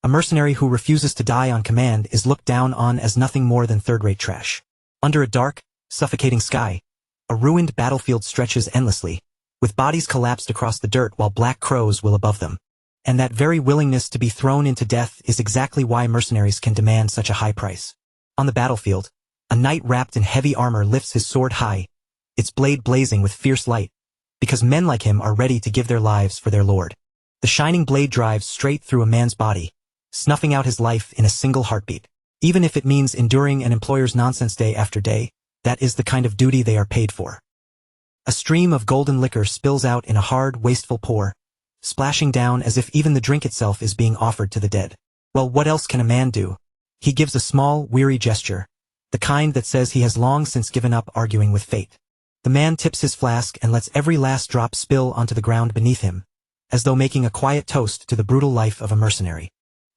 A mercenary who refuses to die on command is looked down on as nothing more than third-rate trash. Under a dark, suffocating sky, a ruined battlefield stretches endlessly, with bodies collapsed across the dirt while black crows will above them. And that very willingness to be thrown into death is exactly why mercenaries can demand such a high price. On the battlefield, a knight wrapped in heavy armor lifts his sword high, its blade blazing with fierce light, because men like him are ready to give their lives for their lord. The shining blade drives straight through a man's body, snuffing out his life in a single heartbeat. Even if it means enduring an employer's nonsense day after day, that is the kind of duty they are paid for. A stream of golden liquor spills out in a hard, wasteful pour, splashing down as if even the drink itself is being offered to the dead. Well, what else can a man do? He gives a small, weary gesture, the kind that says he has long since given up arguing with fate. The man tips his flask and lets every last drop spill onto the ground beneath him, as though making a quiet toast to the brutal life of a mercenary.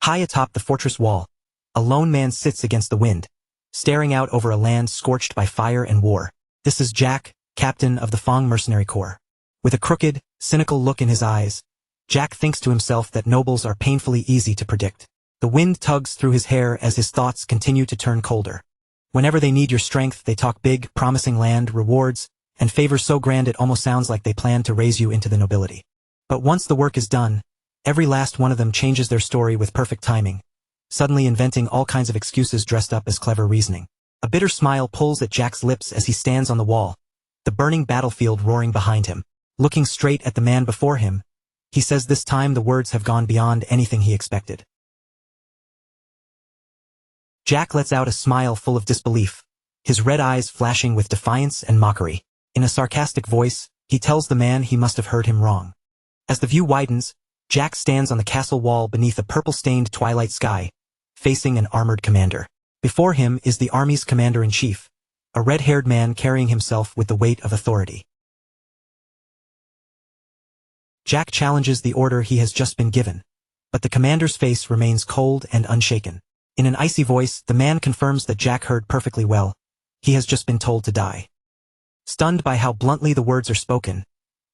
High atop the fortress wall, a lone man sits against the wind, staring out over a land scorched by fire and war. This is Jack, captain of the Fong Mercenary Corps. With a crooked, cynical look in his eyes, Jack thinks to himself that nobles are painfully easy to predict. The wind tugs through his hair as his thoughts continue to turn colder. Whenever they need your strength, they talk big, promising land, rewards, and favors so grand it almost sounds like they plan to raise you into the nobility. But once the work is done, every last one of them changes their story with perfect timing, suddenly inventing all kinds of excuses dressed up as clever reasoning. A bitter smile pulls at Jack's lips as he stands on the wall, the burning battlefield roaring behind him. Looking straight at the man before him, he says this time the words have gone beyond anything he expected. Jack lets out a smile full of disbelief, his red eyes flashing with defiance and mockery. In a sarcastic voice, he tells the man he must have heard him wrong. As the view widens, Jack stands on the castle wall beneath a purple-stained twilight sky, facing an armored commander. Before him is the army's commander-in-chief, a red-haired man carrying himself with the weight of authority. Jack challenges the order he has just been given, but the commander's face remains cold and unshaken. In an icy voice, the man confirms that Jack heard perfectly well. He has just been told to die. Stunned by how bluntly the words are spoken,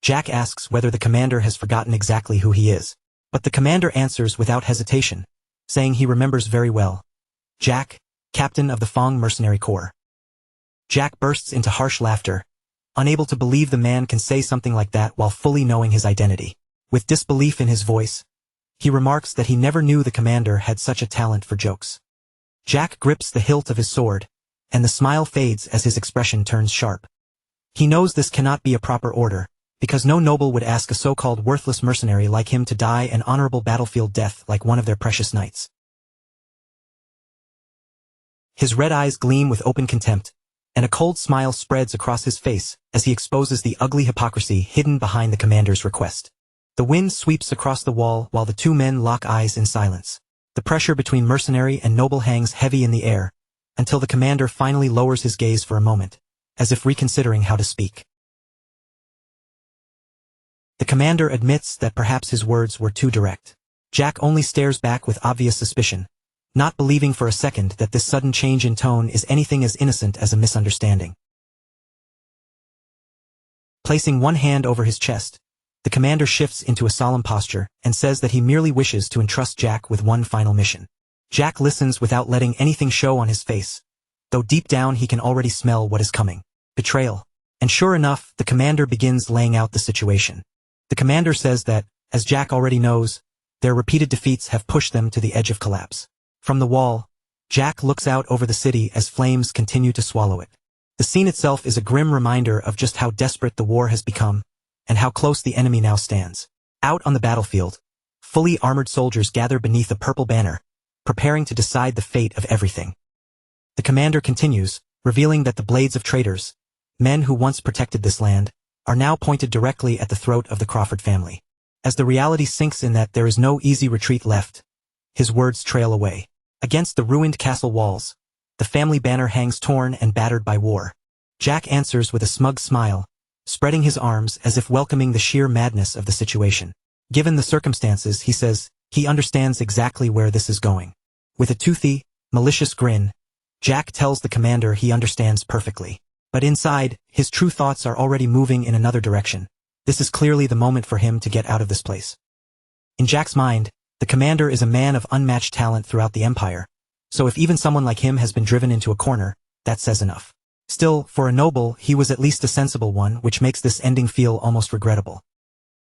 Jack asks whether the commander has forgotten exactly who he is. But the commander answers without hesitation, saying he remembers very well. Jack, captain of the Fong Mercenary Corps. Jack bursts into harsh laughter, unable to believe the man can say something like that while fully knowing his identity. With disbelief in his voice, he remarks that he never knew the commander had such a talent for jokes. Jack grips the hilt of his sword, and the smile fades as his expression turns sharp. He knows this cannot be a proper order, because no noble would ask a so-called worthless mercenary like him to die an honorable battlefield death like one of their precious knights. His red eyes gleam with open contempt, and a cold smile spreads across his face as he exposes the ugly hypocrisy hidden behind the commander's request. The wind sweeps across the wall while the two men lock eyes in silence. The pressure between mercenary and noble hangs heavy in the air, until the commander finally lowers his gaze for a moment, as if reconsidering how to speak. The commander admits that perhaps his words were too direct. Jack only stares back with obvious suspicion, not believing for a second that this sudden change in tone is anything as innocent as a misunderstanding. Placing one hand over his chest, the commander shifts into a solemn posture and says that he merely wishes to entrust Jack with one final mission. Jack listens without letting anything show on his face, though deep down he can already smell what is coming. Betrayal. And sure enough, the commander begins laying out the situation. The commander says that, as Jack already knows, their repeated defeats have pushed them to the edge of collapse. From the wall, Jack looks out over the city as flames continue to swallow it. The scene itself is a grim reminder of just how desperate the war has become, and how close the enemy now stands. Out on the battlefield, fully armored soldiers gather beneath a purple banner, preparing to decide the fate of everything. The commander continues, revealing that the blades of traitors, men who once protected this land, are now pointed directly at the throat of the Crawford family. As the reality sinks in that there is no easy retreat left, his words trail away. Against the ruined castle walls, the family banner hangs torn and battered by war. Jack answers with a smug smile, spreading his arms as if welcoming the sheer madness of the situation. Given the circumstances, he says, he understands exactly where this is going. With a toothy, malicious grin, Jack tells the commander he understands perfectly. But inside, his true thoughts are already moving in another direction. This is clearly the moment for him to get out of this place. In Jack's mind, The commander is a man of unmatched talent throughout the empire, so if even someone like him has been driven into a corner, that says enough. Still, for a noble, he was at least a sensible one, which makes this ending feel almost regrettable.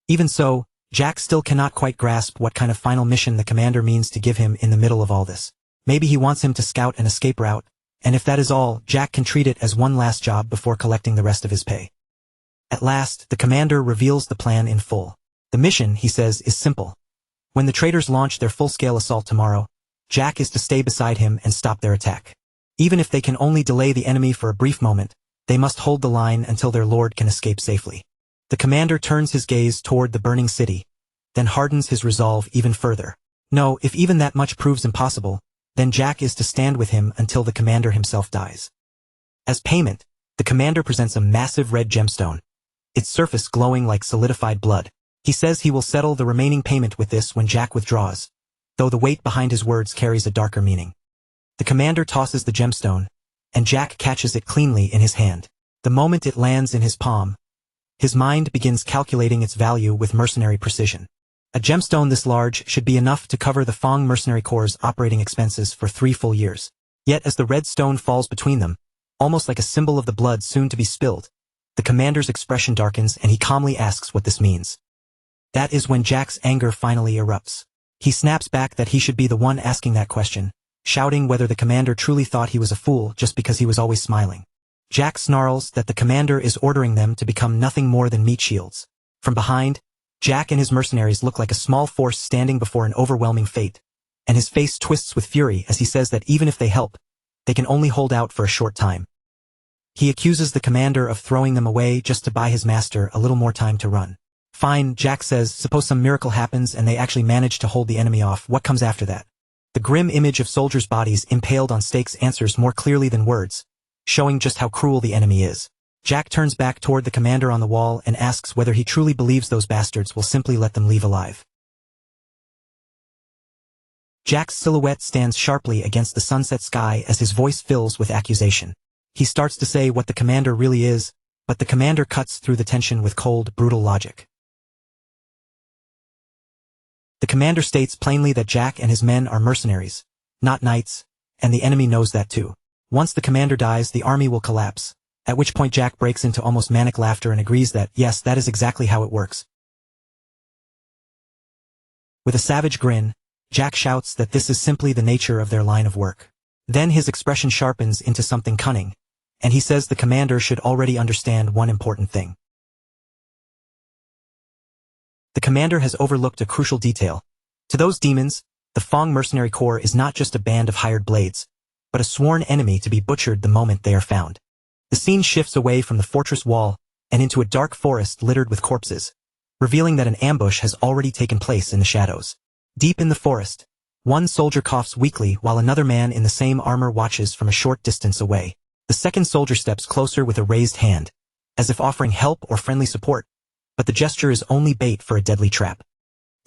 Even so, Jack still cannot quite grasp what kind of final mission the commander means to give him in the middle of all this. Maybe he wants him to scout an escape route, and if that is all, Jack can treat it as one last job before collecting the rest of his pay. At last, the commander reveals the plan in full. The mission, he says, is simple. When the traitors launch their full-scale assault tomorrow, Jack is to stay beside him and stop their attack. Even if they can only delay the enemy for a brief moment, they must hold the line until their lord can escape safely. The commander turns his gaze toward the burning city, then hardens his resolve even further. No, if even that much proves impossible, then Jack is to stand with him until the commander himself dies. As payment, the commander presents a massive red gemstone, its surface glowing like solidified blood. He says he will settle the remaining payment with this when Jack withdraws, though the weight behind his words carries a darker meaning. The commander tosses the gemstone, and Jack catches it cleanly in his hand. The moment it lands in his palm, his mind begins calculating its value with mercenary precision. A gemstone this large should be enough to cover the Fang Mercenary Corps' operating expenses for 3 full years. Yet as the red stone falls between them, almost like a symbol of the blood soon to be spilled, the commander's expression darkens and he calmly asks what this means. That is when Jack's anger finally erupts. He snaps back that he should be the one asking that question, shouting whether the commander truly thought he was a fool just because he was always smiling. Jack snarls that the commander is ordering them to become nothing more than meat shields. From behind, Jack and his mercenaries look like a small force standing before an overwhelming fate, and his face twists with fury as he says that even if they help, they can only hold out for a short time. He accuses the commander of throwing them away just to buy his master a little more time to run. Fine, Jack says, suppose some miracle happens and they actually manage to hold the enemy off, what comes after that? The grim image of soldiers' bodies impaled on stakes answers more clearly than words, showing just how cruel the enemy is. Jack turns back toward the commander on the wall and asks whether he truly believes those bastards will simply let them leave alive. Jack's silhouette stands sharply against the sunset sky as his voice fills with accusation. He starts to say what the commander really is, but the commander cuts through the tension with cold, brutal logic. The commander states plainly that Jack and his men are mercenaries, not knights, and the enemy knows that too. Once the commander dies, the army will collapse, at which point Jack breaks into almost manic laughter and agrees that, yes, that is exactly how it works. With a savage grin, Jack shouts that this is simply the nature of their line of work. Then his expression sharpens into something cunning, and he says the commander should already understand one important thing. The commander has overlooked a crucial detail. To those demons, the Fang Mercenary Corps is not just a band of hired blades, but a sworn enemy to be butchered the moment they are found. The scene shifts away from the fortress wall and into a dark forest littered with corpses, revealing that an ambush has already taken place in the shadows. Deep in the forest, one soldier coughs weakly while another man in the same armor watches from a short distance away. The second soldier steps closer with a raised hand, as if offering help or friendly support, but the gesture is only bait for a deadly trap.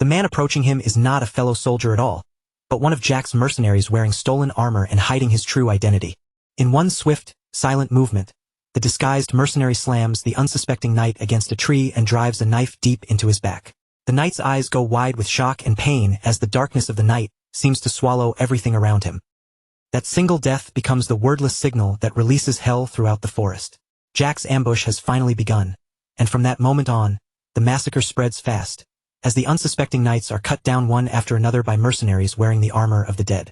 The man approaching him is not a fellow soldier at all, but one of Jack's mercenaries wearing stolen armor and hiding his true identity. In one swift, silent movement, the disguised mercenary slams the unsuspecting knight against a tree and drives a knife deep into his back. The knight's eyes go wide with shock and pain as the darkness of the night seems to swallow everything around him. That single death becomes the wordless signal that releases hell throughout the forest. Jack's ambush has finally begun, and from that moment on, the massacre spreads fast, as the unsuspecting knights are cut down one after another by mercenaries wearing the armor of the dead.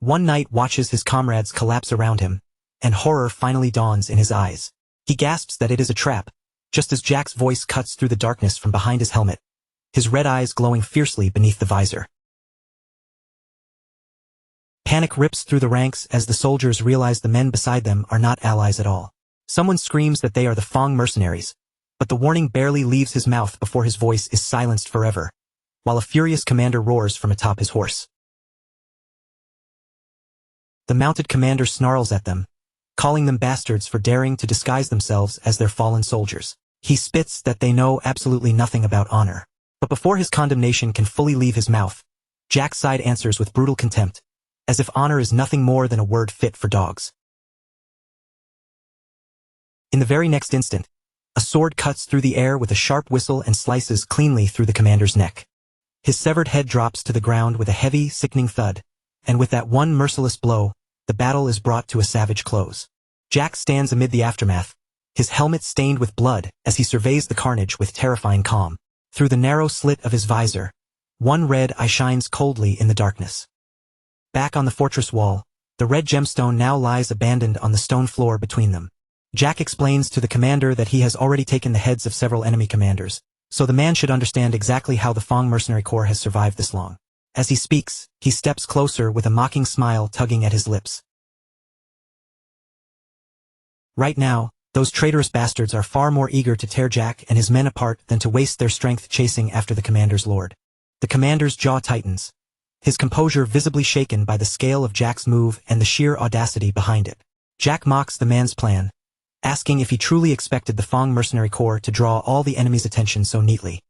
One knight watches his comrades collapse around him, and horror finally dawns in his eyes. He gasps that it is a trap, just as Jack's voice cuts through the darkness from behind his helmet, his red eyes glowing fiercely beneath the visor. Panic rips through the ranks as the soldiers realize the men beside them are not allies at all. Someone screams that they are the Fang mercenaries, but the warning barely leaves his mouth before his voice is silenced forever, while a furious commander roars from atop his horse. The mounted commander snarls at them, calling them bastards for daring to disguise themselves as their fallen soldiers. He spits that they know absolutely nothing about honor. But before his condemnation can fully leave his mouth, Jack's side answers with brutal contempt, as if honor is nothing more than a word fit for dogs. In the very next instant, A sword cuts through the air with a sharp whistle and slices cleanly through the commander's neck. His severed head drops to the ground with a heavy, sickening thud, and with that one merciless blow, the battle is brought to a savage close. Jack stands amid the aftermath, his helmet stained with blood as he surveys the carnage with terrifying calm. Through the narrow slit of his visor, one red eye shines coldly in the darkness. Back on the fortress wall, the red gemstone now lies abandoned on the stone floor between them. Jack explains to the commander that he has already taken the heads of several enemy commanders, so the man should understand exactly how the Fang Mercenary Corps has survived this long. As he speaks, he steps closer with a mocking smile tugging at his lips. Right now, those traitorous bastards are far more eager to tear Jack and his men apart than to waste their strength chasing after the commander's lord. The commander's jaw tightens, his composure visibly shaken by the scale of Jack's move and the sheer audacity behind it. Jack mocks the man's plan, asking if he truly expected the Fang Mercenary Corps to draw all the enemy's attention so neatly.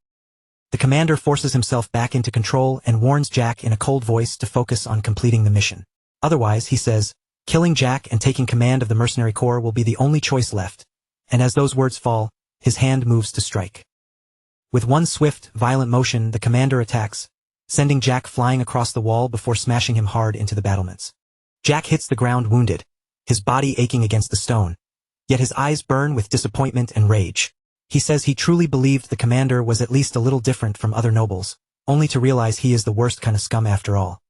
The commander forces himself back into control and warns Jack in a cold voice to focus on completing the mission. Otherwise, he says, killing Jack and taking command of the Mercenary Corps will be the only choice left, and as those words fall, his hand moves to strike. With one swift, violent motion, the commander attacks, sending Jack flying across the wall before smashing him hard into the battlements. Jack hits the ground wounded, his body aching against the stone, yet his eyes burn with disappointment and rage. He says he truly believed the commander was at least a little different from other nobles, only to realize he is the worst kind of scum after all.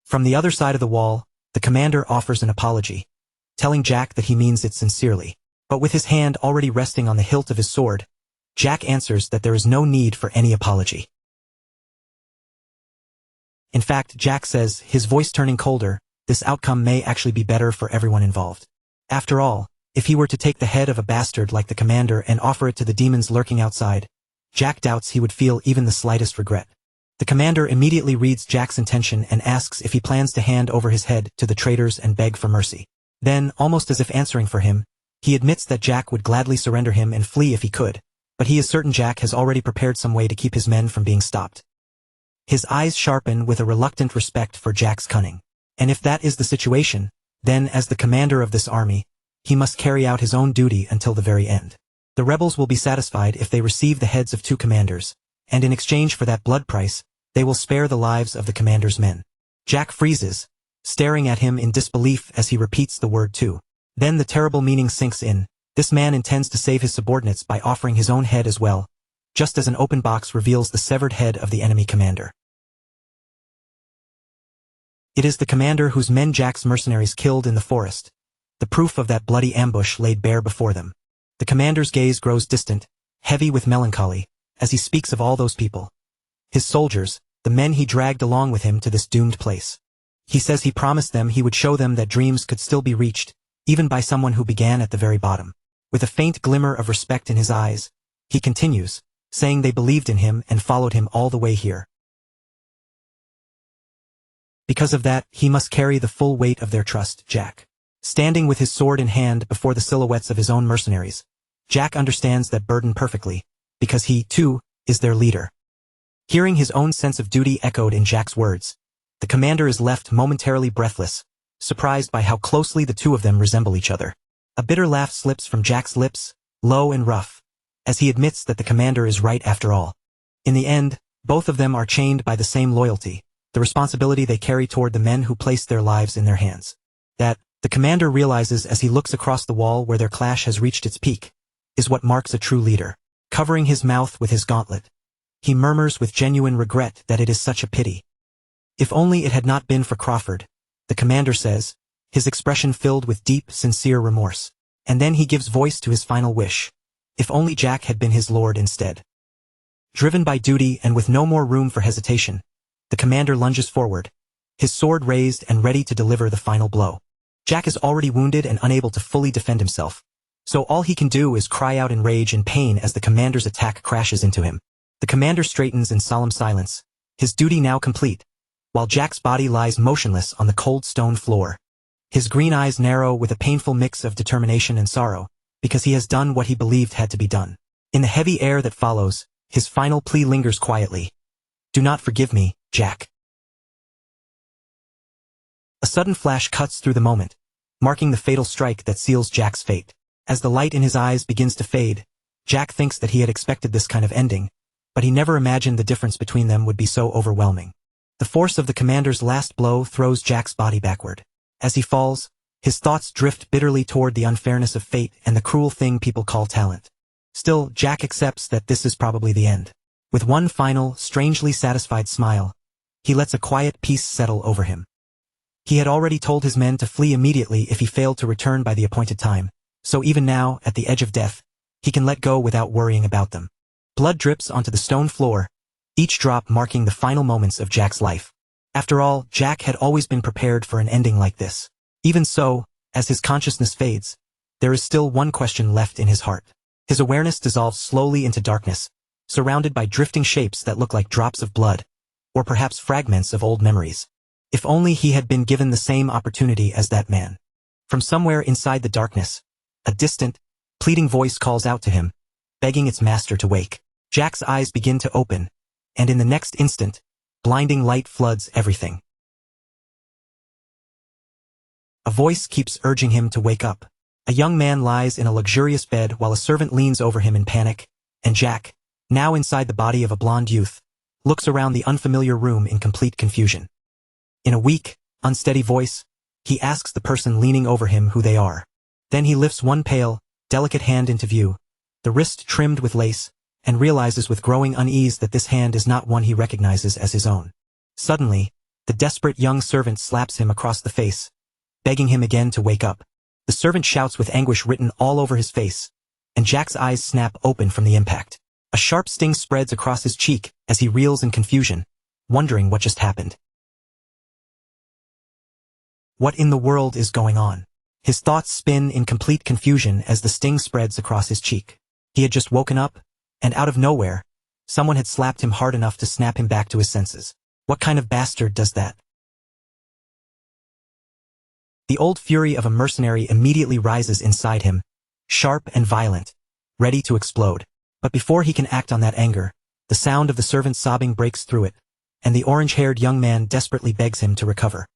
From the other side of the wall, the commander offers an apology, telling Jack that he means it sincerely. But with his hand already resting on the hilt of his sword, Jack answers that there is no need for any apology. In fact, Jack says, his voice turning colder, this outcome may actually be better for everyone involved. After all, if he were to take the head of a bastard like the commander and offer it to the demons lurking outside, Jack doubts he would feel even the slightest regret. The commander immediately reads Jack's intention and asks if he plans to hand over his head to the traitors and beg for mercy. Then, almost as if answering for him, he admits that Jack would gladly surrender him and flee if he could, but he is certain Jack has already prepared some way to keep his men from being stopped. His eyes sharpen with a reluctant respect for Jack's cunning. And if that is the situation, then as the commander of this army, he must carry out his own duty until the very end. The rebels will be satisfied if they receive the heads of 2 commanders, and in exchange for that blood price, they will spare the lives of the commander's men. Jack freezes, staring at him in disbelief as he repeats the word 2. Then the terrible meaning sinks in. This man intends to save his subordinates by offering his own head as well, just as an open box reveals the severed head of the enemy commander. It is the commander whose men Jack's mercenaries killed in the forest, the proof of that bloody ambush laid bare before them. The commander's gaze grows distant, heavy with melancholy, as he speaks of all those people. His soldiers, the men he dragged along with him to this doomed place. He says he promised them he would show them that dreams could still be reached, even by someone who began at the very bottom. With a faint glimmer of respect in his eyes, he continues, saying they believed in him and followed him all the way here. Because of that, he must carry the full weight of their trust. Jack, standing with his sword in hand before the silhouettes of his own mercenaries, Jack understands that burden perfectly, because he, too, is their leader. Hearing his own sense of duty echoed in Jack's words, the commander is left momentarily breathless, surprised by how closely the 2 of them resemble each other. A bitter laugh slips from Jack's lips, low and rough, as he admits that the commander is right after all. In the end, both of them are chained by the same loyalty, the responsibility they carry toward the men who placed their lives in their hands. That, the commander realizes as he looks across the wall where their clash has reached its peak, is what marks a true leader. Covering his mouth with his gauntlet, he murmurs with genuine regret that it is such a pity. If only it had not been for Crawford, the commander says, his expression filled with deep, sincere remorse. And then he gives voice to his final wish. If only Jack had been his lord instead. Driven by duty and with no more room for hesitation, the commander lunges forward, his sword raised and ready to deliver the final blow. Jack is already wounded and unable to fully defend himself, so all he can do is cry out in rage and pain as the commander's attack crashes into him. The commander straightens in solemn silence, his duty now complete, while Jack's body lies motionless on the cold stone floor. His green eyes narrow with a painful mix of determination and sorrow, because he has done what he believed had to be done. In the heavy air that follows, his final plea lingers quietly. Do not forgive me, Jack. A sudden flash cuts through the moment, marking the fatal strike that seals Jack's fate. As the light in his eyes begins to fade, Jack thinks that he had expected this kind of ending, but he never imagined the difference between them would be so overwhelming. The force of the commander's last blow throws Jack's body backward. As he falls, his thoughts drift bitterly toward the unfairness of fate and the cruel thing people call talent. Still, Jack accepts that this is probably the end. With one final, strangely satisfied smile, he lets a quiet peace settle over him. He had already told his men to flee immediately if he failed to return by the appointed time, so even now, at the edge of death, he can let go without worrying about them. Blood drips onto the stone floor, each drop marking the final moments of Jack's life. After all, Jack had always been prepared for an ending like this. Even so, as his consciousness fades, there is still one question left in his heart. His awareness dissolves slowly into darkness, surrounded by drifting shapes that look like drops of blood, or perhaps fragments of old memories. If only he had been given the same opportunity as that man. From somewhere inside the darkness, a distant, pleading voice calls out to him, begging its master to wake. Jack's eyes begin to open, and in the next instant, blinding light floods everything. A voice keeps urging him to wake up. A young man lies in a luxurious bed while a servant leans over him in panic, and Jack, now inside the body of a blonde youth, looks around the unfamiliar room in complete confusion. In a weak, unsteady voice, he asks the person leaning over him who they are. Then he lifts one pale, delicate hand into view, the wrist trimmed with lace, and realizes with growing unease that this hand is not one he recognizes as his own. Suddenly, the desperate young servant slaps him across the face, begging him again to wake up. The servant shouts with anguish written all over his face, and Jack's eyes snap open from the impact. A sharp sting spreads across his cheek as he reels in confusion, wondering what just happened. What in the world is going on? His thoughts spin in complete confusion as the sting spreads across his cheek. He had just woken up, and out of nowhere, someone had slapped him hard enough to snap him back to his senses. What kind of bastard does that? The old fury of a mercenary immediately rises inside him, sharp and violent, ready to explode. But before he can act on that anger, the sound of the servant's sobbing breaks through it, and the orange-haired young man desperately begs him to recover.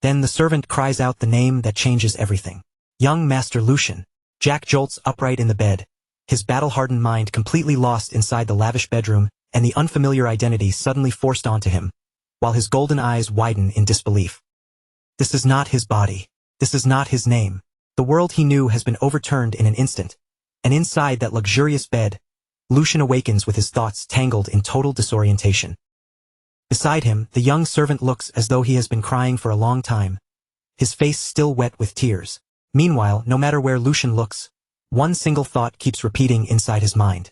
Then the servant cries out the name that changes everything. Young Master Lucian. Jack jolts upright in the bed, his battle-hardened mind completely lost inside the lavish bedroom and the unfamiliar identity suddenly forced onto him, while his golden eyes widen in disbelief. This is not his body. This is not his name. The world he knew has been overturned in an instant, and inside that luxurious bed, Lucian awakens with his thoughts tangled in total disorientation. Beside him, the young servant looks as though he has been crying for a long time, his face still wet with tears. Meanwhile, no matter where Lucian looks, one single thought keeps repeating inside his mind.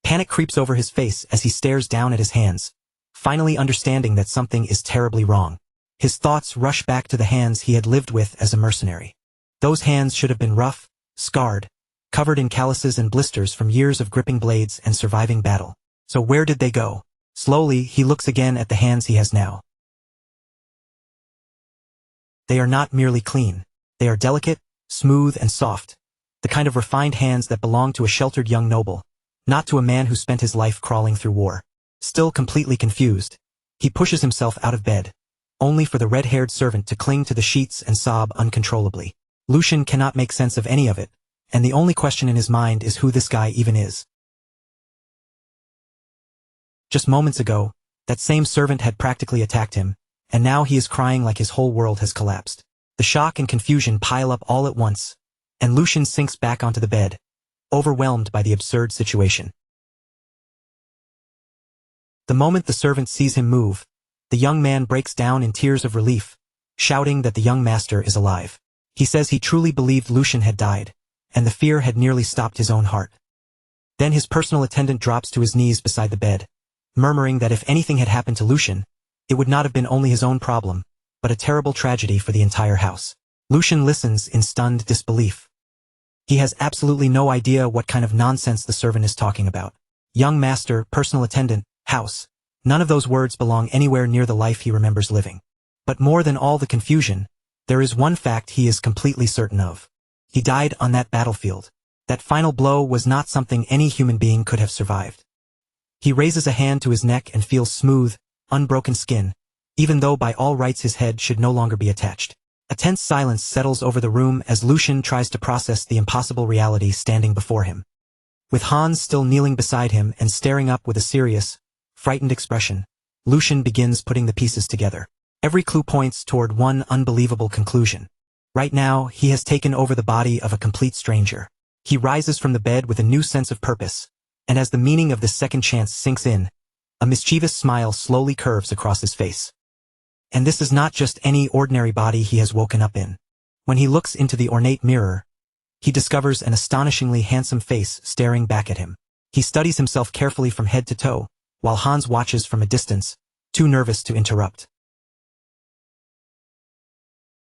Panic creeps over his face as he stares down at his hands, finally understanding that something is terribly wrong. His thoughts rush back to the hands he had lived with as a mercenary. Those hands should have been rough, scarred, covered in calluses and blisters from years of gripping blades and surviving battle. So where did they go? Slowly, he looks again at the hands he has now. They are not merely clean. They are delicate, smooth and soft, the kind of refined hands that belong to a sheltered young noble, not to a man who spent his life crawling through war. Still completely confused, he pushes himself out of bed, only for the red-haired servant to cling to the sheets and sob uncontrollably. Lucian cannot make sense of any of it, and the only question in his mind is who this guy even is. Just moments ago, that same servant had practically attacked him, and now he is crying like his whole world has collapsed. The shock and confusion pile up all at once, and Lucian sinks back onto the bed, overwhelmed by the absurd situation. The moment the servant sees him move, the young man breaks down in tears of relief, shouting that the young master is alive. He says he truly believed Lucian had died, and the fear had nearly stopped his own heart. Then his personal attendant drops to his knees beside the bed, murmuring that if anything had happened to Lucian, it would not have been only his own problem, but a terrible tragedy for the entire house. Lucian listens in stunned disbelief. He has absolutely no idea what kind of nonsense the servant is talking about. Young master, personal attendant, house. None of those words belong anywhere near the life he remembers living. But more than all the confusion, there is one fact he is completely certain of. He died on that battlefield. That final blow was not something any human being could have survived. He raises a hand to his neck and feels smooth, unbroken skin, even though by all rights his head should no longer be attached. A tense silence settles over the room as Lucian tries to process the impossible reality standing before him. With Hans still kneeling beside him and staring up with a serious, frightened expression, Lucian begins putting the pieces together. Every clue points toward one unbelievable conclusion. Right now, he has taken over the body of a complete stranger. He rises from the bed with a new sense of purpose, and as the meaning of this second chance sinks in, a mischievous smile slowly curves across his face. And this is not just any ordinary body he has woken up in. When he looks into the ornate mirror, he discovers an astonishingly handsome face staring back at him. He studies himself carefully from head to toe, while Hans watches from a distance, too nervous to interrupt.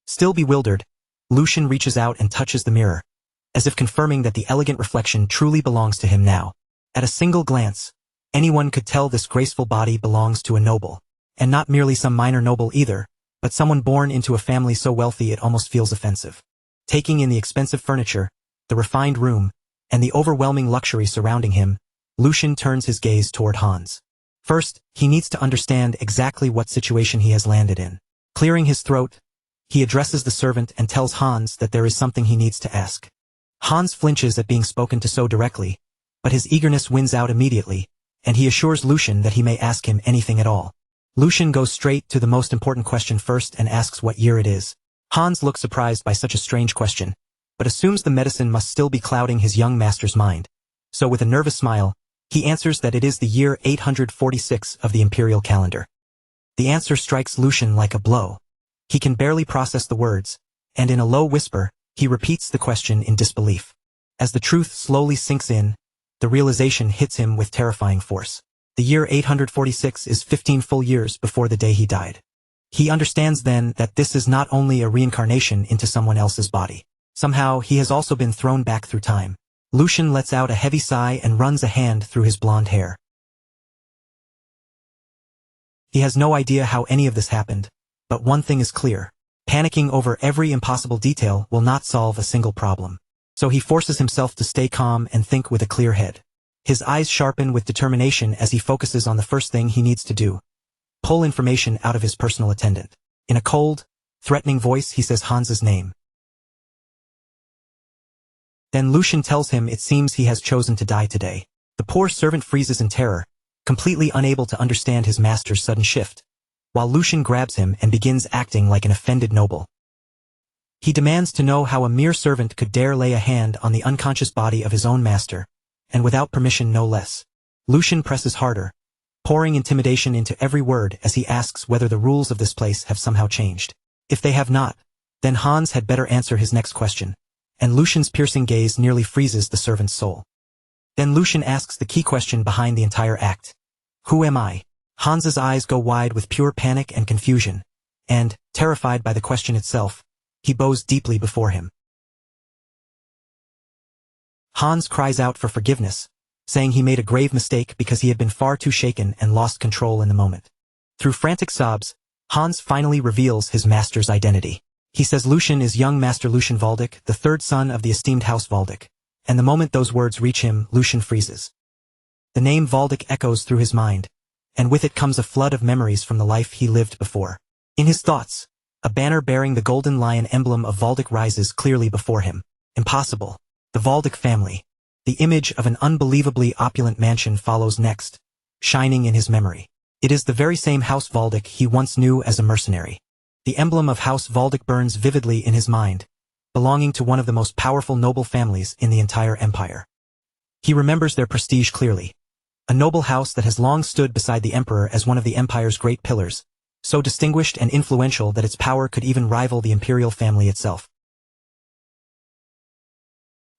Still bewildered, Lucian reaches out and touches the mirror, as if confirming that the elegant reflection truly belongs to him now. At a single glance, anyone could tell this graceful body belongs to a noble. And not merely some minor noble either, but someone born into a family so wealthy it almost feels offensive. Taking in the expensive furniture, the refined room, and the overwhelming luxury surrounding him, Lucian turns his gaze toward Hans. First, he needs to understand exactly what situation he has landed in. Clearing his throat, he addresses the servant and tells Hans that there is something he needs to ask. Hans flinches at being spoken to so directly, but his eagerness wins out immediately, and he assures Lucian that he may ask him anything at all. Lucian goes straight to the most important question first and asks what year it is. Hans looks surprised by such a strange question, but assumes the medicine must still be clouding his young master's mind. So with a nervous smile, he answers that it is the year 846 of the imperial calendar. The answer strikes Lucian like a blow. He can barely process the words, and in a low whisper, he repeats the question in disbelief. As the truth slowly sinks in, the realization hits him with terrifying force. The year 846 is 15 full years before the day he died. He understands then that this is not only a reincarnation into someone else's body. Somehow, he has also been thrown back through time. Lucian lets out a heavy sigh and runs a hand through his blonde hair. He has no idea how any of this happened, but one thing is clear. Panicking over every impossible detail will not solve a single problem. So he forces himself to stay calm and think with a clear head. His eyes sharpen with determination as he focuses on the first thing he needs to do. Pull information out of his personal attendant. In a cold, threatening voice he says Hans's name. Then Lucian tells him it seems he has chosen to die today. The poor servant freezes in terror, completely unable to understand his master's sudden shift, while Lucian grabs him and begins acting like an offended noble. He demands to know how a mere servant could dare lay a hand on the unconscious body of his own master, and without permission no less. Lucian presses harder, pouring intimidation into every word as he asks whether the rules of this place have somehow changed. If they have not, then Hans had better answer his next question, and Lucian's piercing gaze nearly freezes the servant's soul. Then Lucian asks the key question behind the entire act. Who am I? Hans's eyes go wide with pure panic and confusion, and, terrified by the question itself, he bows deeply before him. Hans cries out for forgiveness, saying he made a grave mistake because he had been far too shaken and lost control in the moment. Through frantic sobs, Hans finally reveals his master's identity. He says Lucian is young Master Lucian Waldeck, the third son of the esteemed House Waldeck, and the moment those words reach him, Lucian freezes. The name Waldeck echoes through his mind, and with it comes a flood of memories from the life he lived before. In his thoughts, a banner bearing the golden lion emblem of Waldeck rises clearly before him. Impossible. The Waldeck family. The image of an unbelievably opulent mansion follows next, shining in his memory. It is the very same House Waldeck he once knew as a mercenary. The emblem of House Waldeck burns vividly in his mind, belonging to one of the most powerful noble families in the entire empire. He remembers their prestige clearly. A noble house that has long stood beside the emperor as one of the empire's great pillars, so distinguished and influential that its power could even rival the imperial family itself.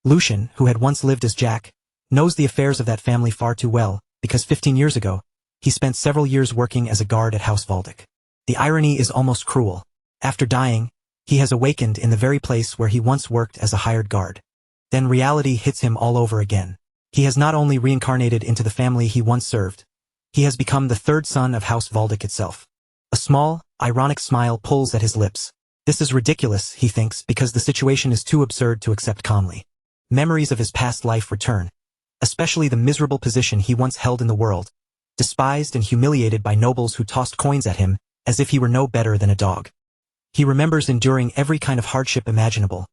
Lucian, who had once lived as Jack, knows the affairs of that family far too well, because 15 years ago, he spent several years working as a guard at House Waldeck. The irony is almost cruel. After dying, he has awakened in the very place where he once worked as a hired guard. Then reality hits him all over again. He has not only reincarnated into the family he once served, he has become the third son of House Waldeck itself. A small, ironic smile pulls at his lips. This is ridiculous, he thinks, because the situation is too absurd to accept calmly. Memories of his past life return, especially the miserable position he once held in the world, despised and humiliated by nobles who tossed coins at him as if he were no better than a dog. He remembers enduring every kind of hardship imaginable,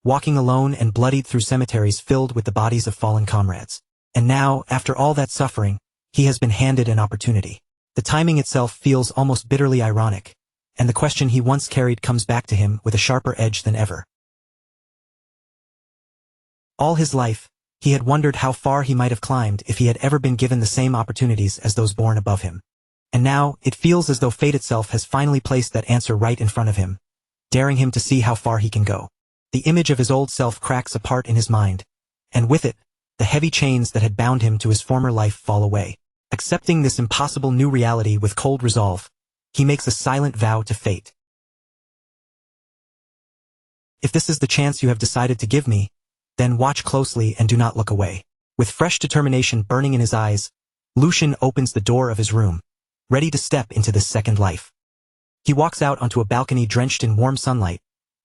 walking alone and bloodied through cemeteries filled with the bodies of fallen comrades. And now, after all that suffering, he has been handed an opportunity. The timing itself feels almost bitterly ironic, and the question he once carried comes back to him with a sharper edge than ever. All his life, he had wondered how far he might have climbed if he had ever been given the same opportunities as those born above him. And now, it feels as though fate itself has finally placed that answer right in front of him, daring him to see how far he can go. The image of his old self cracks apart in his mind, and with it, the heavy chains that had bound him to his former life fall away. Accepting this impossible new reality with cold resolve, he makes a silent vow to fate. If this is the chance you have decided to give me, then watch closely and do not look away. With fresh determination burning in his eyes, Lucian opens the door of his room, ready to step into this second life. He walks out onto a balcony drenched in warm sunlight,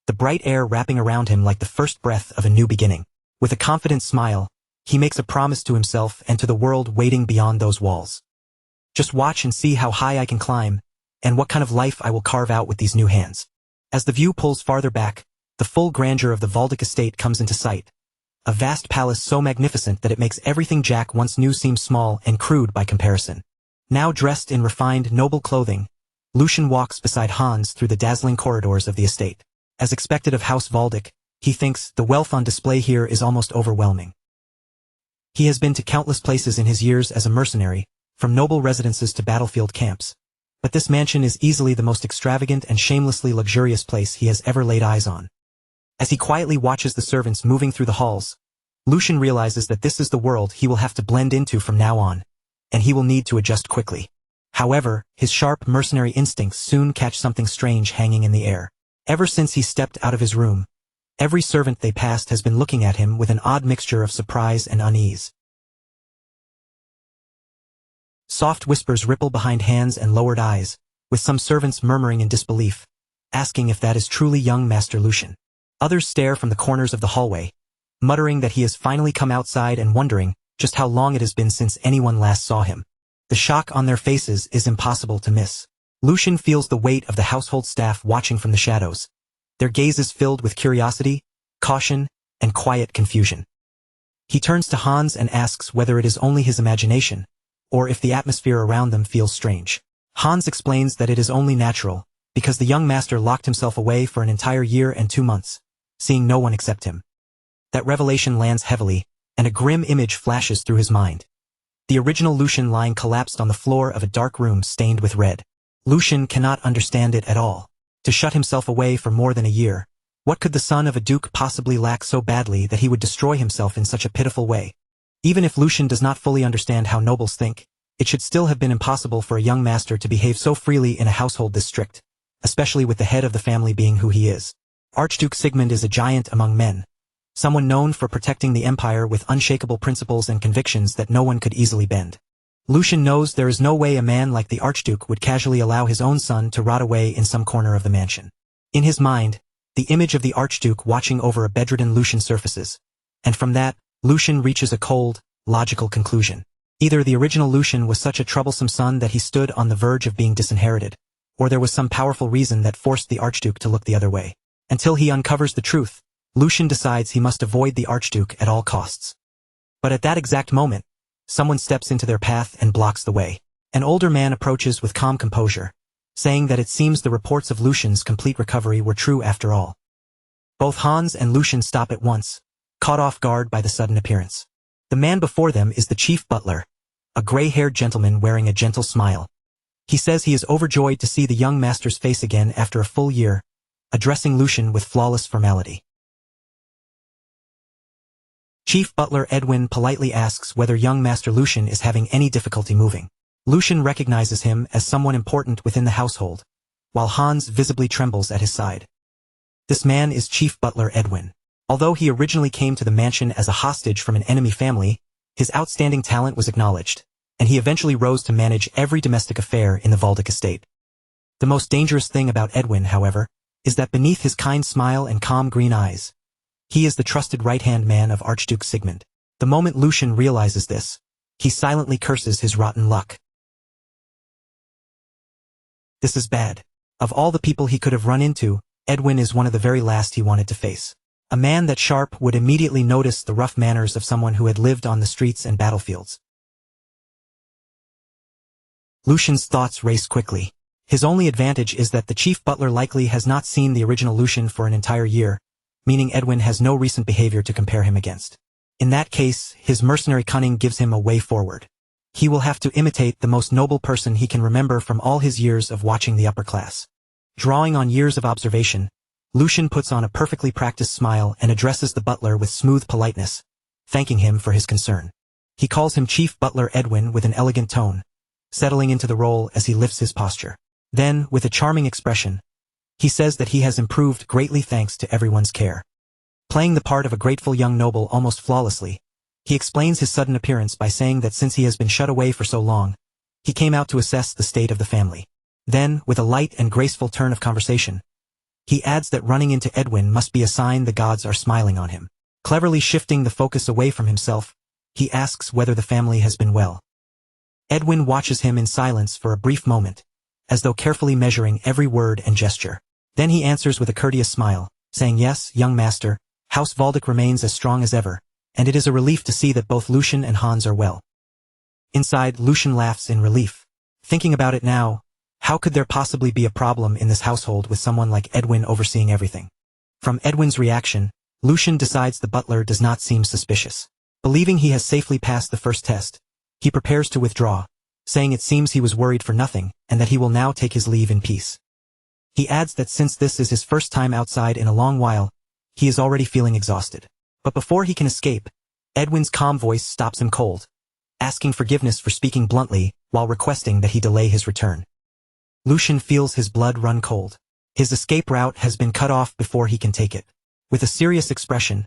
the bright air wrapping around him like the first breath of a new beginning. With a confident smile, he makes a promise to himself and to the world waiting beyond those walls. Just watch and see how high I can climb, and what kind of life I will carve out with these new hands. As the view pulls farther back, the full grandeur of the Valdic estate comes into sight. A vast palace so magnificent that it makes everything Jack once knew seem small and crude by comparison. Now dressed in refined, noble clothing, Lucian walks beside Hans through the dazzling corridors of the estate. As expected of House Valdic, he thinks the wealth on display here is almost overwhelming. He has been to countless places in his years as a mercenary, from noble residences to battlefield camps. But this mansion is easily the most extravagant and shamelessly luxurious place he has ever laid eyes on. As he quietly watches the servants moving through the halls, Lucian realizes that this is the world he will have to blend into from now on, and he will need to adjust quickly. However, his sharp mercenary instincts soon catch something strange hanging in the air. Ever since he stepped out of his room, every servant they passed has been looking at him with an odd mixture of surprise and unease. Soft whispers ripple behind hands and lowered eyes, with some servants murmuring in disbelief, asking if that is truly young Master Lucian. Others stare from the corners of the hallway, muttering that he has finally come outside and wondering just how long it has been since anyone last saw him. The shock on their faces is impossible to miss. Lucian feels the weight of the household staff watching from the shadows, their gazes filled with curiosity, caution, and quiet confusion. He turns to Hans and asks whether it is only his imagination, or if the atmosphere around them feels strange. Hans explains that it is only natural, because the young master locked himself away for an entire year and 2 months, seeing no one except him. That revelation lands heavily, and a grim image flashes through his mind. The original Lucian lying collapsed on the floor of a dark room stained with red. Lucian cannot understand it at all. To shut himself away for more than a year, what could the son of a duke possibly lack so badly that he would destroy himself in such a pitiful way? Even if Lucian does not fully understand how nobles think, it should still have been impossible for a young master to behave so freely in a household this strict, especially with the head of the family being who he is. Archduke Sigmund is a giant among men, someone known for protecting the empire with unshakable principles and convictions that no one could easily bend. Lucian knows there is no way a man like the Archduke would casually allow his own son to rot away in some corner of the mansion. In his mind, the image of the Archduke watching over a bedridden Lucian surfaces, and from that, Lucian reaches a cold, logical conclusion. Either the original Lucian was such a troublesome son that he stood on the verge of being disinherited, or there was some powerful reason that forced the Archduke to look the other way. Until he uncovers the truth, Lucian decides he must avoid the Archduke at all costs. But at that exact moment, someone steps into their path and blocks the way. An older man approaches with calm composure, saying that it seems the reports of Lucian's complete recovery were true after all. Both Hans and Lucian stop at once, caught off guard by the sudden appearance. The man before them is the chief butler, a gray-haired gentleman wearing a gentle smile. He says he is overjoyed to see the young master's face again after a full year, addressing Lucian with flawless formality. Chief butler Edwin politely asks whether young Master Lucian is having any difficulty moving. Lucian recognizes him as someone important within the household, while Hans visibly trembles at his side. This man is Chief Butler Edwin. Although he originally came to the mansion as a hostage from an enemy family, his outstanding talent was acknowledged, and he eventually rose to manage every domestic affair in the Valdic estate. The most dangerous thing about Edwin, however, is that beneath his kind smile and calm green eyes, he is the trusted right-hand man of Archduke Sigmund. The moment Lucian realizes this, he silently curses his rotten luck. This is bad. Of all the people he could have run into, Edwin is one of the very last he wanted to face. A man that Sharp would immediately notice the rough manners of someone who had lived on the streets and battlefields. Lucian's thoughts race quickly. His only advantage is that the chief butler likely has not seen the original Lucian for an entire year, meaning Edwin has no recent behavior to compare him against. In that case, his mercenary cunning gives him a way forward. He will have to imitate the most noble person he can remember from all his years of watching the upper class. Drawing on years of observation, Lucian puts on a perfectly practiced smile and addresses the butler with smooth politeness, thanking him for his concern. He calls him Chief Butler Edwin with an elegant tone, settling into the role as he lifts his posture. Then, with a charming expression, he says that he has improved greatly thanks to everyone's care. Playing the part of a grateful young noble almost flawlessly, he explains his sudden appearance by saying that since he has been shut away for so long, he came out to assess the state of the family. Then, with a light and graceful turn of conversation, he adds that running into Edwin must be a sign the gods are smiling on him. Cleverly shifting the focus away from himself, he asks whether the family has been well. Edwin watches him in silence for a brief moment, as though carefully measuring every word and gesture. Then he answers with a courteous smile, saying, "Yes, young master, House Valdick remains as strong as ever, and it is a relief to see that both Lucian and Hans are well." Inside, Lucian laughs in relief. Thinking about it now, how could there possibly be a problem in this household with someone like Edwin overseeing everything? From Edwin's reaction, Lucian decides the butler does not seem suspicious. Believing he has safely passed the first test, he prepares to withdraw, saying it seems he was worried for nothing and that he will now take his leave in peace. He adds that since this is his first time outside in a long while, he is already feeling exhausted. But before he can escape, Edwin's calm voice stops him cold, asking forgiveness for speaking bluntly while requesting that he delay his return. Lucian feels his blood run cold. His escape route has been cut off before he can take it. With a serious expression,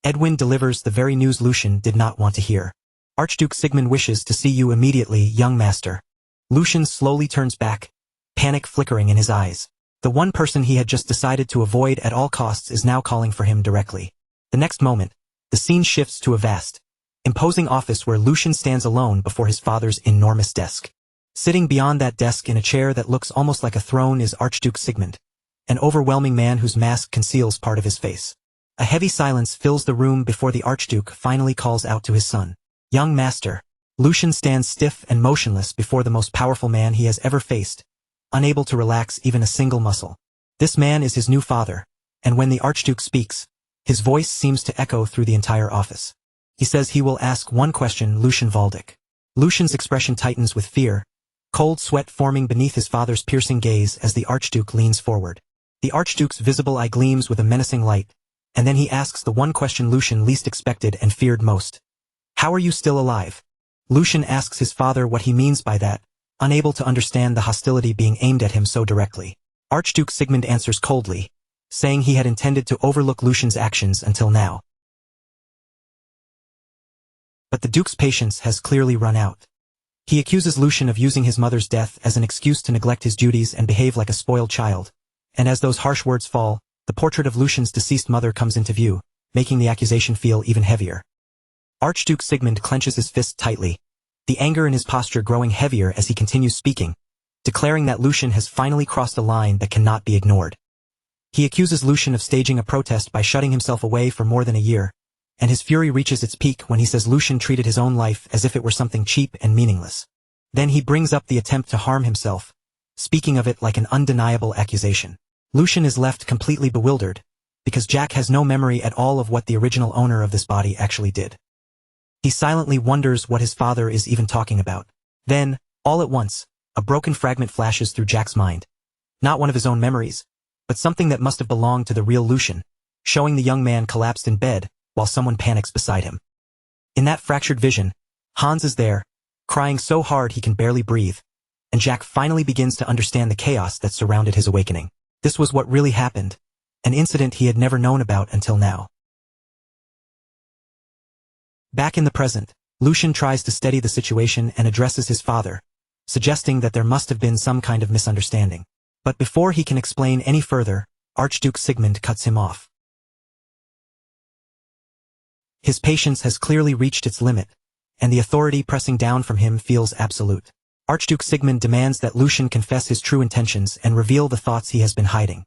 Edwin delivers the very news Lucian did not want to hear. "Archduke Sigmund wishes to see you immediately, young master." Lucian slowly turns back, panic flickering in his eyes. The one person he had just decided to avoid at all costs is now calling for him directly. The next moment, the scene shifts to a vast, imposing office where Lucian stands alone before his father's enormous desk. Sitting beyond that desk in a chair that looks almost like a throne is Archduke Sigmund, an overwhelming man whose mask conceals part of his face. A heavy silence fills the room before the Archduke finally calls out to his son, "Young master." Lucian stands stiff and motionless before the most powerful man he has ever faced, unable to relax even a single muscle. This man is his new father, and when the Archduke speaks, his voice seems to echo through the entire office. He says he will ask one question, Lucian Valdick. Lucian's expression tightens with fear, cold sweat forming beneath his father's piercing gaze as the Archduke leans forward. The Archduke's visible eye gleams with a menacing light, and then he asks the one question Lucian least expected and feared most. "How are you still alive?" Lucian asks his father what he means by that, unable to understand the hostility being aimed at him so directly. Archduke Sigmund answers coldly, saying he had intended to overlook Lucian's actions until now. But the Duke's patience has clearly run out. He accuses Lucian of using his mother's death as an excuse to neglect his duties and behave like a spoiled child, and as those harsh words fall, the portrait of Lucian's deceased mother comes into view, making the accusation feel even heavier. Archduke Sigmund clenches his fist tightly, the anger in his posture growing heavier as he continues speaking, declaring that Lucian has finally crossed a line that cannot be ignored. He accuses Lucian of staging a protest by shutting himself away for more than a year, and his fury reaches its peak when he says Lucian treated his own life as if it were something cheap and meaningless. Then he brings up the attempt to harm himself, speaking of it like an undeniable accusation. Lucian is left completely bewildered, because Jack has no memory at all of what the original owner of this body actually did. He silently wonders what his father is even talking about. Then, all at once, a broken fragment flashes through Jack's mind. Not one of his own memories, but something that must have belonged to the real Lucian, showing the young man collapsed in bed while someone panics beside him. In that fractured vision, Hans is there, crying so hard he can barely breathe, and Jack finally begins to understand the chaos that surrounded his awakening. This was what really happened, an incident he had never known about until now. Back in the present, Lucian tries to steady the situation and addresses his father, suggesting that there must have been some kind of misunderstanding. But before he can explain any further, Archduke Sigmund cuts him off. His patience has clearly reached its limit, and the authority pressing down from him feels absolute. Archduke Sigmund demands that Lucian confess his true intentions and reveal the thoughts he has been hiding.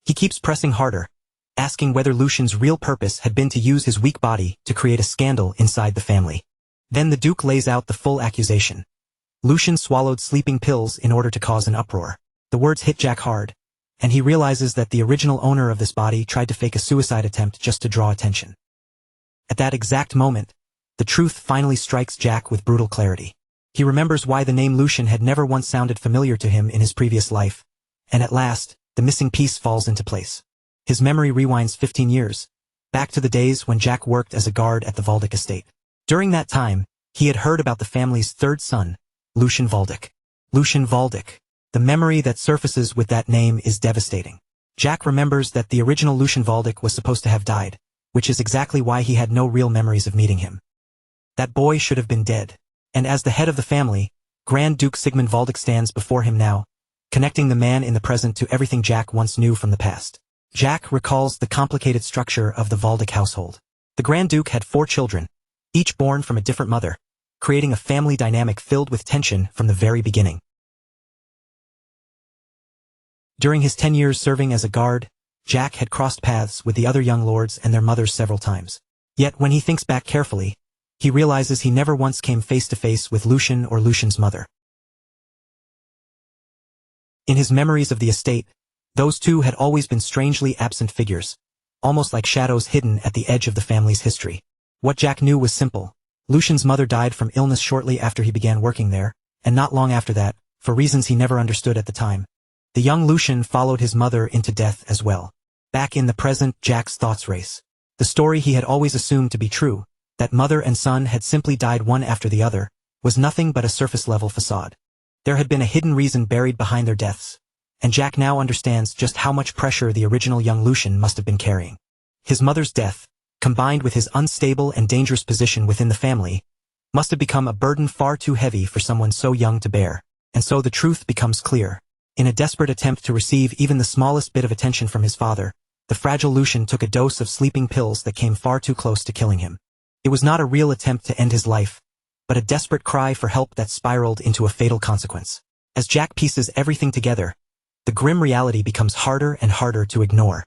He keeps pressing harder, asking whether Lucian's real purpose had been to use his weak body to create a scandal inside the family. Then the Duke lays out the full accusation. Lucian swallowed sleeping pills in order to cause an uproar. The words hit Jack hard, and he realizes that the original owner of this body tried to fake a suicide attempt just to draw attention. At that exact moment, the truth finally strikes Jack with brutal clarity. He remembers why the name Lucian had never once sounded familiar to him in his previous life, and at last, the missing piece falls into place. His memory rewinds 15 years, back to the days when Jack worked as a guard at the Waldeck estate. During that time, he had heard about the family's third son, Lucian Waldeck. Lucian Waldeck. The memory that surfaces with that name is devastating. Jack remembers that the original Lucian Waldeck was supposed to have died, which is exactly why he had no real memories of meeting him. That boy should have been dead. And as the head of the family, Grand Duke Sigmund Waldeck stands before him now, connecting the man in the present to everything Jack once knew from the past. Jack recalls the complicated structure of the Waldeck household. The Grand Duke had 4 children, each born from a different mother, creating a family dynamic filled with tension from the very beginning. During his 10 years serving as a guard, Jack had crossed paths with the other young lords and their mothers several times. Yet when he thinks back carefully, he realizes he never once came face to face with Lucian or Lucian's mother. In his memories of the estate, those two had always been strangely absent figures, almost like shadows hidden at the edge of the family's history. What Jack knew was simple. Lucian's mother died from illness shortly after he began working there, and not long after that, for reasons he never understood at the time. The young Lucian followed his mother into death as well. Back in the present, Jack's thoughts race. The story he had always assumed to be true, that mother and son had simply died one after the other, was nothing but a surface-level facade. There had been a hidden reason buried behind their deaths, and Jack now understands just how much pressure the original young Lucian must have been carrying. His mother's death, combined with his unstable and dangerous position within the family, must have become a burden far too heavy for someone so young to bear. And so the truth becomes clear. In a desperate attempt to receive even the smallest bit of attention from his father, the fragile Lucian took a dose of sleeping pills that came far too close to killing him. It was not a real attempt to end his life, but a desperate cry for help that spiraled into a fatal consequence. As Jack pieces everything together, the grim reality becomes harder and harder to ignore.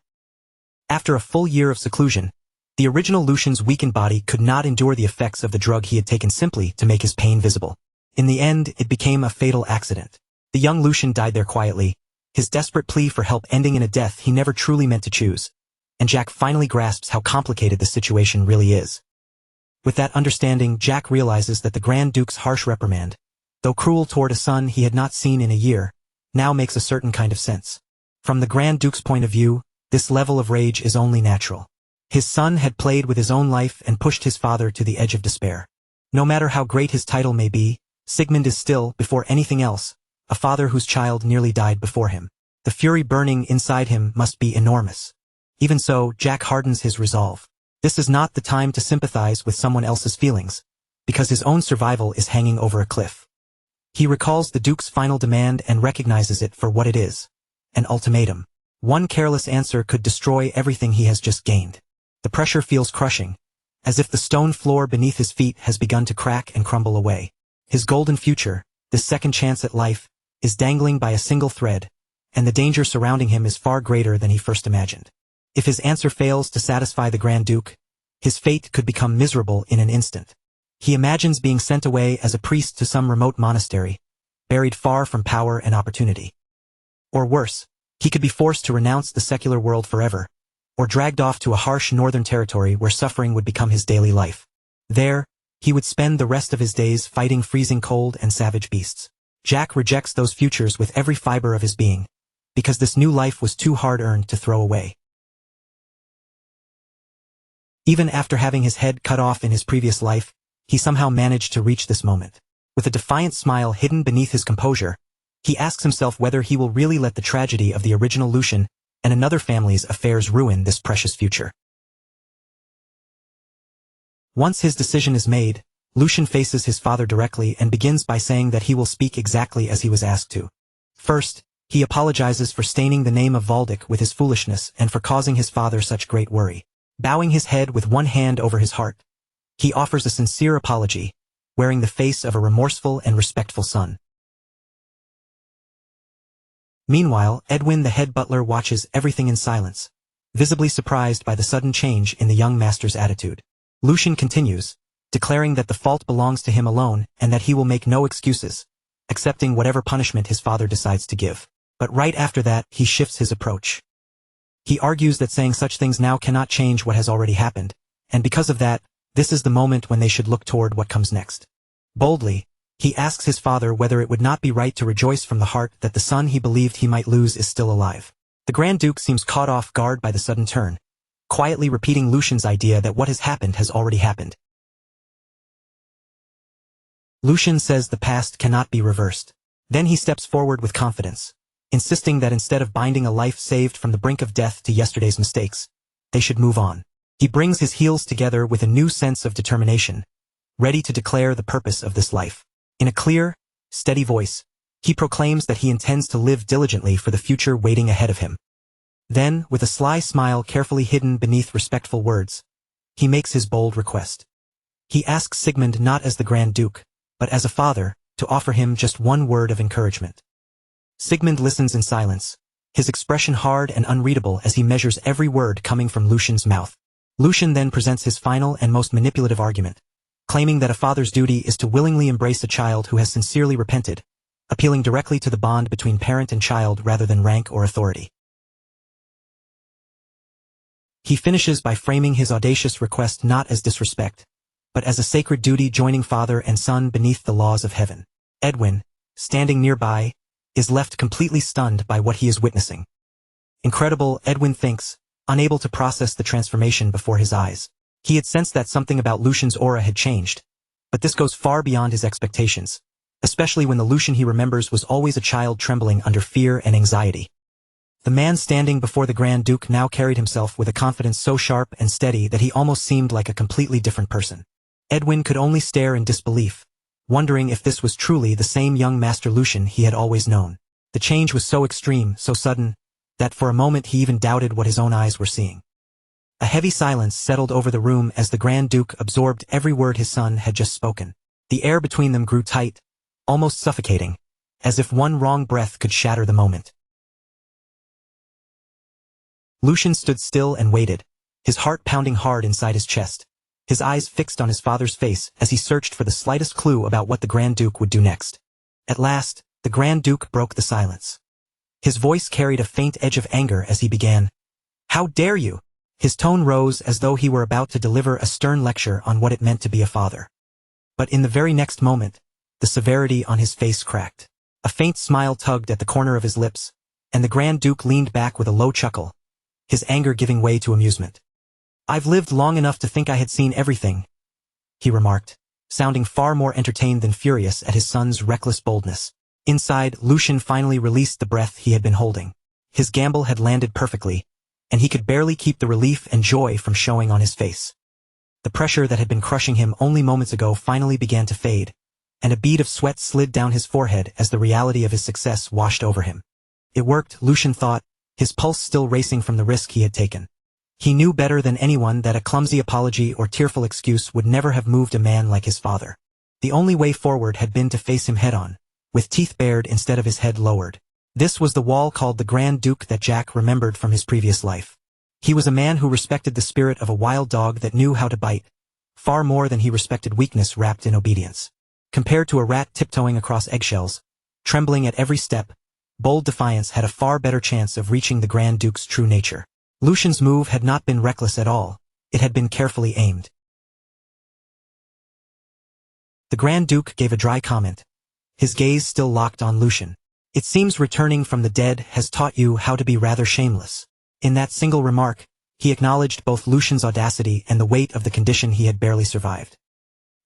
After a full year of seclusion, the original Lucian's weakened body could not endure the effects of the drug he had taken simply to make his pain visible. In the end, it became a fatal accident. The young Lucian died there quietly, his desperate plea for help ending in a death he never truly meant to choose, and Jack finally grasps how complicated the situation really is. With that understanding, Jack realizes that the Grand Duke's harsh reprimand, though cruel toward a son he had not seen in a year, now makes a certain kind of sense. From the Grand Duke's point of view, this level of rage is only natural. His son had played with his own life and pushed his father to the edge of despair. No matter how great his title may be, Sigmund is still, before anything else, a father whose child nearly died before him. The fury burning inside him must be enormous. Even so, Jack hardens his resolve. This is not the time to sympathize with someone else's feelings, because his own survival is hanging over a cliff. He recalls the Duke's final demand and recognizes it for what it is: an ultimatum. One careless answer could destroy everything he has just gained. The pressure feels crushing, as if the stone floor beneath his feet has begun to crack and crumble away. His golden future, this second chance at life, is dangling by a single thread, and the danger surrounding him is far greater than he first imagined. If his answer fails to satisfy the Grand Duke, his fate could become miserable in an instant. He imagines being sent away as a priest to some remote monastery, buried far from power and opportunity. Or worse, he could be forced to renounce the secular world forever, or dragged off to a harsh northern territory where suffering would become his daily life. There, he would spend the rest of his days fighting freezing cold and savage beasts. Jack rejects those futures with every fiber of his being, because this new life was too hard-earned to throw away. Even after having his head cut off in his previous life, he somehow managed to reach this moment. With a defiant smile hidden beneath his composure, he asks himself whether he will really let the tragedy of the original Lucian and another family's affairs ruin this precious future. Once his decision is made, Lucian faces his father directly and begins by saying that he will speak exactly as he was asked to. First, he apologizes for staining the name of Waldeck with his foolishness and for causing his father such great worry. Bowing his head with one hand over his heart, he offers a sincere apology, wearing the face of a remorseful and respectful son. Meanwhile, Edwin the head butler watches everything in silence, visibly surprised by the sudden change in the young master's attitude. Lucian continues, declaring that the fault belongs to him alone and that he will make no excuses, accepting whatever punishment his father decides to give. But right after that, he shifts his approach. He argues that saying such things now cannot change what has already happened, and because of that, this is the moment when they should look toward what comes next. Boldly, he asks his father whether it would not be right to rejoice from the heart that the son he believed he might lose is still alive. The Grand Duke seems caught off guard by the sudden turn, quietly repeating Lucian's idea that what has already happened. Lucian says the past cannot be reversed. Then he steps forward with confidence, insisting that instead of binding a life saved from the brink of death to yesterday's mistakes, they should move on. He brings his heels together with a new sense of determination, ready to declare the purpose of this life. In a clear, steady voice, he proclaims that he intends to live diligently for the future waiting ahead of him. Then, with a sly smile carefully hidden beneath respectful words, he makes his bold request. He asks Sigmund not as the Grand Duke, but as a father, to offer him just one word of encouragement. Sigmund listens in silence, his expression hard and unreadable as he measures every word coming from Lucian's mouth. Lucian then presents his final and most manipulative argument, claiming that a father's duty is to willingly embrace a child who has sincerely repented, appealing directly to the bond between parent and child rather than rank or authority. He finishes by framing his audacious request not as disrespect, but as a sacred duty joining father and son beneath the laws of heaven. Edwin, standing nearby, is left completely stunned by what he is witnessing. Incredible, Edwin thinks, unable to process the transformation before his eyes. He had sensed that something about Lucian's aura had changed, but this goes far beyond his expectations, especially when the Lucian he remembers was always a child trembling under fear and anxiety. The man standing before the Grand Duke now carried himself with a confidence so sharp and steady that he almost seemed like a completely different person. Edwin could only stare in disbelief, wondering if this was truly the same young Master Lucian he had always known. The change was so extreme, so sudden, that for a moment he even doubted what his own eyes were seeing. A heavy silence settled over the room as the Grand Duke absorbed every word his son had just spoken. The air between them grew tight, almost suffocating, as if one wrong breath could shatter the moment. Lucian stood still and waited, his heart pounding hard inside his chest, his eyes fixed on his father's face as he searched for the slightest clue about what the Grand Duke would do next. At last, the Grand Duke broke the silence. His voice carried a faint edge of anger as he began. "How dare you?" His tone rose as though he were about to deliver a stern lecture on what it meant to be a father. But in the very next moment, the severity on his face cracked. A faint smile tugged at the corner of his lips, and the Grand Duke leaned back with a low chuckle, his anger giving way to amusement. "I've lived long enough to think I had seen everything," he remarked, sounding far more entertained than furious at his son's reckless boldness. Inside, Lucian finally released the breath he had been holding. His gamble had landed perfectly, and he could barely keep the relief and joy from showing on his face. The pressure that had been crushing him only moments ago finally began to fade, and a bead of sweat slid down his forehead as the reality of his success washed over him. It worked, Lucian thought, his pulse still racing from the risk he had taken. He knew better than anyone that a clumsy apology or tearful excuse would never have moved a man like his father. The only way forward had been to face him head-on, with teeth bared instead of his head lowered. This was the wall called the Grand Duke that Jack remembered from his previous life. He was a man who respected the spirit of a wild dog that knew how to bite, far more than he respected weakness wrapped in obedience. Compared to a rat tiptoeing across eggshells, trembling at every step, bold defiance had a far better chance of reaching the Grand Duke's true nature. Lucian's move had not been reckless at all, it had been carefully aimed. The Grand Duke gave a dry comment, his gaze still locked on Lucian. "It seems returning from the dead has taught you how to be rather shameless." In that single remark, he acknowledged both Lucian's audacity and the weight of the condition he had barely survived.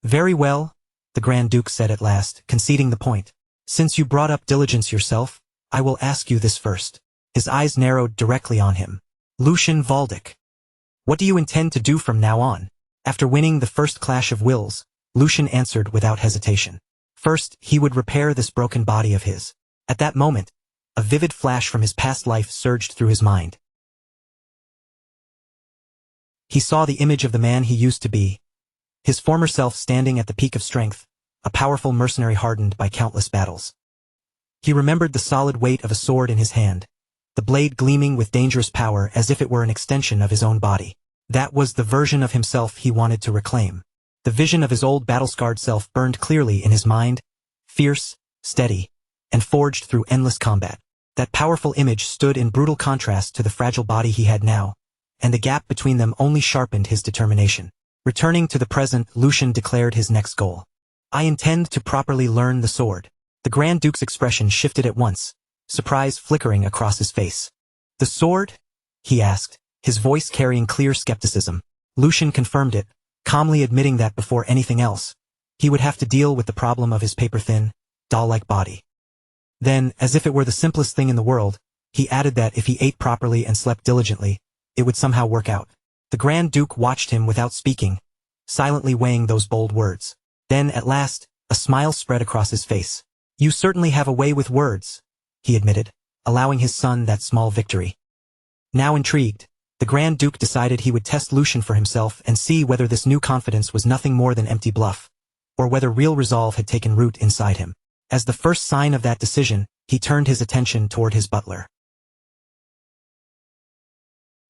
"Very well," the Grand Duke said at last, conceding the point. "Since you brought up diligence yourself, I will ask you this first." His eyes narrowed directly on him. "Lucian Valdic, what do you intend to do from now on?" After winning the first clash of wills, Lucian answered without hesitation. First, he would repair this broken body of his. At that moment, a vivid flash from his past life surged through his mind. He saw the image of the man he used to be, his former self standing at the peak of strength, a powerful mercenary hardened by countless battles. He remembered the solid weight of a sword in his hand, the blade gleaming with dangerous power as if it were an extension of his own body. That was the version of himself he wanted to reclaim. The vision of his old battle-scarred self burned clearly in his mind, fierce, steady, and forged through endless combat. That powerful image stood in brutal contrast to the fragile body he had now, and the gap between them only sharpened his determination. Returning to the present, Lucian declared his next goal. I intend to properly learn the sword. The Grand Duke's expression shifted at once, surprise flickering across his face. The sword? He asked, his voice carrying clear skepticism. Lucian confirmed it, calmly admitting that before anything else, he would have to deal with the problem of his paper-thin, doll-like body. Then, as if it were the simplest thing in the world, he added that if he ate properly and slept diligently, it would somehow work out. The Grand Duke watched him without speaking, silently weighing those bold words. Then, at last, a smile spread across his face. You certainly have a way with words, he admitted, allowing his son that small victory. Now intrigued, the Grand Duke decided he would test Lucian for himself and see whether this new confidence was nothing more than empty bluff, or whether real resolve had taken root inside him. As the first sign of that decision, he turned his attention toward his butler.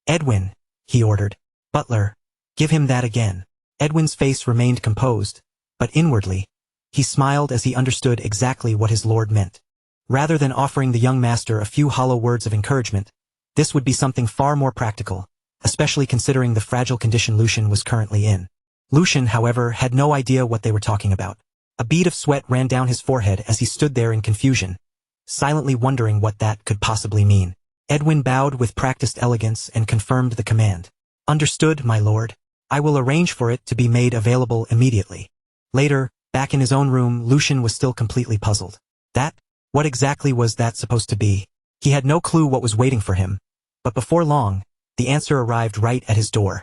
Edwin, he ordered. Butler, give him that again. Edwin's face remained composed, but inwardly, he smiled as he understood exactly what his lord meant. Rather than offering the young master a few hollow words of encouragement, this would be something far more practical, especially considering the fragile condition Lucian was currently in. Lucian, however, had no idea what they were talking about. A bead of sweat ran down his forehead as he stood there in confusion, silently wondering what that could possibly mean. Edwin bowed with practiced elegance and confirmed the command. Understood, my lord. I will arrange for it to be made available immediately. Later, back in his own room, Lucian was still completely puzzled. What exactly was that supposed to be? He had no clue what was waiting for him, but before long, the answer arrived right at his door.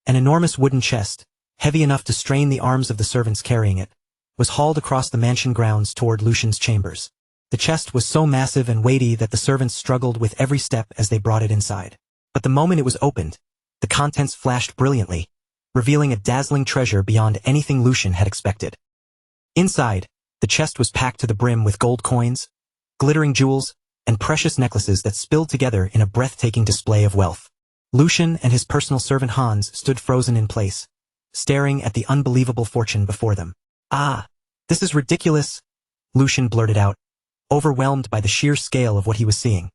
An enormous wooden chest, heavy enough to strain the arms of the servants carrying it, was hauled across the mansion grounds toward Lucian's chambers. The chest was so massive and weighty that the servants struggled with every step as they brought it inside. But the moment it was opened, the contents flashed brilliantly, revealing a dazzling treasure beyond anything Lucian had expected. Inside, the chest was packed to the brim with gold coins, glittering jewels, and precious necklaces that spilled together in a breathtaking display of wealth. Lucian and his personal servant Hans stood frozen in place, staring at the unbelievable fortune before them. Ah, this is ridiculous, Lucian blurted out, overwhelmed by the sheer scale of what he was seeing.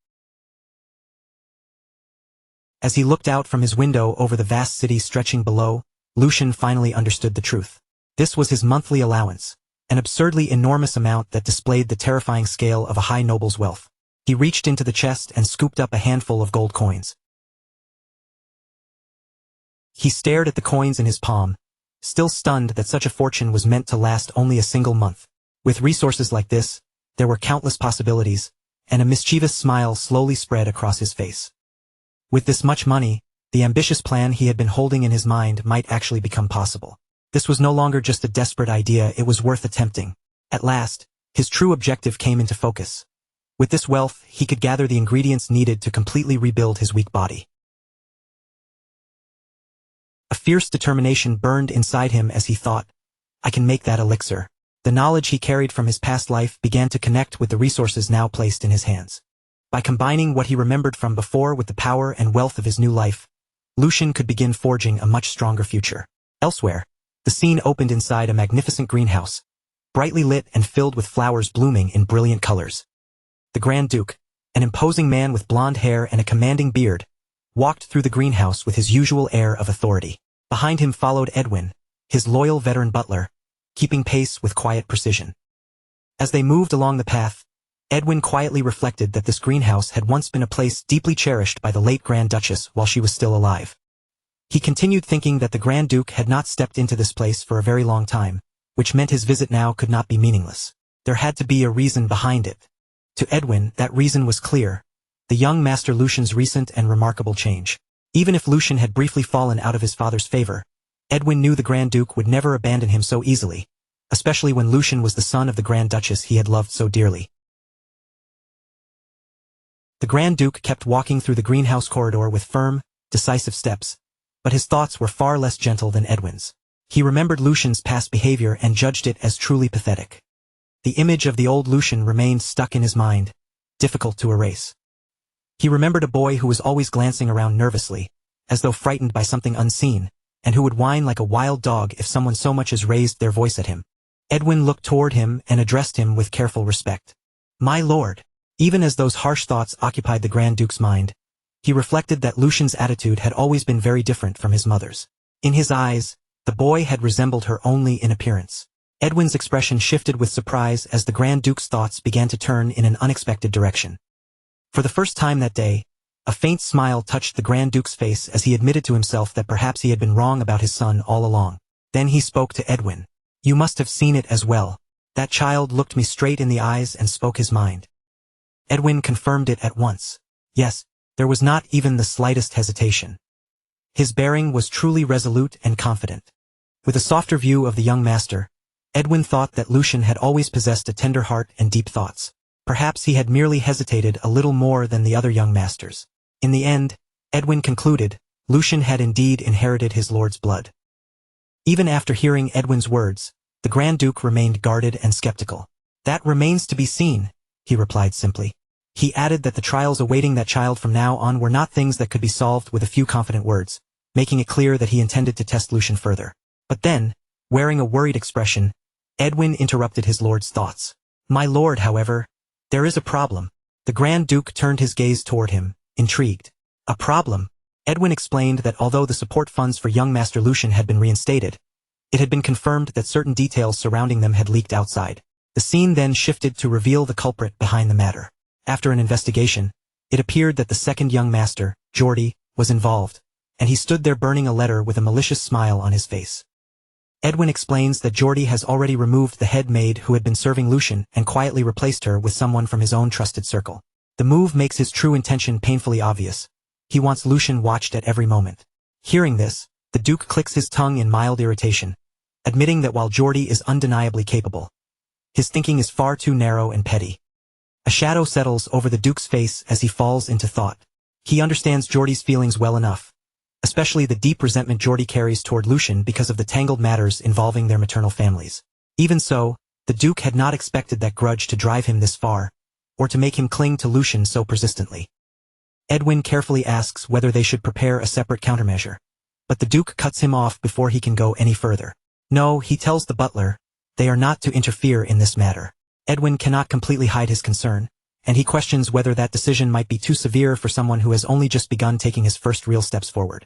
As he looked out from his window over the vast city stretching below, Lucian finally understood the truth. This was his monthly allowance, an absurdly enormous amount that displayed the terrifying scale of a high noble's wealth. He reached into the chest and scooped up a handful of gold coins. He stared at the coins in his palm, still stunned that such a fortune was meant to last only a single month. With resources like this, there were countless possibilities, and a mischievous smile slowly spread across his face. With this much money, the ambitious plan he had been holding in his mind might actually become possible. This was no longer just a desperate idea, it was worth attempting. At last, his true objective came into focus. With this wealth, he could gather the ingredients needed to completely rebuild his weak body. A fierce determination burned inside him as he thought, I can make that elixir. The knowledge he carried from his past life began to connect with the resources now placed in his hands. By combining what he remembered from before with the power and wealth of his new life, Lucian could begin forging a much stronger future. Elsewhere, the scene opened inside a magnificent greenhouse, brightly lit and filled with flowers blooming in brilliant colors. The Grand Duke, an imposing man with blonde hair and a commanding beard, walked through the greenhouse with his usual air of authority. Behind him followed Edwin, his loyal veteran butler, keeping pace with quiet precision. As they moved along the path, Edwin quietly reflected that this greenhouse had once been a place deeply cherished by the late Grand Duchess while she was still alive. He continued thinking that the Grand Duke had not stepped into this place for a very long time, which meant his visit now could not be meaningless. There had to be a reason behind it. To Edwin, that reason was clear: the young Master Lucian's recent and remarkable change. Even if Lucian had briefly fallen out of his father's favor, Edwin knew the Grand Duke would never abandon him so easily, especially when Lucian was the son of the Grand Duchess he had loved so dearly. The Grand Duke kept walking through the greenhouse corridor with firm, decisive steps, but his thoughts were far less gentle than Edwin's. He remembered Lucian's past behavior and judged it as truly pathetic. The image of the old Lucian remained stuck in his mind, difficult to erase. He remembered a boy who was always glancing around nervously, as though frightened by something unseen, and who would whine like a wild dog if someone so much as raised their voice at him. Edwin looked toward him and addressed him with careful respect. "My lord." Even as those harsh thoughts occupied the Grand Duke's mind, he reflected that Lucian's attitude had always been very different from his mother's. In his eyes, the boy had resembled her only in appearance. Edwin's expression shifted with surprise as the Grand Duke's thoughts began to turn in an unexpected direction. For the first time that day, a faint smile touched the Grand Duke's face as he admitted to himself that perhaps he had been wrong about his son all along. Then he spoke to Edwin. "You must have seen it as well. That child looked me straight in the eyes and spoke his mind." Edwin confirmed it at once. Yes, there was not even the slightest hesitation. His bearing was truly resolute and confident. With a softer view of the young master, Edwin thought that Lucian had always possessed a tender heart and deep thoughts. Perhaps he had merely hesitated a little more than the other young masters. In the end, Edwin concluded, Lucian had indeed inherited his lord's blood. Even after hearing Edwin's words, the Grand Duke remained guarded and skeptical. "That remains to be seen," he replied simply. He added that the trials awaiting that child from now on were not things that could be solved with a few confident words, making it clear that he intended to test Lucian further. But then, wearing a worried expression, Edwin interrupted his lord's thoughts. "My lord, however, there is a problem." The Grand Duke turned his gaze toward him, intrigued. "A problem?" Edwin explained that although the support funds for young Master Lucian had been reinstated, it had been confirmed that certain details surrounding them had leaked outside. The scene then shifted to reveal the culprit behind the matter. After an investigation, it appeared that the second young master, Geordie, was involved, and he stood there burning a letter with a malicious smile on his face. Edwin explains that Geordie has already removed the head maid who had been serving Lucian and quietly replaced her with someone from his own trusted circle. The move makes his true intention painfully obvious. He wants Lucian watched at every moment. Hearing this, the Duke clicks his tongue in mild irritation, admitting that while Geordie is undeniably capable, his thinking is far too narrow and petty. A shadow settles over the Duke's face as he falls into thought. He understands Geordie's feelings well enough, especially the deep resentment Geordie carries toward Lucian because of the tangled matters involving their maternal families. Even so, the Duke had not expected that grudge to drive him this far, or to make him cling to Lucian so persistently. Edwin carefully asks whether they should prepare a separate countermeasure, but the Duke cuts him off before he can go any further. No, he tells the butler, they are not to interfere in this matter. Edwin cannot completely hide his concern, and he questions whether that decision might be too severe for someone who has only just begun taking his first real steps forward.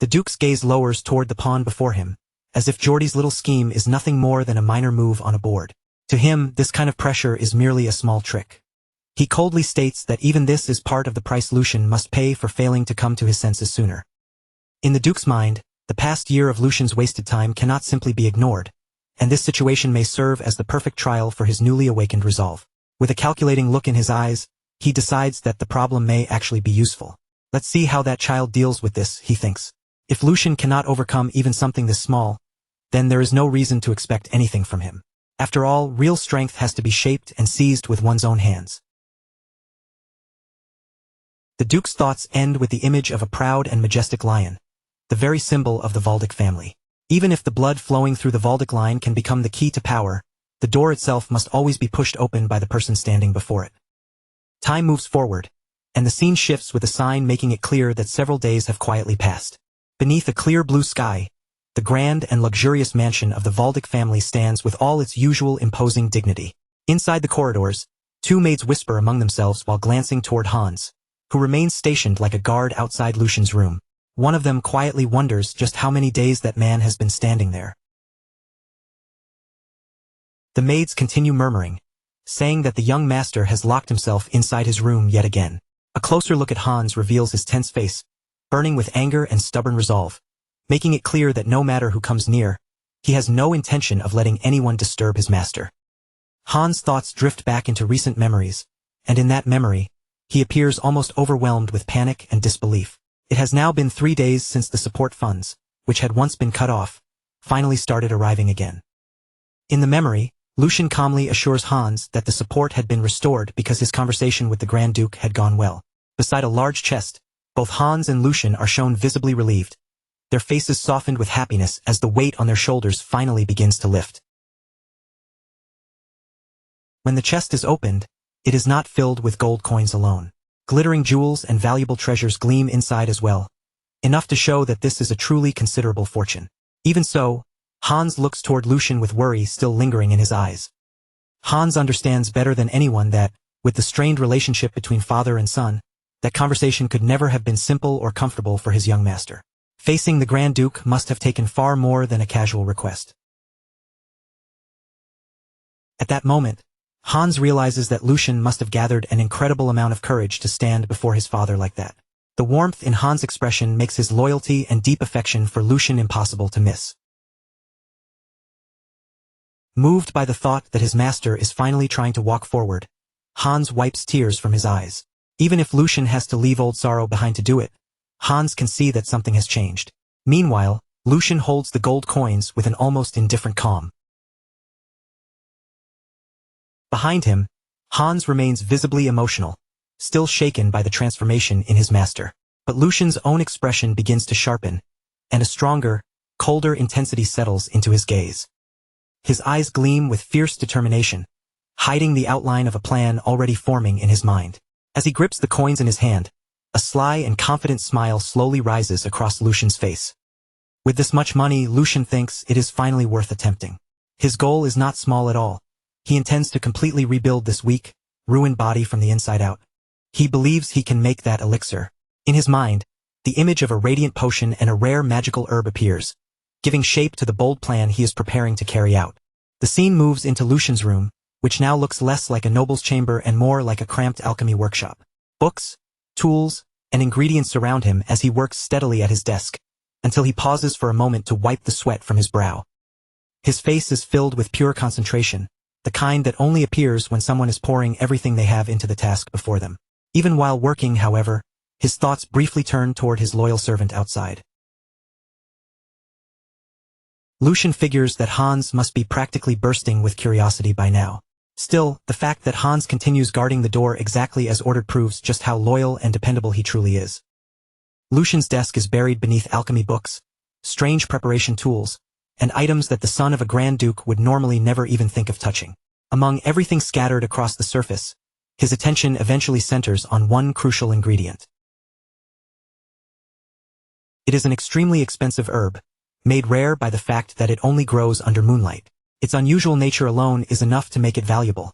The Duke's gaze lowers toward the pawn before him, as if Geordie's little scheme is nothing more than a minor move on a board. To him, this kind of pressure is merely a small trick. He coldly states that even this is part of the price Lucian must pay for failing to come to his senses sooner. In the Duke's mind, the past year of Lucian's wasted time cannot simply be ignored, and this situation may serve as the perfect trial for his newly awakened resolve. With a calculating look in his eyes, he decides that the problem may actually be useful. Let's see how that child deals with this, he thinks. If Lucian cannot overcome even something this small, then there is no reason to expect anything from him. After all, real strength has to be shaped and seized with one's own hands. The Duke's thoughts end with the image of a proud and majestic lion, the very symbol of the Valdic family. Even if the blood flowing through the Valdic line can become the key to power, the door itself must always be pushed open by the person standing before it. Time moves forward, and the scene shifts with a sign making it clear that several days have quietly passed. Beneath a clear blue sky, the grand and luxurious mansion of the Valdic family stands with all its usual imposing dignity. Inside the corridors, two maids whisper among themselves while glancing toward Hans, who remains stationed like a guard outside Lucian's room. One of them quietly wonders just how many days that man has been standing there. The maids continue murmuring, saying that the young master has locked himself inside his room yet again. A closer look at Hans reveals his tense face, burning with anger and stubborn resolve, making it clear that no matter who comes near, he has no intention of letting anyone disturb his master. Hans' thoughts drift back into recent memories, and in that memory, he appears almost overwhelmed with panic and disbelief. It has now been 3 days since the support funds, which had once been cut off, finally started arriving again. In the memory, Lucian calmly assures Hans that the support had been restored because his conversation with the Grand Duke had gone well. Beside a large chest, both Hans and Lucian are shown visibly relieved, their faces softened with happiness as the weight on their shoulders finally begins to lift. When the chest is opened, it is not filled with gold coins alone. Glittering jewels and valuable treasures gleam inside as well, enough to show that this is a truly considerable fortune. Even so, Hans looks toward Lucian with worry still lingering in his eyes. Hans understands better than anyone that, with the strained relationship between father and son, that conversation could never have been simple or comfortable for his young master. Facing the Grand Duke must have taken far more than a casual request. At that moment, Hans realizes that Lucian must have gathered an incredible amount of courage to stand before his father like that. The warmth in Hans' expression makes his loyalty and deep affection for Lucian impossible to miss. Moved by the thought that his master is finally trying to walk forward, Hans wipes tears from his eyes. Even if Lucian has to leave old sorrow behind to do it, Hans can see that something has changed. Meanwhile, Lucian holds the gold coins with an almost indifferent calm. Behind him, Hans remains visibly emotional, still shaken by the transformation in his master. But Lucian's own expression begins to sharpen, and a stronger, colder intensity settles into his gaze. His eyes gleam with fierce determination, hiding the outline of a plan already forming in his mind. As he grips the coins in his hand, a sly and confident smile slowly rises across Lucian's face. With this much money, Lucian thinks it is finally worth attempting. His goal is not small at all. He intends to completely rebuild this weak, ruined body from the inside out. He believes he can make that elixir. In his mind, the image of a radiant potion and a rare magical herb appears, giving shape to the bold plan he is preparing to carry out. The scene moves into Lucian's room, which now looks less like a noble's chamber and more like a cramped alchemy workshop. Books, tools, and ingredients surround him as he works steadily at his desk, until he pauses for a moment to wipe the sweat from his brow. His face is filled with pure concentration, the kind that only appears when someone is pouring everything they have into the task before them. Even while working, however, his thoughts briefly turn toward his loyal servant outside. Lucian figures that Hans must be practically bursting with curiosity by now. Still, the fact that Hans continues guarding the door exactly as ordered proves just how loyal and dependable he truly is. Lucian's desk is buried beneath alchemy books, strange preparation tools, and items that the son of a Grand Duke would normally never even think of touching. Among everything scattered across the surface, his attention eventually centers on one crucial ingredient. It is an extremely expensive herb, made rare by the fact that it only grows under moonlight. Its unusual nature alone is enough to make it valuable,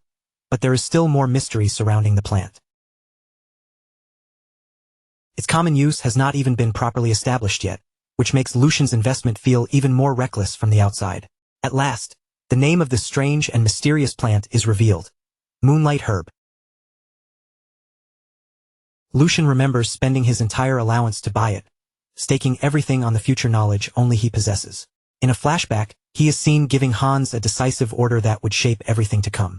but there is still more mystery surrounding the plant. Its common use has not even been properly established yet, which makes Lucian's investment feel even more reckless from the outside. At last, the name of this strange and mysterious plant is revealed: Moonlight Herb. Lucian remembers spending his entire allowance to buy it, staking everything on the future knowledge only he possesses. In a flashback, he is seen giving Hans a decisive order that would shape everything to come.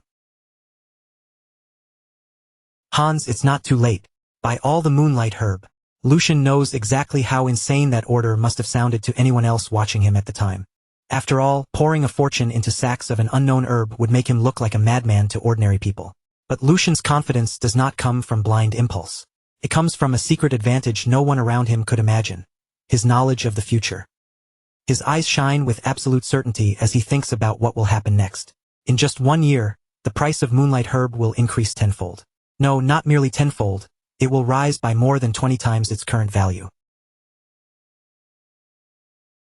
Hans, it's not too late. Buy all the Moonlight Herb. Lucian knows exactly how insane that order must have sounded to anyone else watching him at the time. After all, pouring a fortune into sacks of an unknown herb would make him look like a madman to ordinary people. But Lucian's confidence does not come from blind impulse. It comes from a secret advantage no one around him could imagine: his knowledge of the future. His eyes shine with absolute certainty as he thinks about what will happen next. In just 1 year, the price of Moonlight Herb will increase tenfold. No, not merely tenfold, it will rise by more than 20 times its current value.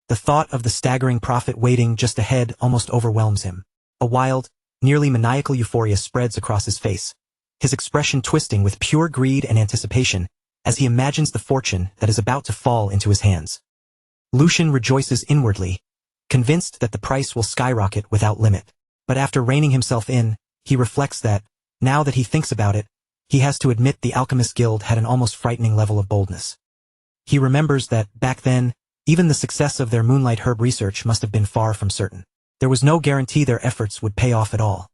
The thought of the staggering profit waiting just ahead almost overwhelms him. A wild, nearly maniacal euphoria spreads across his face, his expression twisting with pure greed and anticipation as he imagines the fortune that is about to fall into his hands. Lucian rejoices inwardly, convinced that the price will skyrocket without limit. But after reining himself in, he reflects that, now that he thinks about it, he has to admit the Alchemist Guild had an almost frightening level of boldness. He remembers that, back then, even the success of their Moonlight Herb research must have been far from certain. There was no guarantee their efforts would pay off at all.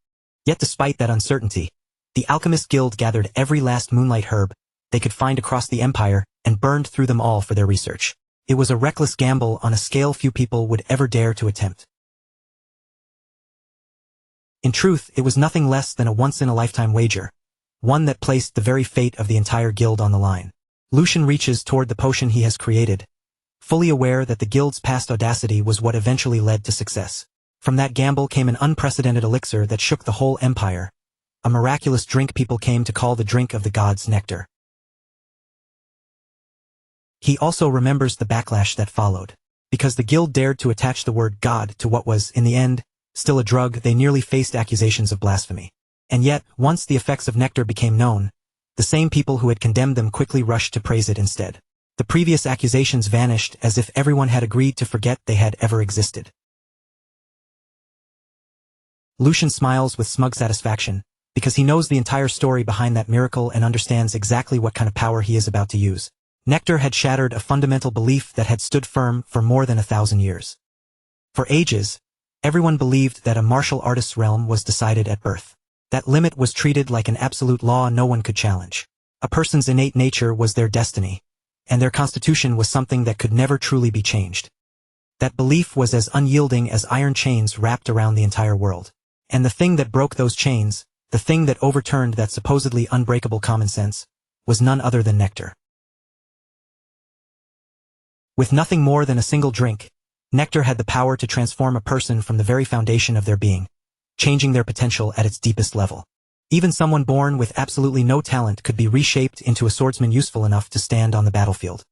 Yet despite that uncertainty, the Alchemist Guild gathered every last Moonlight Herb they could find across the Empire and burned through them all for their research. It was a reckless gamble on a scale few people would ever dare to attempt. In truth, it was nothing less than a once-in-a-lifetime wager, one that placed the very fate of the entire guild on the line. Lucian reaches toward the potion he has created, fully aware that the guild's past audacity was what eventually led to success. From that gamble came an unprecedented elixir that shook the whole empire, a miraculous drink people came to call the drink of the gods nectar. He also remembers the backlash that followed. Because the guild dared to attach the word God to what was, in the end, still a drug, they nearly faced accusations of blasphemy. And yet, once the effects of nectar became known, the same people who had condemned them quickly rushed to praise it instead. The previous accusations vanished as if everyone had agreed to forget they had ever existed. Lucian smiles with smug satisfaction, because he knows the entire story behind that miracle and understands exactly what kind of power he is about to use. Nectar had shattered a fundamental belief that had stood firm for more than 1,000 years. For ages, everyone believed that a martial artist's realm was decided at birth. That limit was treated like an absolute law no one could challenge. A person's innate nature was their destiny, and their constitution was something that could never truly be changed. That belief was as unyielding as iron chains wrapped around the entire world. And the thing that broke those chains, the thing that overturned that supposedly unbreakable common sense, was none other than nectar. With nothing more than a single drink, nectar had the power to transform a person from the very foundation of their being, changing their potential at its deepest level. Even someone born with absolutely no talent could be reshaped into a swordsman useful enough to stand on the battlefield.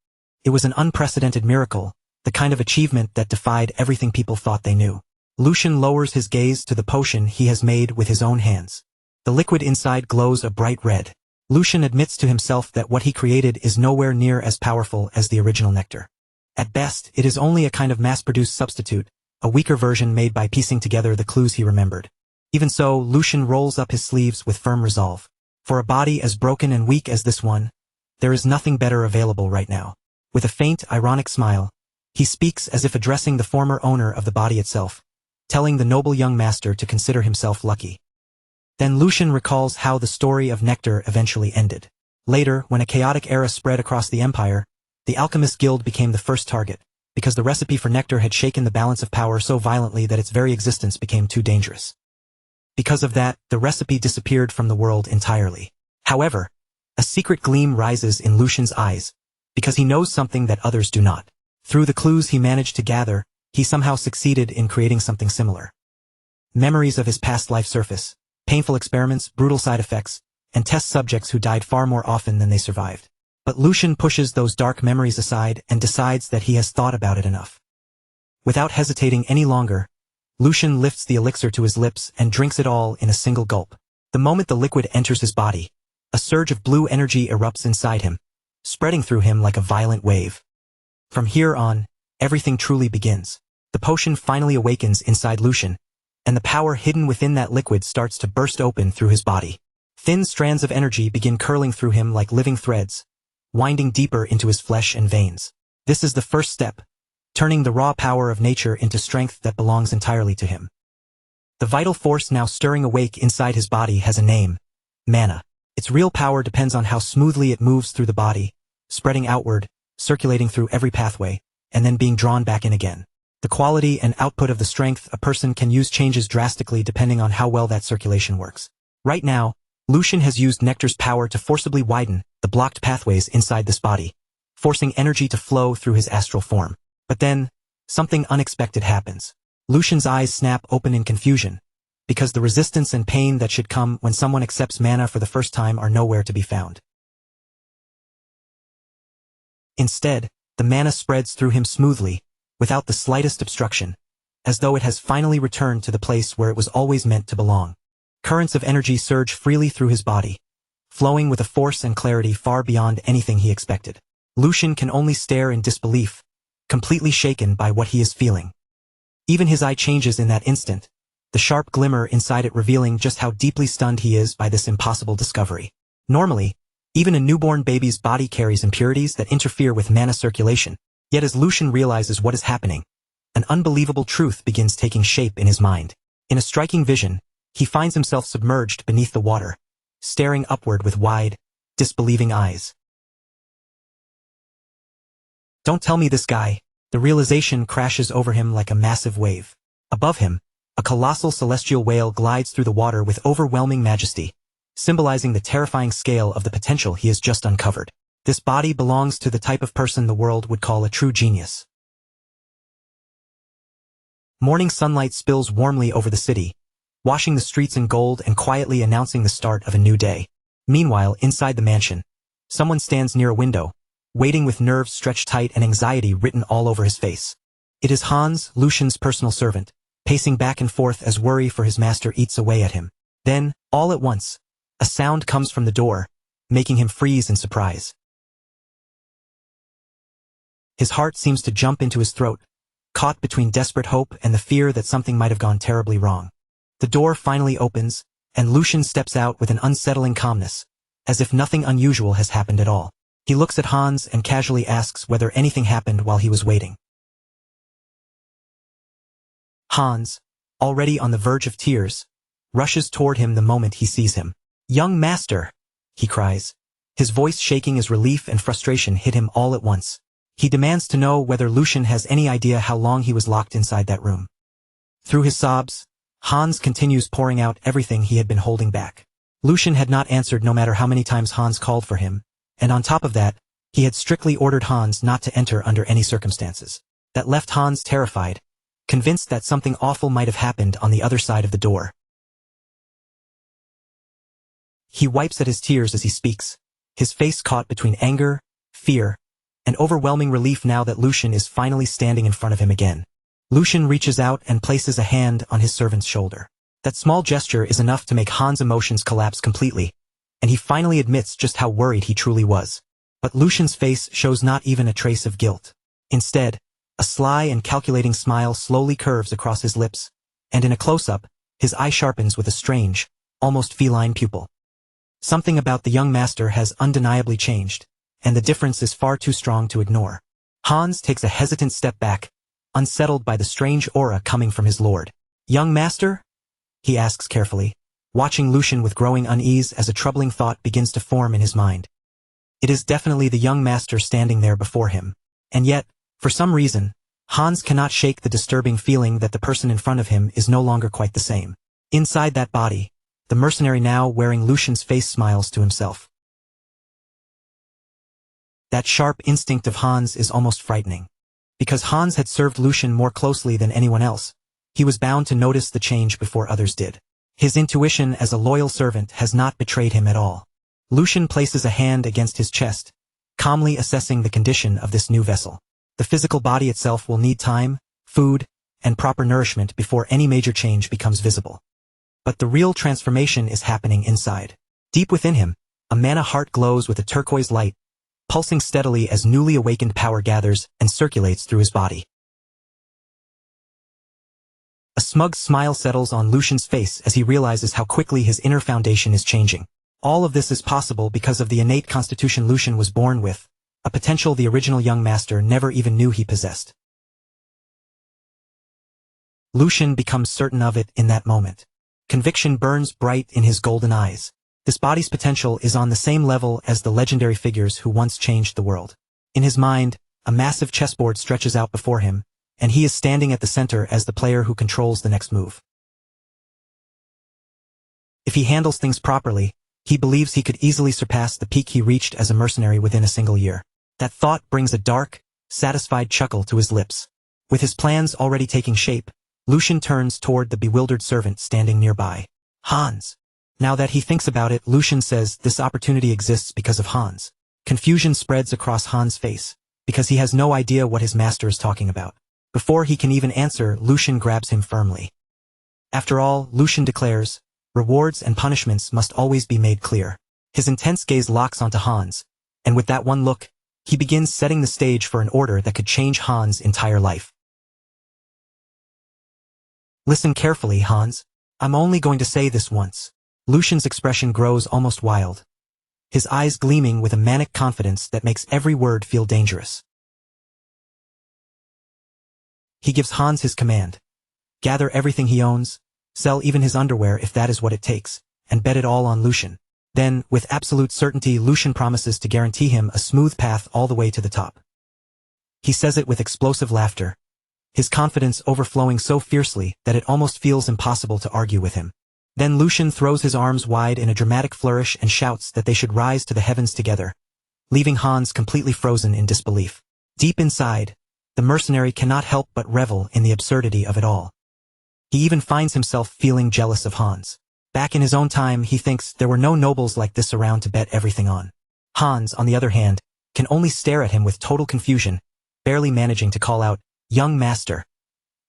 It was an unprecedented miracle, the kind of achievement that defied everything people thought they knew. Lucian lowers his gaze to the potion he has made with his own hands. The liquid inside glows a bright red. Lucian admits to himself that what he created is nowhere near as powerful as the original nectar. At best, it is only a kind of mass-produced substitute, a weaker version made by piecing together the clues he remembered. Even so, Lucian rolls up his sleeves with firm resolve. For a body as broken and weak as this one, there is nothing better available right now. With a faint, ironic smile, he speaks as if addressing the former owner of the body itself, telling the noble young master to consider himself lucky. Then Lucian recalls how the story of nectar eventually ended. Later, when a chaotic era spread across the empire, the Alchemist Guild became the first target, because the recipe for nectar had shaken the balance of power so violently that its very existence became too dangerous. Because of that, the recipe disappeared from the world entirely. However, a secret gleam rises in Lucian's eyes, because he knows something that others do not. Through the clues he managed to gather, he somehow succeeded in creating something similar. Memories of his past life surface, painful experiments, brutal side effects, and test subjects who died far more often than they survived. But Lucian pushes those dark memories aside and decides that he has thought about it enough. Without hesitating any longer, Lucian lifts the elixir to his lips and drinks it all in a single gulp. The moment the liquid enters his body, a surge of blue energy erupts inside him, spreading through him like a violent wave. From here on, everything truly begins. The potion finally awakens inside Lucian, and the power hidden within that liquid starts to burst open through his body. Thin strands of energy begin curling through him like living threads, winding deeper into his flesh and veins. This is the first step, turning the raw power of nature into strength that belongs entirely to him. The vital force now stirring awake inside his body has a name: mana. Its real power depends on how smoothly it moves through the body, spreading outward, circulating through every pathway, and then being drawn back in again. The quality and output of the strength a person can use changes drastically depending on how well that circulation works. Right now, Lucian has used nectar's power to forcibly widen the blocked pathways inside this body, forcing energy to flow through his astral form. But then, something unexpected happens. Lucian's eyes snap open in confusion, because the resistance and pain that should come when someone accepts mana for the first time are nowhere to be found. Instead, the mana spreads through him smoothly, without the slightest obstruction, as though it has finally returned to the place where it was always meant to belong. Currents of energy surge freely through his body, flowing with a force and clarity far beyond anything he expected. Lucian can only stare in disbelief, completely shaken by what he is feeling. Even his eye changes in that instant, the sharp glimmer inside it revealing just how deeply stunned he is by this impossible discovery. Normally, even a newborn baby's body carries impurities that interfere with mana circulation, yet as Lucian realizes what is happening, an unbelievable truth begins taking shape in his mind. In a striking vision, he finds himself submerged beneath the water, staring upward with wide, disbelieving eyes. Don't tell me this guy. The realization crashes over him like a massive wave. Above him, a colossal celestial whale glides through the water with overwhelming majesty, symbolizing the terrifying scale of the potential he has just uncovered. This body belongs to the type of person the world would call a true genius. Morning sunlight spills warmly over the city, washing the streets in gold and quietly announcing the start of a new day. Meanwhile, inside the mansion, someone stands near a window, waiting with nerves stretched tight and anxiety written all over his face. It is Hans, Lucian's personal servant, pacing back and forth as worry for his master eats away at him. Then, all at once, a sound comes from the door, making him freeze in surprise. His heart seems to jump into his throat, caught between desperate hope and the fear that something might have gone terribly wrong. The door finally opens, and Lucian steps out with an unsettling calmness, as if nothing unusual has happened at all. He looks at Hans and casually asks whether anything happened while he was waiting. Hans, already on the verge of tears, rushes toward him the moment he sees him. "Young master!" he cries, his voice shaking as relief and frustration hit him all at once. He demands to know whether Lucian has any idea how long he was locked inside that room. Through his sobs, Hans continues pouring out everything he had been holding back. Lucian had not answered no matter how many times Hans called for him, and on top of that, he had strictly ordered Hans not to enter under any circumstances. That left Hans terrified, convinced that something awful might have happened on the other side of the door. He wipes at his tears as he speaks, his face caught between anger, fear, and overwhelming relief now that Lucian is finally standing in front of him again. Lucian reaches out and places a hand on his servant's shoulder. That small gesture is enough to make Hans' emotions collapse completely, and he finally admits just how worried he truly was. But Lucian's face shows not even a trace of guilt. Instead, a sly and calculating smile slowly curves across his lips, and in a close-up, his eye sharpens with a strange, almost feline pupil. Something about the young master has undeniably changed, and the difference is far too strong to ignore. Hans takes a hesitant step back, unsettled by the strange aura coming from his lord. "Young master?" he asks carefully, watching Lucian with growing unease as a troubling thought begins to form in his mind. It is definitely the young master standing there before him, and yet, for some reason, Hans cannot shake the disturbing feeling that the person in front of him is no longer quite the same. Inside that body, the mercenary now wearing Lucian's face smiles to himself. That sharp instinct of Hans is almost frightening. Because Hans had served Lucian more closely than anyone else, he was bound to notice the change before others did. His intuition as a loyal servant has not betrayed him at all. Lucian places a hand against his chest, calmly assessing the condition of this new vessel. The physical body itself will need time, food, and proper nourishment before any major change becomes visible. But the real transformation is happening inside. Deep within him, a mana heart glows with a turquoise light, pulsing steadily as newly awakened power gathers and circulates through his body. A smug smile settles on Lucian's face as he realizes how quickly his inner foundation is changing. All of this is possible because of the innate constitution Lucian was born with, a potential the original young master never even knew he possessed. Lucian becomes certain of it in that moment. Conviction burns bright in his golden eyes. This body's potential is on the same level as the legendary figures who once changed the world. In his mind, a massive chessboard stretches out before him, and he is standing at the center as the player who controls the next move. If he handles things properly, he believes he could easily surpass the peak he reached as a mercenary within a single year. That thought brings a dark, satisfied chuckle to his lips. With his plans already taking shape, Lucian turns toward the bewildered servant standing nearby. "Hans." Now that he thinks about it, Lucian says this opportunity exists because of Hans. Confusion spreads across Hans' face, because he has no idea what his master is talking about. Before he can even answer, Lucian grabs him firmly. After all, Lucian declares, rewards and punishments must always be made clear. His intense gaze locks onto Hans, and with that one look, he begins setting the stage for an order that could change Hans' entire life. "Listen carefully, Hans. I'm only going to say this once." Lucian's expression grows almost wild, his eyes gleaming with a manic confidence that makes every word feel dangerous. He gives Hans his command. Gather everything he owns, sell even his underwear if that is what it takes, and bet it all on Lucian. Then, with absolute certainty, Lucian promises to guarantee him a smooth path all the way to the top. He says it with explosive laughter, his confidence overflowing so fiercely that it almost feels impossible to argue with him. Then Lucian throws his arms wide in a dramatic flourish and shouts that they should rise to the heavens together, leaving Hans completely frozen in disbelief. Deep inside, the mercenary cannot help but revel in the absurdity of it all. He even finds himself feeling jealous of Hans. Back in his own time, he thinks there were no nobles like this around to bet everything on. Hans, on the other hand, can only stare at him with total confusion, barely managing to call out, "Young master,"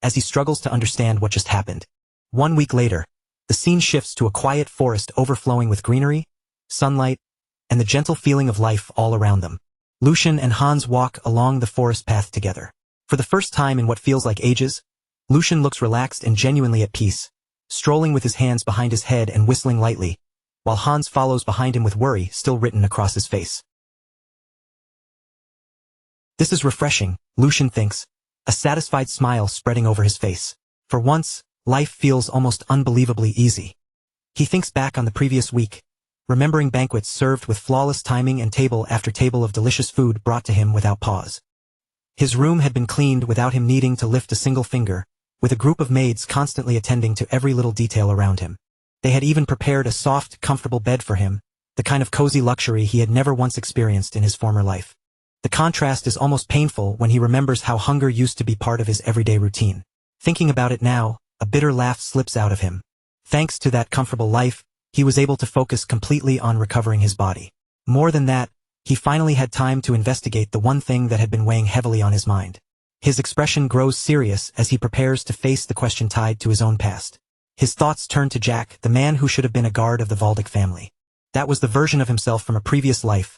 as he struggles to understand what just happened. 1 week later, the scene shifts to a quiet forest overflowing with greenery, sunlight, and the gentle feeling of life all around them. Lucian and Hans walk along the forest path together. For the first time in what feels like ages, Lucian looks relaxed and genuinely at peace, strolling with his hands behind his head and whistling lightly, while Hans follows behind him with worry still written across his face. This is refreshing, Lucian thinks, a satisfied smile spreading over his face. For once, life feels almost unbelievably easy. He thinks back on the previous week, remembering banquets served with flawless timing and table after table of delicious food brought to him without pause. His room had been cleaned without him needing to lift a single finger, with a group of maids constantly attending to every little detail around him. They had even prepared a soft, comfortable bed for him, the kind of cozy luxury he had never once experienced in his former life. The contrast is almost painful when he remembers how hunger used to be part of his everyday routine. Thinking about it now, a bitter laugh slips out of him. Thanks to that comfortable life, he was able to focus completely on recovering his body. More than that, he finally had time to investigate the one thing that had been weighing heavily on his mind. His expression grows serious as he prepares to face the question tied to his own past. His thoughts turn to Jack, the man who should have been a guard of the Valdic family. That was the version of himself from a previous life,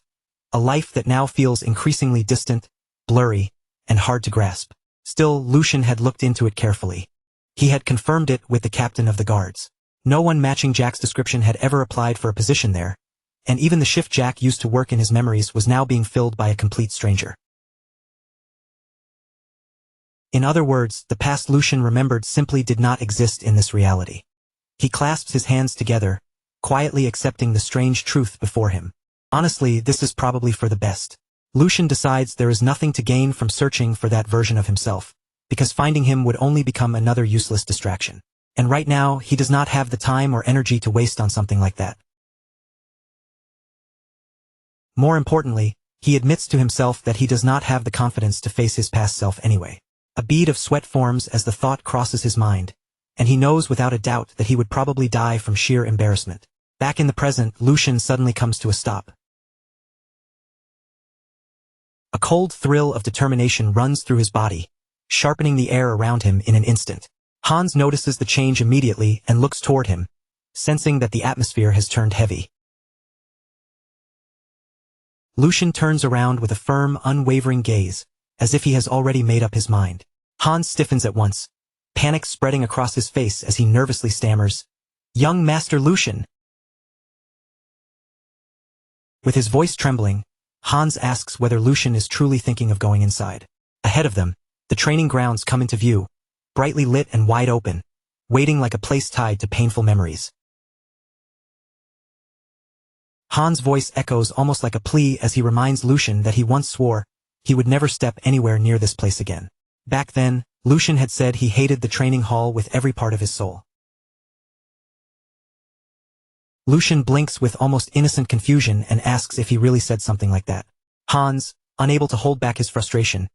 a life that now feels increasingly distant, blurry, and hard to grasp. Still, Lucian had looked into it carefully. He had confirmed it with the captain of the guards. No one matching Jack's description had ever applied for a position there, and even the shift Jack used to work in his memories was now being filled by a complete stranger. In other words, the past Lucian remembered simply did not exist in this reality. He clasps his hands together, quietly accepting the strange truth before him. Honestly, this is probably for the best. Lucian decides there is nothing to gain from searching for that version of himself, because finding him would only become another useless distraction. And right now, he does not have the time or energy to waste on something like that. More importantly, he admits to himself that he does not have the confidence to face his past self anyway. A bead of sweat forms as the thought crosses his mind, and he knows without a doubt that he would probably die from sheer embarrassment. Back in the present, Lucian suddenly comes to a stop. A cold thrill of determination runs through his body, sharpening the air around him in an instant. Hans notices the change immediately and looks toward him, sensing that the atmosphere has turned heavy. Lucian turns around with a firm, unwavering gaze, as if he has already made up his mind. Hans stiffens at once, panic spreading across his face as he nervously stammers, "Young Master Lucian." With his voice trembling, Hans asks whether Lucian is truly thinking of going inside. Ahead of them, the training grounds come into view, brightly lit and wide open, waiting like a place tied to painful memories. Hans' voice echoes almost like a plea as he reminds Lucian that he once swore he would never step anywhere near this place again. Back then, Lucian had said he hated the training hall with every part of his soul. Lucian blinks with almost innocent confusion and asks if he really said something like that. Hans, unable to hold back his frustration,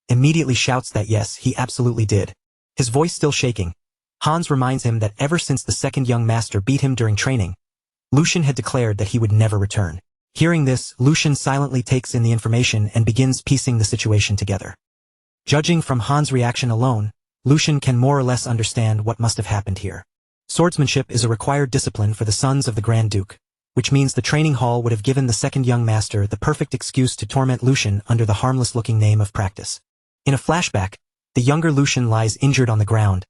immediately shouts that yes, he absolutely did. His voice still shaking, Hans reminds him that ever since the second young master beat him during training, Lucian had declared that he would never return. Hearing this, Lucian silently takes in the information and begins piecing the situation together. Judging from Hans' reaction alone, Lucian can more or less understand what must have happened here. Swordsmanship is a required discipline for the sons of the Grand Duke, which means the training hall would have given the second young master the perfect excuse to torment Lucian under the harmless-looking name of practice. In a flashback, the younger Lucian lies injured on the ground,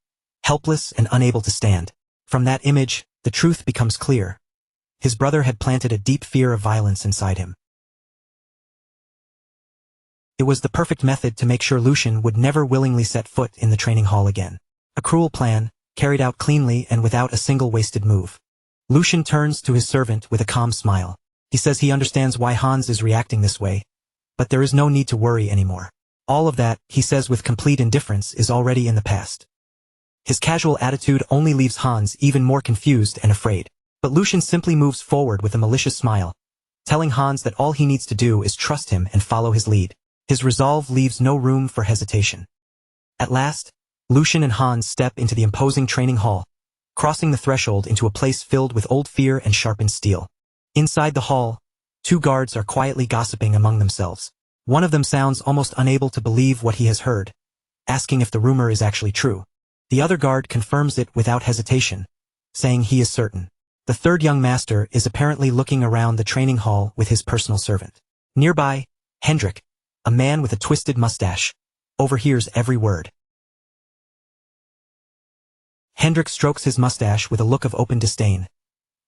helpless and unable to stand. From that image, the truth becomes clear. His brother had planted a deep fear of violence inside him. It was the perfect method to make sure Lucian would never willingly set foot in the training hall again. A cruel plan, carried out cleanly and without a single wasted move. Lucian turns to his servant with a calm smile. He says he understands why Hans is reacting this way, but there is no need to worry anymore. All of that, he says with complete indifference, is already in the past. His casual attitude only leaves Hans even more confused and afraid. But Lucian simply moves forward with a malicious smile, telling Hans that all he needs to do is trust him and follow his lead. His resolve leaves no room for hesitation. At last, Lucian and Hans step into the imposing training hall, crossing the threshold into a place filled with old fear and sharpened steel. Inside the hall, two guards are quietly gossiping among themselves. One of them sounds almost unable to believe what he has heard, asking if the rumor is actually true. The other guard confirms it without hesitation, saying he is certain. The third young master is apparently looking around the training hall with his personal servant. Nearby, Hendrik, a man with a twisted mustache, overhears every word. Hendrik strokes his mustache with a look of open disdain,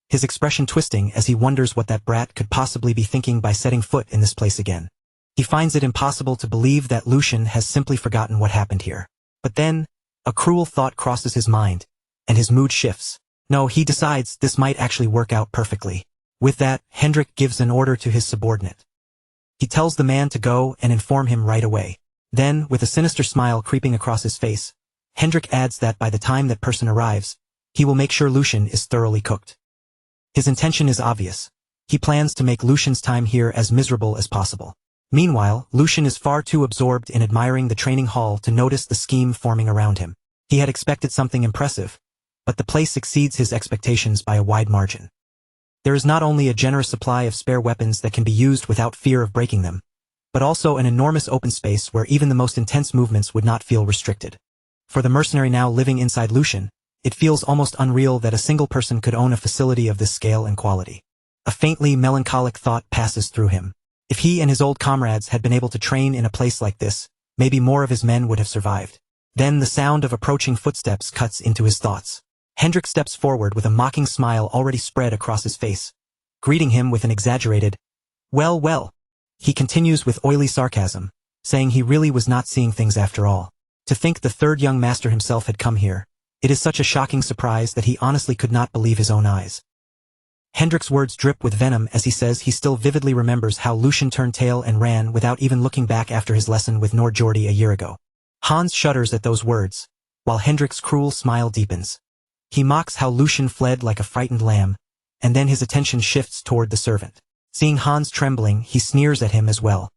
his expression twisting as he wonders what that brat could possibly be thinking by setting foot in this place again. He finds it impossible to believe that Lucian has simply forgotten what happened here. But then, a cruel thought crosses his mind, and his mood shifts. No, he decides this might actually work out perfectly. With that, Hendrik gives an order to his subordinate. He tells the man to go and inform him right away. Then, with a sinister smile creeping across his face, Hendrik adds that by the time that person arrives, he will make sure Lucian is thoroughly cooked. His intention is obvious. He plans to make Lucian's time here as miserable as possible. Meanwhile, Lucian is far too absorbed in admiring the training hall to notice the scheme forming around him. He had expected something impressive, but the place exceeds his expectations by a wide margin. There is not only a generous supply of spare weapons that can be used without fear of breaking them, but also an enormous open space where even the most intense movements would not feel restricted. For the mercenary now living inside Lucian, it feels almost unreal that a single person could own a facility of this scale and quality. A faintly melancholic thought passes through him. If he and his old comrades had been able to train in a place like this, maybe more of his men would have survived. Then the sound of approaching footsteps cuts into his thoughts. Hendrik steps forward with a mocking smile already spread across his face, greeting him with an exaggerated, "Well, well." He continues with oily sarcasm, saying he really was not seeing things after all. To think the third young master himself had come here, it is such a shocking surprise that he honestly could not believe his own eyes. Hendrik's words drip with venom as he says he still vividly remembers how Lucian turned tail and ran without even looking back after his lesson with Nordjordi a year ago. Hans shudders at those words, while Hendrik's cruel smile deepens. He mocks how Lucian fled like a frightened lamb, and then his attention shifts toward the servant. Seeing Hans trembling, he sneers at him as well.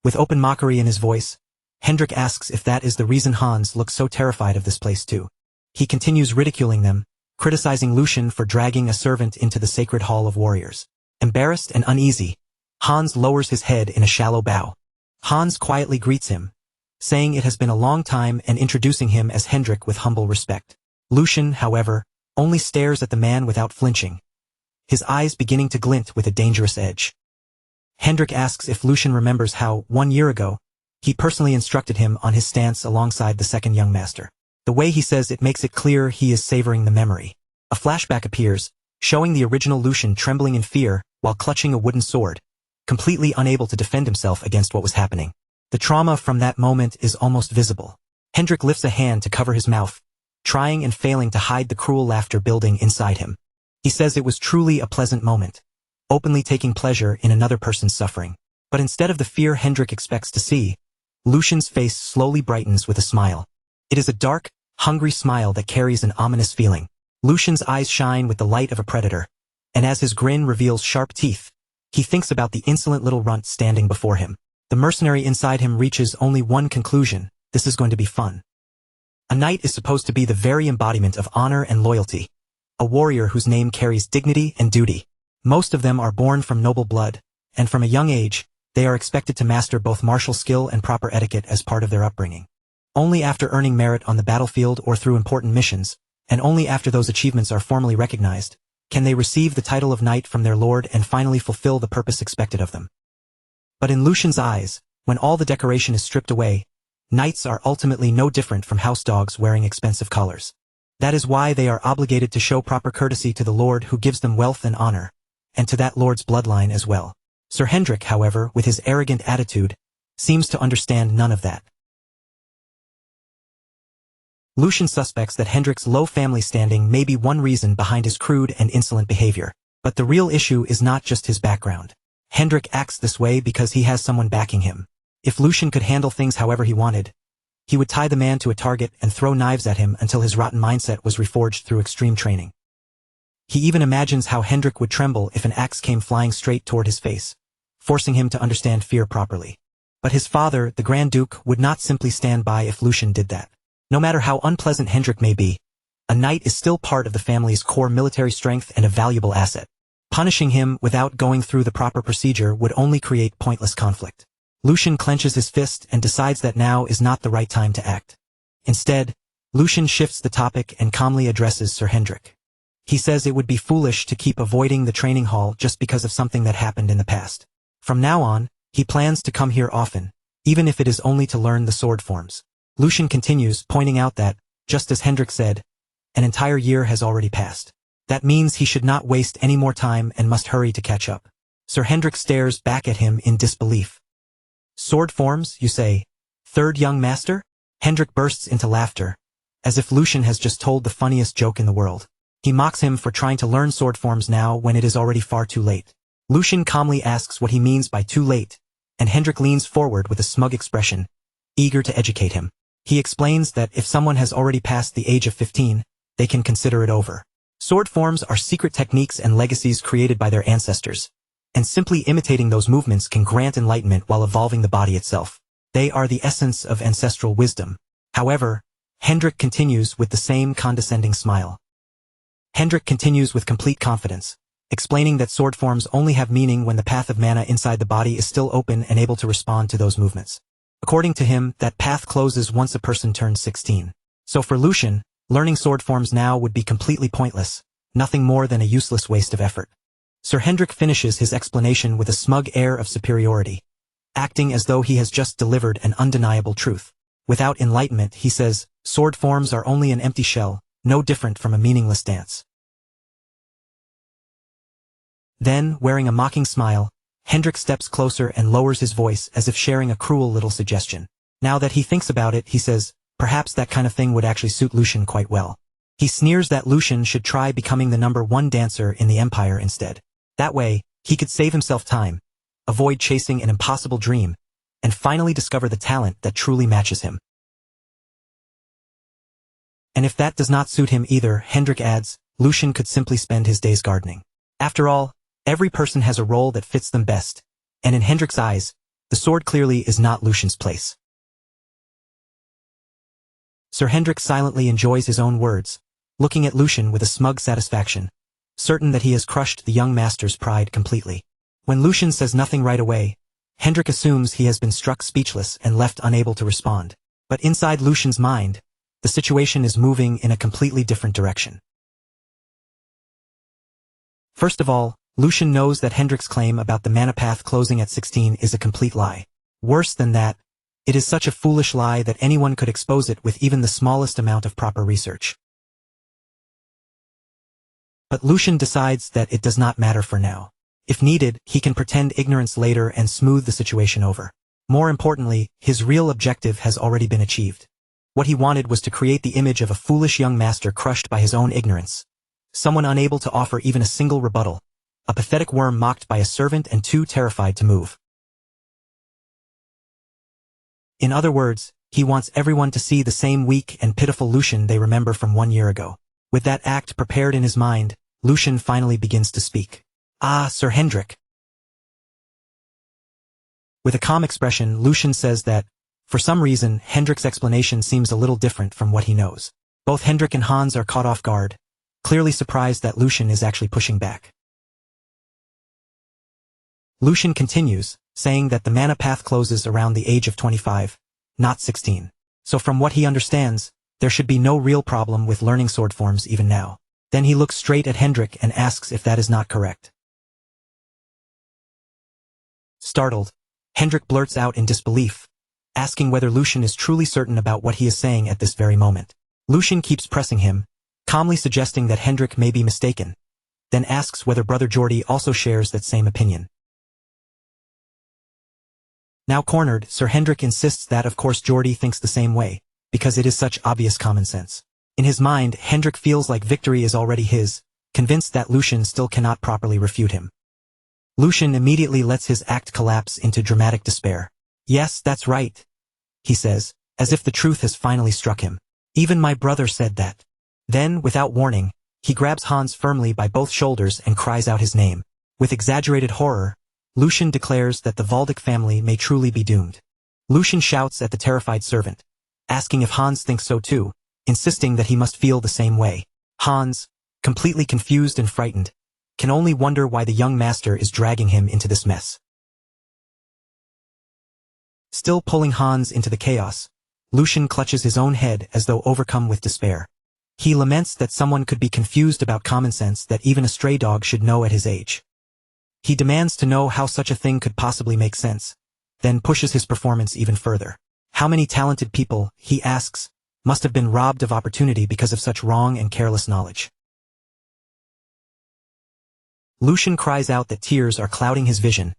With open mockery in his voice, Hendrik asks if that is the reason Hans looks so terrified of this place too. He continues ridiculing them, criticizing Lucian for dragging a servant into the sacred hall of warriors. Embarrassed and uneasy, Hans lowers his head in a shallow bow. Hans quietly greets him, saying it has been a long time and introducing him as Hendrik with humble respect. Lucian, however, only stares at the man without flinching, his eyes beginning to glint with a dangerous edge. Hendrik asks if Lucian remembers how, 1 year ago, he personally instructed him on his stance alongside the second young master. The way he says it makes it clear he is savoring the memory. A flashback appears, showing the original Lucian trembling in fear while clutching a wooden sword, completely unable to defend himself against what was happening. The trauma from that moment is almost visible. Hendrik lifts a hand to cover his mouth, trying and failing to hide the cruel laughter building inside him. He says it was truly a pleasant moment, openly taking pleasure in another person's suffering. But instead of the fear Hendrik expects to see, Lucian's face slowly brightens with a smile. It is a dark, hungry smile that carries an ominous feeling. Lucian's eyes shine with the light of a predator, and as his grin reveals sharp teeth, he thinks about the insolent little runt standing before him. The mercenary inside him reaches only one conclusion: this is going to be fun. A knight is supposed to be the very embodiment of honor and loyalty, a warrior whose name carries dignity and duty. Most of them are born from noble blood, and from a young age, they are expected to master both martial skill and proper etiquette as part of their upbringing. Only after earning merit on the battlefield or through important missions, and only after those achievements are formally recognized, can they receive the title of knight from their lord and finally fulfill the purpose expected of them. But in Lucian's eyes, when all the decoration is stripped away, knights are ultimately no different from house dogs wearing expensive collars. That is why they are obligated to show proper courtesy to the lord who gives them wealth and honor, and to that lord's bloodline as well. Sir Hendrik, however, with his arrogant attitude, seems to understand none of that. Lucian suspects that Hendrik's low family standing may be one reason behind his crude and insolent behavior. But the real issue is not just his background. Hendrik acts this way because he has someone backing him. If Lucian could handle things however he wanted, he would tie the man to a target and throw knives at him until his rotten mindset was reforged through extreme training. He even imagines how Hendrik would tremble if an axe came flying straight toward his face, forcing him to understand fear properly. But his father, the Grand Duke, would not simply stand by if Lucian did that. No matter how unpleasant Hendrik may be, a knight is still part of the family's core military strength and a valuable asset. Punishing him without going through the proper procedure would only create pointless conflict. Lucian clenches his fist and decides that now is not the right time to act. Instead, Lucian shifts the topic and calmly addresses Sir Hendrik. He says it would be foolish to keep avoiding the training hall just because of something that happened in the past. From now on, he plans to come here often, even if it is only to learn the sword forms. Lucian continues, pointing out that, just as Hendrik said, an entire year has already passed. That means he should not waste any more time and must hurry to catch up. Sir Hendrik stares back at him in disbelief. Sword forms, you say? Third young master? Hendrik bursts into laughter, as if Lucian has just told the funniest joke in the world. He mocks him for trying to learn sword forms now when it is already far too late. Lucian calmly asks what he means by too late, and Hendrik leans forward with a smug expression, eager to educate him. He explains that if someone has already passed the age of 15, they can consider it over. Sword forms are secret techniques and legacies created by their ancestors, and simply imitating those movements can grant enlightenment while evolving the body itself. They are the essence of ancestral wisdom. However, Hendrik continues with the same condescending smile. Hendrik continues with complete confidence, explaining that sword forms only have meaning when the path of mana inside the body is still open and able to respond to those movements. According to him, that path closes once a person turns 16. So for Lucian, learning sword forms now would be completely pointless, nothing more than a useless waste of effort. Sir Hendrik finishes his explanation with a smug air of superiority, acting as though he has just delivered an undeniable truth. Without enlightenment, he says, sword forms are only an empty shell, no different from a meaningless dance. Then, wearing a mocking smile, Hendrik steps closer and lowers his voice as if sharing a cruel little suggestion. Now that he thinks about it, he says, perhaps that kind of thing would actually suit Lucian quite well. He sneers that Lucian should try becoming the #1 dancer in the Empire instead. That way, he could save himself time, avoid chasing an impossible dream, and finally discover the talent that truly matches him. And if that does not suit him either, Hendrik adds, Lucian could simply spend his days gardening. After all, every person has a role that fits them best, and in Hendrik's eyes, the sword clearly is not Lucian's place. Sir Hendrik silently enjoys his own words, looking at Lucian with a smug satisfaction, certain that he has crushed the young master's pride completely. When Lucian says nothing right away, Hendrik assumes he has been struck speechless and left unable to respond. But inside Lucian's mind, the situation is moving in a completely different direction. First of all, Lucian knows that Hendrik's claim about the mana path closing at 16 is a complete lie. Worse than that, it is such a foolish lie that anyone could expose it with even the smallest amount of proper research. But Lucian decides that it does not matter for now. If needed, he can pretend ignorance later and smooth the situation over. More importantly, his real objective has already been achieved. What he wanted was to create the image of a foolish young master crushed by his own ignorance. Someone unable to offer even a single rebuttal. A pathetic worm mocked by a servant and too terrified to move. In other words, he wants everyone to see the same weak and pitiful Lucian they remember from 1 year ago. With that act prepared in his mind, Lucian finally begins to speak. Ah, Sir Hendrik. With a calm expression, Lucian says that, for some reason, Hendrik's explanation seems a little different from what he knows. Both Hendrik and Hans are caught off guard, clearly surprised that Lucian is actually pushing back. Lucian continues, saying that the mana path closes around the age of 25, not 16. So from what he understands, there should be no real problem with learning sword forms even now. Then he looks straight at Hendrik and asks if that is not correct. Startled, Hendrik blurts out in disbelief, asking whether Lucian is truly certain about what he is saying at this very moment. Lucian keeps pressing him, calmly suggesting that Hendrik may be mistaken, then asks whether Brother Geordie also shares that same opinion. Now cornered, Sir Hendrik insists that of course Geordie thinks the same way, because it is such obvious common sense. In his mind, Hendrik feels like victory is already his, convinced that Lucian still cannot properly refute him. Lucian immediately lets his act collapse into dramatic despair. Yes, that's right, he says, as if the truth has finally struck him. Even my brother said that. Then, without warning, he grabs Hans firmly by both shoulders and cries out his name. With exaggerated horror, Lucian declares that the Valdic family may truly be doomed. Lucian shouts at the terrified servant, asking if Hans thinks so too, insisting that he must feel the same way. Hans, completely confused and frightened, can only wonder why the young master is dragging him into this mess. Still pulling Hans into the chaos, Lucian clutches his own head as though overcome with despair. He laments that someone could be confused about common sense that even a stray dog should know at his age. He demands to know how such a thing could possibly make sense, then pushes his performance even further. How many talented people, he asks, must have been robbed of opportunity because of such wrong and careless knowledge? Lucian cries out that tears are clouding his vision,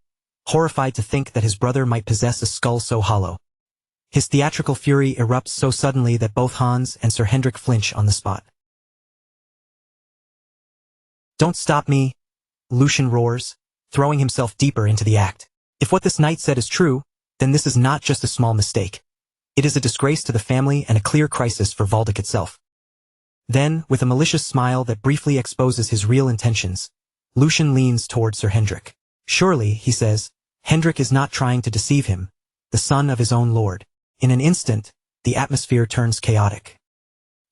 horrified to think that his brother might possess a skull so hollow. His theatrical fury erupts so suddenly that both Hans and Sir Hendrik flinch on the spot. "Don't stop me," Lucian roars, throwing himself deeper into the act. If what this knight said is true, then this is not just a small mistake. It is a disgrace to the family and a clear crisis for Waldeck itself. Then, with a malicious smile that briefly exposes his real intentions, Lucian leans toward Sir Hendrik. Surely, he says, Hendrik is not trying to deceive him, the son of his own lord. In an instant, the atmosphere turns chaotic.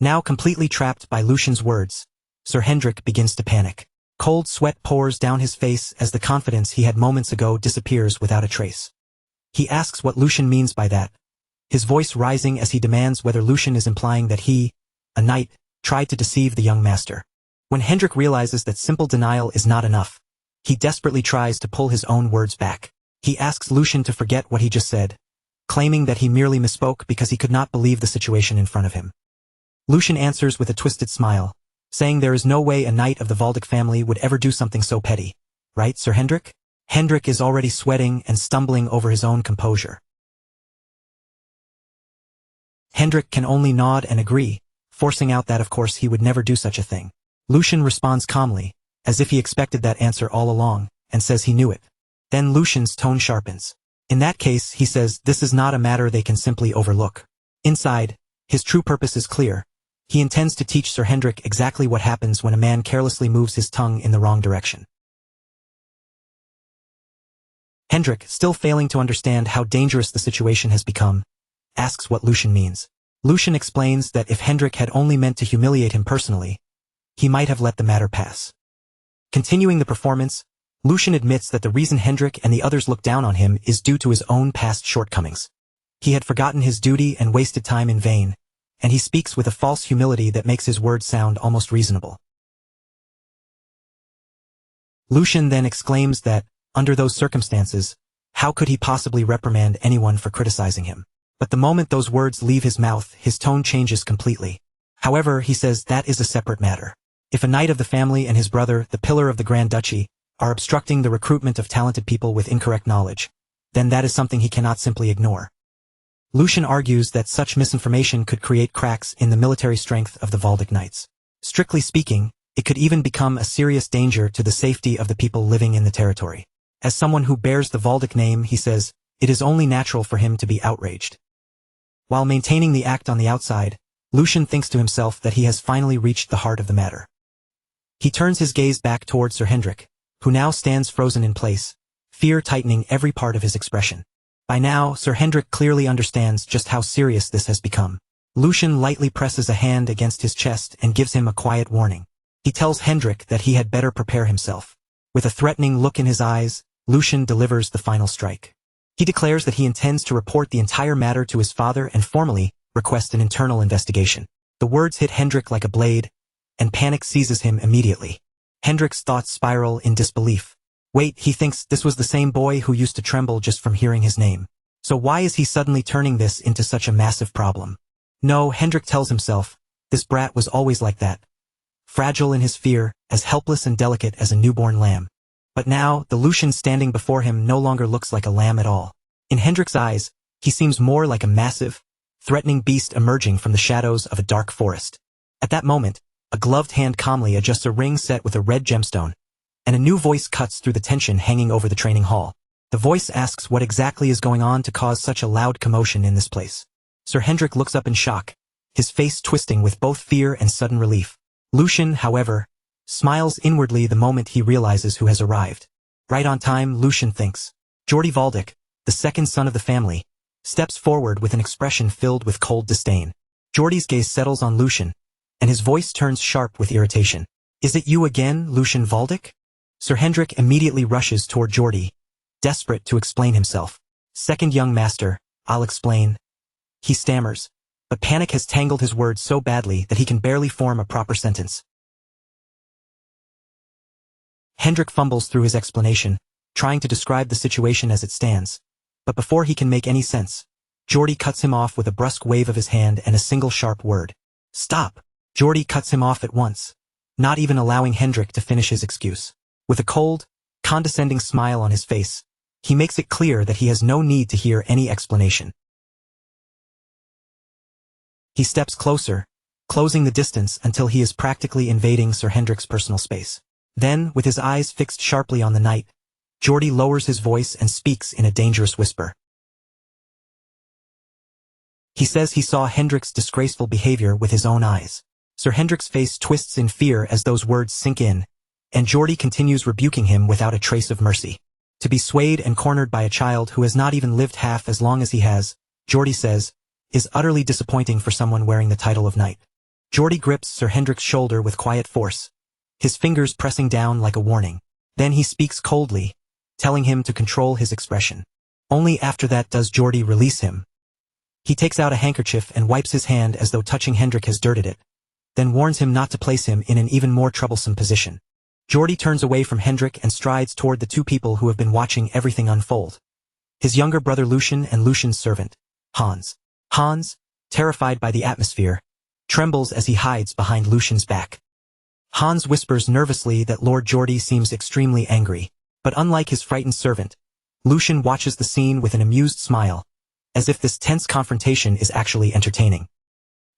Now completely trapped by Lucian's words, Sir Hendrik begins to panic. Cold sweat pours down his face as the confidence he had moments ago disappears without a trace. He asks what Lucian means by that, his voice rising as he demands whether Lucian is implying that he, a knight, tried to deceive the young master. When Hendrik realizes that simple denial is not enough, he desperately tries to pull his own words back. He asks Lucian to forget what he just said, claiming that he merely misspoke because he could not believe the situation in front of him. Lucian answers with a twisted smile, saying there is no way a knight of the Waldeck family would ever do something so petty. Right, Sir Hendrik? Hendrik is already sweating and stumbling over his own composure. Hendrik can only nod and agree, forcing out that of course he would never do such a thing. Lucian responds calmly, as if he expected that answer all along, and says he knew it. Then Lucian's tone sharpens. In that case, he says, this is not a matter they can simply overlook. Inside, his true purpose is clear. He intends to teach Sir Hendrik exactly what happens when a man carelessly moves his tongue in the wrong direction. Hendrik, still failing to understand how dangerous the situation has become, asks what Lucian means. Lucian explains that if Hendrik had only meant to humiliate him personally, he might have let the matter pass. Continuing the performance, Lucian admits that the reason Hendrik and the others look down on him is due to his own past shortcomings. He had forgotten his duty and wasted time in vain, and he speaks with a false humility that makes his words sound almost reasonable. Lucian then exclaims that, under those circumstances, how could he possibly reprimand anyone for criticizing him? But the moment those words leave his mouth, his tone changes completely. However, he says that is a separate matter. If a knight of the family and his brother, the pillar of the Grand Duchy, are obstructing the recruitment of talented people with incorrect knowledge, then that is something he cannot simply ignore. Lucian argues that such misinformation could create cracks in the military strength of the Waldeck Knights. Strictly speaking, it could even become a serious danger to the safety of the people living in the territory. As someone who bears the Waldeck name, he says, it is only natural for him to be outraged. While maintaining the act on the outside, Lucian thinks to himself that he has finally reached the heart of the matter. He turns his gaze back toward Sir Hendrik, who now stands frozen in place, fear tightening every part of his expression. By now, Sir Hendrik clearly understands just how serious this has become. Lucian lightly presses a hand against his chest and gives him a quiet warning. He tells Hendrik that he had better prepare himself. With a threatening look in his eyes, Lucian delivers the final strike. He declares that he intends to report the entire matter to his father and formally request an internal investigation. The words hit Hendrik like a blade, and panic seizes him immediately. Hendrik's thoughts spiral in disbelief. Wait, he thinks this was the same boy who used to tremble just from hearing his name. So why is he suddenly turning this into such a massive problem? No, Hendrik tells himself, this brat was always like that. Fragile in his fear, as helpless and delicate as a newborn lamb. But now, the Lucian standing before him no longer looks like a lamb at all. In Hendrik's eyes, he seems more like a massive, threatening beast emerging from the shadows of a dark forest. At that moment, a gloved hand calmly adjusts a ring set with a red gemstone, and a new voice cuts through the tension hanging over the training hall. The voice asks what exactly is going on to cause such a loud commotion in this place. Sir Hendrik looks up in shock, his face twisting with both fear and sudden relief. Lucian, however, smiles inwardly the moment he realizes who has arrived. Right on time, Lucian thinks. Jordi Waldeck, the second son of the family, steps forward with an expression filled with cold disdain. Jordy's gaze settles on Lucian, and his voice turns sharp with irritation. "Is it you again, Lucian Valdic?" Sir Hendrik immediately rushes toward Jordy, desperate to explain himself. "Second young master, I'll explain." He stammers, but panic has tangled his words so badly that he can barely form a proper sentence. Hendrik fumbles through his explanation, trying to describe the situation as it stands. But before he can make any sense, Jordy cuts him off with a brusque wave of his hand and a single sharp word. "Stop!" Jordy cuts him off at once, not even allowing Hendrik to finish his excuse. With a cold, condescending smile on his face, he makes it clear that he has no need to hear any explanation. He steps closer, closing the distance until he is practically invading Sir Hendrik's personal space. Then, with his eyes fixed sharply on the knight, Jordy lowers his voice and speaks in a dangerous whisper. He says he saw Hendrik's disgraceful behavior with his own eyes. Sir Hendrik's face twists in fear as those words sink in, and Jordy continues rebuking him without a trace of mercy. To be swayed and cornered by a child who has not even lived half as long as he has, Jordy says, is utterly disappointing for someone wearing the title of knight. Jordy grips Sir Hendrik's shoulder with quiet force, his fingers pressing down like a warning. Then he speaks coldly, telling him to control his expression. Only after that does Jordy release him. He takes out a handkerchief and wipes his hand as though touching Hendrik has dirted it, then warns him not to place him in an even more troublesome position. Jordy turns away from Hendrik and strides toward the two people who have been watching everything unfold. His younger brother Lucian and Lucian's servant, Hans. Hans, terrified by the atmosphere, trembles as he hides behind Lucian's back. Hans whispers nervously that Lord Jordy seems extremely angry, but unlike his frightened servant, Lucian watches the scene with an amused smile, as if this tense confrontation is actually entertaining.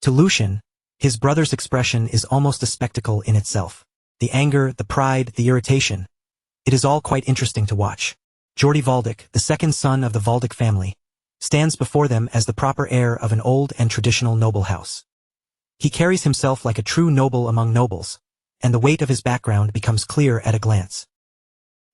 To Lucian, his brother's expression is almost a spectacle in itself. The anger, the pride, the irritation. It is all quite interesting to watch. Jordy Valdic, the second son of the Valdic family, stands before them as the proper heir of an old and traditional noble house. He carries himself like a true noble among nobles, and the weight of his background becomes clear at a glance.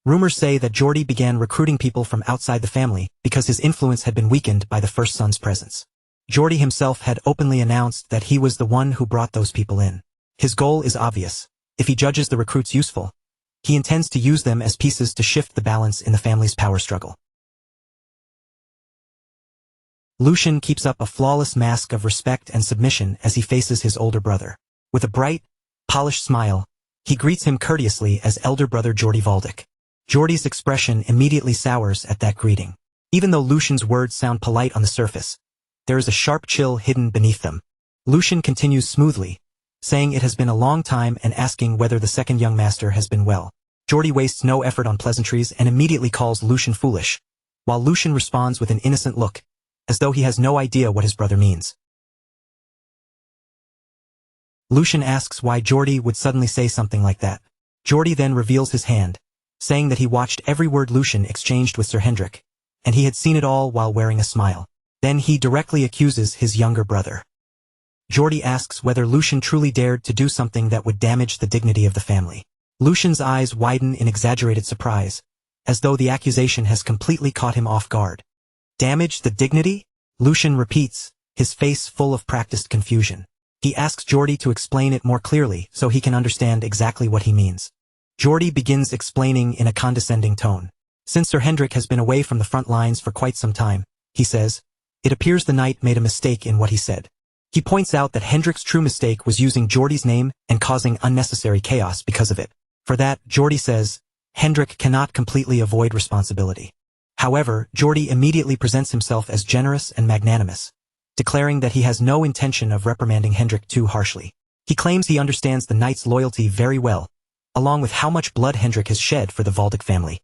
Rumors say that Jordy began recruiting people from outside the family because his influence had been weakened by the first son's presence. Jordy himself had openly announced that he was the one who brought those people in. His goal is obvious. If he judges the recruits useful, he intends to use them as pieces to shift the balance in the family's power struggle. Lucian keeps up a flawless mask of respect and submission as he faces his older brother. With a bright, polished smile, he greets him courteously as elder brother Jordy Valdic. Jordy's expression immediately sours at that greeting. Even though Lucian's words sound polite on the surface, there is a sharp chill hidden beneath them. Lucian continues smoothly, saying it has been a long time and asking whether the second young master has been well. Jordy wastes no effort on pleasantries and immediately calls Lucian foolish, while Lucian responds with an innocent look, as though he has no idea what his brother means. Lucian asks why Jordy would suddenly say something like that. Jordy then reveals his hand, saying that he watched every word Lucian exchanged with Sir Hendrik, and he had seen it all while wearing a smile. Then he directly accuses his younger brother. Jordy asks whether Lucian truly dared to do something that would damage the dignity of the family. Lucian's eyes widen in exaggerated surprise, as though the accusation has completely caught him off guard. Damage the dignity? Lucian repeats, his face full of practiced confusion. He asks Jordy to explain it more clearly so he can understand exactly what he means. Jordy begins explaining in a condescending tone. Since Sir Hendrik has been away from the front lines for quite some time, he says, it appears the knight made a mistake in what he said. He points out that Hendrik's true mistake was using Jordy's name and causing unnecessary chaos because of it. For that, Jordy says, Hendrik cannot completely avoid responsibility. However, Jordy immediately presents himself as generous and magnanimous, declaring that he has no intention of reprimanding Hendrik too harshly. He claims he understands the knight's loyalty very well, along with how much blood Hendrik has shed for the Valdic family.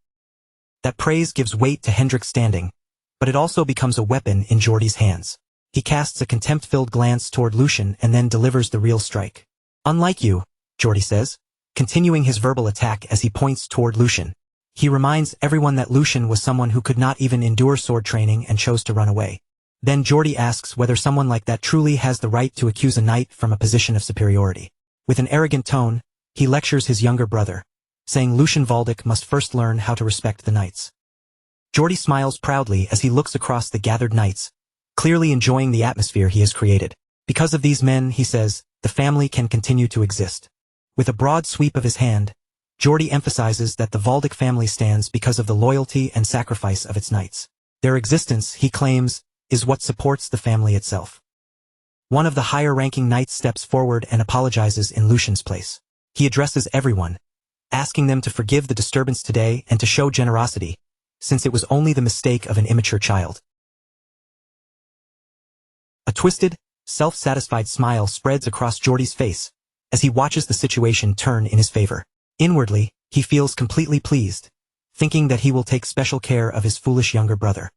That praise gives weight to Hendrik's standing, but it also becomes a weapon in Jordy's hands. He casts a contempt-filled glance toward Lucian and then delivers the real strike. Unlike you, Jordy says, continuing his verbal attack as he points toward Lucian. He reminds everyone that Lucian was someone who could not even endure sword training and chose to run away. Then Jordy asks whether someone like that truly has the right to accuse a knight from a position of superiority. With an arrogant tone, he lectures his younger brother, saying Lucian Valdic must first learn how to respect the knights. Jordy smiles proudly as he looks across the gathered knights, clearly enjoying the atmosphere he has created. Because of these men, he says, the family can continue to exist. With a broad sweep of his hand, Geordie emphasizes that the Valdic family stands because of the loyalty and sacrifice of its knights. Their existence, he claims, is what supports the family itself. One of the higher-ranking knights steps forward and apologizes in Lucian's place. He addresses everyone, asking them to forgive the disturbance today and to show generosity, since it was only the mistake of an immature child. A twisted, self-satisfied smile spreads across Geordie's face as he watches the situation turn in his favor. Inwardly, he feels completely pleased, thinking that he will take special care of his foolish younger brother.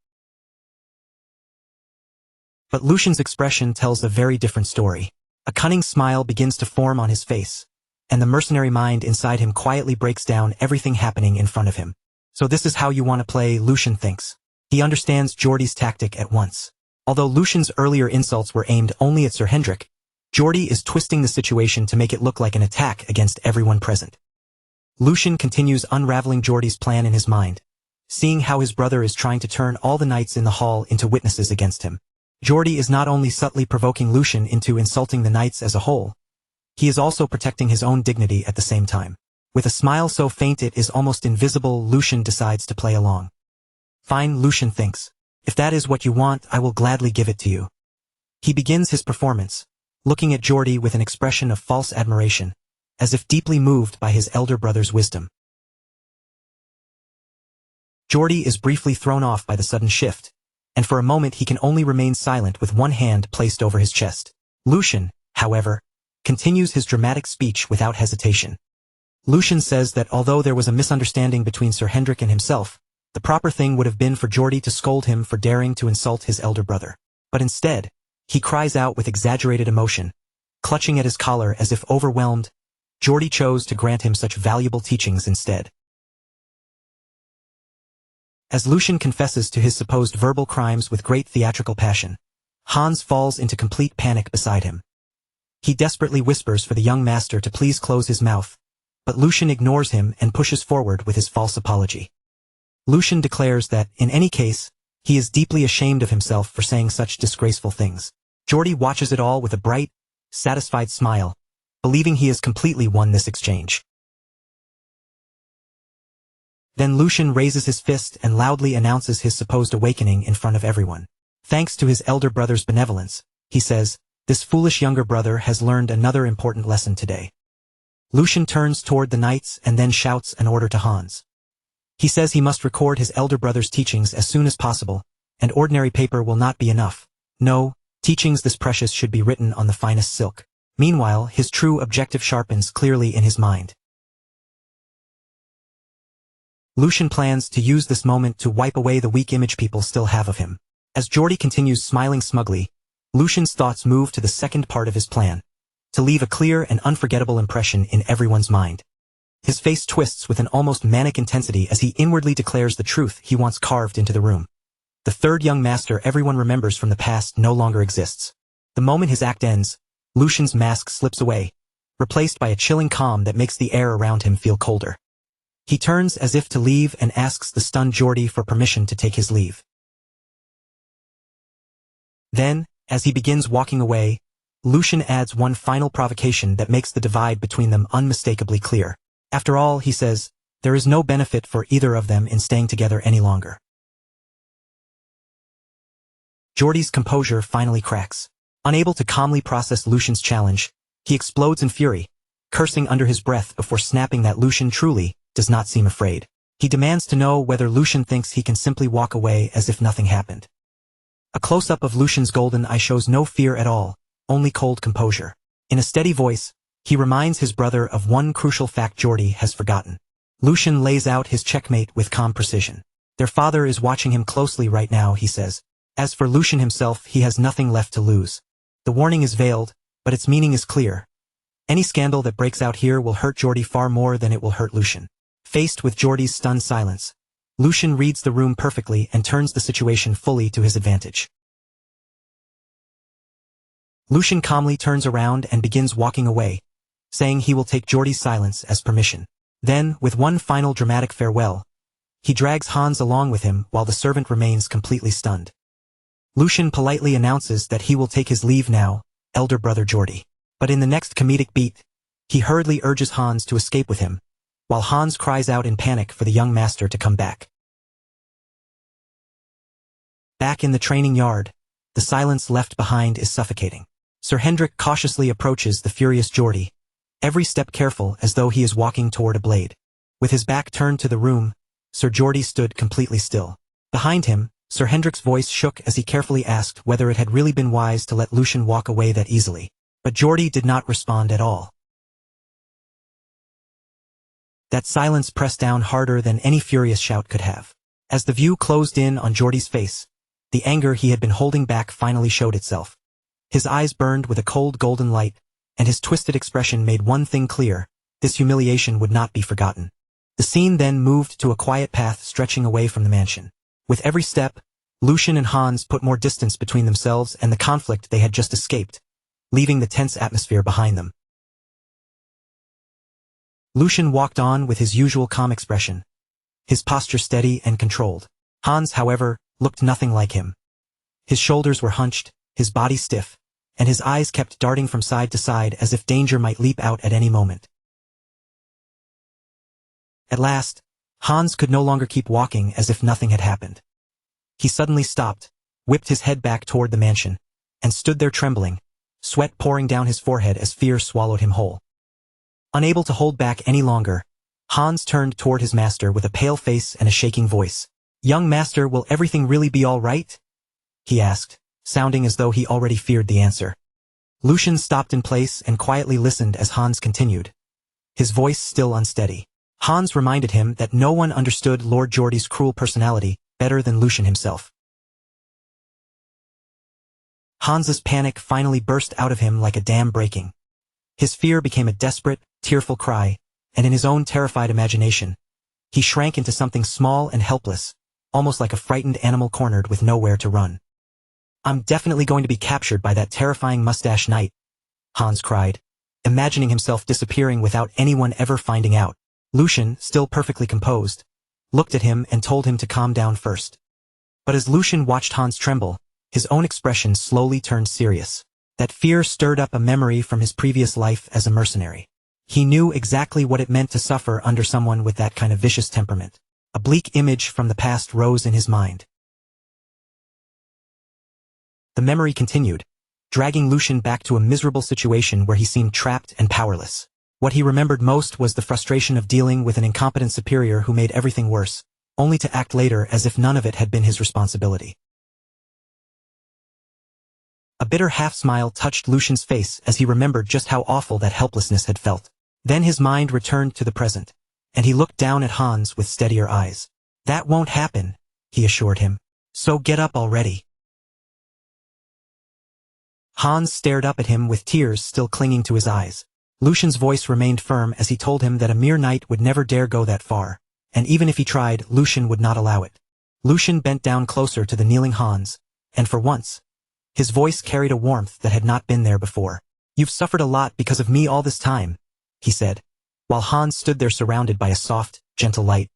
But Lucian's expression tells a very different story. A cunning smile begins to form on his face, and the mercenary mind inside him quietly breaks down everything happening in front of him. So this is how you want to play, Lucian thinks. He understands Geordie's tactic at once. Although Lucian's earlier insults were aimed only at Sir Hendrik, Geordie is twisting the situation to make it look like an attack against everyone present. Lucian continues unraveling Geordie's plan in his mind, seeing how his brother is trying to turn all the knights in the hall into witnesses against him. Geordie is not only subtly provoking Lucian into insulting the knights as a whole, he is also protecting his own dignity at the same time. With a smile so faint it is almost invisible, Lucian decides to play along. Fine, Lucian thinks. If that is what you want, I will gladly give it to you. He begins his performance, looking at Geordie with an expression of false admiration, as if deeply moved by his elder brother's wisdom. Geordie is briefly thrown off by the sudden shift, and for a moment he can only remain silent with one hand placed over his chest. Lucian, however, continues his dramatic speech without hesitation. Lucian says that although there was a misunderstanding between Sir Hendrik and himself, the proper thing would have been for Geordie to scold him for daring to insult his elder brother. But instead, he cries out with exaggerated emotion, clutching at his collar as if overwhelmed. Geordie chose to grant him such valuable teachings instead. As Lucian confesses to his supposed verbal crimes with great theatrical passion, Hans falls into complete panic beside him. He desperately whispers for the young master to please close his mouth, but Lucian ignores him and pushes forward with his false apology. Lucian declares that, in any case, he is deeply ashamed of himself for saying such disgraceful things. Geordie watches it all with a bright, satisfied smile, believing he has completely won this exchange. Then Lucian raises his fist and loudly announces his supposed awakening in front of everyone. Thanks to his elder brother's benevolence, he says, this foolish younger brother has learned another important lesson today. Lucian turns toward the knights and then shouts an order to Hans. He says he must record his elder brother's teachings as soon as possible, and ordinary paper will not be enough. No, teachings this precious should be written on the finest silk. Meanwhile, his true objective sharpens clearly in his mind. Lucian plans to use this moment to wipe away the weak image people still have of him. As Geordie continues smiling smugly, Lucian's thoughts move to the second part of his plan, to leave a clear and unforgettable impression in everyone's mind. His face twists with an almost manic intensity as he inwardly declares the truth he wants carved into the room. The third young master everyone remembers from the past no longer exists. The moment his act ends, Lucian's mask slips away, replaced by a chilling calm that makes the air around him feel colder. He turns as if to leave and asks the stunned Geordie for permission to take his leave. Then, as he begins walking away, Lucian adds one final provocation that makes the divide between them unmistakably clear. After all, he says, there is no benefit for either of them in staying together any longer. Geordie's composure finally cracks. Unable to calmly process Lucian's challenge, he explodes in fury, cursing under his breath before snapping that Lucian truly does not seem afraid. He demands to know whether Lucian thinks he can simply walk away as if nothing happened. A close-up of Lucian's golden eye shows no fear at all, only cold composure. In a steady voice, he reminds his brother of one crucial fact Geordie has forgotten. Lucian lays out his checkmate with calm precision. Their father is watching him closely right now, he says. As for Lucian himself, he has nothing left to lose. The warning is veiled, but its meaning is clear. Any scandal that breaks out here will hurt Geordie far more than it will hurt Lucian. Faced with Geordie's stunned silence, Lucian reads the room perfectly and turns the situation fully to his advantage. Lucian calmly turns around and begins walking away, saying he will take Geordie's silence as permission. Then, with one final dramatic farewell, he drags Hans along with him while the servant remains completely stunned. Lucian politely announces that he will take his leave now, elder brother Jordy. But in the next comedic beat, he hurriedly urges Hans to escape with him, while Hans cries out in panic for the young master to come back. Back in the training yard, the silence left behind is suffocating. Sir Hendrik cautiously approaches the furious Jordy, every step careful as though he is walking toward a blade. With his back turned to the room, Sir Jordy stood completely still. Behind him, Sir Hendrik's voice shook as he carefully asked whether it had really been wise to let Lucian walk away that easily. But Jordy did not respond at all. That silence pressed down harder than any furious shout could have. As the view closed in on Jordy's face, the anger he had been holding back finally showed itself. His eyes burned with a cold golden light, and his twisted expression made one thing clear: this humiliation would not be forgotten. The scene then moved to a quiet path stretching away from the mansion. With every step, Lucian and Hans put more distance between themselves and the conflict they had just escaped, leaving the tense atmosphere behind them. Lucian walked on with his usual calm expression, his posture steady and controlled. Hans, however, looked nothing like him. His shoulders were hunched, his body stiff, and his eyes kept darting from side to side as if danger might leap out at any moment. At last, Hans could no longer keep walking as if nothing had happened. He suddenly stopped, whipped his head back toward the mansion, and stood there trembling, sweat pouring down his forehead as fear swallowed him whole. Unable to hold back any longer, Hans turned toward his master with a pale face and a shaking voice. "Young master, will everything really be all right?" he asked, sounding as though he already feared the answer. Lucian stopped in place and quietly listened as Hans continued, his voice still unsteady. Hans reminded him that no one understood Lord Jordy's cruel personality better than Lucian himself. Hans's panic finally burst out of him like a dam breaking. His fear became a desperate, tearful cry, and in his own terrified imagination, he shrank into something small and helpless, almost like a frightened animal cornered with nowhere to run. "I'm definitely going to be captured by that terrifying mustache knight," Hans cried, imagining himself disappearing without anyone ever finding out. Lucian, still perfectly composed, looked at him and told him to calm down first. But as Lucian watched Hans tremble, his own expression slowly turned serious. That fear stirred up a memory from his previous life as a mercenary. He knew exactly what it meant to suffer under someone with that kind of vicious temperament. A bleak image from the past rose in his mind. The memory continued, dragging Lucian back to a miserable situation where he seemed trapped and powerless. What he remembered most was the frustration of dealing with an incompetent superior who made everything worse, only to act later as if none of it had been his responsibility. A bitter half-smile touched Lucian's face as he remembered just how awful that helplessness had felt. Then his mind returned to the present, and he looked down at Hans with steadier eyes. "That won't happen," he assured him. "So get up already." Hans stared up at him with tears still clinging to his eyes. Lucian's voice remained firm as he told him that a mere knight would never dare go that far, and even if he tried, Lucian would not allow it. Lucian bent down closer to the kneeling Hans, and for once, his voice carried a warmth that had not been there before. "You've suffered a lot because of me all this time," he said, while Hans stood there surrounded by a soft, gentle light.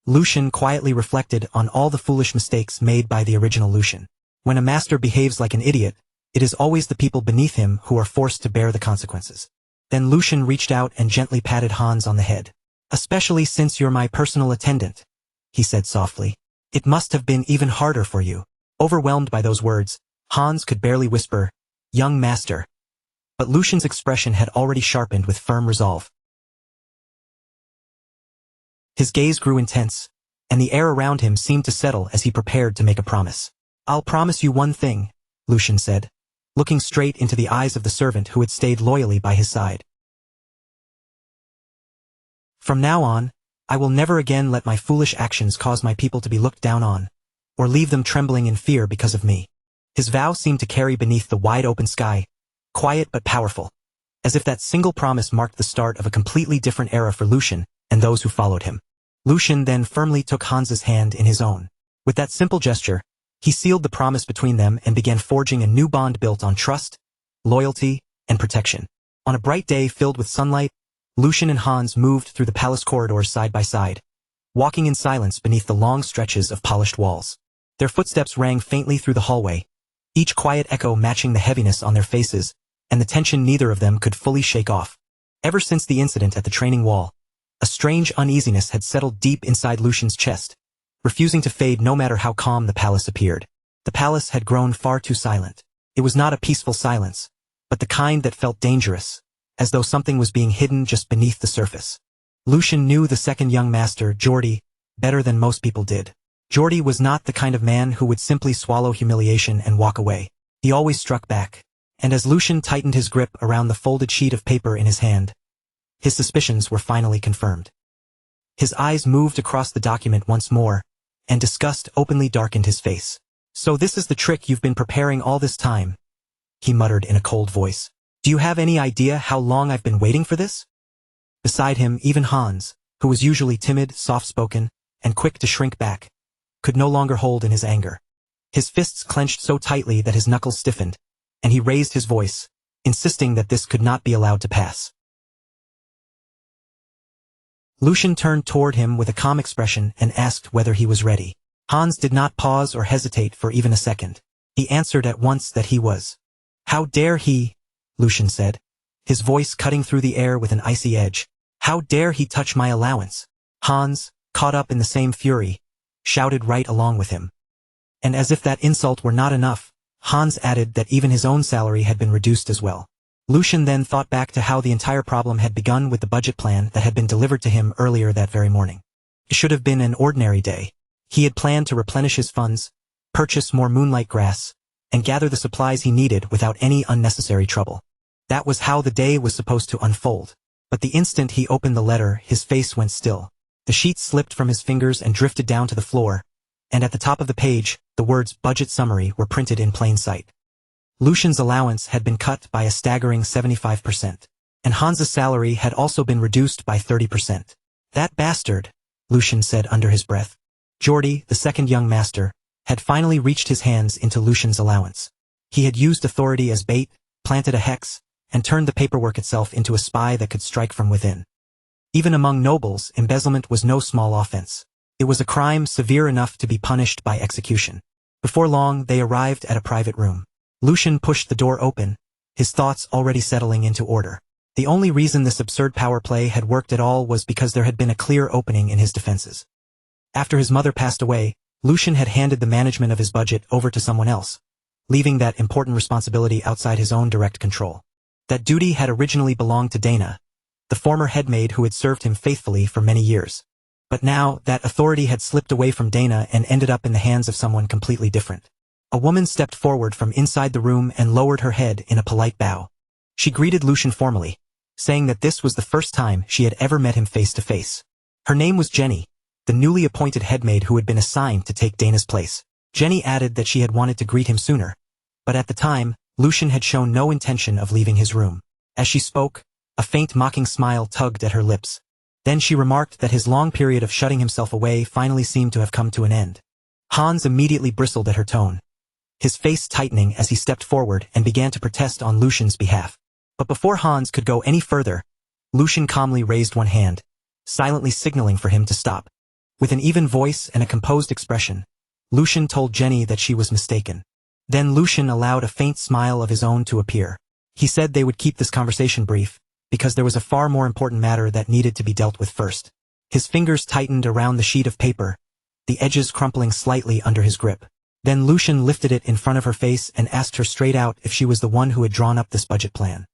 Lucian quietly reflected on all the foolish mistakes made by the original Lucian. When a master behaves like an idiot, it is always the people beneath him who are forced to bear the consequences. Then Lucian reached out and gently patted Hans on the head. "Especially since you're my personal attendant," he said softly. "It must have been even harder for you." Overwhelmed by those words, Hans could barely whisper, "Young master." But Lucian's expression had already sharpened with firm resolve. His gaze grew intense, and the air around him seemed to settle as he prepared to make a promise. "I'll promise you one thing," Lucian said, looking straight into the eyes of the servant who had stayed loyally by his side. "From now on, I will never again let my foolish actions cause my people to be looked down on, or leave them trembling in fear because of me." His vow seemed to carry beneath the wide-open sky, quiet but powerful, as if that single promise marked the start of a completely different era for Lucian and those who followed him. Lucian then firmly took Hans's hand in his own. With that simple gesture, he sealed the promise between them and began forging a new bond built on trust, loyalty, and protection. On a bright day filled with sunlight, Lucian and Hans moved through the palace corridors side by side, walking in silence beneath the long stretches of polished walls. Their footsteps rang faintly through the hallway, each quiet echo matching the heaviness on their faces, and the tension neither of them could fully shake off. Ever since the incident at the training wall, a strange uneasiness had settled deep inside Lucian's chest, refusing to fade no matter how calm the palace appeared. The palace had grown far too silent. It was not a peaceful silence, but the kind that felt dangerous, as though something was being hidden just beneath the surface. Lucian knew the second young master, Jordy, better than most people did. Jordy was not the kind of man who would simply swallow humiliation and walk away. He always struck back. And as Lucian tightened his grip around the folded sheet of paper in his hand, his suspicions were finally confirmed. His eyes moved across the document once more, and disgust openly darkened his face. "So this is the trick you've been preparing all this time," he muttered in a cold voice. "Do you have any idea how long I've been waiting for this?" Beside him, even Hans, who was usually timid, soft-spoken, and quick to shrink back, could no longer hold in his anger. His fists clenched so tightly that his knuckles stiffened, and he raised his voice, insisting that this could not be allowed to pass. Lucian turned toward him with a calm expression and asked whether he was ready. Hans did not pause or hesitate for even a second. He answered at once that he was. "How dare he?" Lucian said, his voice cutting through the air with an icy edge. "How dare he touch my allowance?" Hans, caught up in the same fury, shouted right along with him. And as if that insult were not enough, Hans added that even his own salary had been reduced as well. Lucian then thought back to how the entire problem had begun with the budget plan that had been delivered to him earlier that very morning. It should have been an ordinary day. He had planned to replenish his funds, purchase more moonlight grass, and gather the supplies he needed without any unnecessary trouble. That was how the day was supposed to unfold. But the instant he opened the letter, his face went still. The sheet slipped from his fingers and drifted down to the floor, and at the top of the page, the words "budget summary" were printed in plain sight. Lucian's allowance had been cut by a staggering 75%, and Hans's salary had also been reduced by 30%. "That bastard," Lucian said under his breath. Jordy, the second young master, had finally reached his hands into Lucian's allowance. He had used authority as bait, planted a hex, and turned the paperwork itself into a spy that could strike from within. Even among nobles, embezzlement was no small offense. It was a crime severe enough to be punished by execution. Before long, they arrived at a private room. Lucian pushed the door open, his thoughts already settling into order. The only reason this absurd power play had worked at all was because there had been a clear opening in his defenses. After his mother passed away, Lucian had handed the management of his budget over to someone else, leaving that important responsibility outside his own direct control. That duty had originally belonged to Dana, the former headmaid who had served him faithfully for many years. But now, that authority had slipped away from Dana and ended up in the hands of someone completely different. A woman stepped forward from inside the room and lowered her head in a polite bow. She greeted Lucian formally, saying that this was the first time she had ever met him face to face. Her name was Jenny, the newly appointed headmaid who had been assigned to take Dana's place. Jenny added that she had wanted to greet him sooner, but at the time, Lucian had shown no intention of leaving his room. As she spoke, a faint mocking smile tugged at her lips. Then she remarked that his long period of shutting himself away finally seemed to have come to an end. Hans immediately bristled at her tone, his face tightening as he stepped forward and began to protest on Lucian's behalf. But before Hans could go any further, Lucian calmly raised one hand, silently signaling for him to stop. With an even voice and a composed expression, Lucian told Jenny that she was mistaken. Then Lucian allowed a faint smile of his own to appear. He said they would keep this conversation brief, because there was a far more important matter that needed to be dealt with first. His fingers tightened around the sheet of paper, the edges crumpling slightly under his grip. Then Lucian lifted it in front of her face and asked her straight out if she was the one who had drawn up this budget plan.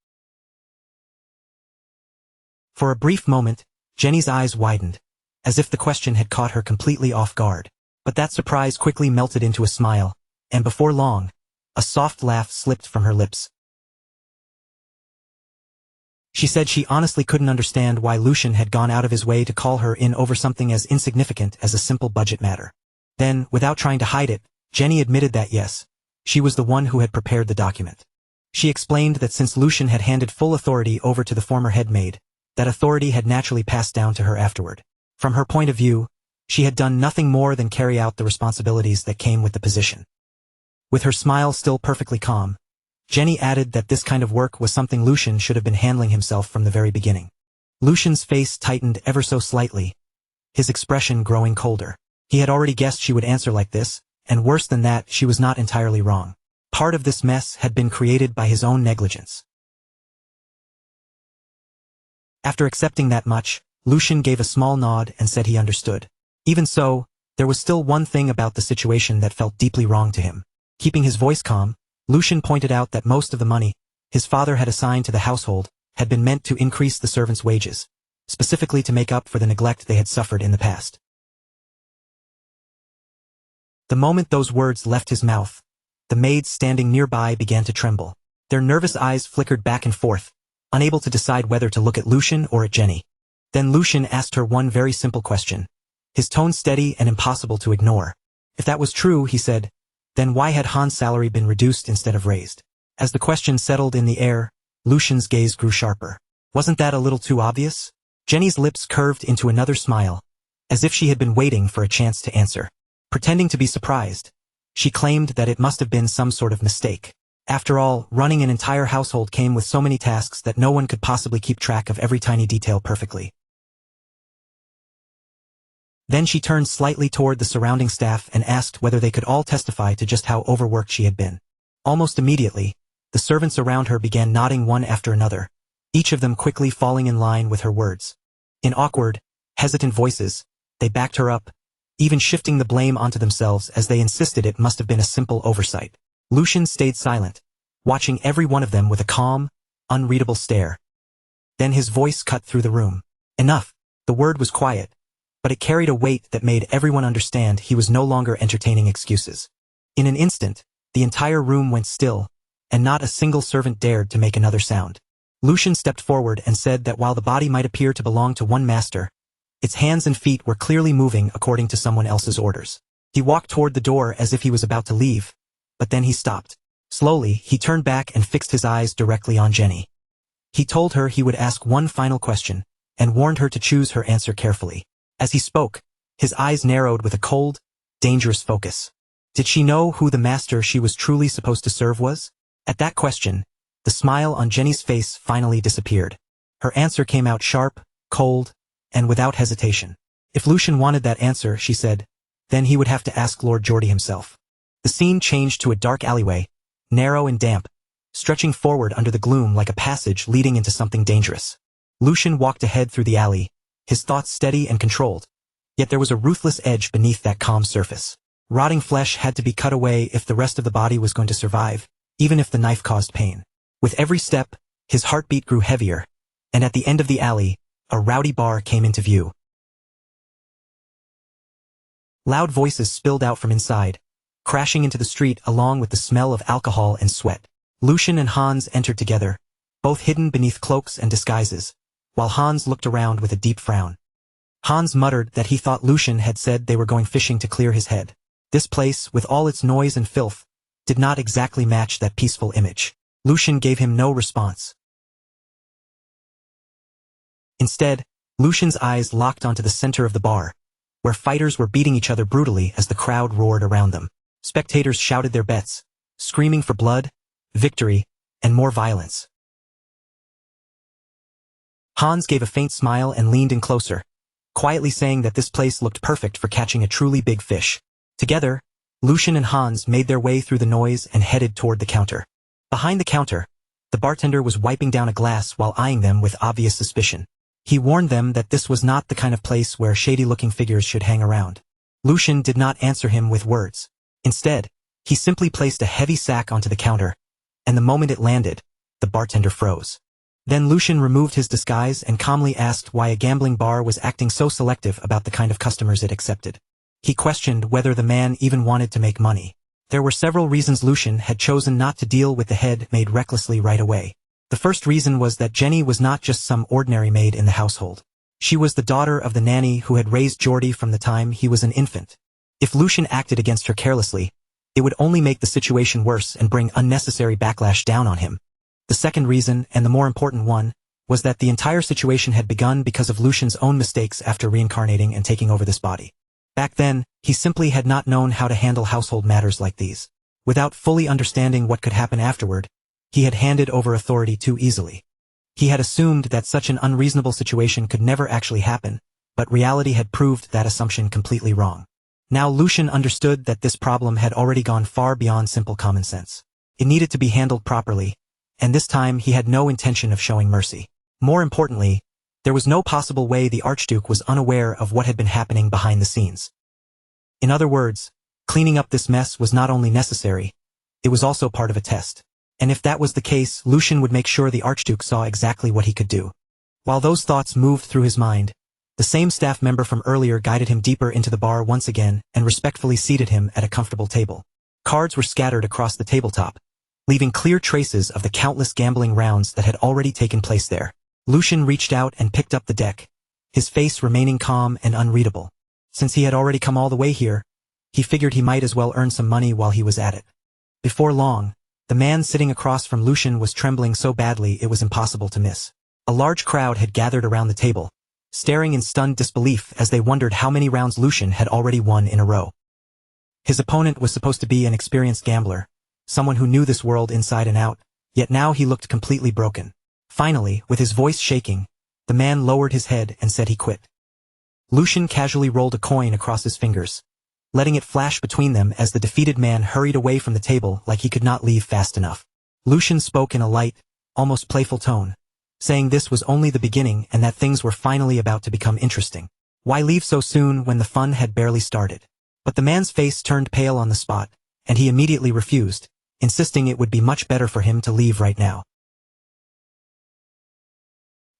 For a brief moment, Jenny's eyes widened, as if the question had caught her completely off guard. But that surprise quickly melted into a smile, and before long, a soft laugh slipped from her lips. She said she honestly couldn't understand why Lucian had gone out of his way to call her in over something as insignificant as a simple budget matter. Then, without trying to hide it, Jenny admitted that yes, she was the one who had prepared the document. She explained that since Lucian had handed full authority over to the former headmaid, that authority had naturally passed down to her afterward. From her point of view, she had done nothing more than carry out the responsibilities that came with the position. With her smile still perfectly calm, Jenny added that this kind of work was something Lucian should have been handling himself from the very beginning. Lucian's face tightened ever so slightly, his expression growing colder. He had already guessed she would answer like this, and worse than that, she was not entirely wrong. Part of this mess had been created by his own negligence. After accepting that much, Lucian gave a small nod and said he understood. Even so, there was still one thing about the situation that felt deeply wrong to him. Keeping his voice calm, Lucian pointed out that most of the money his father had assigned to the household had been meant to increase the servants' wages, specifically to make up for the neglect they had suffered in the past. The moment those words left his mouth, the maids standing nearby began to tremble. Their nervous eyes flickered back and forth, unable to decide whether to look at Lucian or at Jenny. Then Lucian asked her one very simple question, his tone steady and impossible to ignore. If that was true, he said, then why had Han's salary been reduced instead of raised? As the question settled in the air, Lucian's gaze grew sharper. Wasn't that a little too obvious? Jenny's lips curved into another smile, as if she had been waiting for a chance to answer. Pretending to be surprised, she claimed that it must have been some sort of mistake. After all, running an entire household came with so many tasks that no one could possibly keep track of every tiny detail perfectly. Then she turned slightly toward the surrounding staff and asked whether they could all testify to just how overworked she had been. Almost immediately, the servants around her began nodding one after another, each of them quickly falling in line with her words. In awkward, hesitant voices, they backed her up, even shifting the blame onto themselves as they insisted it must have been a simple oversight. Lucian stayed silent, watching every one of them with a calm, unreadable stare. Then his voice cut through the room. Enough. The word was quiet, but it carried a weight that made everyone understand he was no longer entertaining excuses. In an instant, the entire room went still, and not a single servant dared to make another sound. Lucian stepped forward and said that while the body might appear to belong to one master, its hands and feet were clearly moving according to someone else's orders. He walked toward the door as if he was about to leave, but then he stopped. Slowly, he turned back and fixed his eyes directly on Jenny. He told her he would ask one final question, and warned her to choose her answer carefully. As he spoke, his eyes narrowed with a cold, dangerous focus. Did she know who the master she was truly supposed to serve was? At that question, the smile on Jenny's face finally disappeared. Her answer came out sharp, cold, and without hesitation. If Lucian wanted that answer, she said, then he would have to ask Lord Geordie himself. The scene changed to a dark alleyway, narrow and damp, stretching forward under the gloom like a passage leading into something dangerous. Lucian walked ahead through the alley, his thoughts steady and controlled. Yet there was a ruthless edge beneath that calm surface. Rotting flesh had to be cut away if the rest of the body was going to survive, even if the knife caused pain. With every step, his heartbeat grew heavier, and at the end of the alley, a rowdy bar came into view. Loud voices spilled out from inside, crashing into the street along with the smell of alcohol and sweat. Lucian and Hans entered together, both hidden beneath cloaks and disguises, while Hans looked around with a deep frown. Hans muttered that he thought Lucian had said they were going fishing to clear his head. This place, with all its noise and filth, did not exactly match that peaceful image. Lucian gave him no response. Instead, Lucian's eyes locked onto the center of the bar, where fighters were beating each other brutally as the crowd roared around them. Spectators shouted their bets, screaming for blood, victory, and more violence. Hans gave a faint smile and leaned in closer, quietly saying that this place looked perfect for catching a truly big fish. Together, Lucian and Hans made their way through the noise and headed toward the counter. Behind the counter, the bartender was wiping down a glass while eyeing them with obvious suspicion. He warned them that this was not the kind of place where shady-looking figures should hang around. Lucian did not answer him with words. Instead, he simply placed a heavy sack onto the counter, and the moment it landed, the bartender froze. Then Lucian removed his disguise and calmly asked why a gambling bar was acting so selective about the kind of customers it accepted. He questioned whether the man even wanted to make money. There were several reasons Lucian had chosen not to deal with the head made recklessly right away. The first reason was that Jenny was not just some ordinary maid in the household. She was the daughter of the nanny who had raised Geordie from the time he was an infant. If Lucian acted against her carelessly, it would only make the situation worse and bring unnecessary backlash down on him. The second reason, and the more important one, was that the entire situation had begun because of Lucian's own mistakes after reincarnating and taking over this body. Back then, he simply had not known how to handle household matters like these. Without fully understanding what could happen afterward, he had handed over authority too easily. He had assumed that such an unreasonable situation could never actually happen, but reality had proved that assumption completely wrong. Now Lucian understood that this problem had already gone far beyond simple common sense. It needed to be handled properly, and this time he had no intention of showing mercy. More importantly, there was no possible way the Archduke was unaware of what had been happening behind the scenes. In other words, cleaning up this mess was not only necessary, it was also part of a test. And if that was the case, Lucian would make sure the Archduke saw exactly what he could do. While those thoughts moved through his mind, the same staff member from earlier guided him deeper into the bar once again and respectfully seated him at a comfortable table. Cards were scattered across the tabletop, leaving clear traces of the countless gambling rounds that had already taken place there. Lucian reached out and picked up the deck, his face remaining calm and unreadable. Since he had already come all the way here, he figured he might as well earn some money while he was at it. Before long, the man sitting across from Lucian was trembling so badly it was impossible to miss. A large crowd had gathered around the table, staring in stunned disbelief as they wondered how many rounds Lucian had already won in a row. His opponent was supposed to be an experienced gambler, someone who knew this world inside and out, yet now he looked completely broken. Finally, with his voice shaking, the man lowered his head and said he quit. Lucian casually rolled a coin across his fingers, letting it flash between them as the defeated man hurried away from the table like he could not leave fast enough. Lucian spoke in a light, almost playful tone, saying this was only the beginning and that things were finally about to become interesting. Why leave so soon when the fun had barely started? But the man's face turned pale on the spot, and he immediately refused, insisting it would be much better for him to leave right now.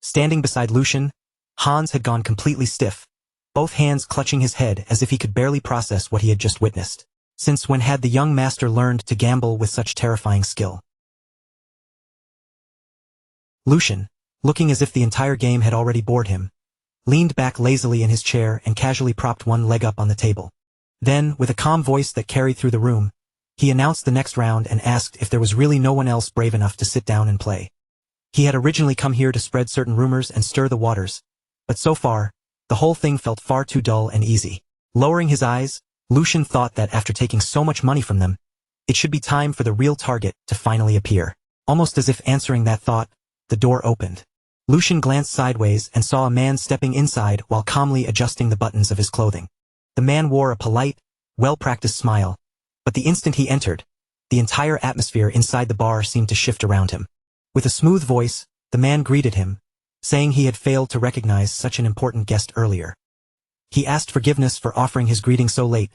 Standing beside Lucian, Hans had gone completely stiff, both hands clutching his head as if he could barely process what he had just witnessed. Since when had the young master learned to gamble with such terrifying skill? Lucian, looking as if the entire game had already bored him, leaned back lazily in his chair and casually propped one leg up on the table. Then, with a calm voice that carried through the room, he announced the next round and asked if there was really no one else brave enough to sit down and play. He had originally come here to spread certain rumors and stir the waters, but so far, the whole thing felt far too dull and easy. Lowering his eyes, Lucian thought that after taking so much money from them, it should be time for the real target to finally appear. Almost as if answering that thought, the door opened. Lucian glanced sideways and saw a man stepping inside while calmly adjusting the buttons of his clothing. The man wore a polite, well-practiced smile, but the instant he entered, the entire atmosphere inside the bar seemed to shift around him. With a smooth voice, the man greeted him, saying he had failed to recognize such an important guest earlier. He asked forgiveness for offering his greeting so late,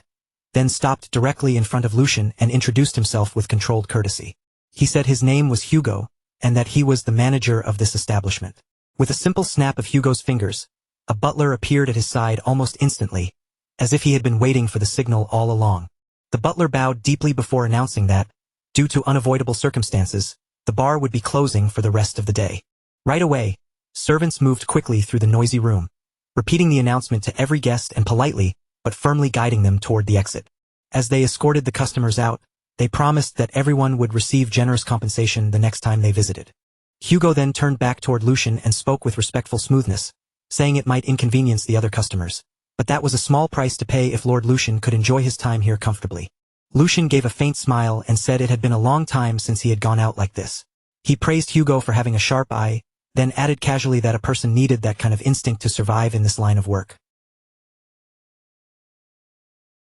then stopped directly in front of Lucian and introduced himself with controlled courtesy. He said his name was Hugo, and that he was the manager of this establishment. With a simple snap of Hugo's fingers, a butler appeared at his side almost instantly, as if he had been waiting for the signal all along. The butler bowed deeply before announcing that, due to unavoidable circumstances, the bar would be closing for the rest of the day. Right away, servants moved quickly through the noisy room, repeating the announcement to every guest and politely, but firmly guiding them toward the exit. As they escorted the customers out, they promised that everyone would receive generous compensation the next time they visited. Hugo then turned back toward Lucian and spoke with respectful smoothness, saying it might inconvenience the other customers, but that was a small price to pay if Lord Lucian could enjoy his time here comfortably. Lucian gave a faint smile and said it had been a long time since he had gone out like this. He praised Hugo for having a sharp eye, then added casually that a person needed that kind of instinct to survive in this line of work.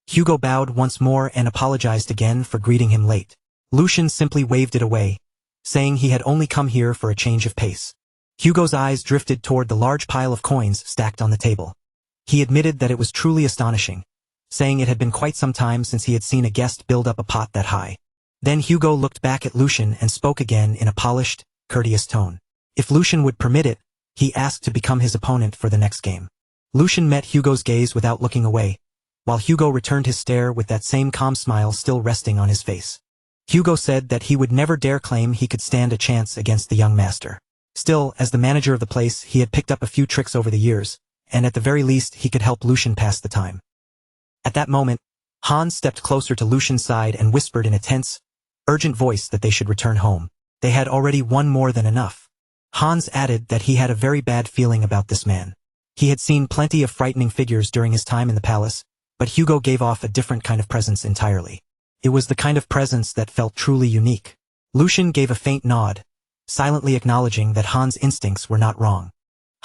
Hugo bowed once more and apologized again for greeting him late. Lucian simply waved it away, saying he had only come here for a change of pace. Hugo's eyes drifted toward the large pile of coins stacked on the table. He admitted that it was truly astonishing, saying it had been quite some time since he had seen a guest build up a pot that high. Then Hugo looked back at Lucian and spoke again in a polished, courteous tone. If Lucian would permit it, he asked to become his opponent for the next game. Lucian met Hugo's gaze without looking away, while Hugo returned his stare with that same calm smile still resting on his face. Hugo said that he would never dare claim he could stand a chance against the young master. Still, as the manager of the place, he had picked up a few tricks over the years, and at the very least he could help Lucian pass the time. At that moment, Hans stepped closer to Lucian's side and whispered in a tense, urgent voice that they should return home. They had already won more than enough. Hans added that he had a very bad feeling about this man. He had seen plenty of frightening figures during his time in the palace, but Hugo gave off a different kind of presence entirely. It was the kind of presence that felt truly unique. Lucian gave a faint nod, silently acknowledging that Hans' instincts were not wrong.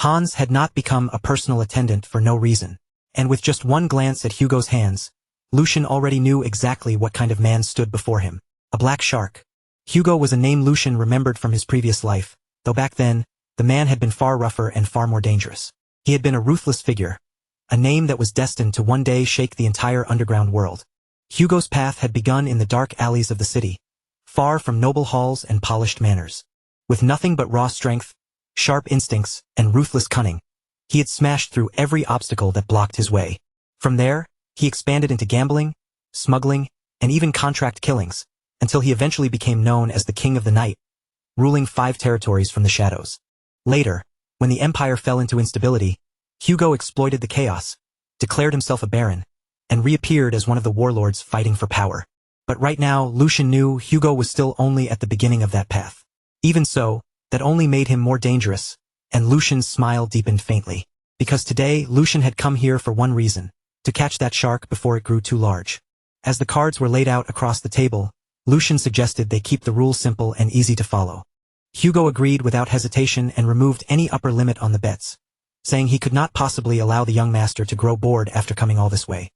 Hans had not become a personal attendant for no reason, and with just one glance at Hugo's hands, Lucian already knew exactly what kind of man stood before him. A black shark. Hugo was a name Lucian remembered from his previous life, though back then, the man had been far rougher and far more dangerous. He had been a ruthless figure, a name that was destined to one day shake the entire underground world. Hugo's path had begun in the dark alleys of the city, far from noble halls and polished manners. With nothing but raw strength, sharp instincts, and ruthless cunning, he had smashed through every obstacle that blocked his way. From there, he expanded into gambling, smuggling, and even contract killings, until he eventually became known as the King of the Night, ruling 5 territories from the shadows. Later, when the empire fell into instability, Hugo exploited the chaos, declared himself a baron, and reappeared as one of the warlords fighting for power. But right now, Lucian knew Hugo was still only at the beginning of that path. Even so, that only made him more dangerous, and Lucian's smile deepened faintly. Because today, Lucian had come here for one reason: to catch that shark before it grew too large. As the cards were laid out across the table, Lucian suggested they keep the rules simple and easy to follow. Hugo agreed without hesitation and removed any upper limit on the bets, saying he could not possibly allow the young master to grow bored after coming all this way.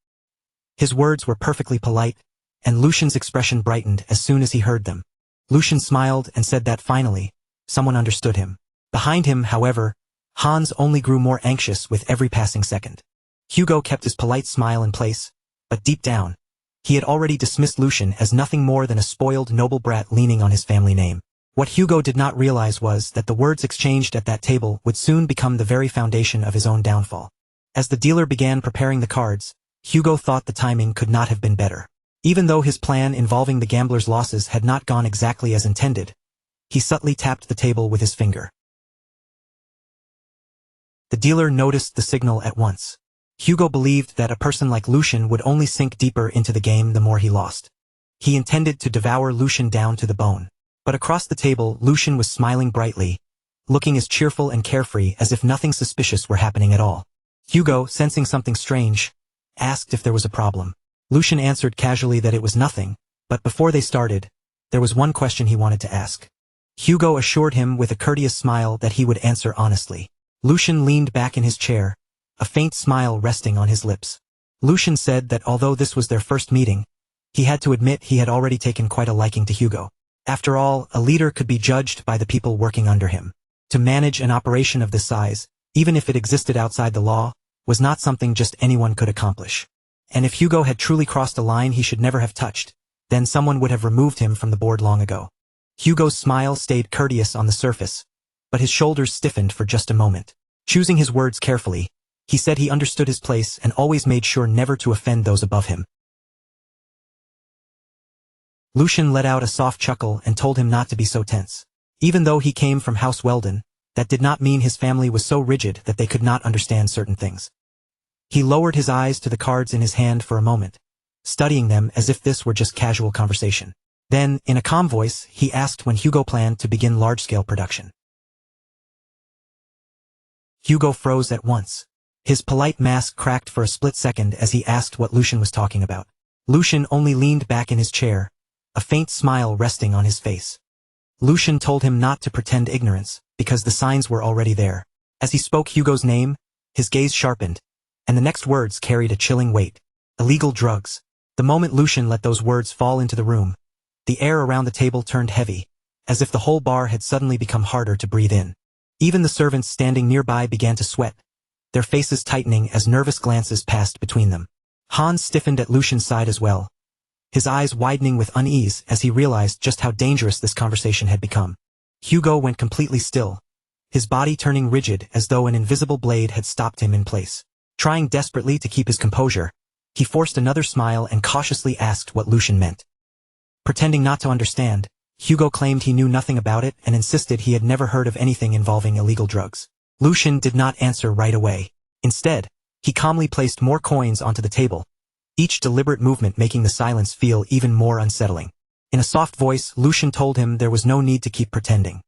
His words were perfectly polite, and Lucian's expression brightened as soon as he heard them. Lucian smiled and said that finally, someone understood him. Behind him, however, Hans only grew more anxious with every passing second. Hugo kept his polite smile in place, but deep down, he had already dismissed Lucian as nothing more than a spoiled noble brat leaning on his family name. What Hugo did not realize was that the words exchanged at that table would soon become the very foundation of his own downfall. As the dealer began preparing the cards, Hugo thought the timing could not have been better. Even though his plan involving the gambler's losses had not gone exactly as intended, he subtly tapped the table with his finger. The dealer noticed the signal at once. Hugo believed that a person like Lucian would only sink deeper into the game the more he lost. He intended to devour Lucian down to the bone. But across the table, Lucian was smiling brightly, looking as cheerful and carefree as if nothing suspicious were happening at all. Hugo, sensing something strange, asked if there was a problem. Lucian answered casually that it was nothing, but before they started, there was one question he wanted to ask. Hugo assured him with a courteous smile that he would answer honestly. Lucian leaned back in his chair, a faint smile resting on his lips. Lucian said that although this was their first meeting, he had to admit he had already taken quite a liking to Hugo. After all, a leader could be judged by the people working under him. To manage an operation of this size, even if it existed outside the law, was not something just anyone could accomplish. And if Hugo had truly crossed a line he should never have touched, then someone would have removed him from the board long ago. Hugo's smile stayed courteous on the surface, but his shoulders stiffened for just a moment. Choosing his words carefully, he said he understood his place and always made sure never to offend those above him. Lucian let out a soft chuckle and told him not to be so tense. Even though he came from House Weldon, that did not mean his family was so rigid that they could not understand certain things. He lowered his eyes to the cards in his hand for a moment, studying them as if this were just casual conversation. Then, in a calm voice, he asked when Hugo planned to begin large-scale production. Hugo froze at once. His polite mask cracked for a split second as he asked what Lucian was talking about. Lucian only leaned back in his chair, a faint smile resting on his face. Lucian told him not to pretend ignorance, because the signs were already there. As he spoke Hugo's name, his gaze sharpened, and the next words carried a chilling weight. Illegal drugs. The moment Lucian let those words fall into the room, the air around the table turned heavy, as if the whole bar had suddenly become harder to breathe in. Even the servants standing nearby began to sweat, their faces tightening as nervous glances passed between them. Hans stiffened at Lucian's side as well, his eyes widening with unease as he realized just how dangerous this conversation had become. Hugo went completely still, his body turning rigid as though an invisible blade had stopped him in place. Trying desperately to keep his composure, he forced another smile and cautiously asked what Lucian meant. Pretending not to understand, Hugo claimed he knew nothing about it and insisted he had never heard of anything involving illegal drugs. Lucian did not answer right away. Instead, he calmly placed more coins onto the table, each deliberate movement making the silence feel even more unsettling. In a soft voice, Lucian told him there was no need to keep pretending.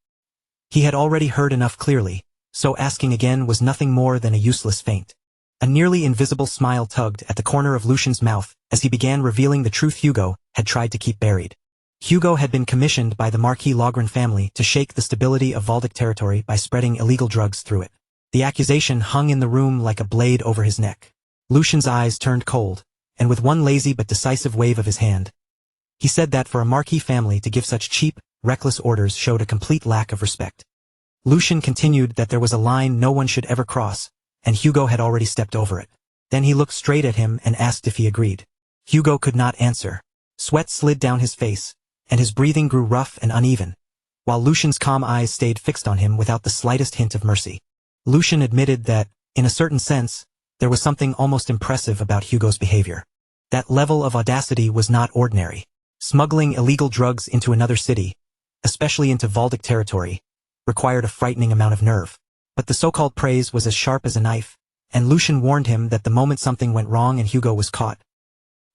He had already heard enough clearly, so asking again was nothing more than a useless feint. A nearly invisible smile tugged at the corner of Lucian's mouth as he began revealing the truth Hugo had tried to keep buried. Hugo had been commissioned by the Marquis Logren family to shake the stability of Valdic territory by spreading illegal drugs through it. The accusation hung in the room like a blade over his neck. Lucian's eyes turned cold, and with one lazy but decisive wave of his hand, he said that for a marquis family to give such cheap, reckless orders showed a complete lack of respect. Lucian continued that there was a line no one should ever cross, and Hugo had already stepped over it. Then he looked straight at him and asked if he agreed. Hugo could not answer. Sweat slid down his face, and his breathing grew rough and uneven, while Lucian's calm eyes stayed fixed on him without the slightest hint of mercy. Lucian admitted that, in a certain sense, there was something almost impressive about Hugo's behavior. That level of audacity was not ordinary. Smuggling illegal drugs into another city, especially into Valdic territory, required a frightening amount of nerve. But the so-called praise was as sharp as a knife, and Lucian warned him that the moment something went wrong and Hugo was caught,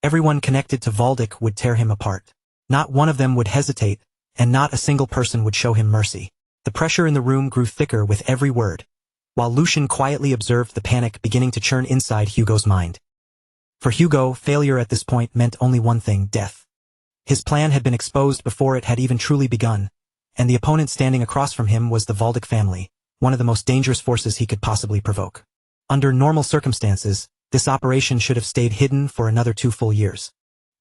everyone connected to Valdic would tear him apart. Not one of them would hesitate, and not a single person would show him mercy. The pressure in the room grew thicker with every word, while Lucian quietly observed the panic beginning to churn inside Hugo's mind. For Hugo, failure at this point meant only one thing: death. His plan had been exposed before it had even truly begun, and the opponent standing across from him was the Valdic family, one of the most dangerous forces he could possibly provoke. Under normal circumstances, this operation should have stayed hidden for another 2 full years.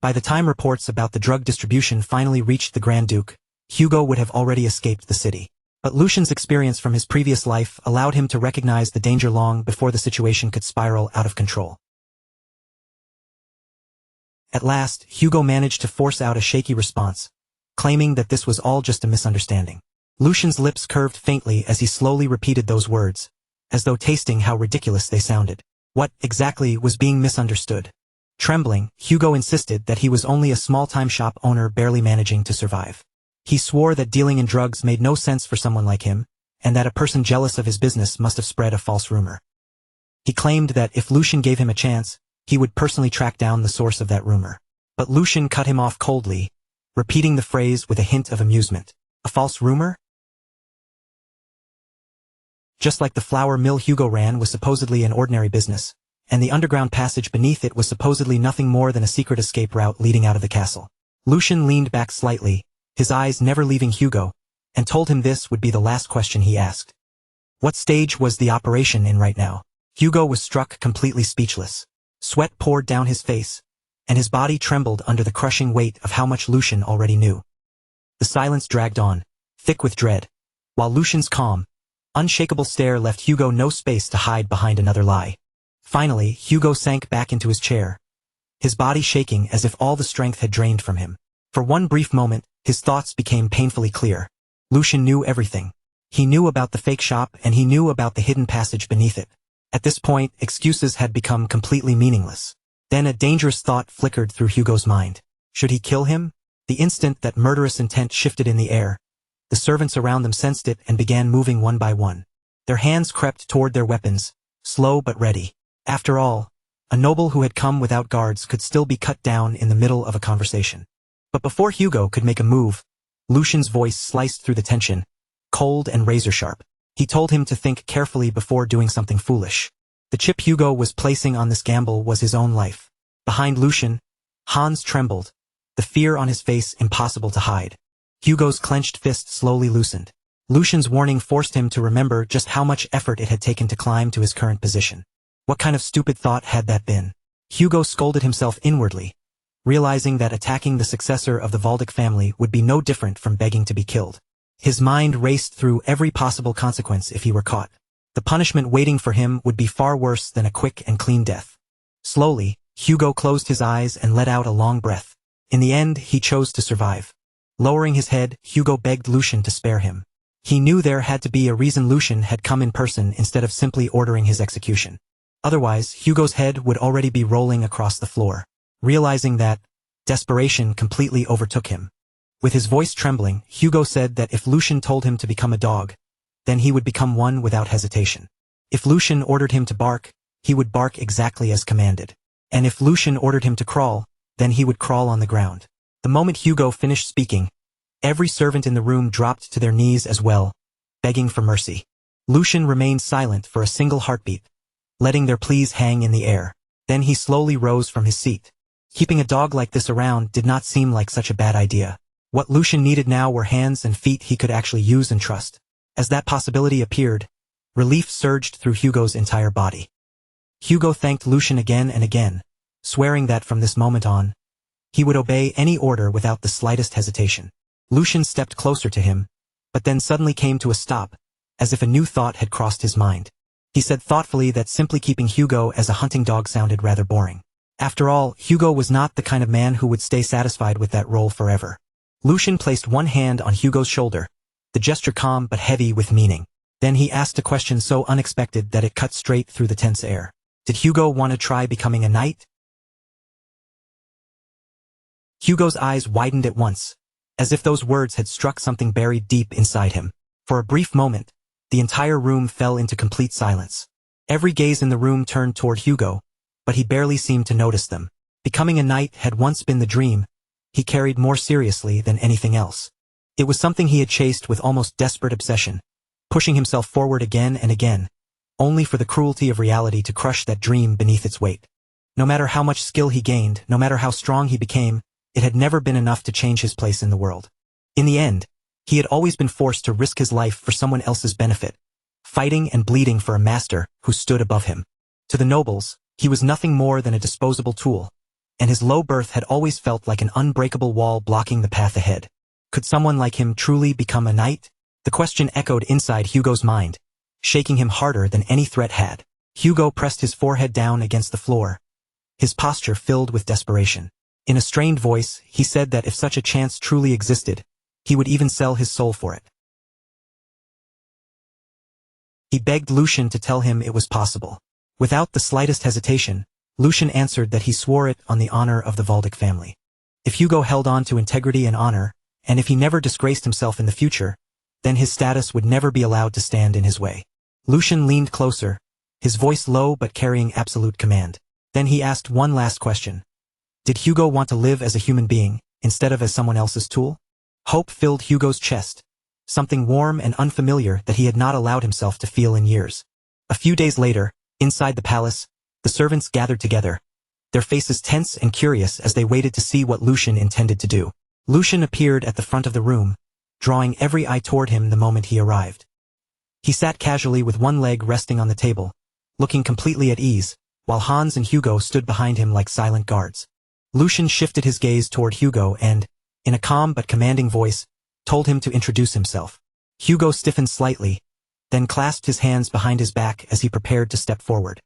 By the time reports about the drug distribution finally reached the Grand Duke, Hugo would have already escaped the city. But Lucian's experience from his previous life allowed him to recognize the danger long before the situation could spiral out of control. At last, Hugo managed to force out a shaky response, claiming that this was all just a misunderstanding. Lucian's lips curved faintly as he slowly repeated those words, as though tasting how ridiculous they sounded. What, exactly, was being misunderstood? Trembling, Hugo insisted that he was only a small-time shop owner barely managing to survive. He swore that dealing in drugs made no sense for someone like him, and that a person jealous of his business must have spread a false rumor. He claimed that if Lucian gave him a chance, he would personally track down the source of that rumor. But Lucian cut him off coldly, repeating the phrase with a hint of amusement. A false rumor? Just like the flour mill Hugo ran was supposedly an ordinary business, and the underground passage beneath it was supposedly nothing more than a secret escape route leading out of the castle. Lucian leaned back slightly, his eyes never leaving Hugo, and told him this would be the last question he asked. What stage was the operation in right now? Hugo was struck completely speechless. Sweat poured down his face, and his body trembled under the crushing weight of how much Lucian already knew. The silence dragged on, thick with dread, while Lucian's calm, unshakable stare left Hugo no space to hide behind another lie. Finally, Hugo sank back into his chair, his body shaking as if all the strength had drained from him. For one brief moment, his thoughts became painfully clear. Lucian knew everything. He knew about the fake shop and he knew about the hidden passage beneath it. At this point, excuses had become completely meaningless. Then a dangerous thought flickered through Hugo's mind. Should he kill him? The instant that murderous intent shifted in the air, the servants around them sensed it and began moving one by one. Their hands crept toward their weapons, slow but ready. After all, a noble who had come without guards could still be cut down in the middle of a conversation. But before Hugo could make a move, Lucian's voice sliced through the tension, cold and razor-sharp. He told him to think carefully before doing something foolish. The chip Hugo was placing on this gamble was his own life. Behind Lucian, Hans trembled, the fear on his face impossible to hide. Hugo's clenched fist slowly loosened. Lucian's warning forced him to remember just how much effort it had taken to climb to his current position. What kind of stupid thought had that been? Hugo scolded himself inwardly, realizing that attacking the successor of the Valdic family would be no different from begging to be killed. His mind raced through every possible consequence if he were caught. The punishment waiting for him would be far worse than a quick and clean death. Slowly, Hugo closed his eyes and let out a long breath. In the end, he chose to survive. Lowering his head, Hugo begged Lucian to spare him. He knew there had to be a reason Lucian had come in person instead of simply ordering his execution. Otherwise, Hugo's head would already be rolling across the floor. Realizing that, desperation completely overtook him. With his voice trembling, Hugo said that if Lucian told him to become a dog, then he would become one without hesitation. If Lucian ordered him to bark, he would bark exactly as commanded. And if Lucian ordered him to crawl, then he would crawl on the ground. The moment Hugo finished speaking, every servant in the room dropped to their knees as well, begging for mercy. Lucian remained silent for a single heartbeat, letting their pleas hang in the air. Then he slowly rose from his seat. Keeping a dog like this around did not seem like such a bad idea. What Lucian needed now were hands and feet he could actually use and trust. As that possibility appeared, relief surged through Hugo's entire body. Hugo thanked Lucian again and again, swearing that from this moment on, he would obey any order without the slightest hesitation. Lucian stepped closer to him, but then suddenly came to a stop, as if a new thought had crossed his mind. He said thoughtfully that simply keeping Hugo as a hunting dog sounded rather boring. After all, Hugo was not the kind of man who would stay satisfied with that role forever. Lucian placed one hand on Hugo's shoulder, the gesture calm but heavy with meaning. Then he asked a question so unexpected that it cut straight through the tense air. Did Hugo want to try becoming a knight? Hugo's eyes widened at once, as if those words had struck something buried deep inside him. For a brief moment, the entire room fell into complete silence. Every gaze in the room turned toward Hugo, but he barely seemed to notice them. Becoming a knight had once been the dream he carried more seriously than anything else. It was something he had chased with almost desperate obsession, pushing himself forward again and again, only for the cruelty of reality to crush that dream beneath its weight. No matter how much skill he gained, no matter how strong he became, it had never been enough to change his place in the world. In the end, he had always been forced to risk his life for someone else's benefit, fighting and bleeding for a master who stood above him. To the nobles, he was nothing more than a disposable tool, and his low birth had always felt like an unbreakable wall blocking the path ahead. Could someone like him truly become a knight? The question echoed inside Hugo's mind, shaking him harder than any threat had. Hugo pressed his forehead down against the floor, his posture filled with desperation. In a strained voice, he said that if such a chance truly existed, he would even sell his soul for it. He begged Lucian to tell him it was possible. Without the slightest hesitation, Lucian answered that he swore it on the honor of the Valdic family. If Hugo held on to integrity and honor, and if he never disgraced himself in the future, then his status would never be allowed to stand in his way. Lucian leaned closer, his voice low but carrying absolute command. Then he asked one last question. Did Hugo want to live as a human being, instead of as someone else's tool? Hope filled Hugo's chest, something warm and unfamiliar that he had not allowed himself to feel in years. A few days later, inside the palace, the servants gathered together, their faces tense and curious as they waited to see what Lucian intended to do. Lucian appeared at the front of the room, drawing every eye toward him the moment he arrived. He sat casually with one leg resting on the table, looking completely at ease, while Hans and Hugo stood behind him like silent guards. Lucian shifted his gaze toward Hugo and, in a calm but commanding voice, told him to introduce himself. Hugo stiffened slightly, then clasped his hands behind his back as he prepared to step forward.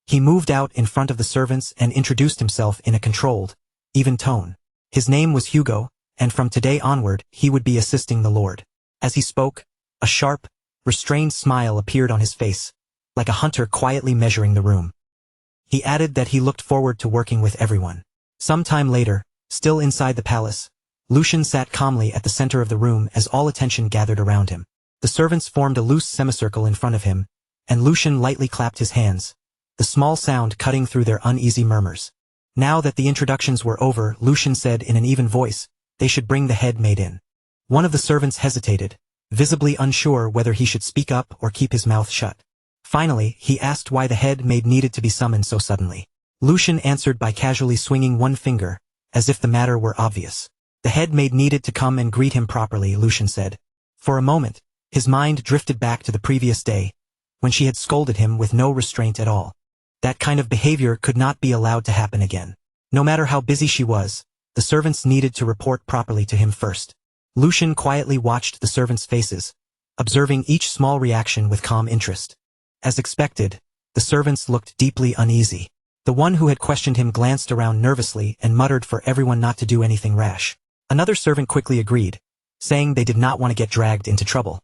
He moved out in front of the servants and introduced himself in a controlled, even tone. His name was Hugo, and from today onward he would be assisting the Lord. As he spoke, a sharp, restrained smile appeared on his face, like a hunter quietly measuring the room. He added that he looked forward to working with everyone. Some time later, still inside the palace, Lucian sat calmly at the center of the room as all attention gathered around him. The servants formed a loose semicircle in front of him, and Lucian lightly clapped his hands, the small sound cutting through their uneasy murmurs. Now that the introductions were over, Lucian said in an even voice, they should bring the head maid in. One of the servants hesitated, visibly unsure whether he should speak up or keep his mouth shut. Finally, he asked why the head maid needed to be summoned so suddenly. Lucian answered by casually swinging one finger, as if the matter were obvious. The head maid needed to come and greet him properly, Lucian said. For a moment, his mind drifted back to the previous day, when she had scolded him with no restraint at all. That kind of behavior could not be allowed to happen again. No matter how busy she was, the servants needed to report properly to him first. Lucian quietly watched the servants' faces, observing each small reaction with calm interest. As expected, the servants looked deeply uneasy. The one who had questioned him glanced around nervously and muttered for everyone not to do anything rash. Another servant quickly agreed, saying they did not want to get dragged into trouble.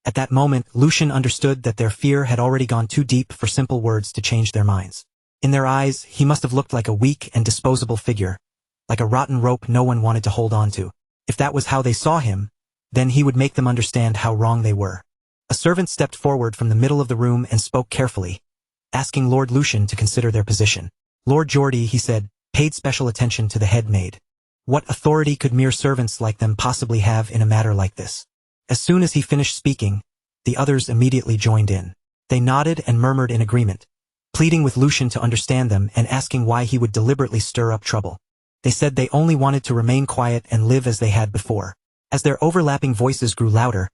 At that moment, Lucian understood that their fear had already gone too deep for simple words to change their minds. In their eyes, he must have looked like a weak and disposable figure, like a rotten rope no one wanted to hold on to. If that was how they saw him, then he would make them understand how wrong they were. A servant stepped forward from the middle of the room and spoke carefully, asking Lord Lucian to consider their position. Lord Geordie, he said, paid special attention to the head maid. What authority could mere servants like them possibly have in a matter like this? As soon as he finished speaking, the others immediately joined in. They nodded and murmured in agreement, pleading with Lucian to understand them and asking why he would deliberately stir up trouble. They said they only wanted to remain quiet and live as they had before. As their overlapping voices grew louder,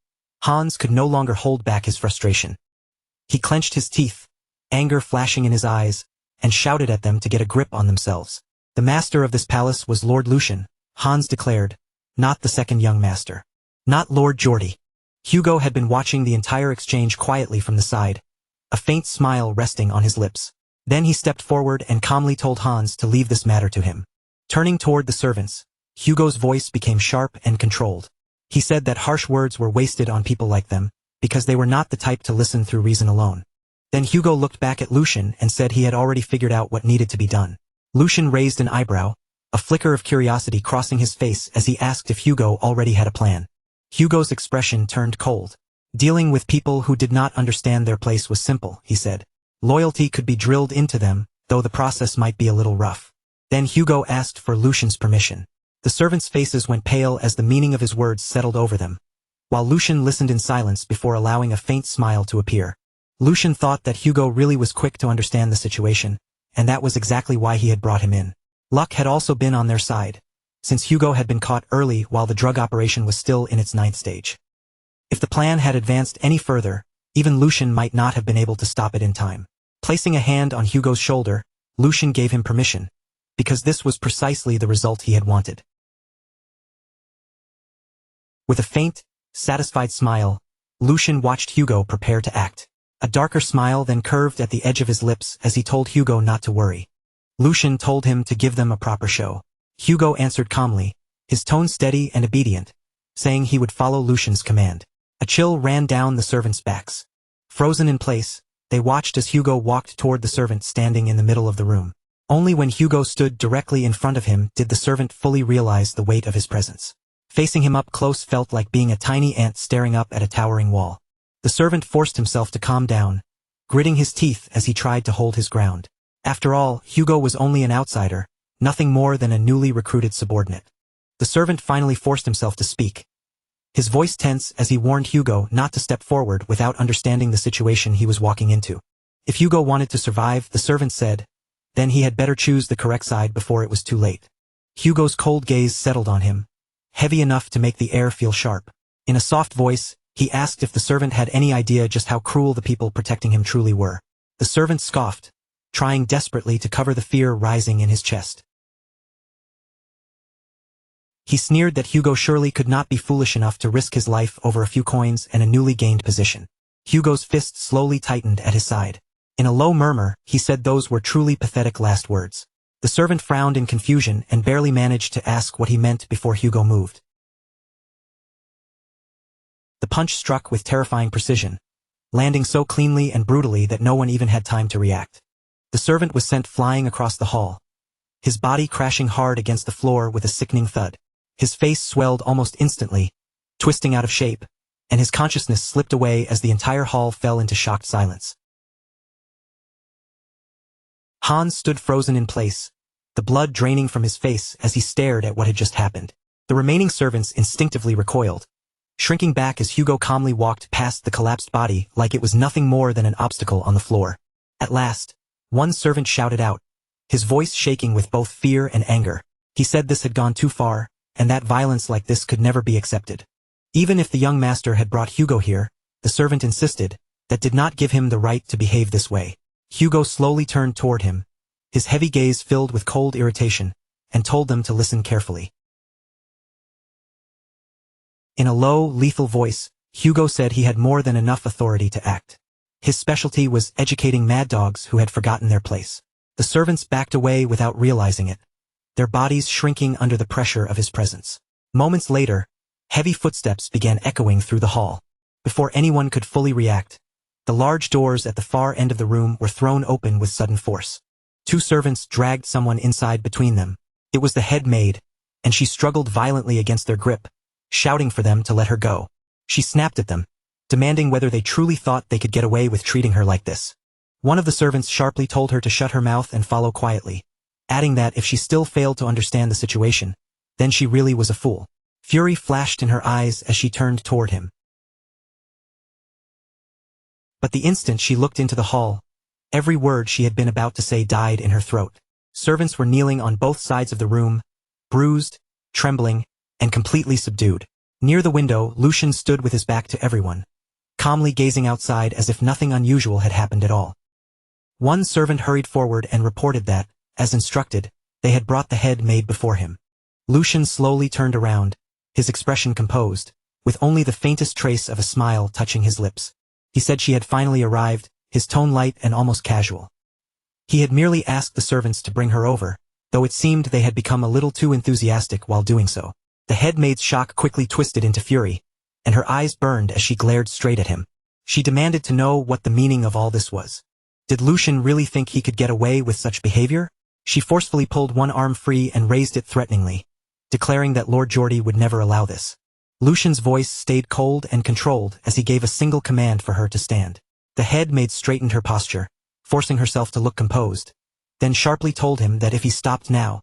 Hans could no longer hold back his frustration. He clenched his teeth, anger flashing in his eyes, and shouted at them to get a grip on themselves. The master of this palace was Lord Lucian, Hans declared, not the second young master. Not Lord Geordie. Hugo had been watching the entire exchange quietly from the side, a faint smile resting on his lips. Then he stepped forward and calmly told Hans to leave this matter to him. Turning toward the servants, Hugo's voice became sharp and controlled. He said that harsh words were wasted on people like them, because they were not the type to listen through reason alone. Then Hugo looked back at Lucian and said he had already figured out what needed to be done. Lucian raised an eyebrow, a flicker of curiosity crossing his face as he asked if Hugo already had a plan. Hugo's expression turned cold. Dealing with people who did not understand their place was simple, he said. Loyalty could be drilled into them, though the process might be a little rough. Then Hugo asked for Lucian's permission. The servants' faces went pale as the meaning of his words settled over them, while Lucian listened in silence before allowing a faint smile to appear. Lucian thought that Hugo really was quick to understand the situation, and that was exactly why he had brought him in. Luck had also been on their side, since Hugo had been caught early while the drug operation was still in its 9th stage. If the plan had advanced any further, even Lucian might not have been able to stop it in time. Placing a hand on Hugo's shoulder, Lucian gave him permission, because this was precisely the result he had wanted. With a faint, satisfied smile, Lucian watched Hugo prepare to act. A darker smile then curved at the edge of his lips as he told Hugo not to worry. Lucian told him to give them a proper show. Hugo answered calmly, his tone steady and obedient, saying he would follow Lucian's command. A chill ran down the servants' backs. Frozen in place, they watched as Hugo walked toward the servant standing in the middle of the room. Only when Hugo stood directly in front of him did the servant fully realize the weight of his presence. Facing him up close felt like being a tiny ant staring up at a towering wall. The servant forced himself to calm down, gritting his teeth as he tried to hold his ground. After all, Hugo was only an outsider, nothing more than a newly recruited subordinate. The servant finally forced himself to speak, his voice tense as he warned Hugo not to step forward without understanding the situation he was walking into. If Hugo wanted to survive, the servant said, then he had better choose the correct side before it was too late. Hugo's cold gaze settled on him, heavy enough to make the air feel sharp. In a soft voice, he asked if the servant had any idea just how cruel the people protecting him truly were. The servant scoffed, trying desperately to cover the fear rising in his chest. He sneered that Hugo surely could not be foolish enough to risk his life over a few coins and a newly gained position. Hugo's fist slowly tightened at his side. In a low murmur, he said those were truly pathetic last words. The servant frowned in confusion and barely managed to ask what he meant before Hugo moved. The punch struck with terrifying precision, landing so cleanly and brutally that no one even had time to react. The servant was sent flying across the hall, his body crashing hard against the floor with a sickening thud. His face swelled almost instantly, twisting out of shape, and his consciousness slipped away as the entire hall fell into shocked silence. Hans stood frozen in place, the blood draining from his face as he stared at what had just happened. The remaining servants instinctively recoiled, shrinking back as Hugo calmly walked past the collapsed body like it was nothing more than an obstacle on the floor. At last, one servant shouted out, his voice shaking with both fear and anger. He said this had gone too far, and that violence like this could never be accepted. Even if the young master had brought Hugo here, the servant insisted, that did not give him the right to behave this way. Hugo slowly turned toward him, his heavy gaze filled with cold irritation, and told them to listen carefully. In a low, lethal voice, Hugo said he had more than enough authority to act. His specialty was educating mad dogs who had forgotten their place. The servants backed away without realizing it, their bodies shrinking under the pressure of his presence. Moments later, heavy footsteps began echoing through the hall. Before anyone could fully react, the large doors at the far end of the room were thrown open with sudden force. Two servants dragged someone inside between them. It was the head maid, and she struggled violently against their grip, shouting for them to let her go. She snapped at them, demanding whether they truly thought they could get away with treating her like this. One of the servants sharply told her to shut her mouth and follow quietly, adding that if she still failed to understand the situation, then she really was a fool. Fury flashed in her eyes as she turned toward him. But the instant she looked into the hall, every word she had been about to say died in her throat. Servants were kneeling on both sides of the room, bruised, trembling, and completely subdued. Near the window, Lucian stood with his back to everyone, calmly gazing outside as if nothing unusual had happened at all. One servant hurried forward and reported that, as instructed, they had brought the head maid before him. Lucian slowly turned around, his expression composed, with only the faintest trace of a smile touching his lips. He said she had finally arrived, his tone light and almost casual. He had merely asked the servants to bring her over, though it seemed they had become a little too enthusiastic while doing so. The head maid's shock quickly twisted into fury, and her eyes burned as she glared straight at him. She demanded to know what the meaning of all this was. Did Lucian really think he could get away with such behavior? She forcefully pulled one arm free and raised it threateningly, declaring that Lord Geordie would never allow this. Lucian's voice stayed cold and controlled as he gave a single command for her to stand. The head maid straightened her posture, forcing herself to look composed, then sharply told him that if he stopped now,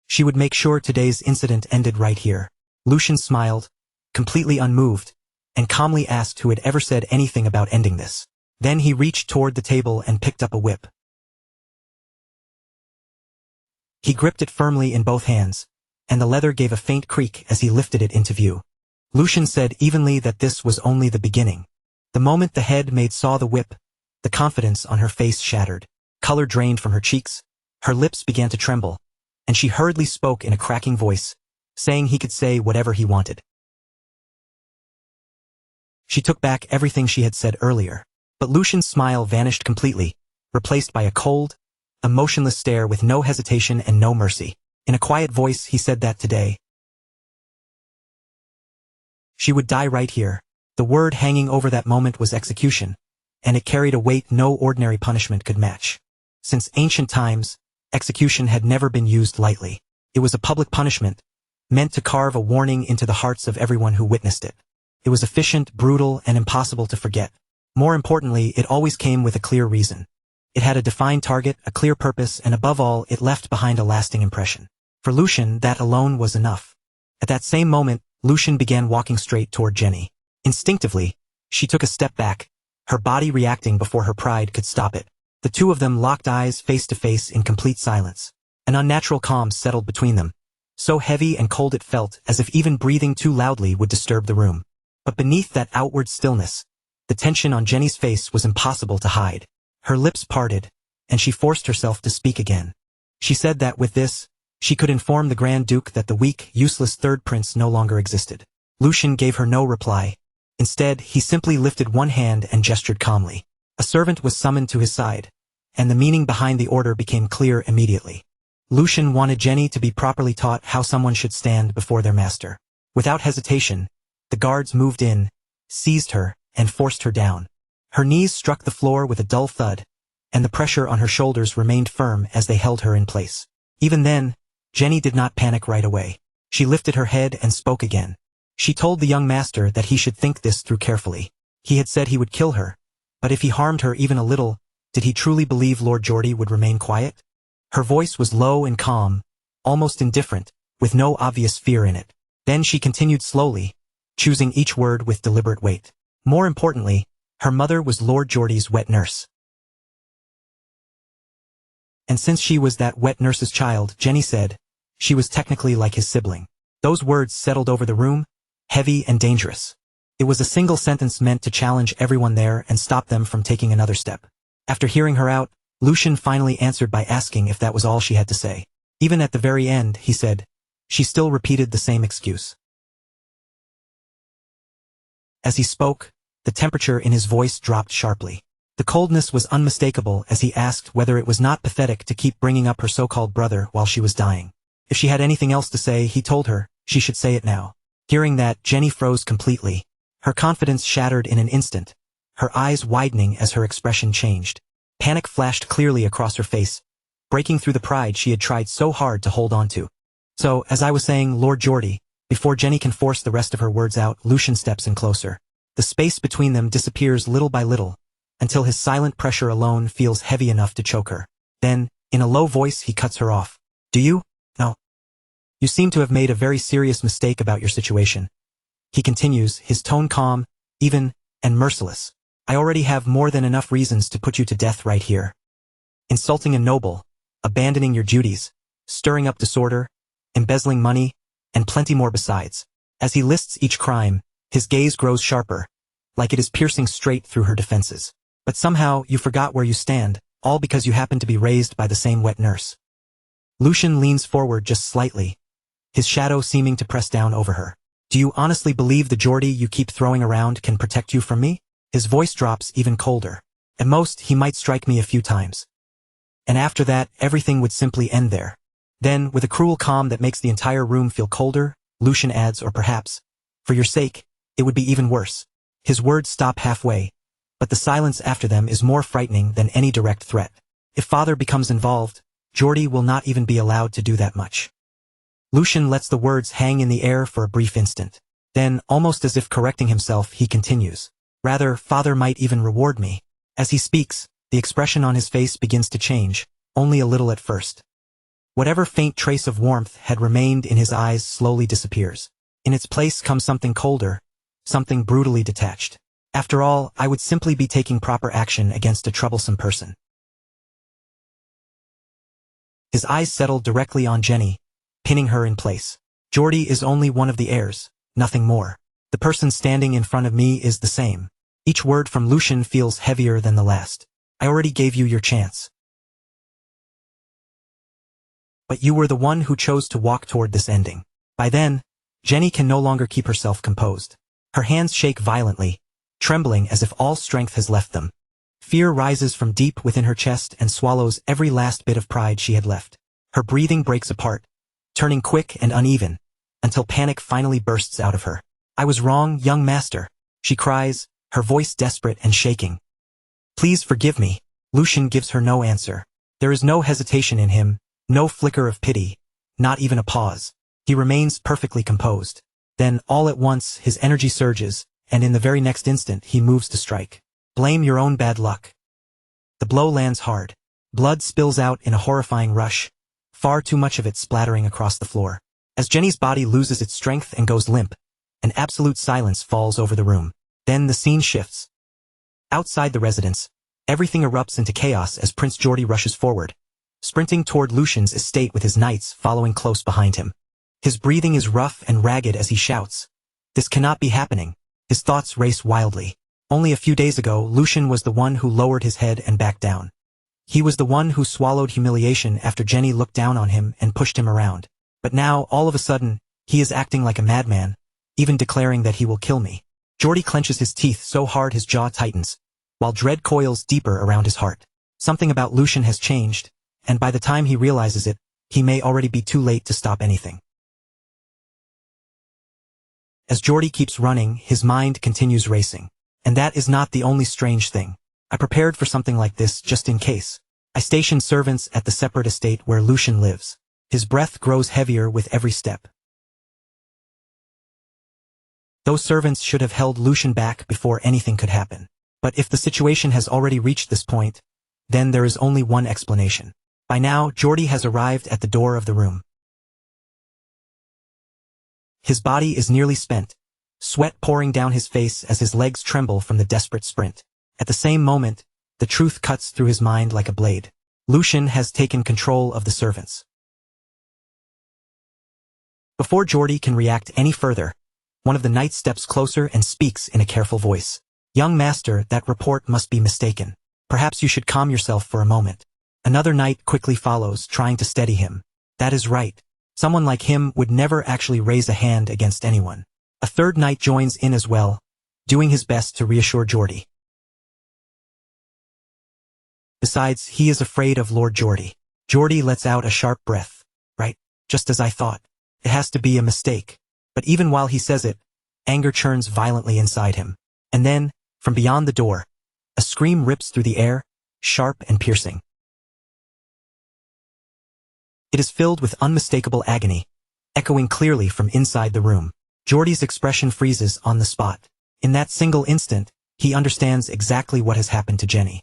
she would make sure today's incident ended right here. Lucian smiled, completely unmoved, and calmly asked who had ever said anything about ending this. Then he reached toward the table and picked up a whip. He gripped it firmly in both hands, and the leather gave a faint creak as he lifted it into view. Lucian said evenly that this was only the beginning. The moment the head maid saw the whip, the confidence on her face shattered. Color drained from her cheeks, her lips began to tremble, and she hurriedly spoke in a cracking voice, saying he could say whatever he wanted. She took back everything she had said earlier, but Lucian's smile vanished completely, replaced by a cold, emotionless stare with no hesitation and no mercy. In a quiet voice he said that today she would die right here. The word hanging over that moment was execution, and it carried a weight no ordinary punishment could match. Since ancient times, execution had never been used lightly. It was a public punishment, meant to carve a warning into the hearts of everyone who witnessed it. It was efficient, brutal, and impossible to forget. More importantly, it always came with a clear reason. It had a defined target, a clear purpose, and above all, it left behind a lasting impression. For Lucian, that alone was enough. At that same moment, Lucian began walking straight toward Jenny. Instinctively, she took a step back, her body reacting before her pride could stop it. The two of them locked eyes face to face in complete silence. An unnatural calm settled between them, so heavy and cold it felt as if even breathing too loudly would disturb the room. But beneath that outward stillness, the tension on Jenny's face was impossible to hide. Her lips parted, and she forced herself to speak again. She said that with this, she could inform the Grand Duke that the weak, useless third prince no longer existed. Lucian gave her no reply. Instead, he simply lifted one hand and gestured calmly. A servant was summoned to his side, and the meaning behind the order became clear immediately. Lucian wanted Jenny to be properly taught how someone should stand before their master. Without hesitation, the guards moved in, seized her, and forced her down. Her knees struck the floor with a dull thud, and the pressure on her shoulders remained firm as they held her in place. Even then, Jenny did not panic right away. She lifted her head and spoke again. She told the young master that he should think this through carefully. He had said he would kill her, but if he harmed her even a little, did he truly believe Lord Geordie would remain quiet? Her voice was low and calm, almost indifferent, with no obvious fear in it. Then she continued slowly, choosing each word with deliberate weight. More importantly, her mother was Lord Geordie's wet nurse. And since she was that wet nurse's child, Jenny said, she was technically like his sibling. Those words settled over the room, heavy and dangerous. It was a single sentence meant to challenge everyone there and stop them from taking another step. After hearing her out, Lucian finally answered by asking if that was all she had to say. Even at the very end, he said, she still repeated the same excuse. As he spoke, the temperature in his voice dropped sharply. The coldness was unmistakable as he asked whether it was not pathetic to keep bringing up her so-called brother while she was dying. If she had anything else to say, he told her, she should say it now. Hearing that, Jenny froze completely. Her confidence shattered in an instant, her eyes widening as her expression changed. Panic flashed clearly across her face, breaking through the pride she had tried so hard to hold on to. So, as I was saying, Lord Geordie, before Jenny can force the rest of her words out, Lucian steps in closer. The space between them disappears little by little, until his silent pressure alone feels heavy enough to choke her. Then, in a low voice, he cuts her off. Do you? No. You seem to have made a very serious mistake about your situation. He continues, his tone calm, even, and merciless. I already have more than enough reasons to put you to death right here. Insulting a noble, abandoning your duties, stirring up disorder, embezzling money, and plenty more besides. As he lists each crime, his gaze grows sharper, like it is piercing straight through her defenses. But somehow, you forgot where you stand, all because you happen to be raised by the same wet nurse. Lucian leans forward just slightly, his shadow seeming to press down over her. Do you honestly believe the Geordie you keep throwing around can protect you from me? His voice drops even colder. At most, he might strike me a few times. And after that, everything would simply end there. Then, with a cruel calm that makes the entire room feel colder, Lucian adds, or perhaps, for your sake, it would be even worse. His words stop halfway, but the silence after them is more frightening than any direct threat. If Father becomes involved, Geordie will not even be allowed to do that much. Lucian lets the words hang in the air for a brief instant. Then, almost as if correcting himself, he continues. Rather, Father might even reward me. As he speaks, the expression on his face begins to change, only a little at first. Whatever faint trace of warmth had remained in his eyes slowly disappears. In its place comes something colder, something brutally detached. After all, I would simply be taking proper action against a troublesome person. His eyes settled directly on Jenny, pinning her in place. Geordie is only one of the heirs, nothing more. The person standing in front of me is the same. Each word from Lucian feels heavier than the last. I already gave you your chance. But you were the one who chose to walk toward this ending. By then, Jenny can no longer keep herself composed. Her hands shake violently, trembling as if all strength has left them. Fear rises from deep within her chest and swallows every last bit of pride she had left. Her breathing breaks apart, turning quick and uneven, until panic finally bursts out of her. I was wrong, young master, she cries, her voice desperate and shaking. Please forgive me. Lucian gives her no answer. There is no hesitation in him, no flicker of pity, not even a pause. He remains perfectly composed. Then, all at once, his energy surges, and in the very next instant he moves to strike. Blame your own bad luck. The blow lands hard. Blood spills out in a horrifying rush, far too much of it splattering across the floor. As Jenny's body loses its strength and goes limp, an absolute silence falls over the room. Then the scene shifts. Outside the residence, everything erupts into chaos as Prince Geordie rushes forward, sprinting toward Lucian's estate with his knights following close behind him. His breathing is rough and ragged as he shouts. This cannot be happening. His thoughts race wildly. Only a few days ago, Lucian was the one who lowered his head and backed down. He was the one who swallowed humiliation after Jenny looked down on him and pushed him around. But now, all of a sudden, he is acting like a madman, even declaring that he will kill me. Geordie clenches his teeth so hard his jaw tightens, while dread coils deeper around his heart. Something about Lucian has changed, and by the time he realizes it, he may already be too late to stop anything. As Geordie keeps running, his mind continues racing. And that is not the only strange thing. I prepared for something like this just in case. I stationed servants at the separate estate where Lucian lives. His breath grows heavier with every step. Those servants should have held Lucian back before anything could happen. But if the situation has already reached this point, then there is only one explanation. By now, Geordie has arrived at the door of the room. His body is nearly spent, sweat pouring down his face as his legs tremble from the desperate sprint. At the same moment, the truth cuts through his mind like a blade. Lucian has taken control of the servants. Before Geordie can react any further, one of the knights steps closer and speaks in a careful voice. Young master, that report must be mistaken. Perhaps you should calm yourself for a moment. Another knight quickly follows, trying to steady him. That is right. Someone like him would never actually raise a hand against anyone. A third knight joins in as well, doing his best to reassure Geordie. Besides, he is afraid of Lord Geordie. Geordie lets out a sharp breath. Right, just as I thought. It has to be a mistake. But even while he says it, anger churns violently inside him. And then, from beyond the door, a scream rips through the air, sharp and piercing. It is filled with unmistakable agony, echoing clearly from inside the room. Geordie's expression freezes on the spot. In that single instant, he understands exactly what has happened to Jenny.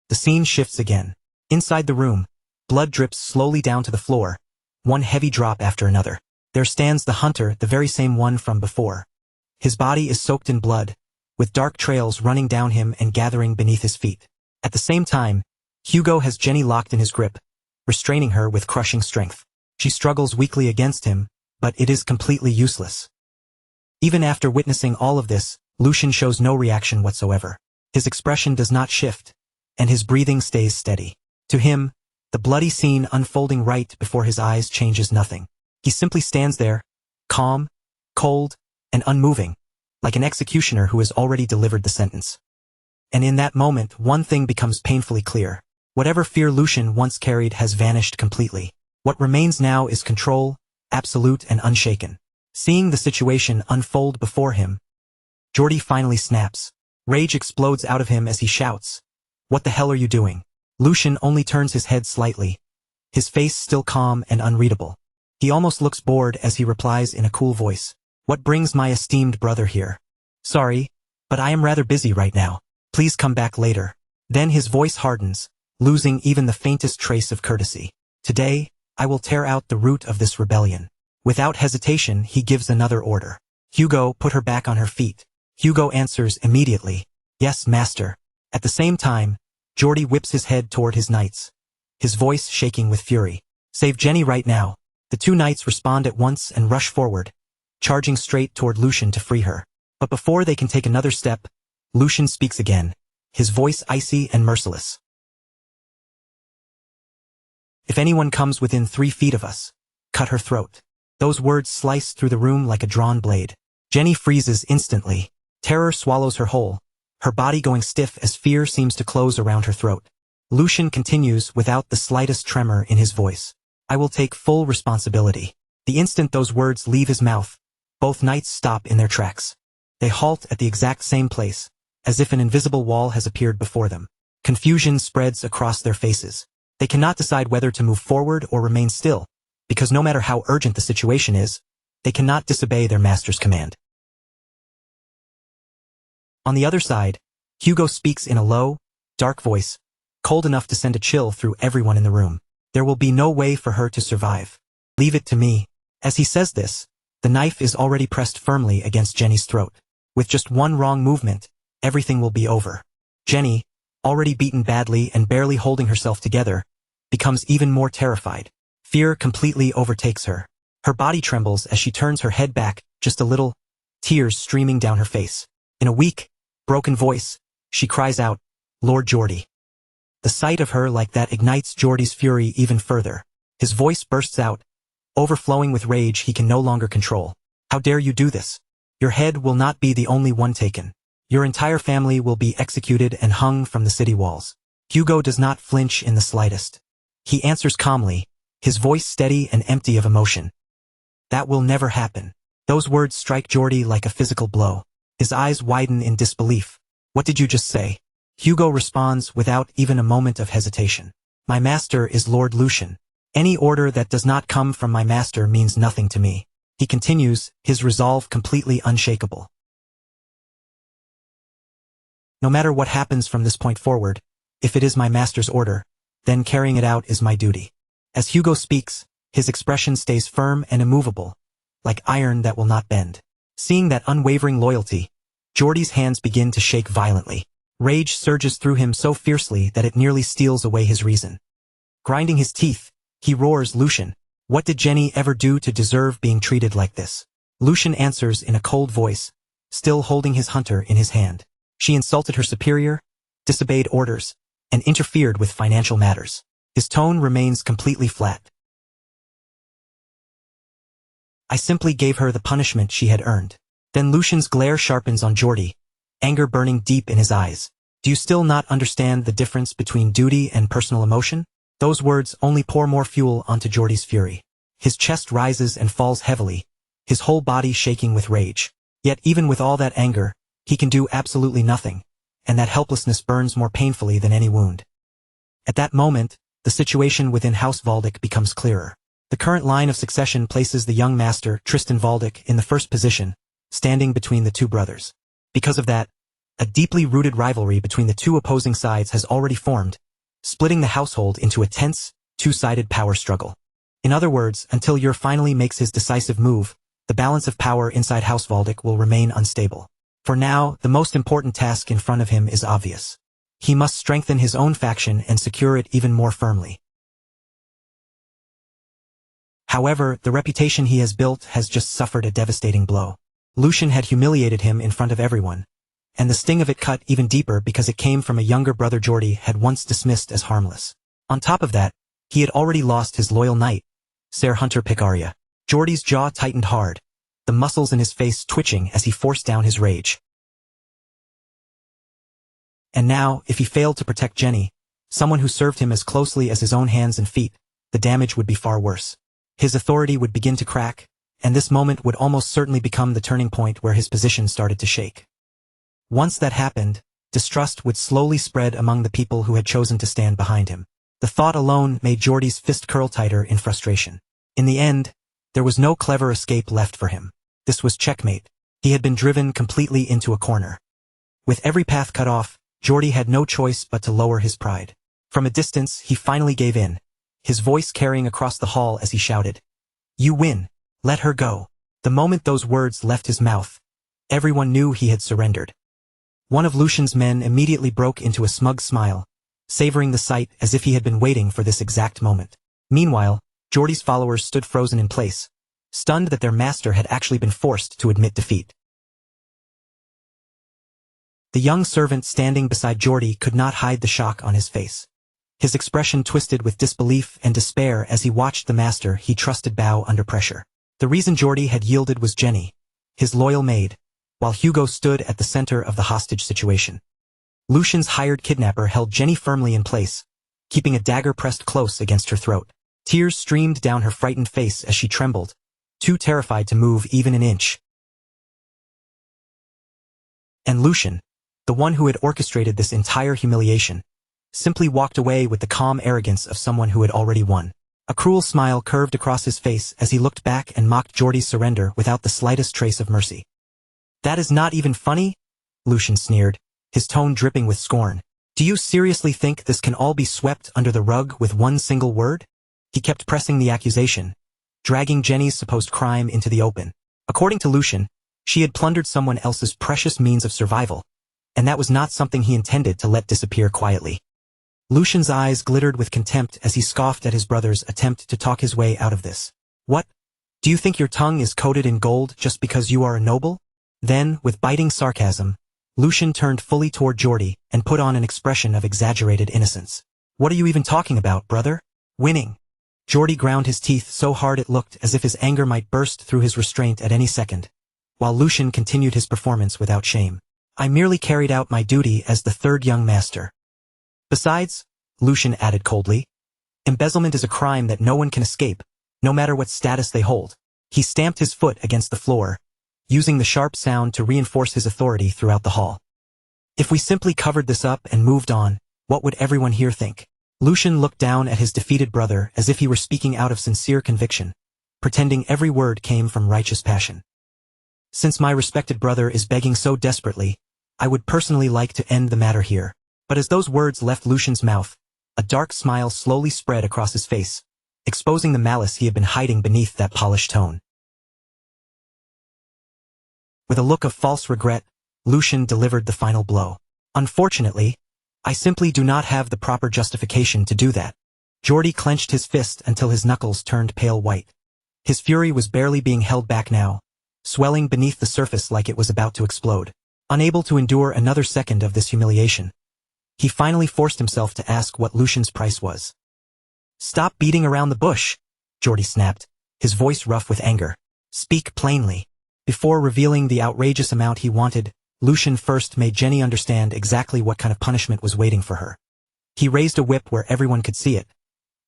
The scene shifts again. Inside the room, blood drips slowly down to the floor, one heavy drop after another. There stands the hunter, the very same one from before. His body is soaked in blood, with dark trails running down him and gathering beneath his feet. At the same time, Hugo has Jenny locked in his grip, restraining her with crushing strength. She struggles weakly against him, but it is completely useless. Even after witnessing all of this, Lucian shows no reaction whatsoever. His expression does not shift, and his breathing stays steady. To him, the bloody scene unfolding right before his eyes changes nothing. He simply stands there, calm, cold, and unmoving, like an executioner who has already delivered the sentence. And in that moment, one thing becomes painfully clear. Whatever fear Lucian once carried has vanished completely. What remains now is control, absolute and unshaken. Seeing the situation unfold before him, Jordy finally snaps. Rage explodes out of him as he shouts, "What the hell are you doing?" Lucian only turns his head slightly, his face still calm and unreadable. He almost looks bored as he replies in a cool voice, "What brings my esteemed brother here? Sorry, but I am rather busy right now. Please come back later." Then his voice hardens, losing even the faintest trace of courtesy. "Today, I will tear out the root of this rebellion." Without hesitation, he gives another order. "Hugo, put her back on her feet." Hugo answers immediately, "Yes, master." At the same time, Jordy whips his head toward his knights, his voice shaking with fury. "Save Jenny right now." The two knights respond at once and rush forward, charging straight toward Lucian to free her. But before they can take another step, Lucian speaks again, his voice icy and merciless. "If anyone comes within 3 feet of us, cut her throat." Those words slice through the room like a drawn blade. Jenny freezes instantly. Terror swallows her whole, her body going stiff as fear seems to close around her throat. Lucian continues without the slightest tremor in his voice, "I will take full responsibility." The instant those words leave his mouth, both knights stop in their tracks. They halt at the exact same place, as if an invisible wall has appeared before them. Confusion spreads across their faces. They cannot decide whether to move forward or remain still, because no matter how urgent the situation is, they cannot disobey their master's command. On the other side, Hugo speaks in a low, dark voice, cold enough to send a chill through everyone in the room. "There will be no way for her to survive. Leave it to me." As he says this, the knife is already pressed firmly against Jenny's throat. With just one wrong movement, everything will be over. Jenny, already beaten badly and barely holding herself together, becomes even more terrified. Fear completely overtakes her. Her body trembles as she turns her head back, just a little, tears streaming down her face. In a weak, broken voice, she cries out, "Lord Jordy." The sight of her like that ignites Jordy's fury even further. His voice bursts out, overflowing with rage he can no longer control. "How dare you do this? Your head will not be the only one taken. Your entire family will be executed and hung from the city walls." Hugo does not flinch in the slightest. He answers calmly, his voice steady and empty of emotion. "That will never happen." Those words strike Jordy like a physical blow. His eyes widen in disbelief. "What did you just say?" Hugo responds without even a moment of hesitation. "My master is Lord Lucian. Any order that does not come from my master means nothing to me." He continues, his resolve completely unshakable. "No matter what happens from this point forward, if it is my master's order, then carrying it out is my duty." As Hugo speaks, his expression stays firm and immovable, like iron that will not bend. Seeing that unwavering loyalty, Jordy's hands begin to shake violently. Rage surges through him so fiercely that it nearly steals away his reason. Grinding his teeth, he roars, "Lucian, what did Jenny ever do to deserve being treated like this?" Lucian answers in a cold voice, still holding his hunter in his hand. "She insulted her superior, disobeyed orders, and interfered with financial matters." His tone remains completely flat. "I simply gave her the punishment she had earned." Then Lucian's glare sharpens on Jordy, anger burning deep in his eyes. "Do you still not understand the difference between duty and personal emotion?" Those words only pour more fuel onto Jordy's fury. His chest rises and falls heavily, his whole body shaking with rage. Yet even with all that anger, he can do absolutely nothing, and that helplessness burns more painfully than any wound. At that moment, the situation within House Valdic becomes clearer. The current line of succession places the young master, Tristan Valdic, in the first position, standing between the two brothers. Because of that, a deeply rooted rivalry between the two opposing sides has already formed, splitting the household into a tense, two-sided power struggle. In other words, until Yer finally makes his decisive move, the balance of power inside House Valdic will remain unstable. For now, the most important task in front of him is obvious. He must strengthen his own faction and secure it even more firmly. However, the reputation he has built has just suffered a devastating blow. Lucian had humiliated him in front of everyone, and the sting of it cut even deeper because it came from a younger brother Jordy had once dismissed as harmless. On top of that, he had already lost his loyal knight, Ser Hunter Picaria. Jordy's jaw tightened hard, the muscles in his face twitching as he forced down his rage. And now, if he failed to protect Jenny, someone who served him as closely as his own hands and feet, the damage would be far worse. His authority would begin to crack, and this moment would almost certainly become the turning point where his position started to shake. Once that happened, distrust would slowly spread among the people who had chosen to stand behind him. The thought alone made Jordy's fist curl tighter in frustration. In the end, there was no clever escape left for him. This was checkmate. He had been driven completely into a corner. With every path cut off, Jordy had no choice but to lower his pride. From a distance, he finally gave in, his voice carrying across the hall as he shouted, "You win. Let her go." The moment those words left his mouth, everyone knew he had surrendered. One of Lucian's men immediately broke into a smug smile, savoring the sight as if he had been waiting for this exact moment. Meanwhile, Jordy's followers stood frozen in place, stunned that their master had actually been forced to admit defeat. The young servant standing beside Jordy could not hide the shock on his face. His expression twisted with disbelief and despair as he watched the master he trusted bow under pressure. The reason Jordy had yielded was Jenny, his loyal maid, while Hugo stood at the center of the hostage situation. Lucian's hired kidnapper held Jenny firmly in place, keeping a dagger pressed close against her throat. Tears streamed down her frightened face as she trembled, too terrified to move even an inch. And Lucian, the one who had orchestrated this entire humiliation, simply walked away with the calm arrogance of someone who had already won. A cruel smile curved across his face as he looked back and mocked Jordy's surrender without the slightest trace of mercy. "That is not even funny?" Lucian sneered, his tone dripping with scorn. "Do you seriously think this can all be swept under the rug with one single word?" He kept pressing the accusation, dragging Jenny's supposed crime into the open. According to Lucian, she had plundered someone else's precious means of survival, and that was not something he intended to let disappear quietly. Lucian's eyes glittered with contempt as he scoffed at his brother's attempt to talk his way out of this. "What? Do you think your tongue is coated in gold just because you are a noble?" Then, with biting sarcasm, Lucian turned fully toward Jordy and put on an expression of exaggerated innocence. "What are you even talking about, brother? Winning?" Jordy ground his teeth so hard it looked as if his anger might burst through his restraint at any second, while Lucian continued his performance without shame. "I merely carried out my duty as the third young master. Besides," Lucian added coldly, "embezzlement is a crime that no one can escape, no matter what status they hold." He stamped his foot against the floor, using the sharp sound to reinforce his authority throughout the hall. "If we simply covered this up and moved on, what would everyone here think?" Lucian looked down at his defeated brother as if he were speaking out of sincere conviction, pretending every word came from righteous passion. "Since my respected brother is begging so desperately, I would personally like to end the matter here." But as those words left Lucian's mouth, a dark smile slowly spread across his face, exposing the malice he had been hiding beneath that polished tone. With a look of false regret, Lucian delivered the final blow. "Unfortunately, I simply do not have the proper justification to do that." Jordy clenched his fist until his knuckles turned pale white. His fury was barely being held back now, swelling beneath the surface like it was about to explode. Unable to endure another second of this humiliation, he finally forced himself to ask what Lucian's price was. "Stop beating around the bush," Jordy snapped, his voice rough with anger. "Speak plainly." Before revealing the outrageous amount he wanted, Lucian first made Jenny understand exactly what kind of punishment was waiting for her. He raised a whip where everyone could see it,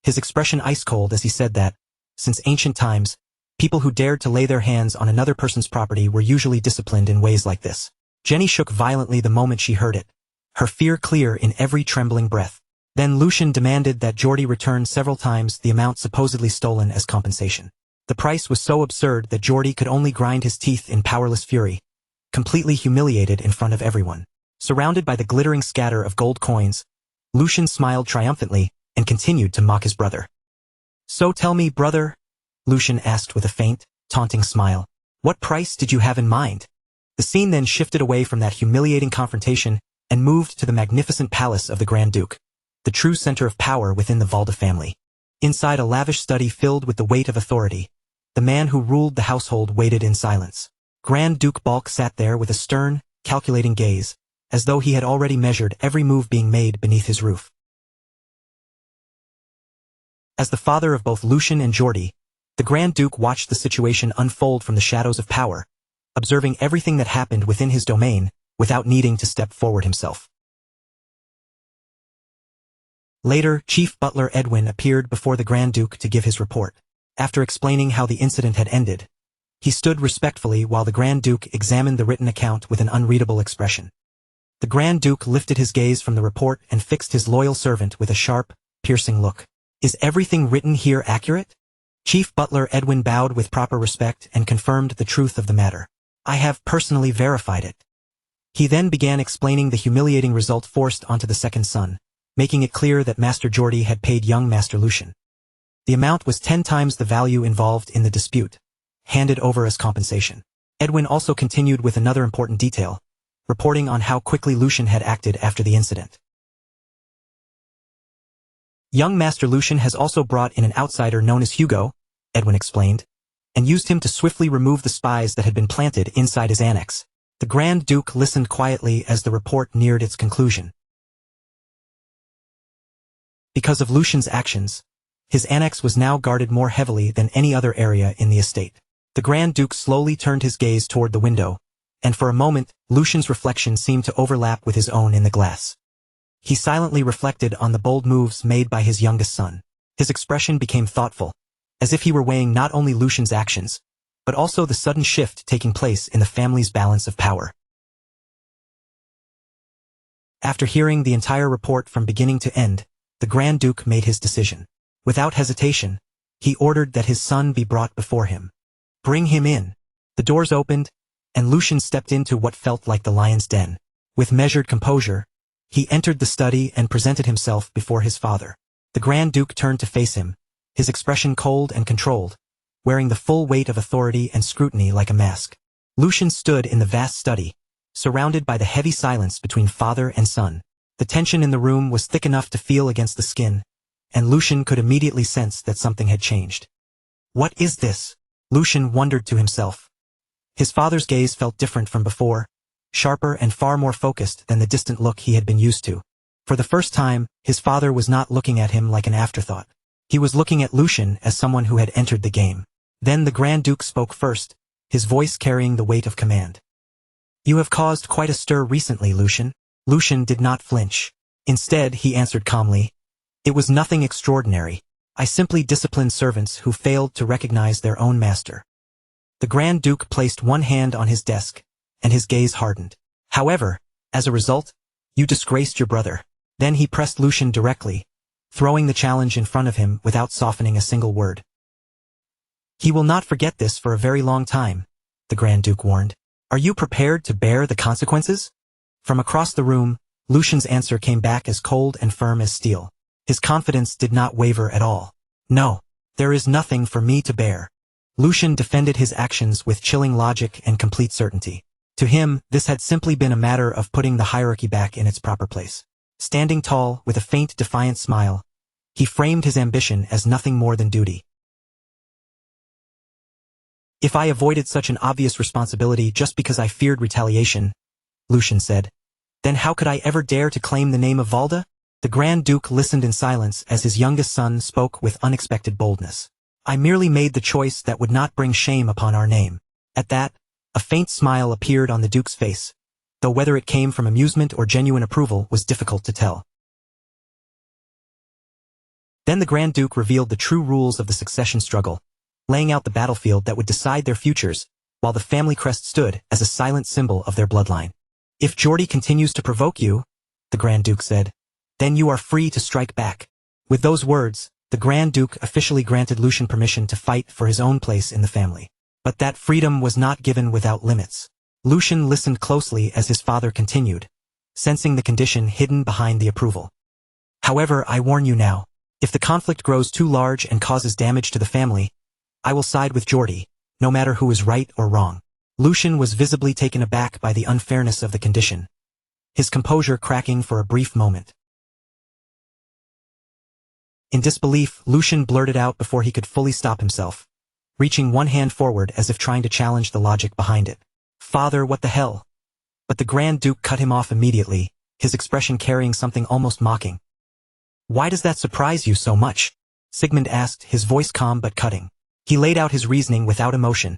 his expression ice-cold as he said that, since ancient times, people who dared to lay their hands on another person's property were usually disciplined in ways like this. Jenny shook violently the moment she heard it, her fear clear in every trembling breath. Then Lucian demanded that Jordy return several times the amount supposedly stolen as compensation. The price was so absurd that Jordy could only grind his teeth in powerless fury, completely humiliated in front of everyone. Surrounded by the glittering scatter of gold coins, Lucian smiled triumphantly and continued to mock his brother. "So tell me, brother," Lucian asked with a faint, taunting smile, "what price did you have in mind?" The scene then shifted away from that humiliating confrontation and moved to the magnificent palace of the Grand Duke, the true center of power within the Valda family. Inside a lavish study filled with the weight of authority, the man who ruled the household waited in silence. Grand Duke Balk sat there with a stern, calculating gaze, as though he had already measured every move being made beneath his roof. As the father of both Lucian and Geordie, the Grand Duke watched the situation unfold from the shadows of power, observing everything that happened within his domain without needing to step forward himself. Later, Chief Butler Edwin appeared before the Grand Duke to give his report. After explaining how the incident had ended, he stood respectfully while the Grand Duke examined the written account with an unreadable expression. The Grand Duke lifted his gaze from the report and fixed his loyal servant with a sharp, piercing look. "Is everything written here accurate?" Chief Butler Edwin bowed with proper respect and confirmed the truth of the matter. "I have personally verified it." He then began explaining the humiliating result forced onto the second son, making it clear that Master Geordie had paid young Master Lucian. The amount was 10 times the value involved in the dispute, handed over as compensation. Edwin also continued with another important detail, reporting on how quickly Lucian had acted after the incident. "Young Master Lucian has also brought in an outsider known as Hugo," Edwin explained, "and used him to swiftly remove the spies that had been planted inside his annex." The Grand Duke listened quietly as the report neared its conclusion. Because of Lucian's actions, his annex was now guarded more heavily than any other area in the estate. The Grand Duke slowly turned his gaze toward the window, and for a moment, Lucian's reflection seemed to overlap with his own in the glass. He silently reflected on the bold moves made by his youngest son. His expression became thoughtful, as if he were weighing not only Lucian's actions, but also the sudden shift taking place in the family's balance of power. After hearing the entire report from beginning to end, the Grand Duke made his decision. Without hesitation, he ordered that his son be brought before him. "Bring him in." The doors opened, and Lucian stepped into what felt like the lion's den. With measured composure, he entered the study and presented himself before his father. The Grand Duke turned to face him, his expression cold and controlled, wearing the full weight of authority and scrutiny like a mask. Lucian stood in the vast study, surrounded by the heavy silence between father and son. The tension in the room was thick enough to feel against the skin, and Lucian could immediately sense that something had changed. "What is this?" Lucian wondered to himself. His father's gaze felt different from before, sharper and far more focused than the distant look he had been used to. For the first time, his father was not looking at him like an afterthought. He was looking at Lucian as someone who had entered the game. Then the Grand Duke spoke first, his voice carrying the weight of command. "You have caused quite a stir recently, Lucian." Lucian did not flinch. Instead, he answered calmly, "It was nothing extraordinary. I simply disciplined servants who failed to recognize their own master." The Grand Duke placed one hand on his desk, and his gaze hardened. "However, as a result, you disgraced your brother." Then he pressed Lucian directly, throwing the challenge in front of him without softening a single word. "He will not forget this for a very long time," the Grand Duke warned. "Are you prepared to bear the consequences?" From across the room, Lucian's answer came back as cold and firm as steel. His confidence did not waver at all. "No, there is nothing for me to bear." Lucian defended his actions with chilling logic and complete certainty. To him, this had simply been a matter of putting the hierarchy back in its proper place. Standing tall, with a faint, defiant smile, he framed his ambition as nothing more than duty. "If I avoided such an obvious responsibility just because I feared retaliation," Lucian said, "then how could I ever dare to claim the name of Valda?" The Grand Duke listened in silence as his youngest son spoke with unexpected boldness. "I merely made the choice that would not bring shame upon our name." At that, a faint smile appeared on the Duke's face, though whether it came from amusement or genuine approval was difficult to tell. Then the Grand Duke revealed the true rules of the succession struggle, laying out the battlefield that would decide their futures, while the family crest stood as a silent symbol of their bloodline. "If Geordie continues to provoke you," the Grand Duke said, "then you are free to strike back." With those words, the Grand Duke officially granted Lucian permission to fight for his own place in the family. But that freedom was not given without limits. Lucian listened closely as his father continued, sensing the condition hidden behind the approval. "However, I warn you now, if the conflict grows too large and causes damage to the family, I will side with Geordie, no matter who is right or wrong." Lucian was visibly taken aback by the unfairness of the condition, his composure cracking for a brief moment. In disbelief, Lucian blurted out before he could fully stop himself, reaching one hand forward as if trying to challenge the logic behind it. "Father, what the hell? But the Grand Duke cut him off immediately, his expression carrying something almost mocking. "Why does that surprise you so much?" Sigmund asked, his voice calm but cutting. He laid out his reasoning without emotion,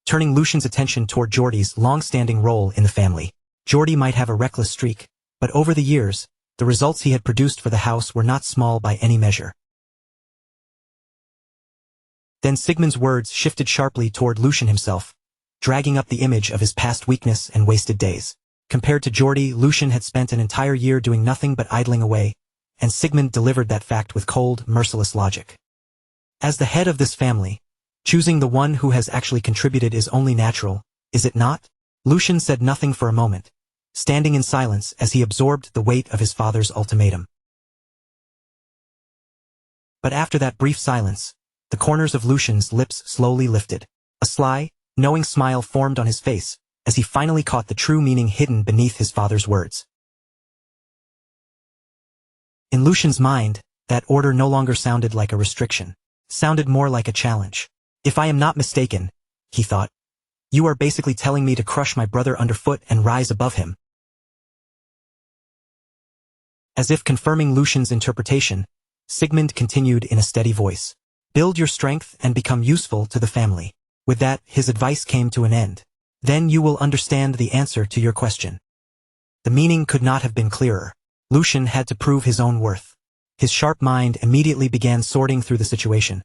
turning Lucian's attention toward Geordie's long-standing role in the family. Geordie might have a reckless streak, but over the years, the results he had produced for the house were not small by any measure. Then Sigmund's words shifted sharply toward Lucian himself, dragging up the image of his past weakness and wasted days. Compared to Geordie, Lucian had spent an entire year doing nothing but idling away, and Sigmund delivered that fact with cold, merciless logic. As the head of this family, choosing the one who has actually contributed is only natural, is it not? Lucian said nothing for a moment, standing in silence as he absorbed the weight of his father's ultimatum. But after that brief silence, the corners of Lucian's lips slowly lifted. A sly, knowing smile formed on his face, as he finally caught the true meaning hidden beneath his father's words. In Lucian's mind, that order no longer sounded like a restriction, sounded more like a challenge. "If I am not mistaken," he thought, "you are basically telling me to crush my brother underfoot and rise above him." As if confirming Lucian's interpretation, Sigmund continued in a steady voice. "Build your strength and become useful to the family." With that, his advice came to an end. "Then you will understand the answer to your question." The meaning could not have been clearer. Lucian had to prove his own worth. His sharp mind immediately began sorting through the situation,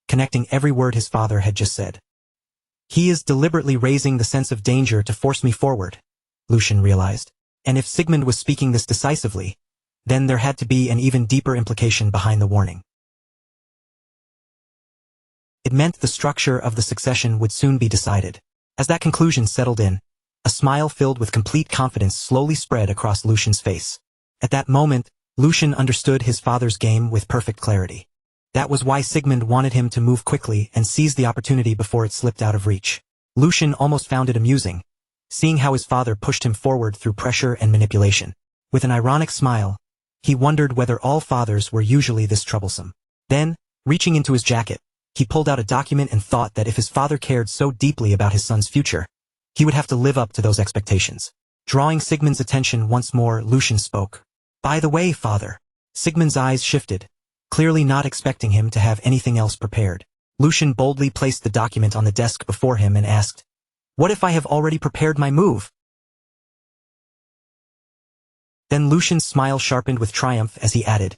connecting every word his father had just said. "He is deliberately raising the sense of danger to force me forward," Lucian realized. And if Sigmund was speaking this decisively, then there had to be an even deeper implication behind the warning. It meant the structure of the succession would soon be decided. As that conclusion settled in, a smile filled with complete confidence slowly spread across Lucian's face. At that moment, Lucian understood his father's game with perfect clarity. That was why Sigmund wanted him to move quickly and seize the opportunity before it slipped out of reach. Lucian almost found it amusing, seeing how his father pushed him forward through pressure and manipulation. With an ironic smile, he wondered whether all fathers were usually this troublesome. Then, reaching into his jacket, he pulled out a document and thought that if his father cared so deeply about his son's future, he would have to live up to those expectations. Drawing Sigmund's attention once more, Lucian spoke. "By the way, father." Sigmund's eyes shifted, clearly not expecting him to have anything else prepared. Lucian boldly placed the document on the desk before him and asked, "What if I have already prepared my move?" Then Lucian's smile sharpened with triumph as he added,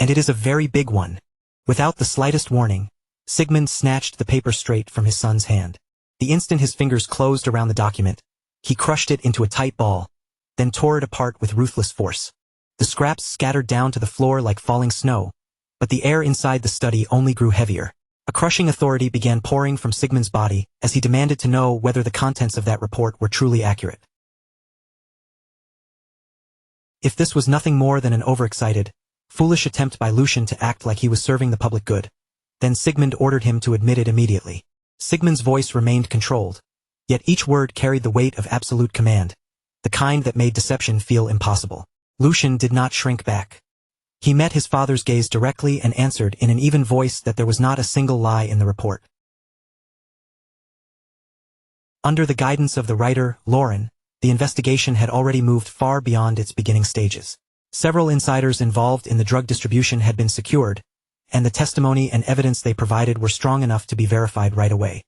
"And it is a very big one." Without the slightest warning, Sigmund snatched the paper straight from his son's hand. The instant his fingers closed around the document, he crushed it into a tight ball, then tore it apart with ruthless force. The scraps scattered down to the floor like falling snow, but the air inside the study only grew heavier. A crushing authority began pouring from Sigmund's body as he demanded to know whether the contents of that report were truly accurate. If this was nothing more than an overexcited, foolish attempt by Lucian to act like he was serving the public good, then Sigmund ordered him to admit it immediately. Sigmund's voice remained controlled, yet each word carried the weight of absolute command, the kind that made deception feel impossible. Lucian did not shrink back. He met his father's gaze directly and answered in an even voice that there was not a single lie in the report. Under the guidance of the writer, Lauren, the investigation had already moved far beyond its beginning stages. Several insiders involved in the drug distribution had been secured, and the testimony and evidence they provided were strong enough to be verified right away.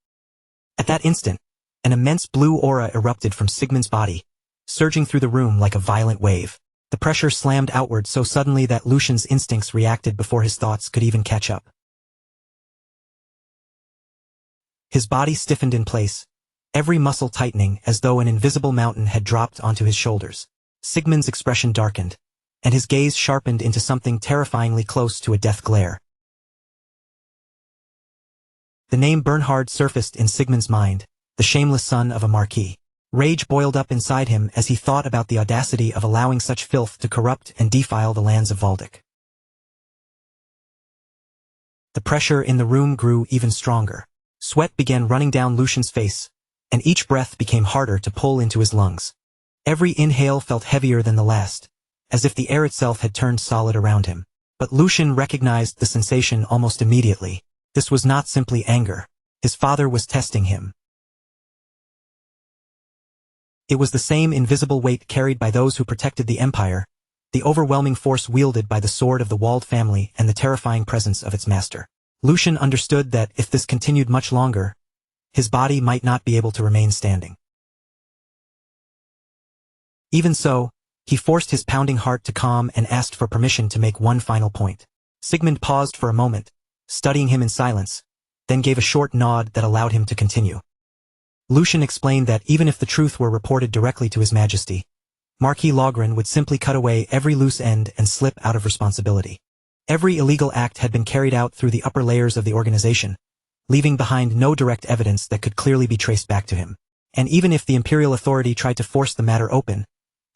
At that instant, an immense blue aura erupted from Sigmund's body, surging through the room like a violent wave. The pressure slammed outward so suddenly that Lucian's instincts reacted before his thoughts could even catch up. His body stiffened in place, every muscle tightening as though an invisible mountain had dropped onto his shoulders. Sigmund's expression darkened, and his gaze sharpened into something terrifyingly close to a death glare. The name Bernhard surfaced in Sigmund's mind, the shameless son of a marquis. Rage boiled up inside him as he thought about the audacity of allowing such filth to corrupt and defile the lands of Valdek. The pressure in the room grew even stronger. Sweat began running down Lucian's face, and each breath became harder to pull into his lungs. Every inhale felt heavier than the last, as if the air itself had turned solid around him. But Lucian recognized the sensation almost immediately. This was not simply anger. His father was testing him. It was the same invisible weight carried by those who protected the empire, the overwhelming force wielded by the sword of the walled family and the terrifying presence of its master. Lucian understood that if this continued much longer, his body might not be able to remain standing. Even so, he forced his pounding heart to calm and asked for permission to make one final point. Sigmund paused for a moment, studying him in silence, then gave a short nod that allowed him to continue. Lucian explained that even if the truth were reported directly to His Majesty, Marquis Logren would simply cut away every loose end and slip out of responsibility. Every illegal act had been carried out through the upper layers of the organization, leaving behind no direct evidence that could clearly be traced back to him. And even if the imperial authority tried to force the matter open,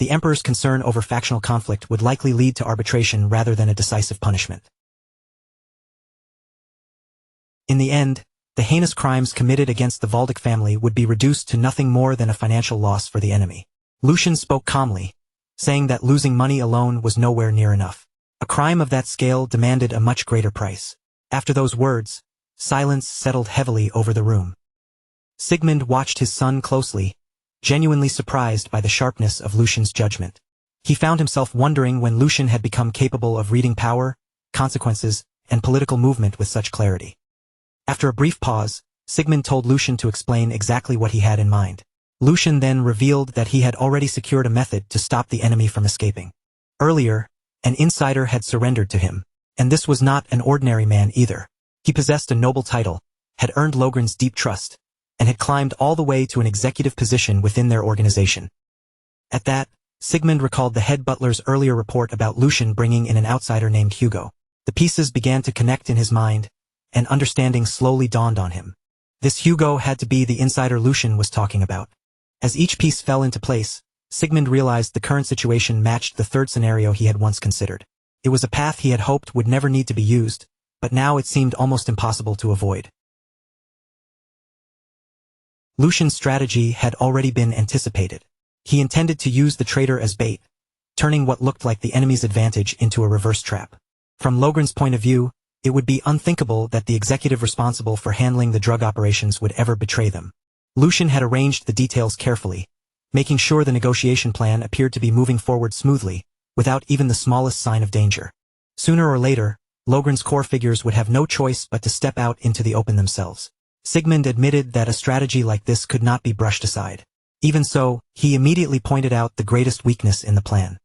the emperor's concern over factional conflict would likely lead to arbitration rather than a decisive punishment. In the end, the heinous crimes committed against the Valdic family would be reduced to nothing more than a financial loss for the enemy. Lucian spoke calmly, saying that losing money alone was nowhere near enough. A crime of that scale demanded a much greater price. After those words, silence settled heavily over the room. Sigmund watched his son closely, genuinely surprised by the sharpness of Lucian's judgment. He found himself wondering when Lucian had become capable of reading power, consequences, and political movement with such clarity. After a brief pause, Sigmund told Lucian to explain exactly what he had in mind. Lucian then revealed that he had already secured a method to stop the enemy from escaping. Earlier, an insider had surrendered to him, and this was not an ordinary man either. He possessed a noble title, had earned Logren's deep trust, and had climbed all the way to an executive position within their organization. At that, Sigmund recalled the head butler's earlier report about Lucian bringing in an outsider named Hugo. The pieces began to connect in his mind, and understanding slowly dawned on him. This Hugo had to be the insider Lucian was talking about. As each piece fell into place, Sigmund realized the current situation matched the third scenario he had once considered. It was a path he had hoped would never need to be used, but now it seemed almost impossible to avoid. Lucian's strategy had already been anticipated. He intended to use the traitor as bait, turning what looked like the enemy's advantage into a reverse trap. From Logren's point of view, it would be unthinkable that the executive responsible for handling the drug operations would ever betray them. Lucian had arranged the details carefully, making sure the negotiation plan appeared to be moving forward smoothly, without even the smallest sign of danger. Sooner or later, Logren's core figures would have no choice but to step out into the open themselves. Sigmund admitted that a strategy like this could not be brushed aside. Even so, he immediately pointed out the greatest weakness in the plan.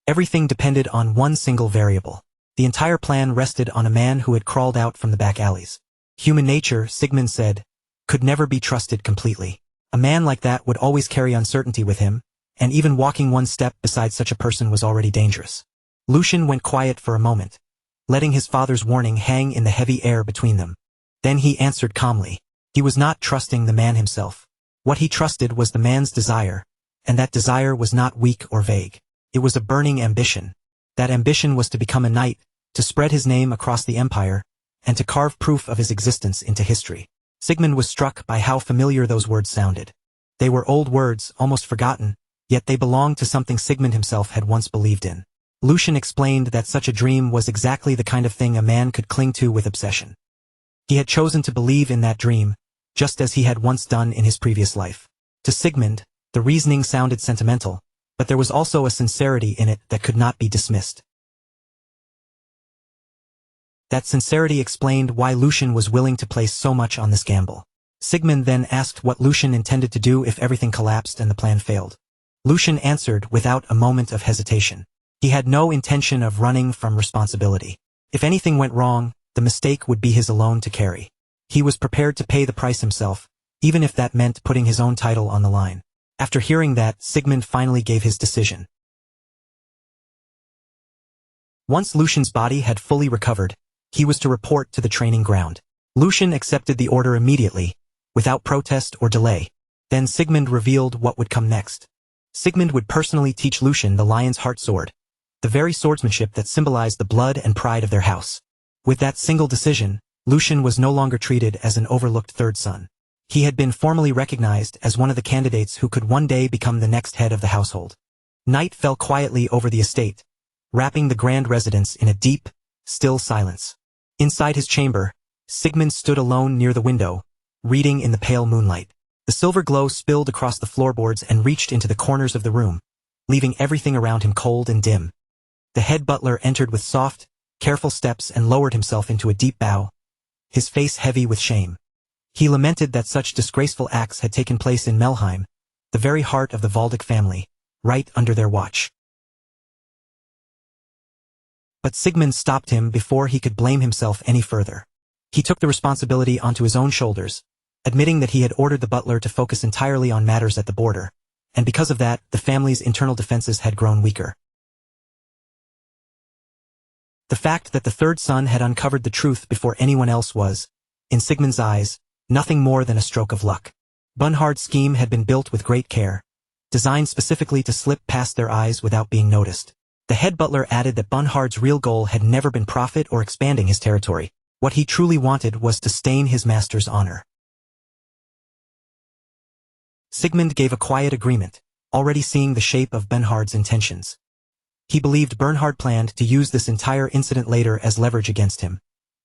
Everything depended on one single variable. The entire plan rested on a man who had crawled out from the back alleys. Human nature, Sigmund said, could never be trusted completely. A man like that would always carry uncertainty with him, and even walking one step beside such a person was already dangerous. Lucian went quiet for a moment, letting his father's warning hang in the heavy air between them. Then he answered calmly. He was not trusting the man himself. What he trusted was the man's desire, and that desire was not weak or vague. It was a burning ambition. That ambition was to become a knight, to spread his name across the empire, and to carve proof of his existence into history. Sigmund was struck by how familiar those words sounded. They were old words, almost forgotten, yet they belonged to something Sigmund himself had once believed in. Lucian explained that such a dream was exactly the kind of thing a man could cling to with obsession. He had chosen to believe in that dream, just as he had once done in his previous life. To Sigmund, the reasoning sounded sentimental, but there was also a sincerity in it that could not be dismissed. That sincerity explained why Lucian was willing to place so much on this gamble. Sigmund then asked what Lucian intended to do if everything collapsed and the plan failed. Lucian answered without a moment of hesitation. He had no intention of running from responsibility. If anything went wrong, the mistake would be his alone to carry. He was prepared to pay the price himself, even if that meant putting his own title on the line. After hearing that, Sigmund finally gave his decision. Once Lucian's body had fully recovered, he was to report to the training ground. Lucian accepted the order immediately, without protest or delay. Then Sigmund revealed what would come next. Sigmund would personally teach Lucian the Lion's Heart sword, the very swordsmanship that symbolized the blood and pride of their house. With that single decision, Lucian was no longer treated as an overlooked third son. He had been formally recognized as one of the candidates who could one day become the next head of the household. Night fell quietly over the estate, wrapping the grand residence in a deep, still silence. Inside his chamber, Sigmund stood alone near the window, reading in the pale moonlight. The silver glow spilled across the floorboards and reached into the corners of the room, leaving everything around him cold and dim. The head butler entered with soft, careful steps and lowered himself into a deep bow, his face heavy with shame. He lamented that such disgraceful acts had taken place in Melheim, the very heart of the Valdic family, right under their watch. But Sigmund stopped him before he could blame himself any further. He took the responsibility onto his own shoulders, admitting that he had ordered the butler to focus entirely on matters at the border, and because of that, the family's internal defenses had grown weaker. The fact that the third son had uncovered the truth before anyone else was, in Sigmund's eyes, nothing more than a stroke of luck. Bernhard's scheme had been built with great care, designed specifically to slip past their eyes without being noticed. The head butler added that Bernhard's real goal had never been profit or expanding his territory. What he truly wanted was to stain his master's honor. Sigmund gave a quiet agreement, already seeing the shape of Bernhard's intentions. He believed Bernhard planned to use this entire incident later as leverage against him,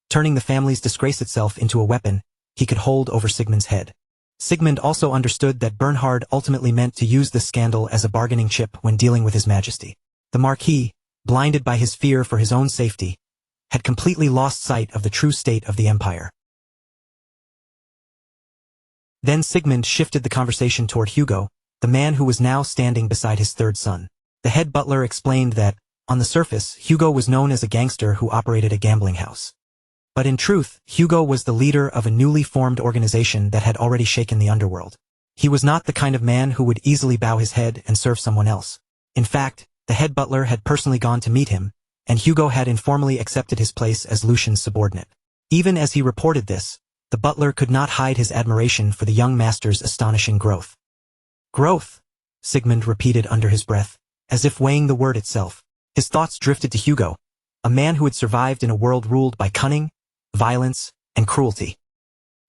turning the family's disgrace itself into a weapon he could hold over Sigmund's head. Sigmund also understood that Bernhard ultimately meant to use this scandal as a bargaining chip when dealing with his majesty. The Marquis, blinded by his fear for his own safety, had completely lost sight of the true state of the empire. Then Sigmund shifted the conversation toward Hugo, the man who was now standing beside his third son. The head butler explained that, on the surface, Hugo was known as a gangster who operated a gambling house. But in truth, Hugo was the leader of a newly formed organization that had already shaken the underworld. He was not the kind of man who would easily bow his head and serve someone else. In fact, the head butler had personally gone to meet him, and Hugo had informally accepted his place as Lucian's subordinate. Even as he reported this, the butler could not hide his admiration for the young master's astonishing growth. Growth, Sigmund repeated under his breath, as if weighing the word itself. His thoughts drifted to Hugo, a man who had survived in a world ruled by cunning, violence, and cruelty.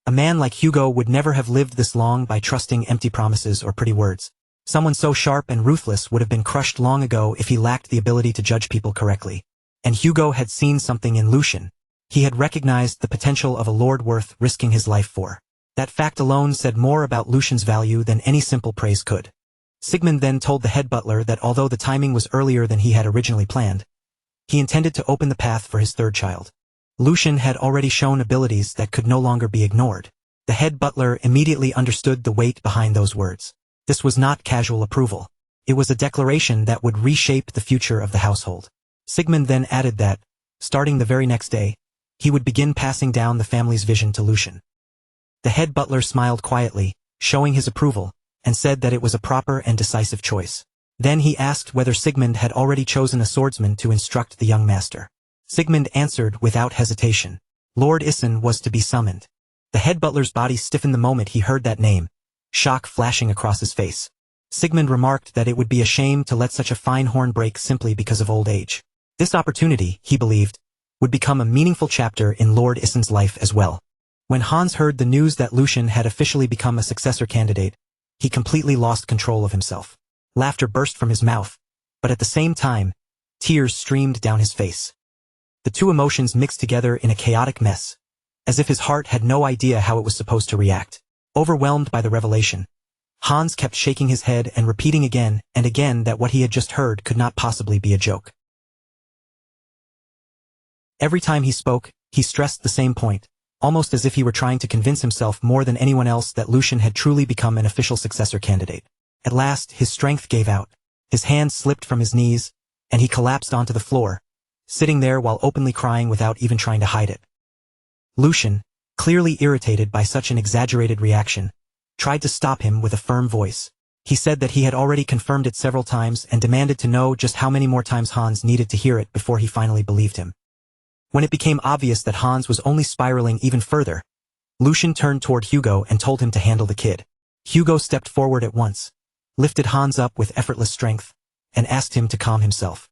A man like Hugo would never have lived this long by trusting empty promises or pretty words. Someone so sharp and ruthless would have been crushed long ago if he lacked the ability to judge people correctly. And Hugo had seen something in Lucian. He had recognized the potential of a lord worth risking his life for. That fact alone said more about Lucian's value than any simple praise could. Sigmund then told the head butler that although the timing was earlier than he had originally planned, he intended to open the path for his third child. Lucian had already shown abilities that could no longer be ignored. The head butler immediately understood the weight behind those words. This was not casual approval. It was a declaration that would reshape the future of the household. Sigmund then added that, starting the very next day, he would begin passing down the family's vision to Lucian. The head butler smiled quietly, showing his approval, and said that it was a proper and decisive choice. Then he asked whether Sigmund had already chosen a swordsman to instruct the young master. Sigmund answered without hesitation. Lord Issen was to be summoned. The head butler's body stiffened the moment he heard that name, shock flashing across his face. Sigmund remarked that it would be a shame to let such a fine horn break simply because of old age. This opportunity, he believed, would become a meaningful chapter in Lord Issen's life as well. When Hans heard the news that Lucian had officially become a successor candidate, he completely lost control of himself. Laughter burst from his mouth, but at the same time, tears streamed down his face. The two emotions mixed together in a chaotic mess, as if his heart had no idea how it was supposed to react. Overwhelmed by the revelation, Hans kept shaking his head and repeating again and again that what he had just heard could not possibly be a joke. Every time he spoke, he stressed the same point, almost as if he were trying to convince himself more than anyone else that Lucian had truly become an official successor candidate. At last, his strength gave out. His hands slipped from his knees, and he collapsed onto the floor, sitting there while openly crying without even trying to hide it. Lucian, clearly irritated by such an exaggerated reaction, tried to stop him with a firm voice. He said that he had already confirmed it several times and demanded to know just how many more times Hans needed to hear it before he finally believed him. When it became obvious that Hans was only spiraling even further, Lucian turned toward Hugo and told him to handle the kid. Hugo stepped forward at once, lifted Hans up with effortless strength, and asked him to calm himself.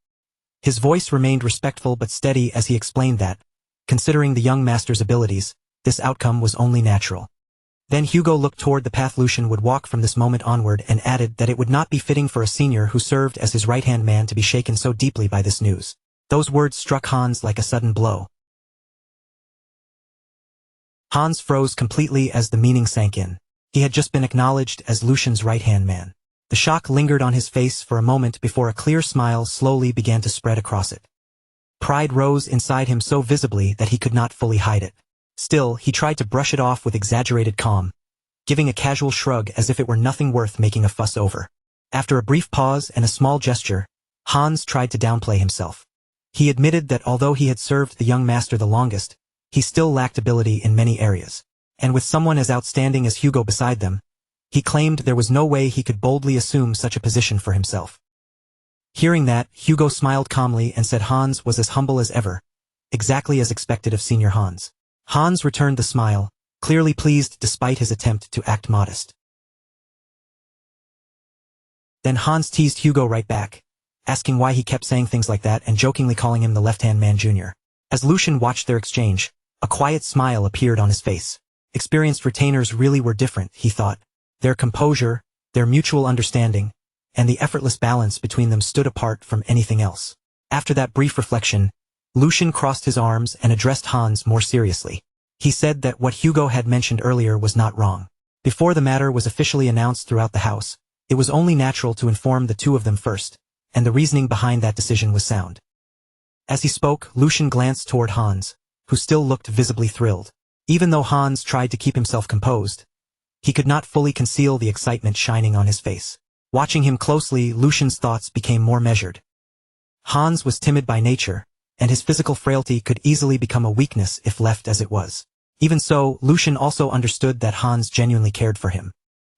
His voice remained respectful but steady as he explained that, considering the young master's abilities, this outcome was only natural. Then Hugo looked toward the path Lucian would walk from this moment onward and added that it would not be fitting for a senior who served as his right-hand man to be shaken so deeply by this news. Those words struck Hans like a sudden blow. Hans froze completely as the meaning sank in. He had just been acknowledged as Lucian's right-hand man. The shock lingered on his face for a moment before a clear smile slowly began to spread across it. Pride rose inside him so visibly that he could not fully hide it. Still, he tried to brush it off with exaggerated calm, giving a casual shrug as if it were nothing worth making a fuss over. After a brief pause and a small gesture, Hans tried to downplay himself. He admitted that although he had served the young master the longest, he still lacked ability in many areas. And with someone as outstanding as Hugo beside them, he claimed there was no way he could boldly assume such a position for himself. Hearing that, Hugo smiled calmly and said Hans was as humble as ever, exactly as expected of Senior Hans. Hans returned the smile, clearly pleased despite his attempt to act modest. Then Hans teased Hugo right back, asking why he kept saying things like that and jokingly calling him the left-hand man Jr. As Lucian watched their exchange, a quiet smile appeared on his face. Experienced retainers really were different, he thought. Their composure, their mutual understanding, and the effortless balance between them stood apart from anything else. After that brief reflection, Lucian crossed his arms and addressed Hans more seriously. He said that what Hugo had mentioned earlier was not wrong. Before the matter was officially announced throughout the house, it was only natural to inform the two of them first, and the reasoning behind that decision was sound. As he spoke, Lucian glanced toward Hans, who still looked visibly thrilled. Even though Hans tried to keep himself composed, he could not fully conceal the excitement shining on his face. Watching him closely, Lucian's thoughts became more measured. Hans was timid by nature, and his physical frailty could easily become a weakness if left as it was. Even so, Lucian also understood that Hans genuinely cared for him.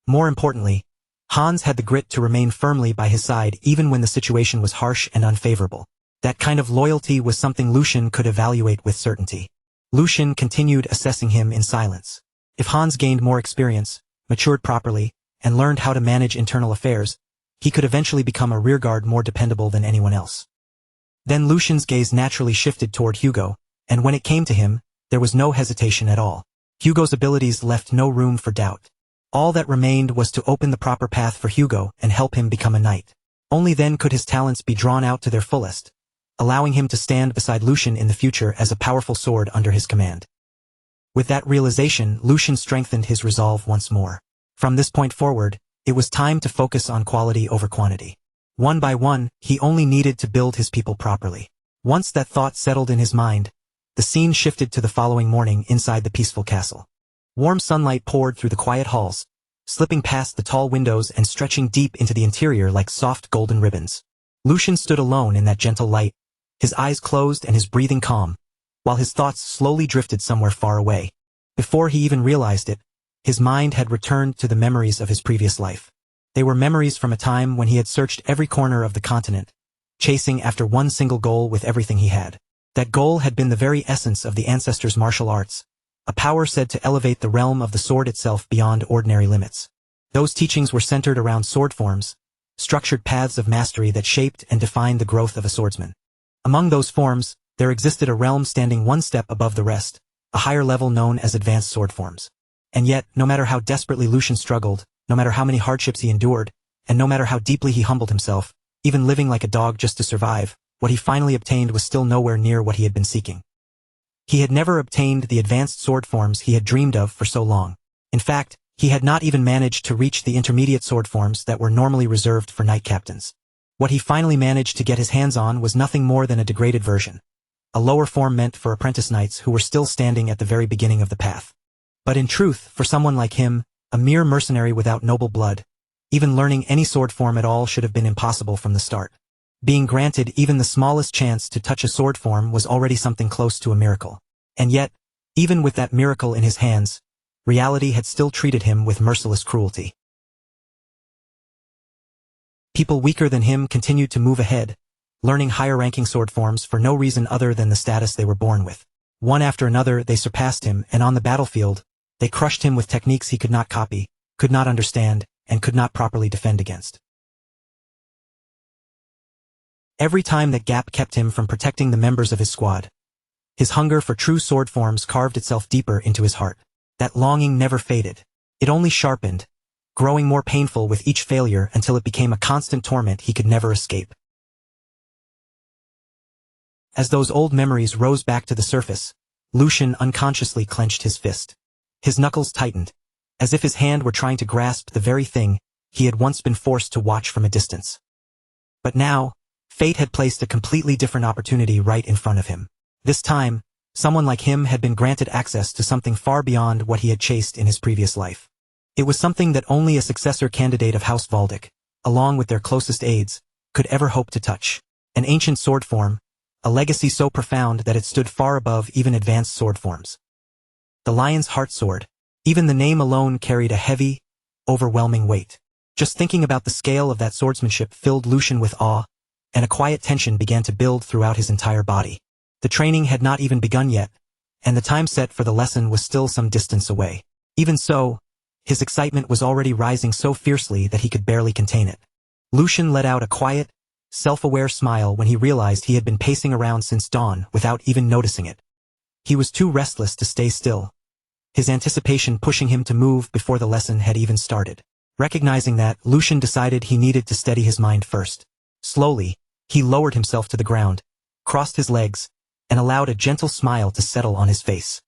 More importantly, Hans had the grit to remain firmly by his side even when the situation was harsh and unfavorable. That kind of loyalty was something Lucian could evaluate with certainty. Lucian continued assessing him in silence. If Hans gained more experience, matured properly, and learned how to manage internal affairs, he could eventually become a rearguard more dependable than anyone else. Then Lucian's gaze naturally shifted toward Hugo, and when it came to him, there was no hesitation at all. Hugo's abilities left no room for doubt. All that remained was to open the proper path for Hugo and help him become a knight. Only then could his talents be drawn out to their fullest, allowing him to stand beside Lucian in the future as a powerful sword under his command. With that realization, Lucian strengthened his resolve once more. From this point forward, it was time to focus on quality over quantity. One by one, he only needed to build his people properly. Once that thought settled in his mind, the scene shifted to the following morning inside the peaceful castle. Warm sunlight poured through the quiet halls, slipping past the tall windows and stretching deep into the interior like soft golden ribbons. Lucian stood alone in that gentle light, his eyes closed and his breathing calm, while his thoughts slowly drifted somewhere far away. Before he even realized it, his mind had returned to the memories of his previous life. They were memories from a time when he had searched every corner of the continent, chasing after one single goal with everything he had. That goal had been the very essence of the ancestors' martial arts, a power said to elevate the realm of the sword itself beyond ordinary limits. Those teachings were centered around sword forms, structured paths of mastery that shaped and defined the growth of a swordsman. Among those forms, there existed a realm standing one step above the rest, a higher level known as advanced sword forms. And yet, no matter how desperately Lucian struggled, no matter how many hardships he endured, and no matter how deeply he humbled himself, even living like a dog just to survive, what he finally obtained was still nowhere near what he had been seeking. He had never obtained the advanced sword forms he had dreamed of for so long. In fact, he had not even managed to reach the intermediate sword forms that were normally reserved for knight captains. What he finally managed to get his hands on was nothing more than a degraded version, a lower form meant for apprentice knights who were still standing at the very beginning of the path. But in truth, for someone like him, a mere mercenary without noble blood, even learning any sword form at all should have been impossible from the start. Being granted even the smallest chance to touch a sword form was already something close to a miracle. And yet, even with that miracle in his hands, reality had still treated him with merciless cruelty. People weaker than him continued to move ahead, learning higher-ranking sword forms for no reason other than the status they were born with. One after another, they surpassed him, and on the battlefield, they crushed him with techniques he could not copy, could not understand, and could not properly defend against. Every time that gap kept him from protecting the members of his squad, his hunger for true sword forms carved itself deeper into his heart. That longing never faded. It only sharpened, growing more painful with each failure until it became a constant torment he could never escape. As those old memories rose back to the surface, Lucian unconsciously clenched his fist. His knuckles tightened, as if his hand were trying to grasp the very thing he had once been forced to watch from a distance. But now, fate had placed a completely different opportunity right in front of him. This time, someone like him had been granted access to something far beyond what he had chased in his previous life. It was something that only a successor candidate of House Valdic, along with their closest aides, could ever hope to touch. An ancient sword form, a legacy so profound that it stood far above even advanced sword forms. The Lion's Heart Sword. Even the name alone carried a heavy, overwhelming weight. Just thinking about the scale of that swordsmanship filled Lucian with awe, and a quiet tension began to build throughout his entire body. The training had not even begun yet, and the time set for the lesson was still some distance away. Even so, his excitement was already rising so fiercely that he could barely contain it. Lucian let out a quiet, self-aware smile when he realized he had been pacing around since dawn without even noticing it. He was too restless to stay still, his anticipation pushing him to move before the lesson had even started. Recognizing that, Lucian decided he needed to steady his mind first. Slowly, he lowered himself to the ground, crossed his legs, and allowed a gentle smile to settle on his face.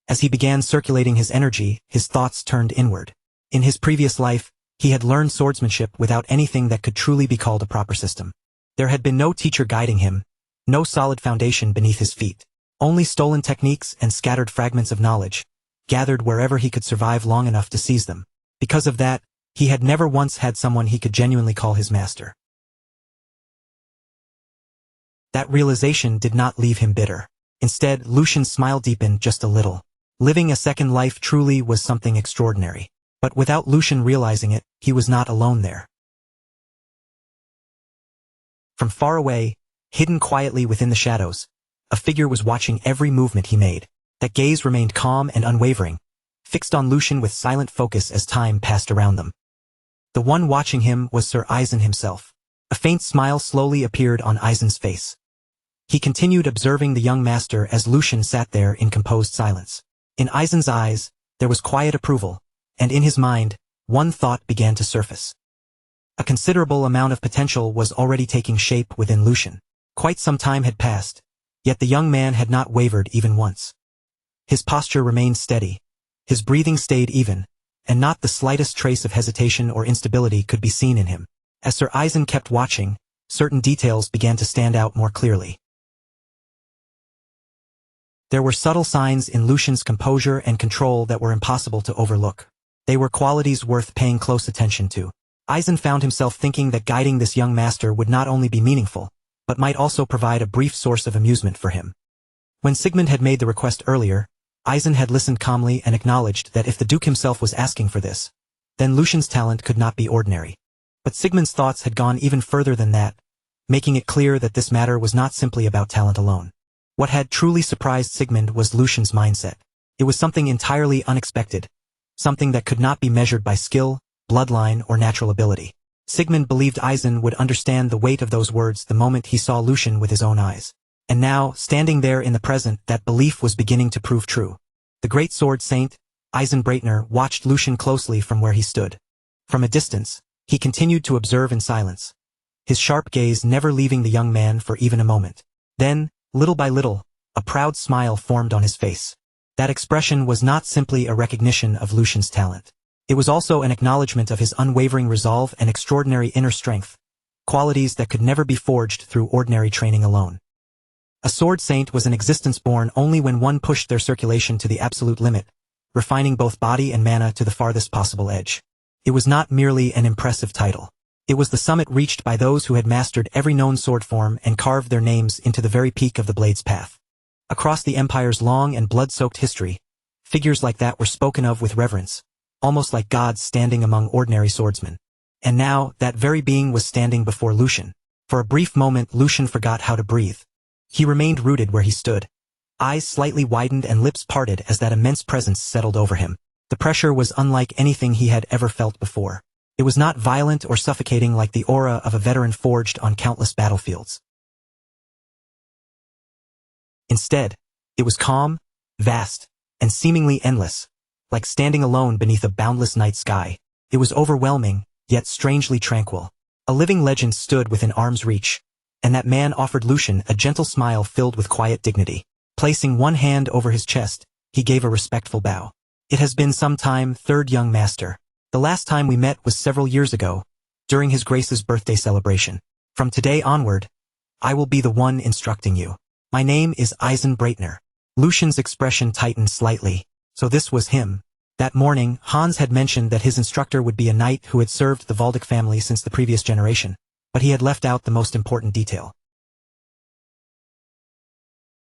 As he began circulating his energy, his thoughts turned inward. In his previous life, he had learned swordsmanship without anything that could truly be called a proper system. There had been no teacher guiding him, no solid foundation beneath his feet. Only stolen techniques and scattered fragments of knowledge, gathered wherever he could survive long enough to seize them. Because of that, he had never once had someone he could genuinely call his master. That realization did not leave him bitter. Instead, Lucian's smile deepened just a little. Living a second life truly was something extraordinary. But without Lucian realizing it, he was not alone there. From far away, hidden quietly within the shadows, a figure was watching every movement he made. That gaze remained calm and unwavering, fixed on Lucian with silent focus as time passed around them. The one watching him was Sir Eisen himself. A faint smile slowly appeared on Eisen's face. He continued observing the young master as Lucian sat there in composed silence. In Eisen's eyes, there was quiet approval, and in his mind, one thought began to surface. A considerable amount of potential was already taking shape within Lucian. Quite some time had passed, yet the young man had not wavered even once. His posture remained steady, his breathing stayed even, and not the slightest trace of hesitation or instability could be seen in him. As Sir Eisen kept watching, certain details began to stand out more clearly. There were subtle signs in Lucian's composure and control that were impossible to overlook. They were qualities worth paying close attention to. Eisen found himself thinking that guiding this young master would not only be meaningful, but might also provide a brief source of amusement for him. When Sigmund had made the request earlier, Eisen had listened calmly and acknowledged that if the Duke himself was asking for this, then Lucian's talent could not be ordinary. But Sigmund's thoughts had gone even further than that, making it clear that this matter was not simply about talent alone. What had truly surprised Sigmund was Lucian's mindset. It was something entirely unexpected, something that could not be measured by skill, bloodline, or natural ability. Sigmund believed Eisen would understand the weight of those words the moment he saw Lucian with his own eyes. And now, standing there in the present, that belief was beginning to prove true. The great sword saint, Eisen Breitner, watched Lucian closely from where he stood. From a distance, he continued to observe in silence, his sharp gaze never leaving the young man for even a moment. Then, little by little, a proud smile formed on his face. That expression was not simply a recognition of Lucian's talent. It was also an acknowledgement of his unwavering resolve and extraordinary inner strength, qualities that could never be forged through ordinary training alone. A sword saint was an existence born only when one pushed their circulation to the absolute limit, refining both body and mana to the farthest possible edge. It was not merely an impressive title. It was the summit reached by those who had mastered every known sword form and carved their names into the very peak of the blade's path. Across the Empire's long and blood-soaked history, figures like that were spoken of with reverence, almost like gods standing among ordinary swordsmen. And now, that very being was standing before Lucian. For a brief moment, Lucian forgot how to breathe. He remained rooted where he stood, eyes slightly widened and lips parted as that immense presence settled over him. The pressure was unlike anything he had ever felt before. It was not violent or suffocating like the aura of a veteran forged on countless battlefields. Instead, it was calm, vast, and seemingly endless, like standing alone beneath a boundless night sky. It was overwhelming, yet strangely tranquil. A living legend stood within arm's reach, and that man offered Lucian a gentle smile filled with quiet dignity. Placing one hand over his chest, he gave a respectful bow. It has been some time, third young master. The last time we met was several years ago, during His Grace's birthday celebration. From today onward, I will be the one instructing you. My name is Eisen Breitner. Lucian's expression tightened slightly. So this was him. That morning, Hans had mentioned that his instructor would be a knight who had served the Valdic family since the previous generation, but he had left out the most important detail.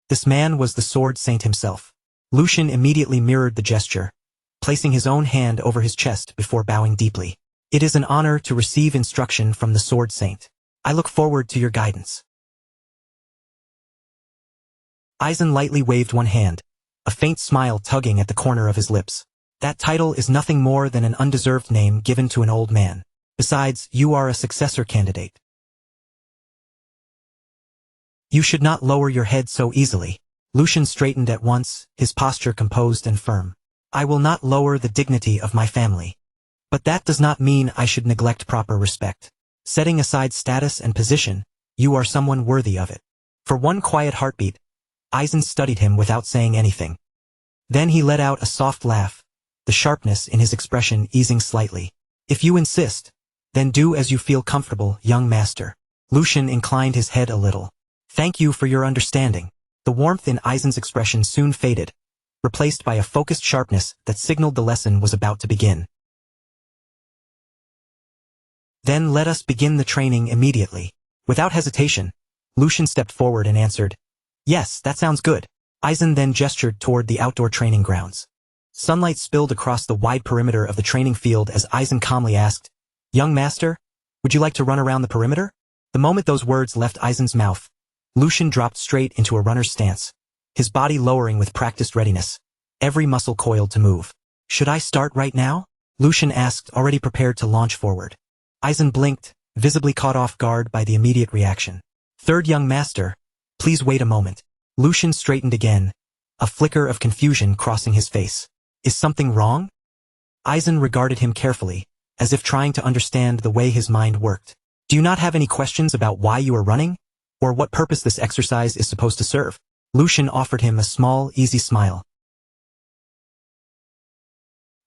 This man was the Sword Saint himself. Lucian immediately mirrored the gesture, placing his own hand over his chest before bowing deeply. It is an honor to receive instruction from the Sword Saint. I look forward to your guidance. Eisen lightly waved one hand, a faint smile tugging at the corner of his lips. That title is nothing more than an undeserved name given to an old man. Besides, you are a successor candidate. You should not lower your head so easily. Lucian straightened at once, his posture composed and firm. I will not lower the dignity of my family. But that does not mean I should neglect proper respect. Setting aside status and position, you are someone worthy of it. For one quiet heartbeat, Eisen studied him without saying anything. Then he let out a soft laugh, the sharpness in his expression easing slightly. If you insist, then do as you feel comfortable, young master. Lucian inclined his head a little. Thank you for your understanding. The warmth in Eisen's expression soon faded, replaced by a focused sharpness that signaled the lesson was about to begin. Then let us begin the training immediately. Without hesitation, Lucian stepped forward and answered, Yes, that sounds good. Eisen then gestured toward the outdoor training grounds. Sunlight spilled across the wide perimeter of the training field as Eisen calmly asked, Young master, would you like to run around the perimeter? The moment those words left Eisen's mouth, Lucian dropped straight into a runner's stance, his body lowering with practiced readiness, every muscle coiled to move. Should I start right now? Lucian asked, already prepared to launch forward. Eisen blinked, visibly caught off guard by the immediate reaction. Third young master, please wait a moment. Lucian straightened again, a flicker of confusion crossing his face. Is something wrong? Eisen regarded him carefully, as if trying to understand the way his mind worked. Do you not have any questions about why you are running? Or what purpose this exercise is supposed to serve? Lucian offered him a small, easy smile.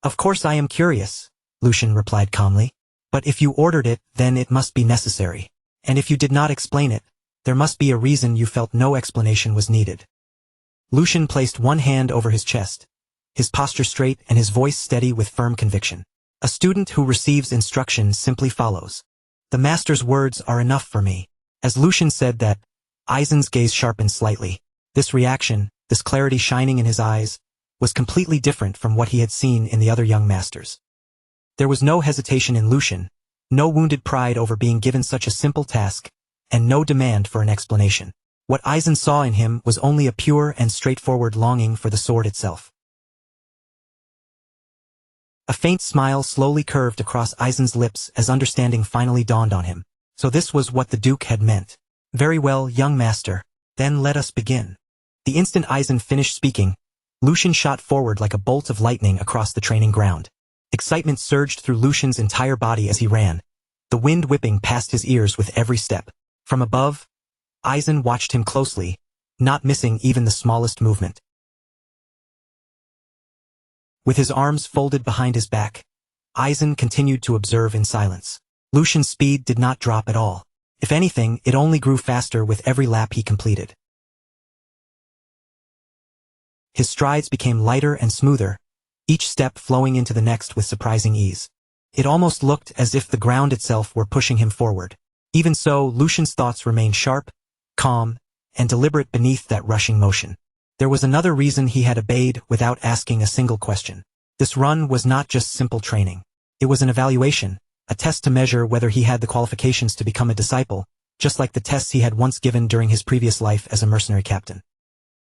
Of course I am curious, Lucian replied calmly. But if you ordered it, then it must be necessary. And if you did not explain it, there must be a reason you felt no explanation was needed. Lucian placed one hand over his chest, his posture straight and his voice steady with firm conviction. A student who receives instruction simply follows. The master's words are enough for me. As Lucian said that, Eisen's gaze sharpened slightly. This reaction, this clarity shining in his eyes, was completely different from what he had seen in the other young masters. There was no hesitation in Lucian, no wounded pride over being given such a simple task, and no demand for an explanation. What Eisen saw in him was only a pure and straightforward longing for the sword itself. A faint smile slowly curved across Eisen's lips as understanding finally dawned on him. So this was what the Duke had meant. Very well, young master. Then let us begin. The instant Eisen finished speaking, Lucian shot forward like a bolt of lightning across the training ground. Excitement surged through Lucian's entire body as he ran, the wind whipping past his ears with every step. From above, Eisen watched him closely, not missing even the smallest movement. With his arms folded behind his back, Eisen continued to observe in silence. Lucian's speed did not drop at all. If anything, it only grew faster with every lap he completed. His strides became lighter and smoother, each step flowing into the next with surprising ease. It almost looked as if the ground itself were pushing him forward. Even so, Lucian's thoughts remained sharp, calm, and deliberate beneath that rushing motion. There was another reason he had obeyed without asking a single question. This run was not just simple training. It was an evaluation, a test to measure whether he had the qualifications to become a disciple, just like the tests he had once given during his previous life as a mercenary captain.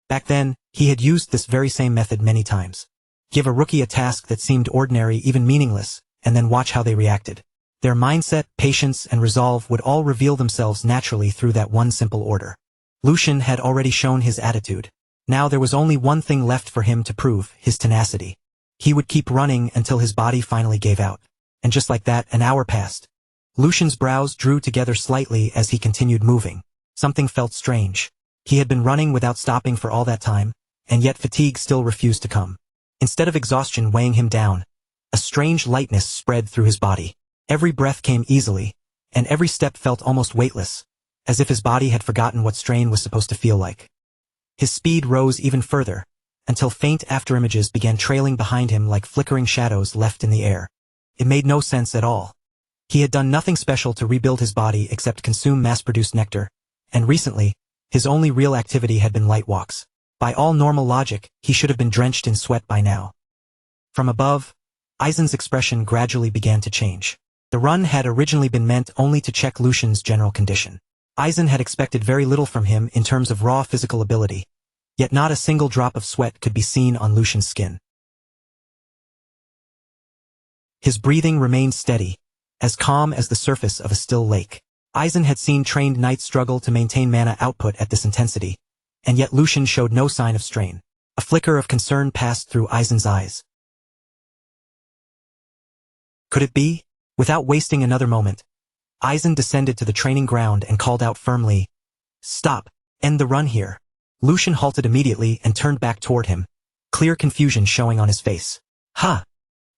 Back then, he had used this very same method many times. Give a rookie a task that seemed ordinary, even meaningless, and then watch how they reacted. Their mindset, patience, and resolve would all reveal themselves naturally through that one simple order. Lucian had already shown his attitude. Now there was only one thing left for him to prove, his tenacity. He would keep running until his body finally gave out. And just like that, an hour passed. Lucian's brows drew together slightly as he continued moving. Something felt strange. He had been running without stopping for all that time, and yet fatigue still refused to come. Instead of exhaustion weighing him down, a strange lightness spread through his body. Every breath came easily, and every step felt almost weightless, as if his body had forgotten what strain was supposed to feel like. His speed rose even further, until faint afterimages began trailing behind him like flickering shadows left in the air. It made no sense at all. He had done nothing special to rebuild his body except consume mass-produced nectar, and recently, his only real activity had been light walks. By all normal logic, he should have been drenched in sweat by now. From above, Aizen's expression gradually began to change. The run had originally been meant only to check Lucian's general condition. Aizen had expected very little from him in terms of raw physical ability, yet not a single drop of sweat could be seen on Lucian's skin. His breathing remained steady, as calm as the surface of a still lake. Aizen had seen trained knights struggle to maintain mana output at this intensity, and yet Lucian showed no sign of strain. A flicker of concern passed through Aizen's eyes. Could it be? Without wasting another moment, Aizen descended to the training ground and called out firmly, "Stop! End the run here." Lucian halted immediately and turned back toward him, clear confusion showing on his face. "Huh?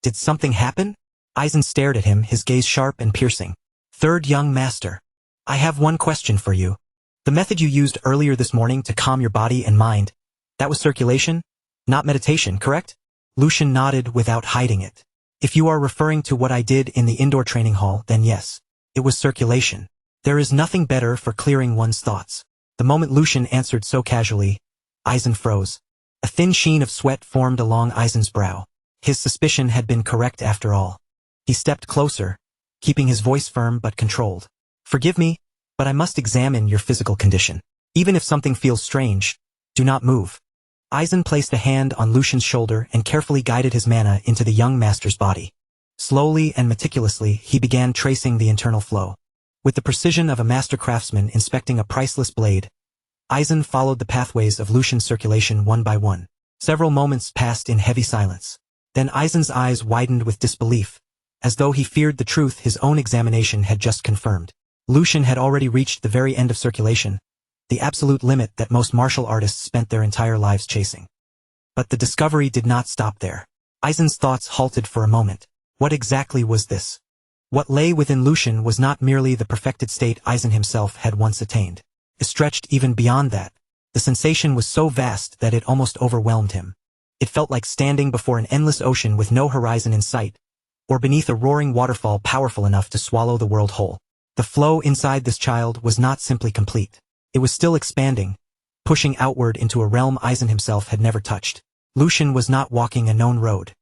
Did something happen?" Aizen stared at him, his gaze sharp and piercing. "Third young master, I have one question for you. The method you used earlier this morning to calm your body and mind, that was circulation, not meditation, correct?" Lucian nodded without hiding it. "If you are referring to what I did in the indoor training hall, then yes, it was circulation. There is nothing better for clearing one's thoughts." The moment Lucian answered so casually, Aizen froze. A thin sheen of sweat formed along Aizen's brow. His suspicion had been correct after all. He stepped closer, keeping his voice firm but controlled. "Forgive me, but I must examine your physical condition. Even if something feels strange, do not move." Aizen placed a hand on Lucian's shoulder and carefully guided his mana into the young master's body. Slowly and meticulously, he began tracing the internal flow. With the precision of a master craftsman inspecting a priceless blade, Aizen followed the pathways of Lucian's circulation one by one. Several moments passed in heavy silence. Then Aizen's eyes widened with disbelief, as though he feared the truth his own examination had just confirmed. Lucian had already reached the very end of circulation, the absolute limit that most martial artists spent their entire lives chasing. But the discovery did not stop there. Aizen's thoughts halted for a moment. What exactly was this? What lay within Lucian was not merely the perfected state Aizen himself had once attained. It stretched even beyond that. The sensation was so vast that it almost overwhelmed him. It felt like standing before an endless ocean with no horizon in sight, or beneath a roaring waterfall powerful enough to swallow the world whole. The flow inside this child was not simply complete. It was still expanding, pushing outward into a realm Aizen himself had never touched. Lucian was not walking a known road.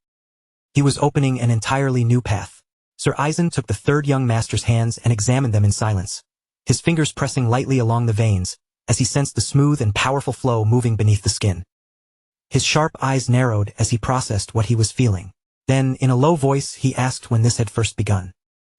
He was opening an entirely new path. Sir Aizen took the third young master's hands and examined them in silence, his fingers pressing lightly along the veins, as he sensed the smooth and powerful flow moving beneath the skin. His sharp eyes narrowed as he processed what he was feeling. Then, in a low voice, he asked when this had first begun.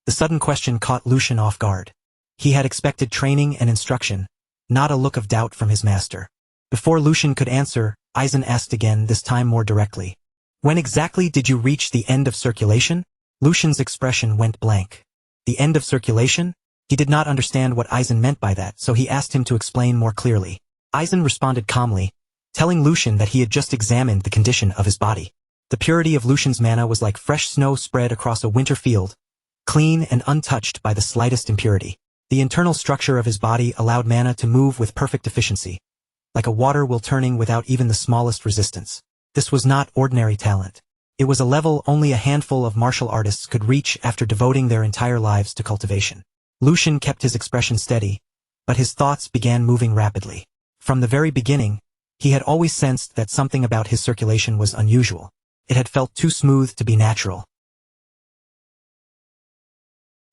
The sudden question caught Lucian off guard. He had expected training and instruction, not a look of doubt from his master. Before Lucian could answer, Aizen asked again, this time more directly. "When exactly did you reach the end of circulation?" Lucian's expression went blank. The end of circulation? He did not understand what Aizen meant by that, so he asked him to explain more clearly. Aizen responded calmly, telling Lucian that he had just examined the condition of his body. The purity of Lucian's mana was like fresh snow spread across a winter field, clean and untouched by the slightest impurity. The internal structure of his body allowed mana to move with perfect efficiency, like a water wheel turning without even the smallest resistance. This was not ordinary talent. It was a level only a handful of martial artists could reach after devoting their entire lives to cultivation. Lucian kept his expression steady, but his thoughts began moving rapidly. From the very beginning, he had always sensed that something about his circulation was unusual. It had felt too smooth to be natural.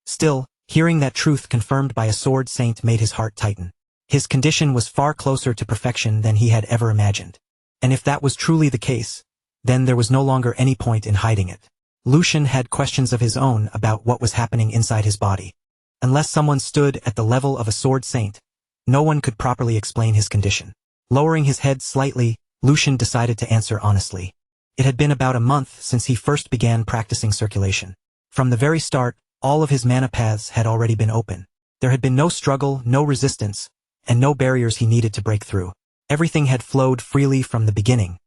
Still, hearing that truth confirmed by a sword saint made his heart tighten. His condition was far closer to perfection than he had ever imagined. And if that was truly the case, then there was no longer any point in hiding it. Lucian had questions of his own about what was happening inside his body. Unless someone stood at the level of a sword saint, no one could properly explain his condition. Lowering his head slightly, Lucian decided to answer honestly. It had been about a month since he first began practicing circulation. From the very start, all of his mana paths had already been open. There had been no struggle, no resistance, and no barriers he needed to break through. Everything had flowed freely from the beginning.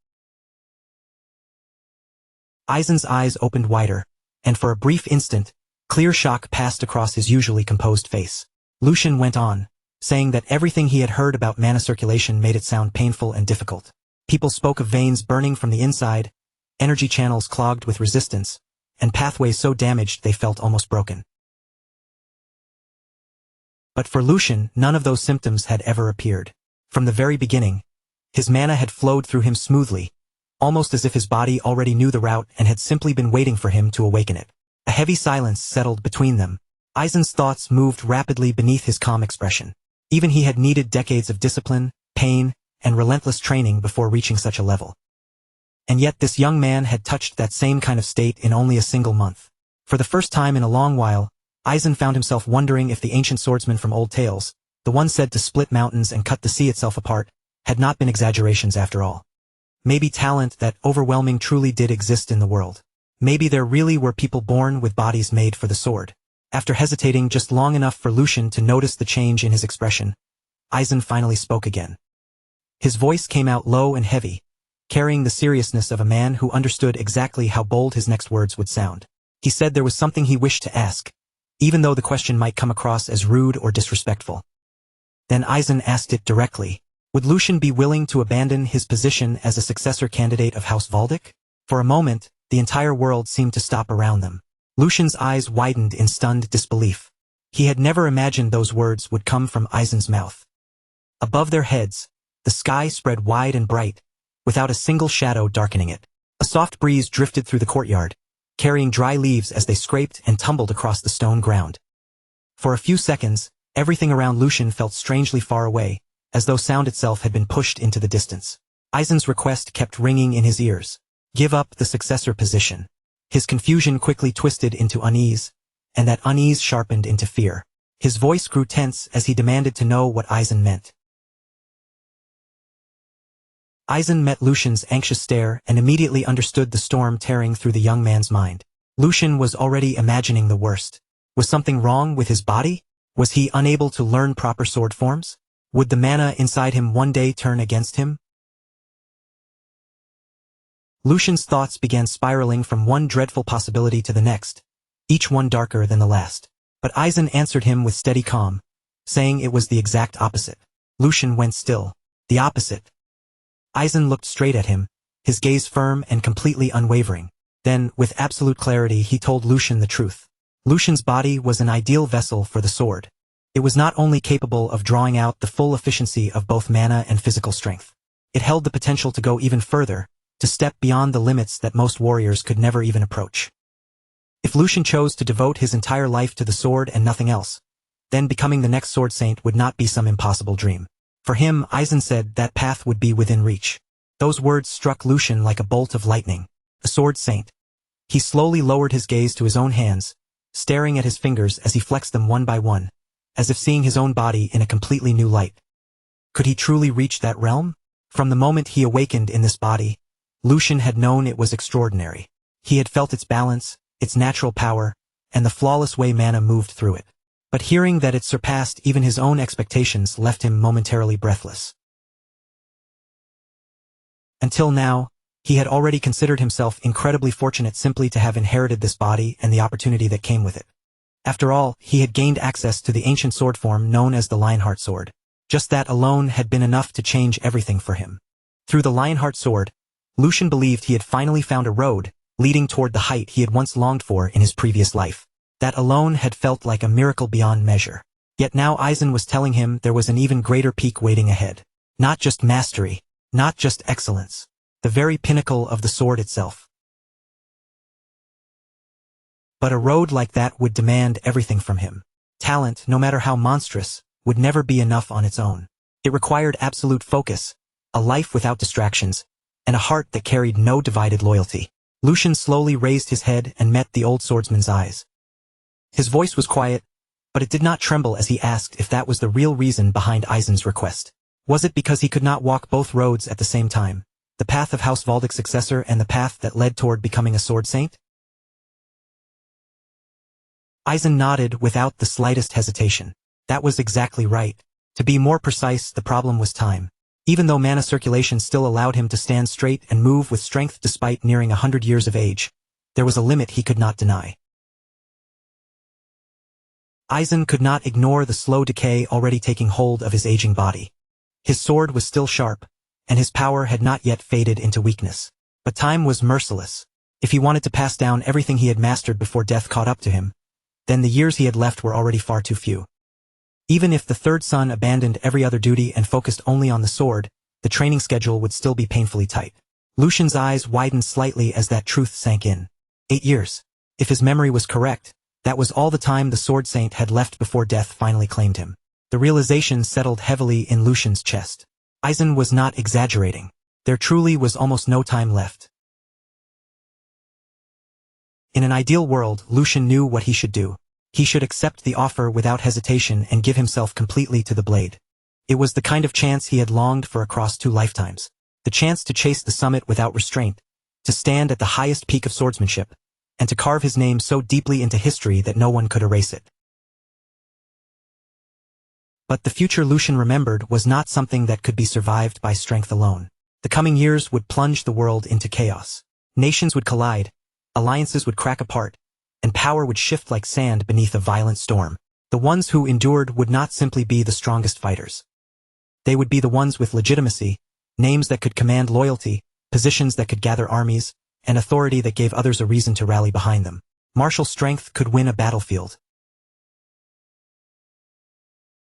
Aizen's eyes opened wider, and for a brief instant, clear shock passed across his usually composed face. Lucian went on, saying that everything he had heard about mana circulation made it sound painful and difficult. People spoke of veins burning from the inside, energy channels clogged with resistance, and pathways so damaged they felt almost broken. But for Lucian, none of those symptoms had ever appeared. From the very beginning, his mana had flowed through him smoothly, almost as if his body already knew the route and had simply been waiting for him to awaken it. A heavy silence settled between them. Aizen's thoughts moved rapidly beneath his calm expression. Even he had needed decades of discipline, pain, and relentless training before reaching such a level. And yet this young man had touched that same kind of state in only a single month. For the first time in a long while, Aizen found himself wondering if the ancient swordsman from old tales, the one said to split mountains and cut the sea itself apart, had not been exaggerations after all. Maybe talent that overwhelming truly did exist in the world. Maybe there really were people born with bodies made for the sword. After hesitating just long enough for Lucian to notice the change in his expression, Aizen finally spoke again. His voice came out low and heavy, carrying the seriousness of a man who understood exactly how bold his next words would sound. He said there was something he wished to ask, even though the question might come across as rude or disrespectful. Then Aizen asked it directly. Would Lucian be willing to abandon his position as a successor candidate of House Valdic? For a moment, the entire world seemed to stop around them. Lucian's eyes widened in stunned disbelief. He had never imagined those words would come from Aizen's mouth. Above their heads, the sky spread wide and bright, without a single shadow darkening it. A soft breeze drifted through the courtyard, carrying dry leaves as they scraped and tumbled across the stone ground. For a few seconds, everything around Lucian felt strangely far away, as though sound itself had been pushed into the distance. Aizen's request kept ringing in his ears. Give up the successor position. His confusion quickly twisted into unease, and that unease sharpened into fear. His voice grew tense as he demanded to know what Aizen meant. Aizen met Lucian's anxious stare and immediately understood the storm tearing through the young man's mind. Lucian was already imagining the worst. Was something wrong with his body? Was he unable to learn proper sword forms? Would the mana inside him one day turn against him? Lucian's thoughts began spiraling from one dreadful possibility to the next, each one darker than the last. But Aizen answered him with steady calm, saying it was the exact opposite. Lucian went still. The opposite. Aizen looked straight at him, his gaze firm and completely unwavering. Then, with absolute clarity, he told Lucian the truth. Lucian's body was an ideal vessel for the sword. It was not only capable of drawing out the full efficiency of both mana and physical strength. It held the potential to go even further, to step beyond the limits that most warriors could never even approach. If Lucian chose to devote his entire life to the sword and nothing else, then becoming the next sword saint would not be some impossible dream. For him, Aizen said that path would be within reach. Those words struck Lucian like a bolt of lightning. A sword saint. He slowly lowered his gaze to his own hands, staring at his fingers as he flexed them one by one, as if seeing his own body in a completely new light. Could he truly reach that realm? From the moment he awakened in this body, Lucian had known it was extraordinary. He had felt its balance, its natural power, and the flawless way mana moved through it. But hearing that it surpassed even his own expectations left him momentarily breathless. Until now, he had already considered himself incredibly fortunate simply to have inherited this body and the opportunity that came with it. After all, he had gained access to the ancient sword form known as the Lionheart Sword. Just that alone had been enough to change everything for him. Through the Lionheart Sword, Lucian believed he had finally found a road leading toward the height he had once longed for in his previous life. That alone had felt like a miracle beyond measure. Yet now Aizen was telling him there was an even greater peak waiting ahead. Not just mastery, not just excellence. The very pinnacle of the sword itself. But a road like that would demand everything from him. Talent, no matter how monstrous, would never be enough on its own. It required absolute focus, a life without distractions, and a heart that carried no divided loyalty. Lucian slowly raised his head and met the old swordsman's eyes. His voice was quiet, but it did not tremble as he asked if that was the real reason behind Aizen's request. Was it because he could not walk both roads at the same time? The path of House Valdic's successor and the path that led toward becoming a sword saint? Aizen nodded without the slightest hesitation. That was exactly right. To be more precise, the problem was time. Even though mana circulation still allowed him to stand straight and move with strength despite nearing 100 years of age, there was a limit he could not deny. Aizen could not ignore the slow decay already taking hold of his aging body. His sword was still sharp, and his power had not yet faded into weakness. But time was merciless. If he wanted to pass down everything he had mastered before death caught up to him, then the years he had left were already far too few. Even if the third son abandoned every other duty and focused only on the sword, the training schedule would still be painfully tight. Lucian's eyes widened slightly as that truth sank in. 8 years. If his memory was correct, that was all the time the Sword Saint had left before death finally claimed him. The realization settled heavily in Lucian's chest. Aizen was not exaggerating. There truly was almost no time left. In an ideal world, Lucian knew what he should do. He should accept the offer without hesitation and give himself completely to the blade. It was the kind of chance he had longed for across 2 lifetimes. The chance to chase the summit without restraint, to stand at the highest peak of swordsmanship, and to carve his name so deeply into history that no one could erase it. But the future Lucian remembered was not something that could be survived by strength alone. The coming years would plunge the world into chaos. Nations would collide, alliances would crack apart, and power would shift like sand beneath a violent storm. The ones who endured would not simply be the strongest fighters. They would be the ones with legitimacy, names that could command loyalty, positions that could gather armies, and authority that gave others a reason to rally behind them. Martial strength could win a battlefield.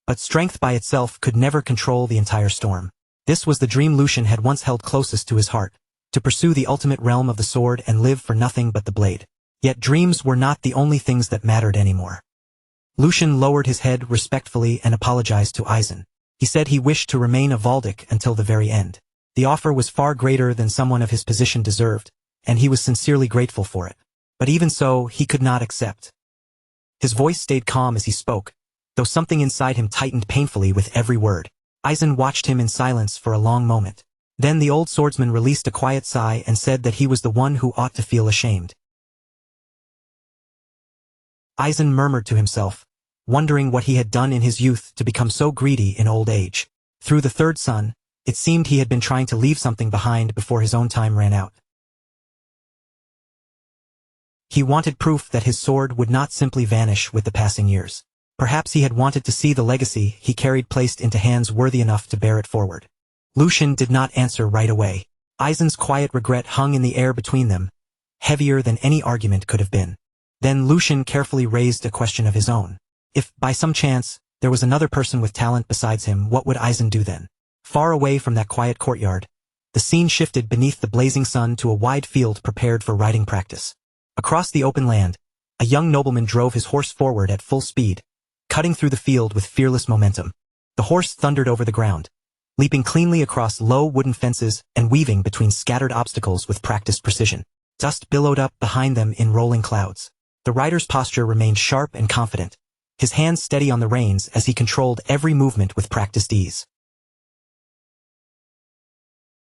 But strength by itself could never control the entire storm. This was the dream Lucian had once held closest to his heart, to pursue the ultimate realm of the sword and live for nothing but the blade. Yet dreams were not the only things that mattered anymore. Lucian lowered his head respectfully and apologized to Aizen. He said he wished to remain a Valdic until the very end. The offer was far greater than someone of his position deserved, and he was sincerely grateful for it. But even so, he could not accept. His voice stayed calm as he spoke, though something inside him tightened painfully with every word. Aizen watched him in silence for a long moment. Then the old swordsman released a quiet sigh and said that he was the one who ought to feel ashamed. Aizen murmured to himself, wondering what he had done in his youth to become so greedy in old age. Through the third son, it seemed he had been trying to leave something behind before his own time ran out. He wanted proof that his sword would not simply vanish with the passing years. Perhaps he had wanted to see the legacy he carried placed into hands worthy enough to bear it forward. Lucian did not answer right away. Aizen's quiet regret hung in the air between them, heavier than any argument could have been. Then Lucian carefully raised a question of his own. If, by some chance, there was another person with talent besides him, what would Aizen do then? Far away from that quiet courtyard, the scene shifted beneath the blazing sun to a wide field prepared for riding practice. Across the open land, a young nobleman drove his horse forward at full speed, cutting through the field with fearless momentum. The horse thundered over the ground, leaping cleanly across low wooden fences and weaving between scattered obstacles with practiced precision. Dust billowed up behind them in rolling clouds. The rider's posture remained sharp and confident, his hands steady on the reins as he controlled every movement with practiced ease.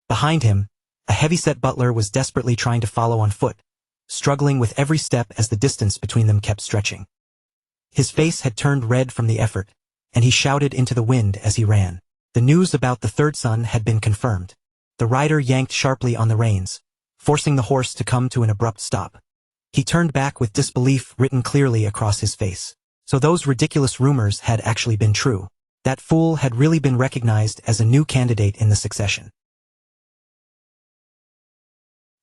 Behind him, a heavy-set butler was desperately trying to follow on foot, struggling with every step as the distance between them kept stretching. His face had turned red from the effort, and he shouted into the wind as he ran. The news about the third son had been confirmed. The rider yanked sharply on the reins, forcing the horse to come to an abrupt stop. He turned back with disbelief written clearly across his face. So those ridiculous rumors had actually been true. That fool had really been recognized as a new candidate in the succession.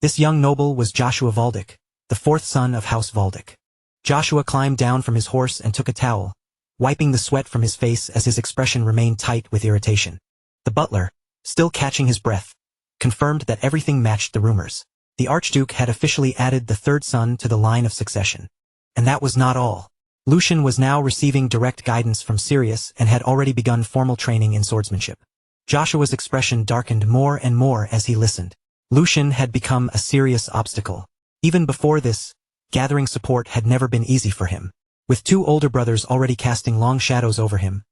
This young noble was Joshua Valdic, the fourth son of House Valdic. Joshua climbed down from his horse and took a towel, wiping the sweat from his face as his expression remained tight with irritation. The butler, still catching his breath, confirmed that everything matched the rumors. The Archduke had officially added the third son to the line of succession. And that was not all. Lucian was now receiving direct guidance from Sirius and had already begun formal training in swordsmanship. Joshua's expression darkened more and more as he listened. Lucian had become a serious obstacle. Even before this, gathering support had never been easy for him. With 2 older brothers already casting long shadows over him,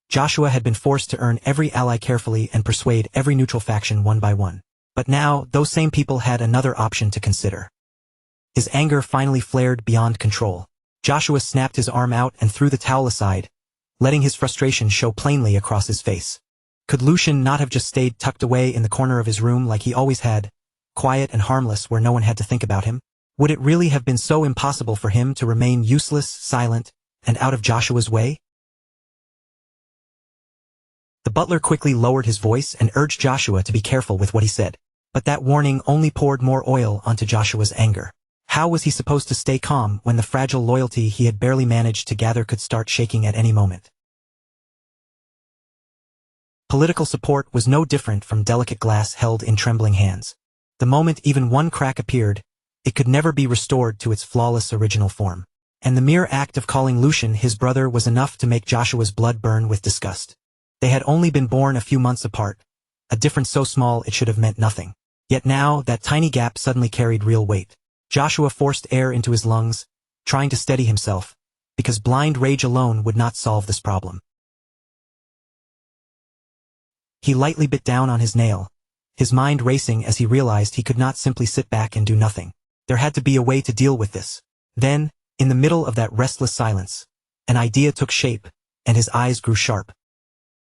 Joshua had been forced to earn every ally carefully and persuade every neutral faction one by one. But now, those same people had another option to consider. His anger finally flared beyond control. Joshua snapped his arm out and threw the towel aside, letting his frustration show plainly across his face. Could Lucian not have just stayed tucked away in the corner of his room like he always had, quiet and harmless where no one had to think about him? Would it really have been so impossible for him to remain useless, silent, and out of Joshua's way? The butler quickly lowered his voice and urged Joshua to be careful with what he said. But that warning only poured more oil onto Joshua's anger. How was he supposed to stay calm when the fragile loyalty he had barely managed to gather could start shaking at any moment? Political support was no different from delicate glass held in trembling hands. The moment even one crack appeared, it could never be restored to its flawless original form. And the mere act of calling Lucian his brother was enough to make Joshua's blood burn with disgust. They had only been born a few months apart, a difference so small it should have meant nothing. Yet now, that tiny gap suddenly carried real weight. Joshua forced air into his lungs, trying to steady himself, because blind rage alone would not solve this problem. He lightly bit down on his nail, his mind racing as he realized he could not simply sit back and do nothing. There had to be a way to deal with this. Then, in the middle of that restless silence, an idea took shape, and his eyes grew sharp.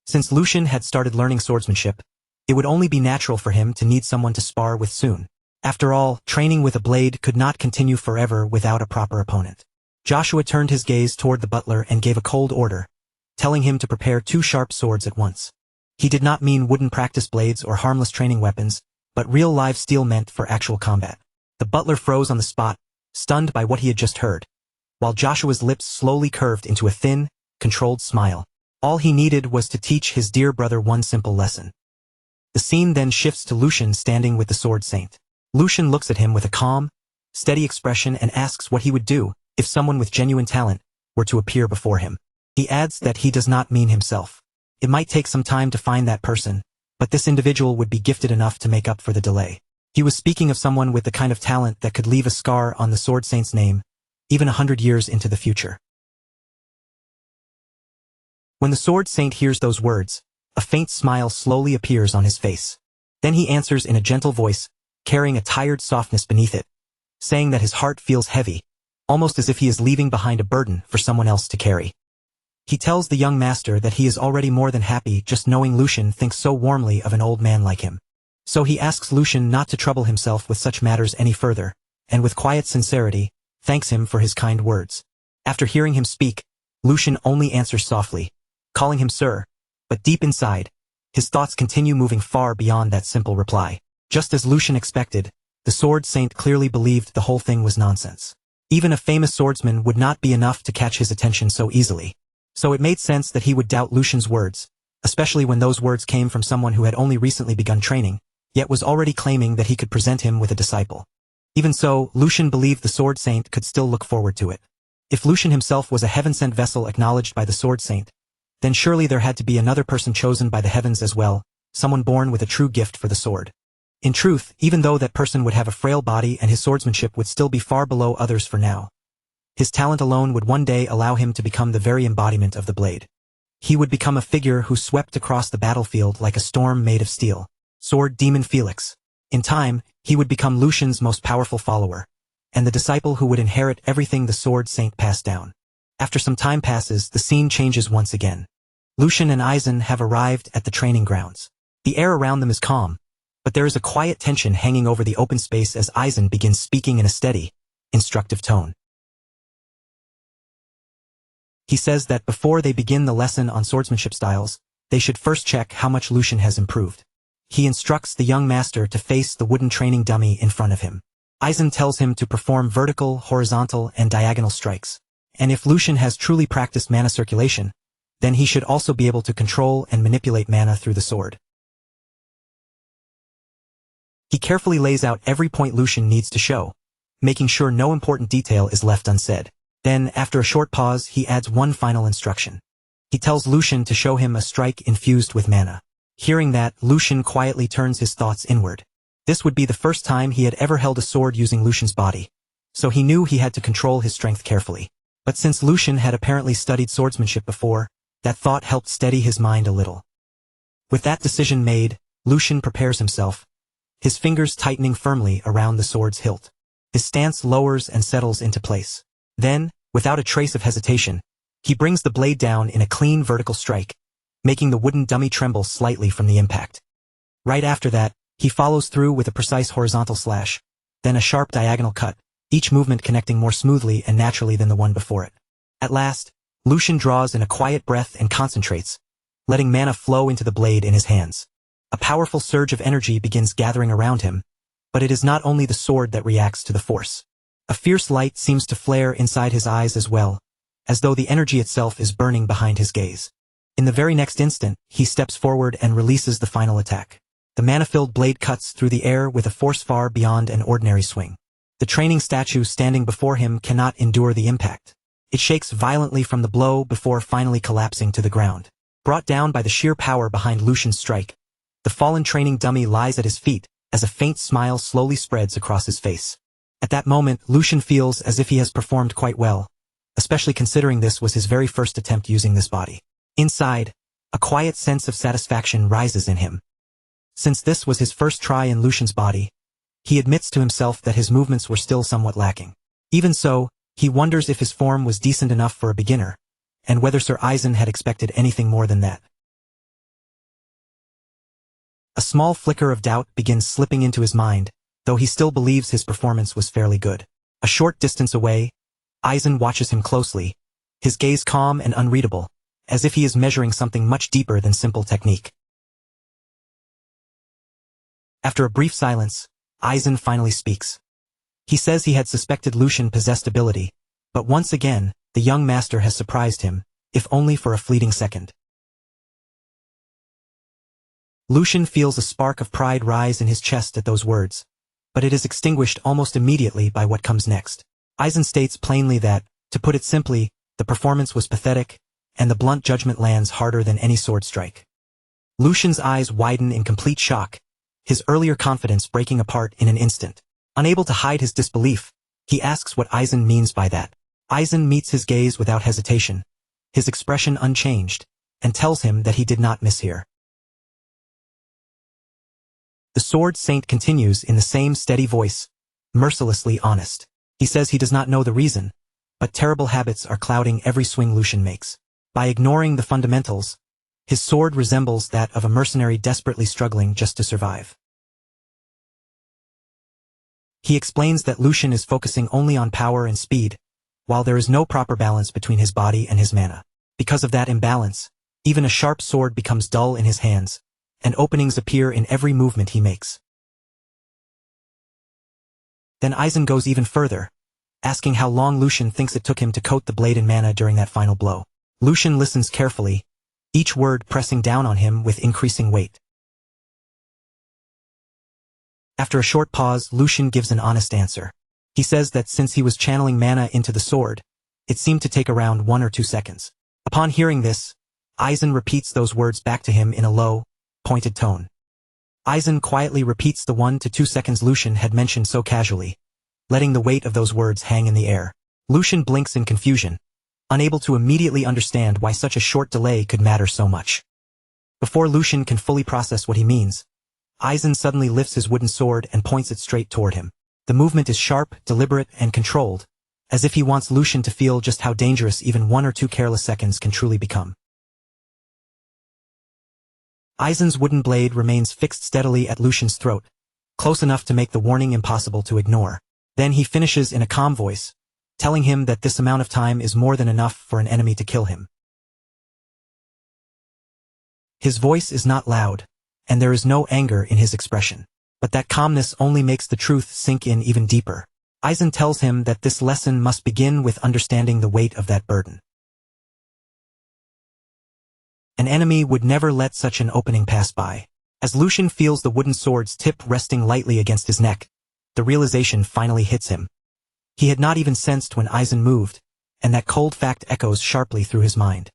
Since Lucian had started learning swordsmanship, it would only be natural for him to need someone to spar with soon. After all, training with a blade could not continue forever without a proper opponent. Joshua turned his gaze toward the butler and gave a cold order, telling him to prepare 2 sharp swords at once. He did not mean wooden practice blades or harmless training weapons, but real live steel meant for actual combat. The butler froze on the spot, stunned by what he had just heard, while Joshua's lips slowly curved into a thin, controlled smile. All he needed was to teach his dear brother one simple lesson. The scene then shifts to Lucian standing with the sword saint. Lucian looks at him with a calm, steady expression and asks what he would do if someone with genuine talent were to appear before him. He adds that he does not mean himself. It might take some time to find that person, but this individual would be gifted enough to make up for the delay. He was speaking of someone with the kind of talent that could leave a scar on the sword saint's name, even 100 years into the future. When the sword saint hears those words, a faint smile slowly appears on his face. Then he answers in a gentle voice, carrying a tired softness beneath it, saying that his heart feels heavy, almost as if he is leaving behind a burden for someone else to carry. He tells the young master that he is already more than happy just knowing Lucian thinks so warmly of an old man like him. So he asks Lucian not to trouble himself with such matters any further, and with quiet sincerity, thanks him for his kind words. After hearing him speak, Lucian only answers softly, calling him sir, but deep inside, his thoughts continue moving far beyond that simple reply. Just as Lucian expected, the sword saint clearly believed the whole thing was nonsense. Even a famous swordsman would not be enough to catch his attention so easily. So it made sense that he would doubt Lucian's words, especially when those words came from someone who had only recently begun training, yet was already claiming that he could present him with a disciple. Even so, Lucian believed the sword saint could still look forward to it. If Lucian himself was a heaven-sent vessel acknowledged by the sword saint, then surely there had to be another person chosen by the heavens as well, someone born with a true gift for the sword. In truth, even though that person would have a frail body and his swordsmanship would still be far below others for now, his talent alone would one day allow him to become the very embodiment of the blade. He would become a figure who swept across the battlefield like a storm made of steel. Sword Demon Felix. In time, he would become Lucian's most powerful follower, and the disciple who would inherit everything the sword saint passed down. After some time passes, the scene changes once again. Lucian and Aizen have arrived at the training grounds. The air around them is calm, but there is a quiet tension hanging over the open space as Aizen begins speaking in a steady, instructive tone. He says that before they begin the lesson on swordsmanship styles, they should first check how much Lucian has improved. He instructs the young master to face the wooden training dummy in front of him. Aizen tells him to perform vertical, horizontal, and diagonal strikes. And if Lucian has truly practiced mana circulation, then he should also be able to control and manipulate mana through the sword. He carefully lays out every point Lucian needs to show, making sure no important detail is left unsaid. Then, after a short pause, he adds one final instruction. He tells Lucian to show him a strike infused with mana. Hearing that, Lucian quietly turns his thoughts inward. This would be the first time he had ever held a sword using Lucian's body, so he knew he had to control his strength carefully. But since Lucian had apparently studied swordsmanship before, that thought helped steady his mind a little. With that decision made, Lucian prepares himself, his fingers tightening firmly around the sword's hilt. His stance lowers and settles into place. Then, without a trace of hesitation, he brings the blade down in a clean vertical strike, making the wooden dummy tremble slightly from the impact. Right after that, he follows through with a precise horizontal slash, then a sharp diagonal cut, each movement connecting more smoothly and naturally than the one before it. At last, Lucian draws in a quiet breath and concentrates, letting mana flow into the blade in his hands. A powerful surge of energy begins gathering around him, but it is not only the sword that reacts to the force. A fierce light seems to flare inside his eyes as well, as though the energy itself is burning behind his gaze. In the very next instant, he steps forward and releases the final attack. The mana-filled blade cuts through the air with a force far beyond an ordinary swing. The training statue standing before him cannot endure the impact. It shakes violently from the blow before finally collapsing to the ground. Brought down by the sheer power behind Lucian's strike, the fallen training dummy lies at his feet as a faint smile slowly spreads across his face. At that moment, Lucian feels as if he has performed quite well, especially considering this was his very first attempt using this body. Inside, a quiet sense of satisfaction rises in him. Since this was his first try in Lucian's body, he admits to himself that his movements were still somewhat lacking. Even so, he wonders if his form was decent enough for a beginner, and whether Sir Eisen had expected anything more than that. A small flicker of doubt begins slipping into his mind, though he still believes his performance was fairly good. A short distance away, Eisen watches him closely, his gaze calm and unreadable, as if he is measuring something much deeper than simple technique. After a brief silence, Eisen finally speaks. He says he had suspected Lucian possessed ability, but once again, the young master has surprised him, if only for a fleeting second. Lucian feels a spark of pride rise in his chest at those words, but it is extinguished almost immediately by what comes next. Eisen states plainly that, to put it simply, the performance was pathetic, and the blunt judgment lands harder than any sword strike. Lucian's eyes widen in complete shock, his earlier confidence breaking apart in an instant. Unable to hide his disbelief, he asks what Eisen means by that. Eisen meets his gaze without hesitation, his expression unchanged, and tells him that he did not mishear. The Sword Saint continues in the same steady voice, mercilessly honest. He says he does not know the reason, but terrible habits are clouding every swing Lucian makes. By ignoring the fundamentals, his sword resembles that of a mercenary desperately struggling just to survive. He explains that Lucian is focusing only on power and speed, while there is no proper balance between his body and his mana. Because of that imbalance, even a sharp sword becomes dull in his hands, and openings appear in every movement he makes. Then Eisen goes even further, asking how long Lucian thinks it took him to coat the blade in mana during that final blow. Lucian listens carefully, each word pressing down on him with increasing weight. After a short pause, Lucian gives an honest answer. He says that since he was channeling mana into the sword, it seemed to take around 1 or 2 seconds. Upon hearing this, Eisen repeats those words back to him in a low, pointed tone. Eisen quietly repeats the 1 to 2 seconds Lucian had mentioned so casually, letting the weight of those words hang in the air. Lucian blinks in confusion, unable to immediately understand why such a short delay could matter so much. Before Lucian can fully process what he means, Eisen suddenly lifts his wooden sword and points it straight toward him. The movement is sharp, deliberate, and controlled, as if he wants Lucian to feel just how dangerous even 1 or 2 careless seconds can truly become. Eisen's wooden blade remains fixed steadily at Lucian's throat, close enough to make the warning impossible to ignore. Then he finishes in a calm voice, telling him that this amount of time is more than enough for an enemy to kill him. His voice is not loud, and there is no anger in his expression. But that calmness only makes the truth sink in even deeper. Eisen tells him that this lesson must begin with understanding the weight of that burden. An enemy would never let such an opening pass by. As Lucian feels the wooden sword's tip resting lightly against his neck, the realization finally hits him. He had not even sensed when Eisen moved, and that cold fact echoes sharply through his mind.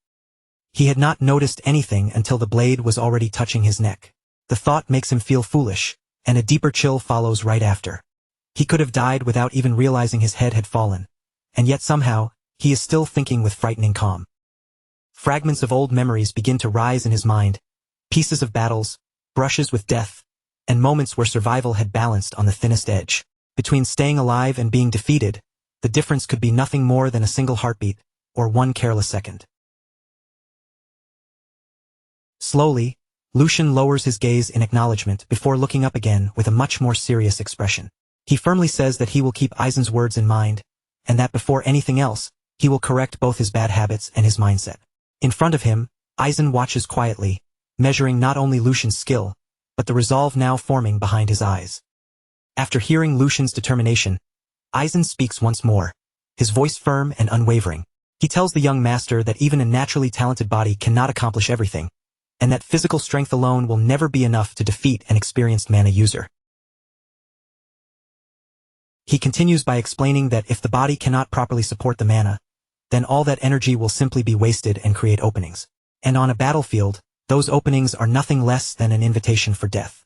He had not noticed anything until the blade was already touching his neck. The thought makes him feel foolish, and a deeper chill follows right after. He could have died without even realizing his head had fallen, and yet somehow, he is still thinking with frightening calm. Fragments of old memories begin to rise in his mind, pieces of battles, brushes with death, and moments where survival had balanced on the thinnest edge. Between staying alive and being defeated, the difference could be nothing more than a single heartbeat, or 1 careless second. Slowly, Lucian lowers his gaze in acknowledgement before looking up again with a much more serious expression. He firmly says that he will keep Aizen's words in mind, and that before anything else, he will correct both his bad habits and his mindset. In front of him, Aizen watches quietly, measuring not only Lucian's skill, but the resolve now forming behind his eyes. After hearing Lucian's determination, Aizen speaks once more, his voice firm and unwavering. He tells the young master that even a naturally talented body cannot accomplish everything, and that physical strength alone will never be enough to defeat an experienced mana user. He continues by explaining that if the body cannot properly support the mana, then all that energy will simply be wasted and create openings. And on a battlefield, those openings are nothing less than an invitation for death.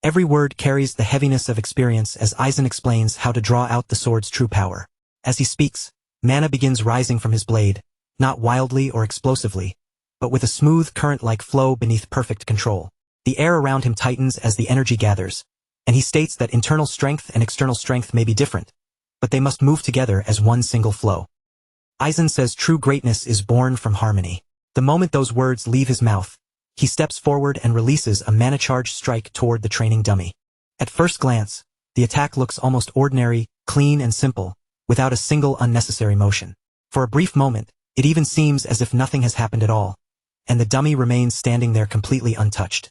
Every word carries the heaviness of experience as Aizen explains how to draw out the sword's true power. As he speaks, mana begins rising from his blade, not wildly or explosively, but with a smooth current-like flow beneath perfect control. The air around him tightens as the energy gathers, and he states that internal strength and external strength may be different, but they must move together as one single flow. Aizen says true greatness is born from harmony. The moment those words leave his mouth, he steps forward and releases a mana-charged strike toward the training dummy. At first glance, the attack looks almost ordinary, clean and simple, without a single unnecessary motion. For a brief moment, it even seems as if nothing has happened at all, and the dummy remains standing there completely untouched.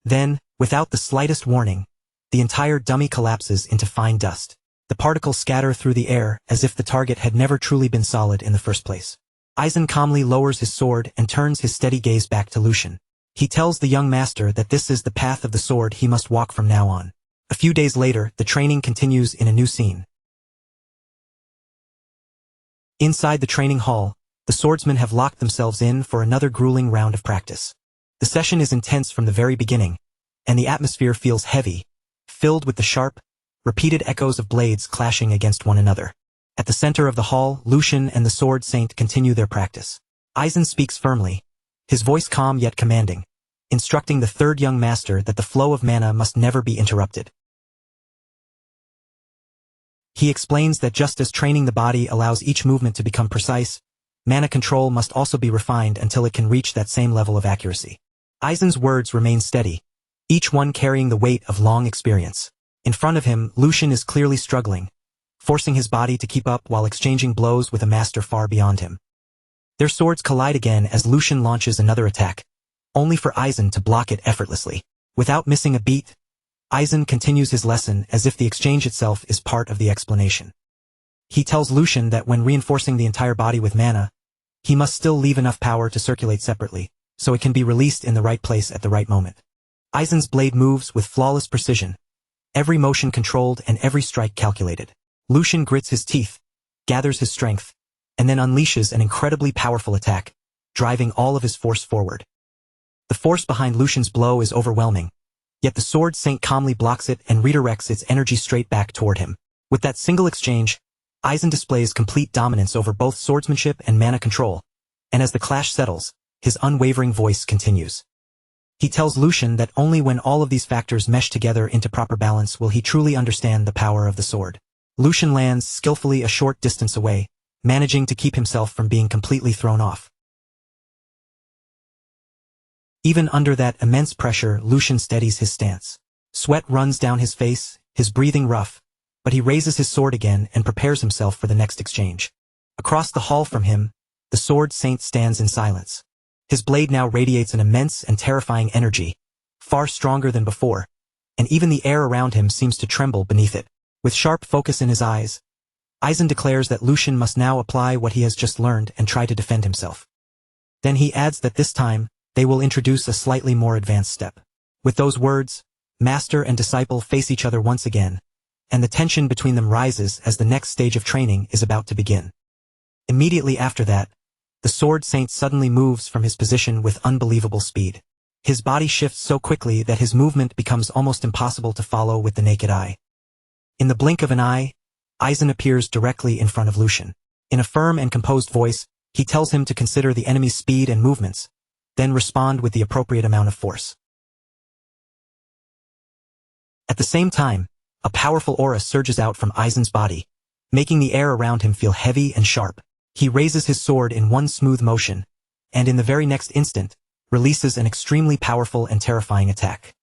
Then, without the slightest warning, the entire dummy collapses into fine dust. The particles scatter through the air as if the target had never truly been solid in the first place. Aizen calmly lowers his sword and turns his steady gaze back to Lucian. He tells the young master that this is the path of the sword he must walk from now on. A few days later, the training continues in a new scene. Inside the training hall, the swordsmen have locked themselves in for another grueling round of practice. The session is intense from the very beginning, and the atmosphere feels heavy, filled with the sharp, repeated echoes of blades clashing against one another. At the center of the hall, Lucian and the Sword Saint continue their practice. Aizen speaks firmly, his voice calm yet commanding, instructing the third young master that the flow of mana must never be interrupted. He explains that just as training the body allows each movement to become precise, mana control must also be refined until it can reach that same level of accuracy. Aizen's words remain steady, each one carrying the weight of long experience. In front of him, Lucian is clearly struggling, forcing his body to keep up while exchanging blows with a master far beyond him. Their swords collide again as Lucian launches another attack, only for Aizen to block it effortlessly. Without missing a beat, Aizen continues his lesson as if the exchange itself is part of the explanation. He tells Lucian that when reinforcing the entire body with mana, he must still leave enough power to circulate separately, so it can be released in the right place at the right moment. Aizen's blade moves with flawless precision, every motion controlled and every strike calculated. Lucian grits his teeth, gathers his strength, and then unleashes an incredibly powerful attack, driving all of his force forward. The force behind Lucian's blow is overwhelming, yet the Sword Saint calmly blocks it and redirects its energy straight back toward him. With that single exchange, Aizen displays complete dominance over both swordsmanship and mana control, and as the clash settles, his unwavering voice continues. He tells Lucian that only when all of these factors mesh together into proper balance will he truly understand the power of the sword. Lucian lands skillfully a short distance away, managing to keep himself from being completely thrown off. Even under that immense pressure, Lucian steadies his stance. Sweat runs down his face, his breathing rough, but he raises his sword again and prepares himself for the next exchange. Across the hall from him, the Sword Saint stands in silence. His blade now radiates an immense and terrifying energy, far stronger than before, and even the air around him seems to tremble beneath it. With sharp focus in his eyes, Aizen declares that Lucian must now apply what he has just learned and try to defend himself. Then he adds that this time, they will introduce a slightly more advanced step. With those words, master and disciple face each other once again, and the tension between them rises as the next stage of training is about to begin. Immediately after that, the Sword Saint suddenly moves from his position with unbelievable speed. His body shifts so quickly that his movement becomes almost impossible to follow with the naked eye. In the blink of an eye, Aizen appears directly in front of Lucian. In a firm and composed voice, he tells him to consider the enemy's speed and movements, then respond with the appropriate amount of force. At the same time, a powerful aura surges out from Aizen's body, making the air around him feel heavy and sharp. He raises his sword in one smooth motion, and in the very next instant, releases an extremely powerful and terrifying attack.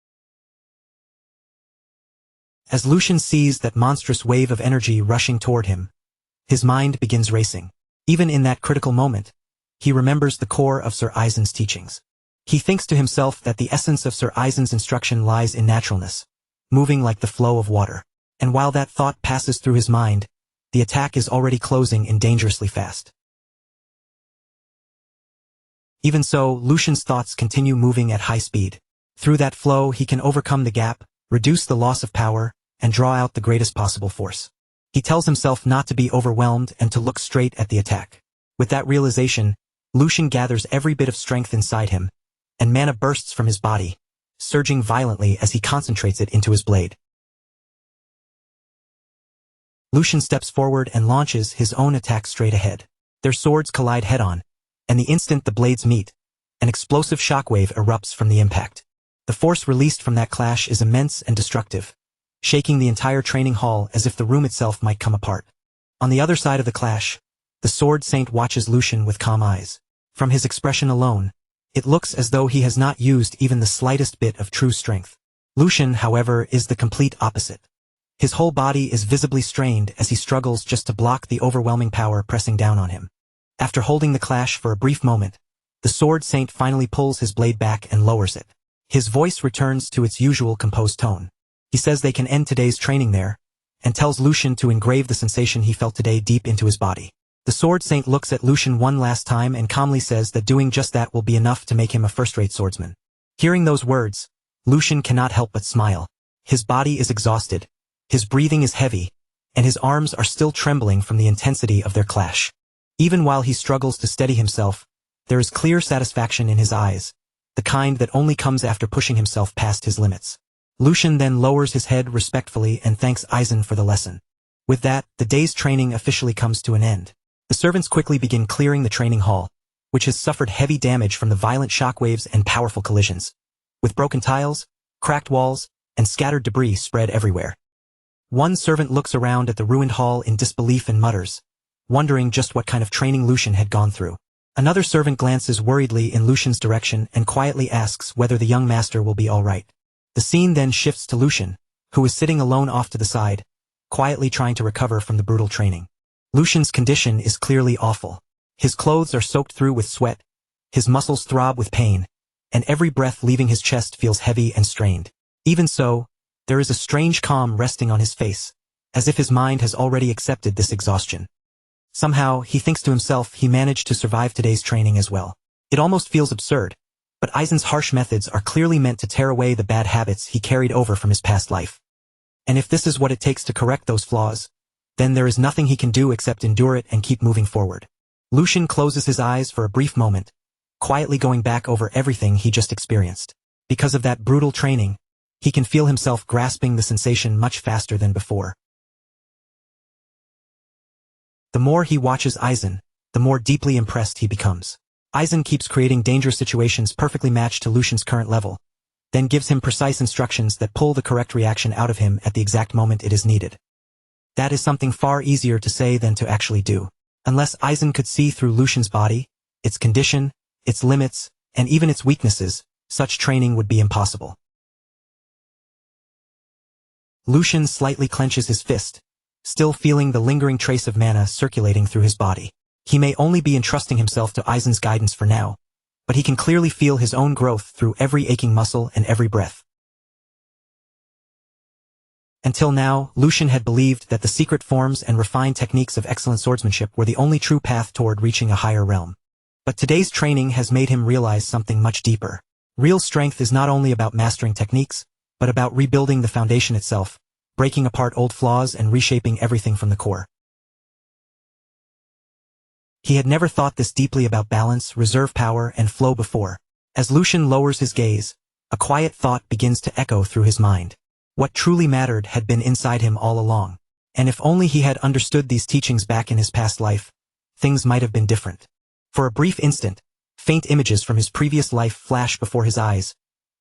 As Lucian sees that monstrous wave of energy rushing toward him, his mind begins racing. Even in that critical moment, he remembers the core of Sir Aizen's teachings. He thinks to himself that the essence of Sir Aizen's instruction lies in naturalness, moving like the flow of water. And while that thought passes through his mind, the attack is already closing in dangerously fast. Even so, Lucian's thoughts continue moving at high speed. Through that flow, he can overcome the gap, reduce the loss of power, and draw out the greatest possible force. He tells himself not to be overwhelmed and to look straight at the attack. With that realization, Lucian gathers every bit of strength inside him, and mana bursts from his body, surging violently as he concentrates it into his blade. Lucian steps forward and launches his own attack straight ahead. Their swords collide head-on, and the instant the blades meet, an explosive shockwave erupts from the impact. The force released from that clash is immense and destructive, shaking the entire training hall as if the room itself might come apart. On the other side of the clash, the Sword Saint watches Lucian with calm eyes. From his expression alone, it looks as though he has not used even the slightest bit of true strength. Lucian, however, is the complete opposite. His whole body is visibly strained as he struggles just to block the overwhelming power pressing down on him. After holding the clash for a brief moment, the Sword Saint finally pulls his blade back and lowers it. His voice returns to its usual composed tone. He says they can end today's training there, and tells Lucian to engrave the sensation he felt today deep into his body. The Sword Saint looks at Lucian one last time and calmly says that doing just that will be enough to make him a first-rate swordsman. Hearing those words, Lucian cannot help but smile. His body is exhausted, his breathing is heavy, and his arms are still trembling from the intensity of their clash. Even while he struggles to steady himself, there is clear satisfaction in his eyes, the kind that only comes after pushing himself past his limits. Lucian then lowers his head respectfully and thanks Aizen for the lesson. With that, the day's training officially comes to an end. The servants quickly begin clearing the training hall, which has suffered heavy damage from the violent shockwaves and powerful collisions, with broken tiles, cracked walls, and scattered debris spread everywhere. One servant looks around at the ruined hall in disbelief and mutters, wondering just what kind of training Lucian had gone through. Another servant glances worriedly in Lucian's direction and quietly asks whether the young master will be all right. The scene then shifts to Lucian, who is sitting alone off to the side, quietly trying to recover from the brutal training. Lucian's condition is clearly awful. His clothes are soaked through with sweat, his muscles throb with pain, and every breath leaving his chest feels heavy and strained. Even so, there is a strange calm resting on his face, as if his mind has already accepted this exhaustion. Somehow, he thinks to himself he managed to survive today's training as well. It almost feels absurd, but Aizen's harsh methods are clearly meant to tear away the bad habits he carried over from his past life. And if this is what it takes to correct those flaws, then there is nothing he can do except endure it and keep moving forward. Lucian closes his eyes for a brief moment, quietly going back over everything he just experienced. Because of that brutal training, he can feel himself grasping the sensation much faster than before. The more he watches Aizen, the more deeply impressed he becomes. Aizen keeps creating dangerous situations perfectly matched to Lucian's current level, then gives him precise instructions that pull the correct reaction out of him at the exact moment it is needed. That is something far easier to say than to actually do. Unless Aizen could see through Lucian's body, its condition, its limits, and even its weaknesses, such training would be impossible. Lucian slightly clenches his fist, still feeling the lingering trace of mana circulating through his body. He may only be entrusting himself to Aizen's guidance for now, but he can clearly feel his own growth through every aching muscle and every breath. Until now, Lucian had believed that the secret forms and refined techniques of excellent swordsmanship were the only true path toward reaching a higher realm. But today's training has made him realize something much deeper. Real strength is not only about mastering techniques, but about rebuilding the foundation itself, breaking apart old flaws and reshaping everything from the core. He had never thought this deeply about balance, reserve power, and flow before. As Lucian lowers his gaze, a quiet thought begins to echo through his mind. What truly mattered had been inside him all along, and if only he had understood these teachings back in his past life, things might have been different. For a brief instant, faint images from his previous life flash before his eyes,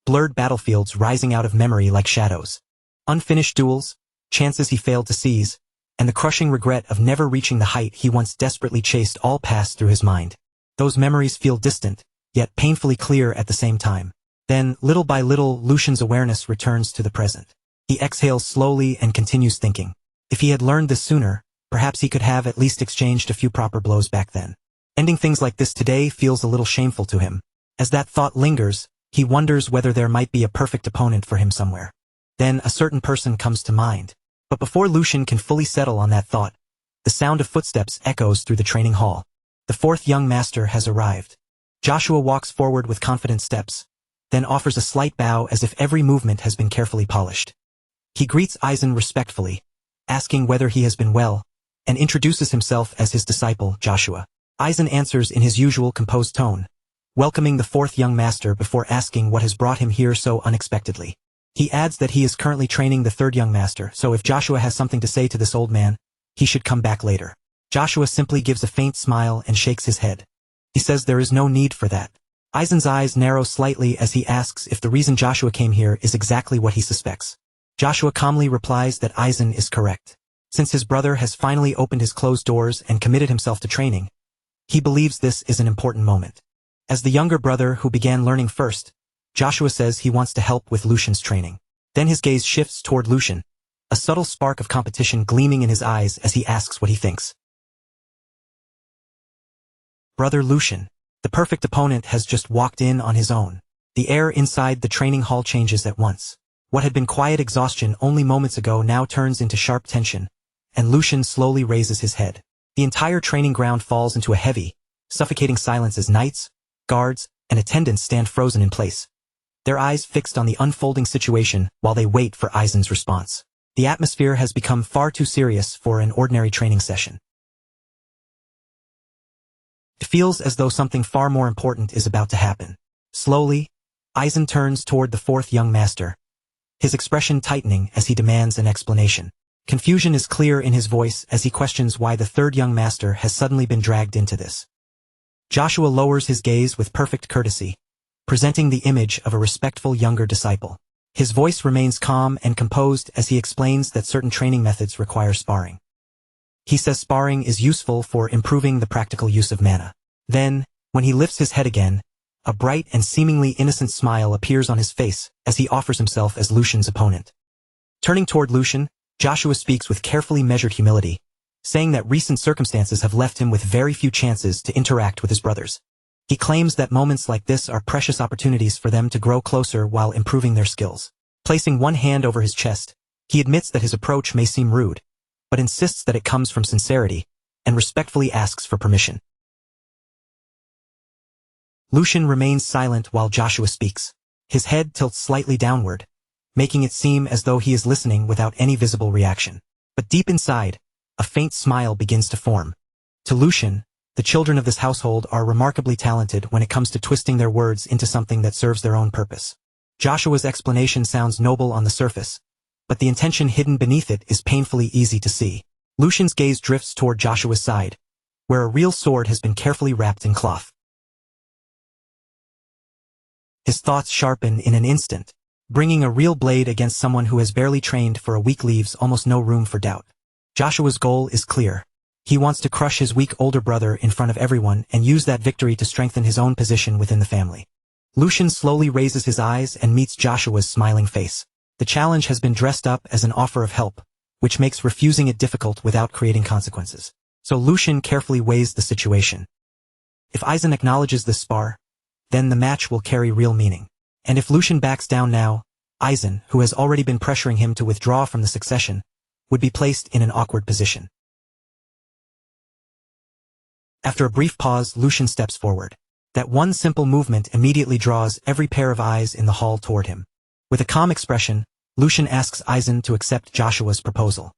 blurred battlefields rising out of memory like shadows. Unfinished duels, chances he failed to seize, and the crushing regret of never reaching the height he once desperately chased all passed through his mind. Those memories feel distant, yet painfully clear at the same time. Then, little by little, Lucian's awareness returns to the present. He exhales slowly and continues thinking. If he had learned this sooner, perhaps he could have at least exchanged a few proper blows back then. Ending things like this today feels a little shameful to him. As that thought lingers, he wonders whether there might be a perfect opponent for him somewhere. Then a certain person comes to mind. But before Lucian can fully settle on that thought, the sound of footsteps echoes through the training hall. The fourth young master has arrived. Joshua walks forward with confident steps, then offers a slight bow as if every movement has been carefully polished. He greets Aizen respectfully, asking whether he has been well, and introduces himself as his disciple, Joshua. Aizen answers in his usual composed tone, welcoming the fourth young master before asking what has brought him here so unexpectedly. He adds that he is currently training the third young master, so if Joshua has something to say to this old man, he should come back later. Joshua simply gives a faint smile and shakes his head. He says there is no need for that. Aizen's eyes narrow slightly as he asks if the reason Joshua came here is exactly what he suspects. Joshua calmly replies that Aizen is correct. Since his brother has finally opened his closed doors and committed himself to training, he believes this is an important moment. As the younger brother who began learning first, Joshua says he wants to help with Lucian's training. Then his gaze shifts toward Lucian, a subtle spark of competition gleaming in his eyes as he asks what he thinks. Brother Lucian, the perfect opponent, has just walked in on his own. The air inside the training hall changes at once. What had been quiet exhaustion only moments ago now turns into sharp tension, and Lucian slowly raises his head. The entire training ground falls into a heavy, suffocating silence as knights, guards, and attendants stand frozen in place, their eyes fixed on the unfolding situation while they wait for Aizen's response. The atmosphere has become far too serious for an ordinary training session. It feels as though something far more important is about to happen. Slowly, Aizen turns toward the fourth young master, his expression tightening as he demands an explanation. Confusion is clear in his voice as he questions why the third young master has suddenly been dragged into this. Joshua lowers his gaze with perfect courtesy, presenting the image of a respectful younger disciple. His voice remains calm and composed as he explains that certain training methods require sparring. He says sparring is useful for improving the practical use of mana. Then, when he lifts his head again, a bright and seemingly innocent smile appears on his face as he offers himself as Lucian's opponent. Turning toward Lucian, Joshua speaks with carefully measured humility, saying that recent circumstances have left him with very few chances to interact with his brothers. He claims that moments like this are precious opportunities for them to grow closer while improving their skills. Placing one hand over his chest, he admits that his approach may seem rude, but insists that it comes from sincerity, and respectfully asks for permission. Lucian remains silent while Joshua speaks. His head tilts slightly downward, making it seem as though he is listening without any visible reaction. But deep inside, a faint smile begins to form. To Lucian, the children of this household are remarkably talented when it comes to twisting their words into something that serves their own purpose. Joshua's explanation sounds noble on the surface, but the intention hidden beneath it is painfully easy to see. Lucian's gaze drifts toward Joshua's side, where a real sword has been carefully wrapped in cloth. His thoughts sharpen in an instant. Bringing a real blade against someone who has barely trained for a week leaves almost no room for doubt. Joshua's goal is clear. He wants to crush his weak older brother in front of everyone and use that victory to strengthen his own position within the family. Lucian slowly raises his eyes and meets Joshua's smiling face. The challenge has been dressed up as an offer of help, which makes refusing it difficult without creating consequences. So Lucian carefully weighs the situation. If Aizen acknowledges this spar, then the match will carry real meaning. And if Lucian backs down now, Aizen, who has already been pressuring him to withdraw from the succession, would be placed in an awkward position. After a brief pause, Lucian steps forward. That one simple movement immediately draws every pair of eyes in the hall toward him. With a calm expression, Lucian asks Aizen to accept Joshua's proposal.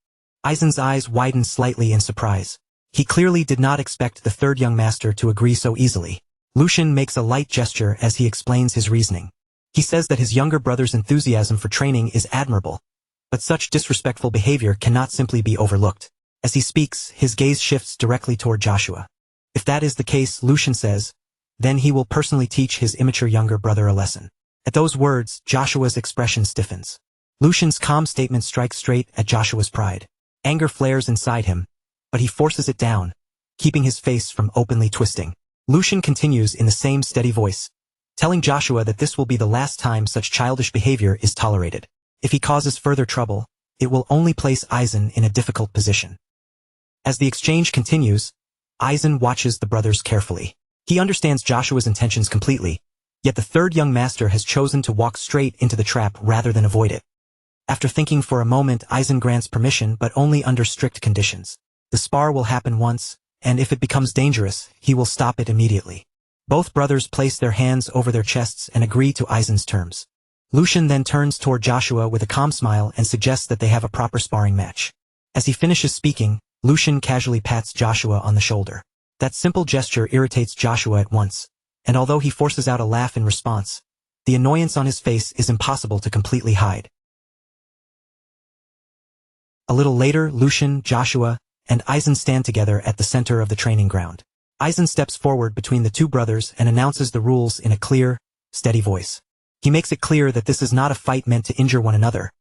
Aizen's eyes widen slightly in surprise. He clearly did not expect the third young master to agree so easily. Lucian makes a light gesture as he explains his reasoning. He says that his younger brother's enthusiasm for training is admirable, but such disrespectful behavior cannot simply be overlooked. As he speaks, his gaze shifts directly toward Joshua. If that is the case, Lucian says, then he will personally teach his immature younger brother a lesson. At those words, Joshua's expression stiffens. Lucian's calm statement strikes straight at Joshua's pride. Anger flares inside him, but he forces it down, keeping his face from openly twisting. Lucian continues in the same steady voice, telling Joshua that this will be the last time such childish behavior is tolerated. If he causes further trouble, it will only place Aizen in a difficult position. As the exchange continues, Aizen watches the brothers carefully. He understands Joshua's intentions completely, yet the third young master has chosen to walk straight into the trap rather than avoid it. After thinking for a moment, Aizen grants permission, but only under strict conditions. The spar will happen once, and if it becomes dangerous, he will stop it immediately. Both brothers place their hands over their chests and agree to Aizen's terms. Lucian then turns toward Joshua with a calm smile and suggests that they have a proper sparring match. As he finishes speaking, Lucian casually pats Joshua on the shoulder. That simple gesture irritates Joshua at once, and although he forces out a laugh in response, the annoyance on his face is impossible to completely hide. A little later, Lucian, Joshua, and Aizen stand together at the center of the training ground. Aizen steps forward between the two brothers and announces the rules in a clear, steady voice. He makes it clear that this is not a fight meant to injure one another,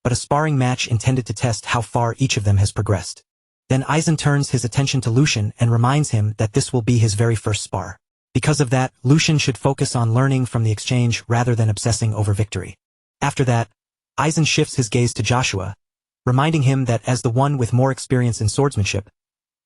but a sparring match intended to test how far each of them has progressed. Then Aizen turns his attention to Lucian and reminds him that this will be his very first spar. Because of that, Lucian should focus on learning from the exchange rather than obsessing over victory. After that, Aizen shifts his gaze to Joshua, reminding him that as the one with more experience in swordsmanship,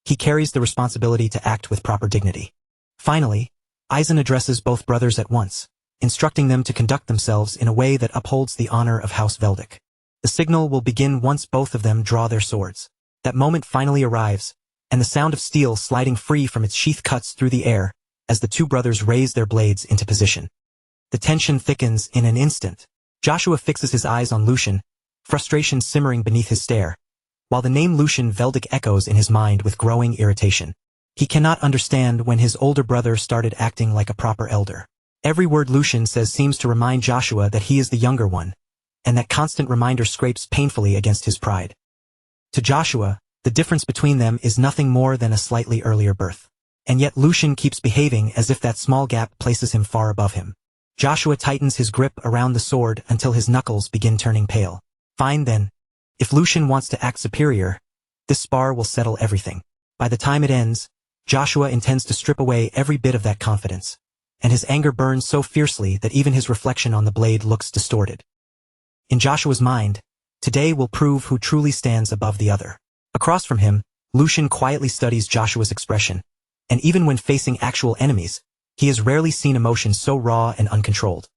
he carries the responsibility to act with proper dignity. Finally, Aizen addresses both brothers at once, instructing them to conduct themselves in a way that upholds the honor of House Veldic. The signal will begin once both of them draw their swords. That moment finally arrives, and the sound of steel sliding free from its sheath cuts through the air as the two brothers raise their blades into position. The tension thickens in an instant. Joshua fixes his eyes on Lucian, frustration simmering beneath his stare, while the name Lucian Veldic echoes in his mind with growing irritation. He cannot understand when his older brother started acting like a proper elder. Every word Lucian says seems to remind Joshua that he is the younger one, and that constant reminder scrapes painfully against his pride. To Joshua, the difference between them is nothing more than a slightly earlier birth. And yet Lucian keeps behaving as if that small gap places him far above him. Joshua tightens his grip around the sword until his knuckles begin turning pale. Fine then. If Lucian wants to act superior, this spar will settle everything. By the time it ends, Joshua intends to strip away every bit of that confidence, and his anger burns so fiercely that even his reflection on the blade looks distorted. In Joshua's mind, today will prove who truly stands above the other. Across from him, Lucian quietly studies Joshua's expression, and even when facing actual enemies, he has rarely seen emotion so raw and uncontrolled.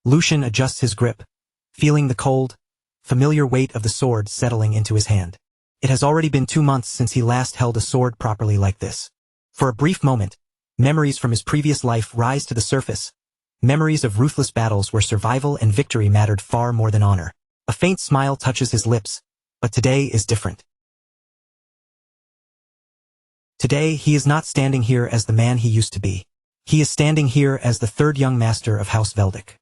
Lucian adjusts his grip, feeling the cold, familiar weight of the sword settling into his hand. It has already been 2 months since he last held a sword properly like this. For a brief moment, memories from his previous life rise to the surface, memories of ruthless battles where survival and victory mattered far more than honor. A faint smile touches his lips, but today is different. Today, he is not standing here as the man he used to be. He is standing here as the third young master of House Veldic.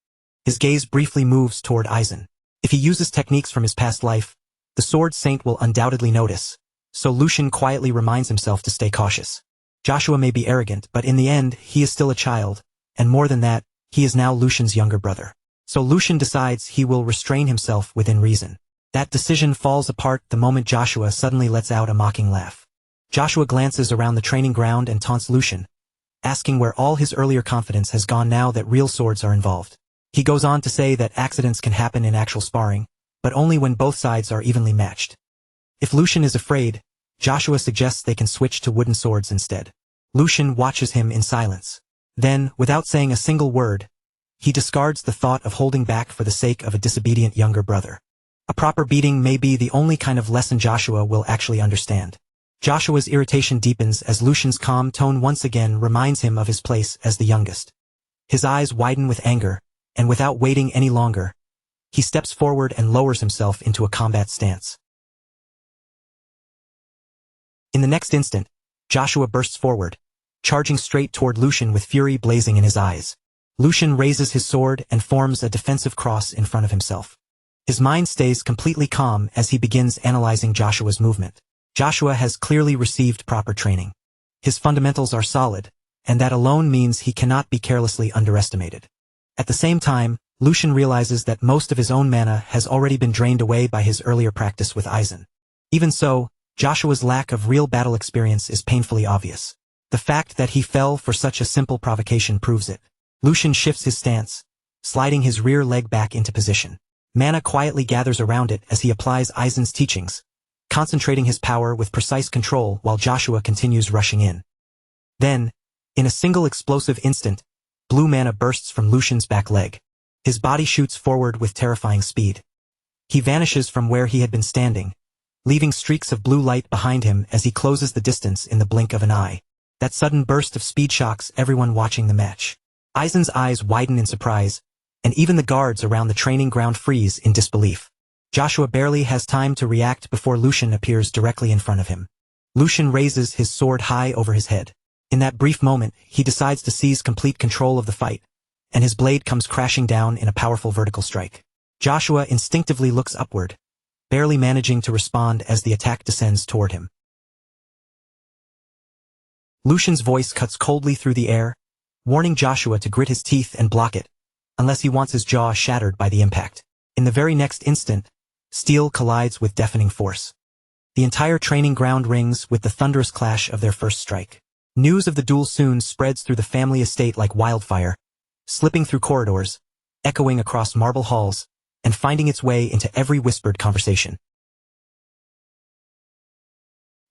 His gaze briefly moves toward Aizen. If he uses techniques from his past life, the Sword Saint will undoubtedly notice, so Lucian quietly reminds himself to stay cautious. Joshua may be arrogant, but in the end, he is still a child, and more than that, he is now Lucian's younger brother. So Lucian decides he will restrain himself within reason. That decision falls apart the moment Joshua suddenly lets out a mocking laugh. Joshua glances around the training ground and taunts Lucian, asking where all his earlier confidence has gone now that real swords are involved. He goes on to say that accidents can happen in actual sparring, but only when both sides are evenly matched. If Lucian is afraid, Joshua suggests they can switch to wooden swords instead. Lucian watches him in silence. Then, without saying a single word, he discards the thought of holding back for the sake of a disobedient younger brother. A proper beating may be the only kind of lesson Joshua will actually understand. Joshua's irritation deepens as Lucian's calm tone once again reminds him of his place as the youngest. His eyes widen with anger, and without waiting any longer, he steps forward and lowers himself into a combat stance. In the next instant, Joshua bursts forward, charging straight toward Lucian with fury blazing in his eyes. Lucian raises his sword and forms a defensive cross in front of himself. His mind stays completely calm as he begins analyzing Joshua's movement. Joshua has clearly received proper training. His fundamentals are solid, and that alone means he cannot be carelessly underestimated. At the same time, Lucian realizes that most of his own mana has already been drained away by his earlier practice with Aizen. Even so, Joshua's lack of real battle experience is painfully obvious. The fact that he fell for such a simple provocation proves it. Lucian shifts his stance, sliding his rear leg back into position. Mana quietly gathers around it as he applies Aizen's teachings, concentrating his power with precise control while Joshua continues rushing in. Then, in a single explosive instant, blue mana bursts from Lucian's back leg. His body shoots forward with terrifying speed. He vanishes from where he had been standing, leaving streaks of blue light behind him as he closes the distance in the blink of an eye. That sudden burst of speed shocks everyone watching the match. Aizen's eyes widen in surprise, and even the guards around the training ground freeze in disbelief. Joshua barely has time to react before Lucian appears directly in front of him. Lucian raises his sword high over his head. In that brief moment, he decides to seize complete control of the fight, and his blade comes crashing down in a powerful vertical strike. Joshua instinctively looks upward, barely managing to respond as the attack descends toward him. Lucian's voice cuts coldly through the air, warning Joshua to grit his teeth and block it, unless he wants his jaw shattered by the impact. In the very next instant, steel collides with deafening force. The entire training ground rings with the thunderous clash of their first strike. News of the duel soon spreads through the family estate like wildfire, slipping through corridors, echoing across marble halls, and finding its way into every whispered conversation.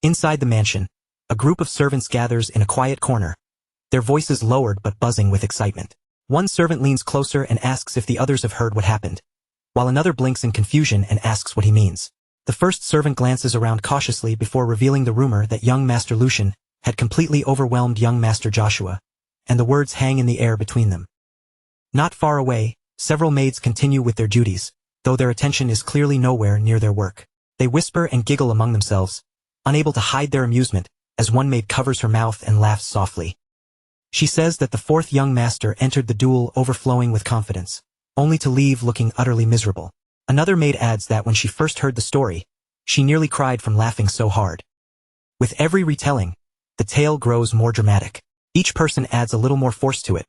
Inside the mansion, a group of servants gathers in a quiet corner, their voices lowered but buzzing with excitement. One servant leans closer and asks if the others have heard what happened, while another blinks in confusion and asks what he means. The first servant glances around cautiously before revealing the rumor that young Master Lucian had completely overwhelmed young Master Joshua, and the words hang in the air between them. Not far away, several maids continue with their duties, though their attention is clearly nowhere near their work. They whisper and giggle among themselves, unable to hide their amusement, as one maid covers her mouth and laughs softly. She says that the fourth young master entered the duel overflowing with confidence, only to leave looking utterly miserable. Another maid adds that when she first heard the story, she nearly cried from laughing so hard. With every retelling, the tale grows more dramatic. Each person adds a little more force to it,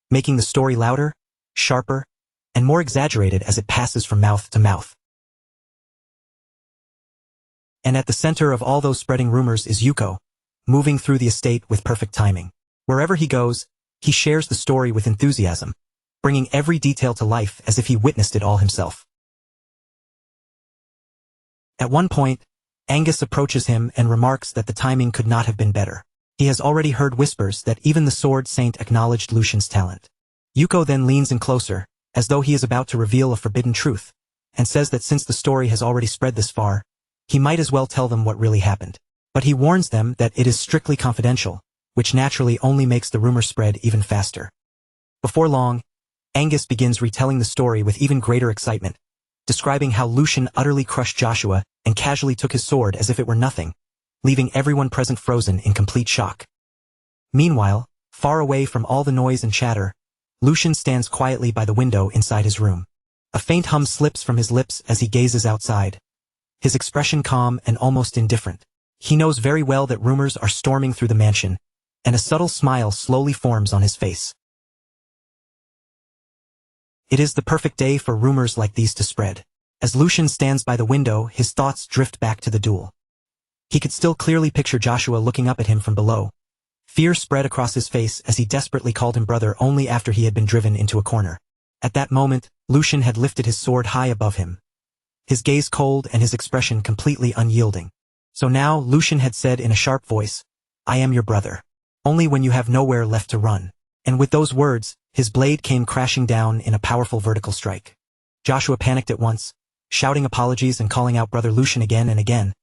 making the story louder, sharper, and more exaggerated as it passes from mouth to mouth. And at the center of all those spreading rumors is Yuko, moving through the estate with perfect timing. Wherever he goes, he shares the story with enthusiasm, bringing every detail to life as if he witnessed it all himself. At one point, Angus approaches him and remarks that the timing could not have been better. He has already heard whispers that even the Sword Saint acknowledged Lucian's talent. Yuko then leans in closer, as though he is about to reveal a forbidden truth, and says that since the story has already spread this far, he might as well tell them what really happened. But he warns them that it is strictly confidential, which naturally only makes the rumor spread even faster. Before long, Angus begins retelling the story with even greater excitement, describing how Lucian utterly crushed Joshua and casually took his sword as if it were nothing, leaving everyone present frozen in complete shock. Meanwhile, far away from all the noise and chatter, Lucian stands quietly by the window inside his room. A faint hum slips from his lips as he gazes outside, his expression calm and almost indifferent. He knows very well that rumors are storming through the mansion, and a subtle smile slowly forms on his face. It is the perfect day for rumors like these to spread. As Lucian stands by the window, his thoughts drift back to the duel. He could still clearly picture Joshua looking up at him from below. Fear spread across his face as he desperately called him brother only after he had been driven into a corner. At that moment, Lucian had lifted his sword high above him, his gaze cold and his expression completely unyielding. So now Lucian had said in a sharp voice, "I am your brother. Only when you have nowhere left to run." And with those words, his blade came crashing down in a powerful vertical strike. Joshua panicked at once, shouting apologies and calling out Brother Lucian again and again.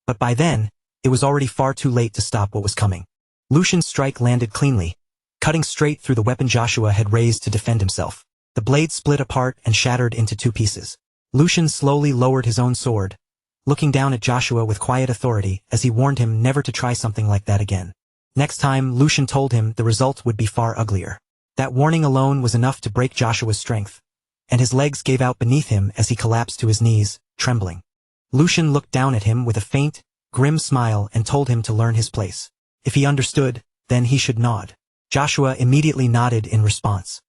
But by then, it was already far too late to stop what was coming. Lucian's strike landed cleanly, cutting straight through the weapon Joshua had raised to defend himself. The blade split apart and shattered into two pieces. Lucian slowly lowered his own sword, looking down at Joshua with quiet authority as he warned him never to try something like that again. Next time, Lucian told him the result would be far uglier. That warning alone was enough to break Joshua's strength, and his legs gave out beneath him as he collapsed to his knees, trembling. Lucian looked down at him with a faint, grim smile and told him to learn his place. If he understood, then he should nod. Joshua immediately nodded in response.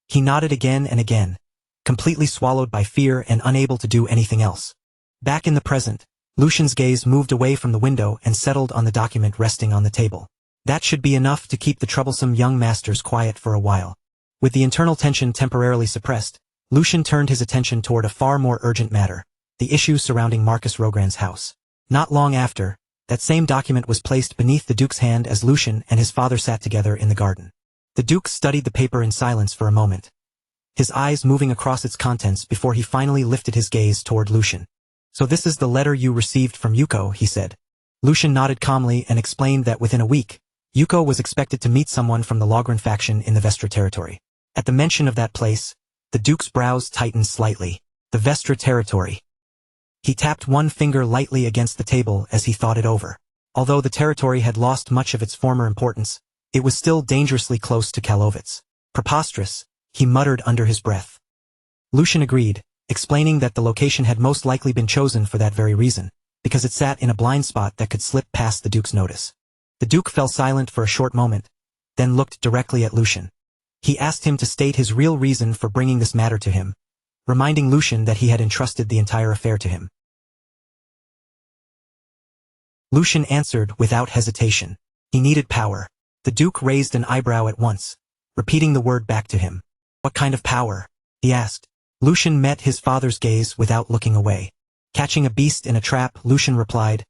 He nodded again and again, completely swallowed by fear and unable to do anything else. Back in the present, Lucian's gaze moved away from the window and settled on the document resting on the table. That should be enough to keep the troublesome young masters quiet for a while. With the internal tension temporarily suppressed, Lucian turned his attention toward a far more urgent matter, the issue surrounding Marcus Rogrand's house. Not long after, that same document was placed beneath the Duke's hand as Lucian and his father sat together in the garden. The Duke studied the paper in silence for a moment, his eyes moving across its contents before he finally lifted his gaze toward Lucian. "So this is the letter you received from Yuko," he said. Lucian nodded calmly and explained that within a week, Yuko was expected to meet someone from the Logran faction in the Vestra territory. At the mention of that place, the Duke's brows tightened slightly. The Vestra territory. He tapped one finger lightly against the table as he thought it over. Although the territory had lost much of its former importance, it was still dangerously close to Kalovitz. "Preposterous," he muttered under his breath. Lucian agreed, explaining that the location had most likely been chosen for that very reason, because it sat in a blind spot that could slip past the Duke's notice. The Duke fell silent for a short moment, then looked directly at Lucian. He asked him to state his real reason for bringing this matter to him, reminding Lucian that he had entrusted the entire affair to him. Lucian answered without hesitation. He needed power. The Duke raised an eyebrow at once, repeating the word back to him. "What kind of power?" he asked. Lucian met his father's gaze without looking away. "Catching a beast in a trap," Lucian replied,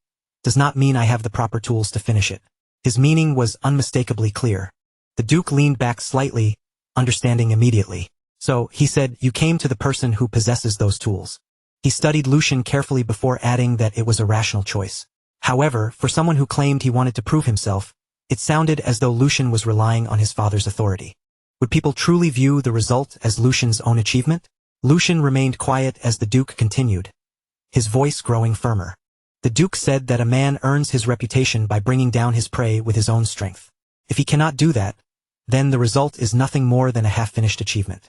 "does not mean I have the proper tools to finish it." His meaning was unmistakably clear. The Duke leaned back slightly, understanding immediately. "So," he said, "you came to the person who possesses those tools." He studied Lucian carefully before adding that it was a rational choice. However, for someone who claimed he wanted to prove himself, it sounded as though Lucian was relying on his father's authority. Would people truly view the result as Lucian's own achievement? Lucian remained quiet as the Duke continued, his voice growing firmer. "The Duke said that a man earns his reputation by bringing down his prey with his own strength. If he cannot do that, then the result is nothing more than a half-finished achievement."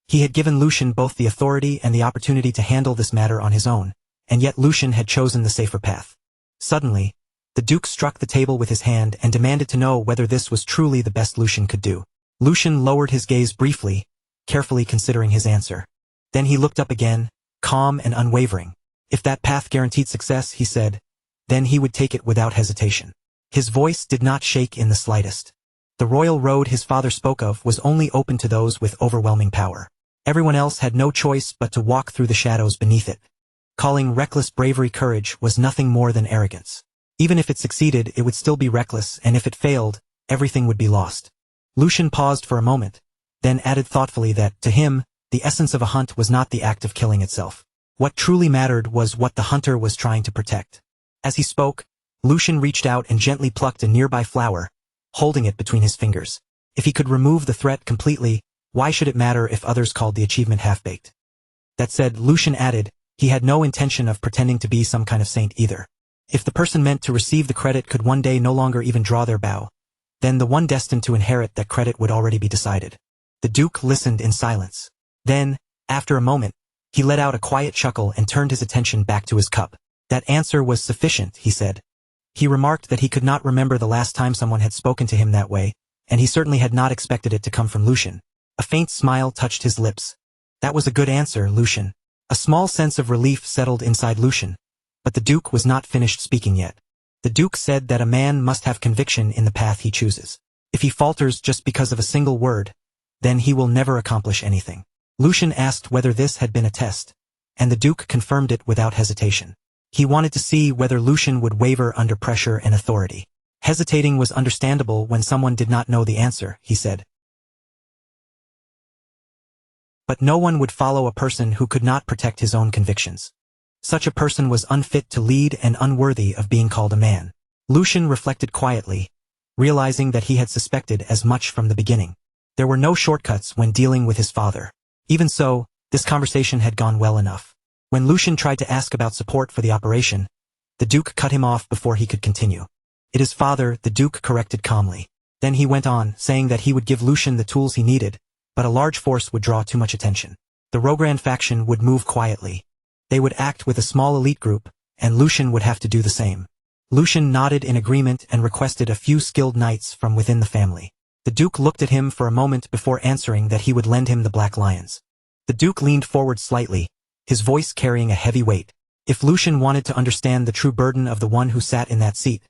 He had given Lucian both the authority and the opportunity to handle this matter on his own, and yet Lucian had chosen the safer path. Suddenly, the Duke struck the table with his hand and demanded to know whether this was truly the best Lucian could do. Lucian lowered his gaze briefly, carefully considering his answer. Then he looked up again, calm and unwavering. "If that path guaranteed success," he said, "then he would take it without hesitation." His voice did not shake in the slightest. The royal road his father spoke of was only open to those with overwhelming power. Everyone else had no choice but to walk through the shadows beneath it. Calling reckless bravery courage was nothing more than arrogance. Even if it succeeded, it would still be reckless, and if it failed, everything would be lost. Lucian paused for a moment, then added thoughtfully that, to him, the essence of a hunt was not the act of killing itself. What truly mattered was what the hunter was trying to protect. As he spoke, Lucian reached out and gently plucked a nearby flower, holding it between his fingers. If he could remove the threat completely, why should it matter if others called the achievement half-baked? That said, Lucian added, he had no intention of pretending to be some kind of saint either. If the person meant to receive the credit could one day no longer even draw their bow, then the one destined to inherit that credit would already be decided. The Duke listened in silence. Then, after a moment, he let out a quiet chuckle and turned his attention back to his cup. "That answer was sufficient," he said. He remarked that he could not remember the last time someone had spoken to him that way, and he certainly had not expected it to come from Lucian. A faint smile touched his lips. "That was a good answer, Lucian." A small sense of relief settled inside Lucian, but the Duke was not finished speaking yet. The Duke said that a man must have conviction in the path he chooses. If he falters just because of a single word, then he will never accomplish anything. Lucian asked whether this had been a test, and the Duke confirmed it without hesitation. He wanted to see whether Lucian would waver under pressure and authority. Hesitating was understandable when someone did not know the answer, he said. But no one would follow a person who could not protect his own convictions. Such a person was unfit to lead and unworthy of being called a man. Lucian reflected quietly, realizing that he had suspected as much from the beginning. There were no shortcuts when dealing with his father. Even so, this conversation had gone well enough. When Lucian tried to ask about support for the operation, the Duke cut him off before he could continue. "It is father," the Duke corrected calmly. Then he went on, saying that he would give Lucian the tools he needed, but a large force would draw too much attention. The Rogrand faction would move quietly. They would act with a small elite group, and Lucian would have to do the same. Lucian nodded in agreement and requested a few skilled knights from within the family. The Duke looked at him for a moment before answering that he would lend him the Black Lions. The Duke leaned forward slightly, his voice carrying a heavy weight. If Lucian wanted to understand the true burden of the one who sat in that seat,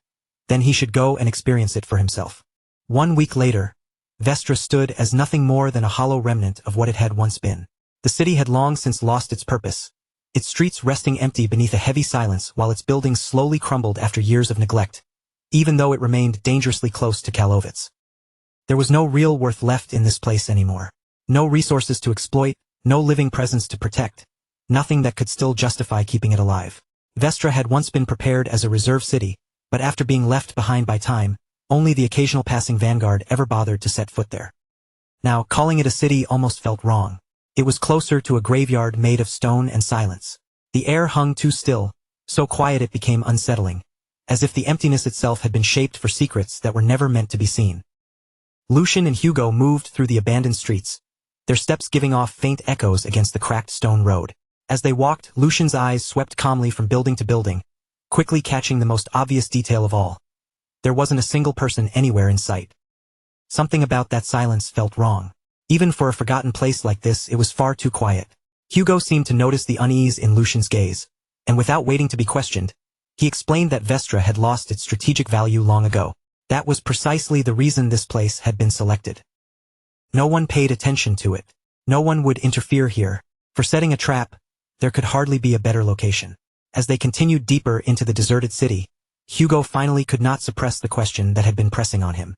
then he should go and experience it for himself. 1 week later, Vestra stood as nothing more than a hollow remnant of what it had once been. The city had long since lost its purpose, its streets resting empty beneath a heavy silence while its buildings slowly crumbled after years of neglect, even though it remained dangerously close to Kalovitz. There was no real worth left in this place anymore. No resources to exploit, no living presence to protect, nothing that could still justify keeping it alive. Vestra had once been prepared as a reserve city, but after being left behind by time, only the occasional passing vanguard ever bothered to set foot there. Now, calling it a city almost felt wrong. It was closer to a graveyard made of stone and silence. The air hung too still, so quiet it became unsettling, as if the emptiness itself had been shaped for secrets that were never meant to be seen. Lucian and Hugo moved through the abandoned streets, their steps giving off faint echoes against the cracked stone road. As they walked, Lucian's eyes swept calmly from building to building, quickly catching the most obvious detail of all. There wasn't a single person anywhere in sight. Something about that silence felt wrong. Even for a forgotten place like this, it was far too quiet. Hugo seemed to notice the unease in Lucian's gaze, and without waiting to be questioned, he explained that Vestra had lost its strategic value long ago. That was precisely the reason this place had been selected. No one paid attention to it. No one would interfere here. For setting a trap, there could hardly be a better location. As they continued deeper into the deserted city, Hugo finally could not suppress the question that had been pressing on him.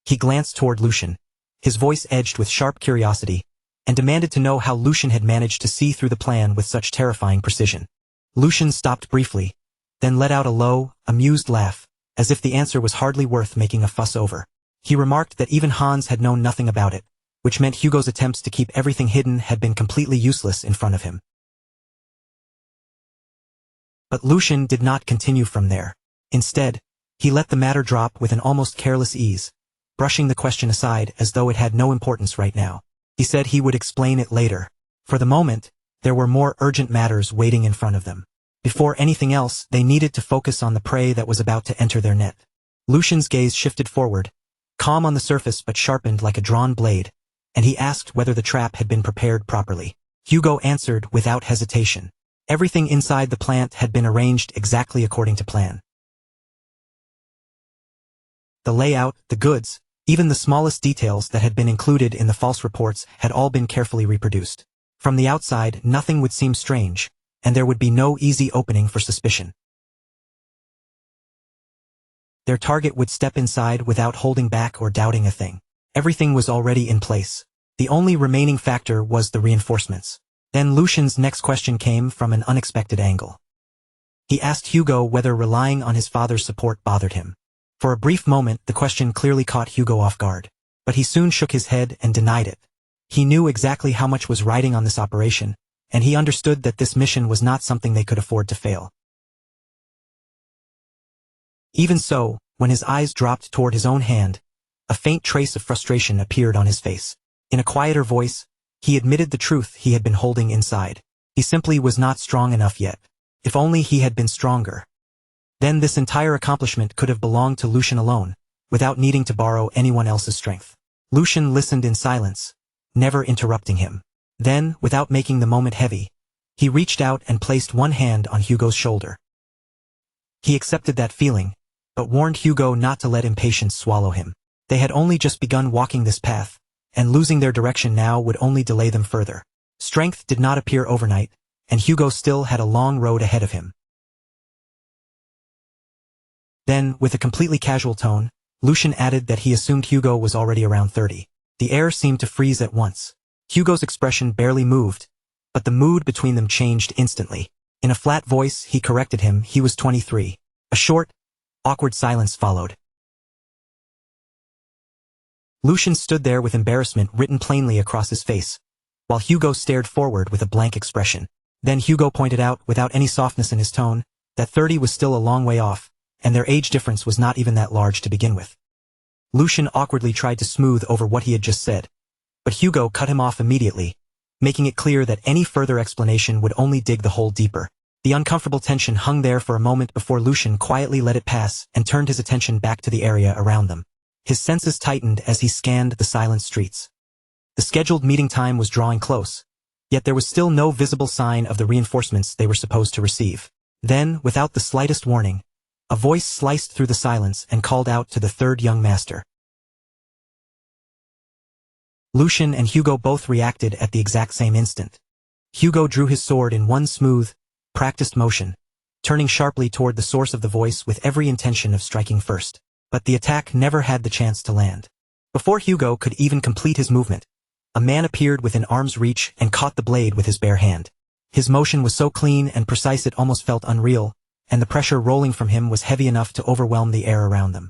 He glanced toward Lucian, his voice edged with sharp curiosity, and demanded to know how Lucian had managed to see through the plan with such terrifying precision. Lucian stopped briefly, then let out a low, amused laugh, as if the answer was hardly worth making a fuss over. He remarked that even Hans had known nothing about it, which meant Hugo's attempts to keep everything hidden had been completely useless in front of him. But Lucian did not continue from there. Instead, he let the matter drop with an almost careless ease, brushing the question aside as though it had no importance right now. He said he would explain it later. For the moment, there were more urgent matters waiting in front of them. Before anything else, they needed to focus on the prey that was about to enter their net. Lucian's gaze shifted forward, calm on the surface but sharpened like a drawn blade, and he asked whether the trap had been prepared properly. Hugo answered without hesitation. Everything inside the plant had been arranged exactly according to plan. The layout, the goods, even the smallest details that had been included in the false reports had all been carefully reproduced. From the outside, nothing would seem strange, and there would be no easy opening for suspicion. Their target would step inside without holding back or doubting a thing. Everything was already in place. The only remaining factor was the reinforcements. Then Lucian's next question came from an unexpected angle. He asked Hugo whether relying on his father's support bothered him. For a brief moment, the question clearly caught Hugo off guard, but he soon shook his head and denied it. He knew exactly how much was riding on this operation, and he understood that this mission was not something they could afford to fail. Even so, when his eyes dropped toward his own hand, a faint trace of frustration appeared on his face. In a quieter voice, he admitted the truth he had been holding inside. He simply was not strong enough yet. If only he had been stronger. Then this entire accomplishment could have belonged to Lucian alone, without needing to borrow anyone else's strength. Lucian listened in silence, never interrupting him. Then, without making the moment heavy, he reached out and placed one hand on Hugo's shoulder. He accepted that feeling, but warned Hugo not to let impatience swallow him. They had only just begun walking this path, and losing their direction now would only delay them further. Strength did not appear overnight, and Hugo still had a long road ahead of him. Then, with a completely casual tone, Lucian added that he assumed Hugo was already around 30. The air seemed to freeze at once. Hugo's expression barely moved, but the mood between them changed instantly. In a flat voice, he corrected him. He was 23. A short, awkward silence followed. Lucian stood there with embarrassment written plainly across his face, while Hugo stared forward with a blank expression. Then Hugo pointed out, without any softness in his tone, that 30 was still a long way off, and their age difference was not even that large to begin with. Lucian awkwardly tried to smooth over what he had just said, but Hugo cut him off immediately, making it clear that any further explanation would only dig the hole deeper. The uncomfortable tension hung there for a moment before Lucian quietly let it pass and turned his attention back to the area around them. His senses tightened as he scanned the silent streets. The scheduled meeting time was drawing close, yet there was still no visible sign of the reinforcements they were supposed to receive. Then, without the slightest warning, A voice sliced through the silence and called out to the third young master. Lucian and Hugo both reacted at the exact same instant. Hugo drew his sword in one smooth, practiced motion, turning sharply toward the source of the voice with every intention of striking first. But the attack never had the chance to land. Before Hugo could even complete his movement, a man appeared within arm's reach and caught the blade with his bare hand. His motion was so clean and precise it almost felt unreal, and the pressure rolling from him was heavy enough to overwhelm the air around them.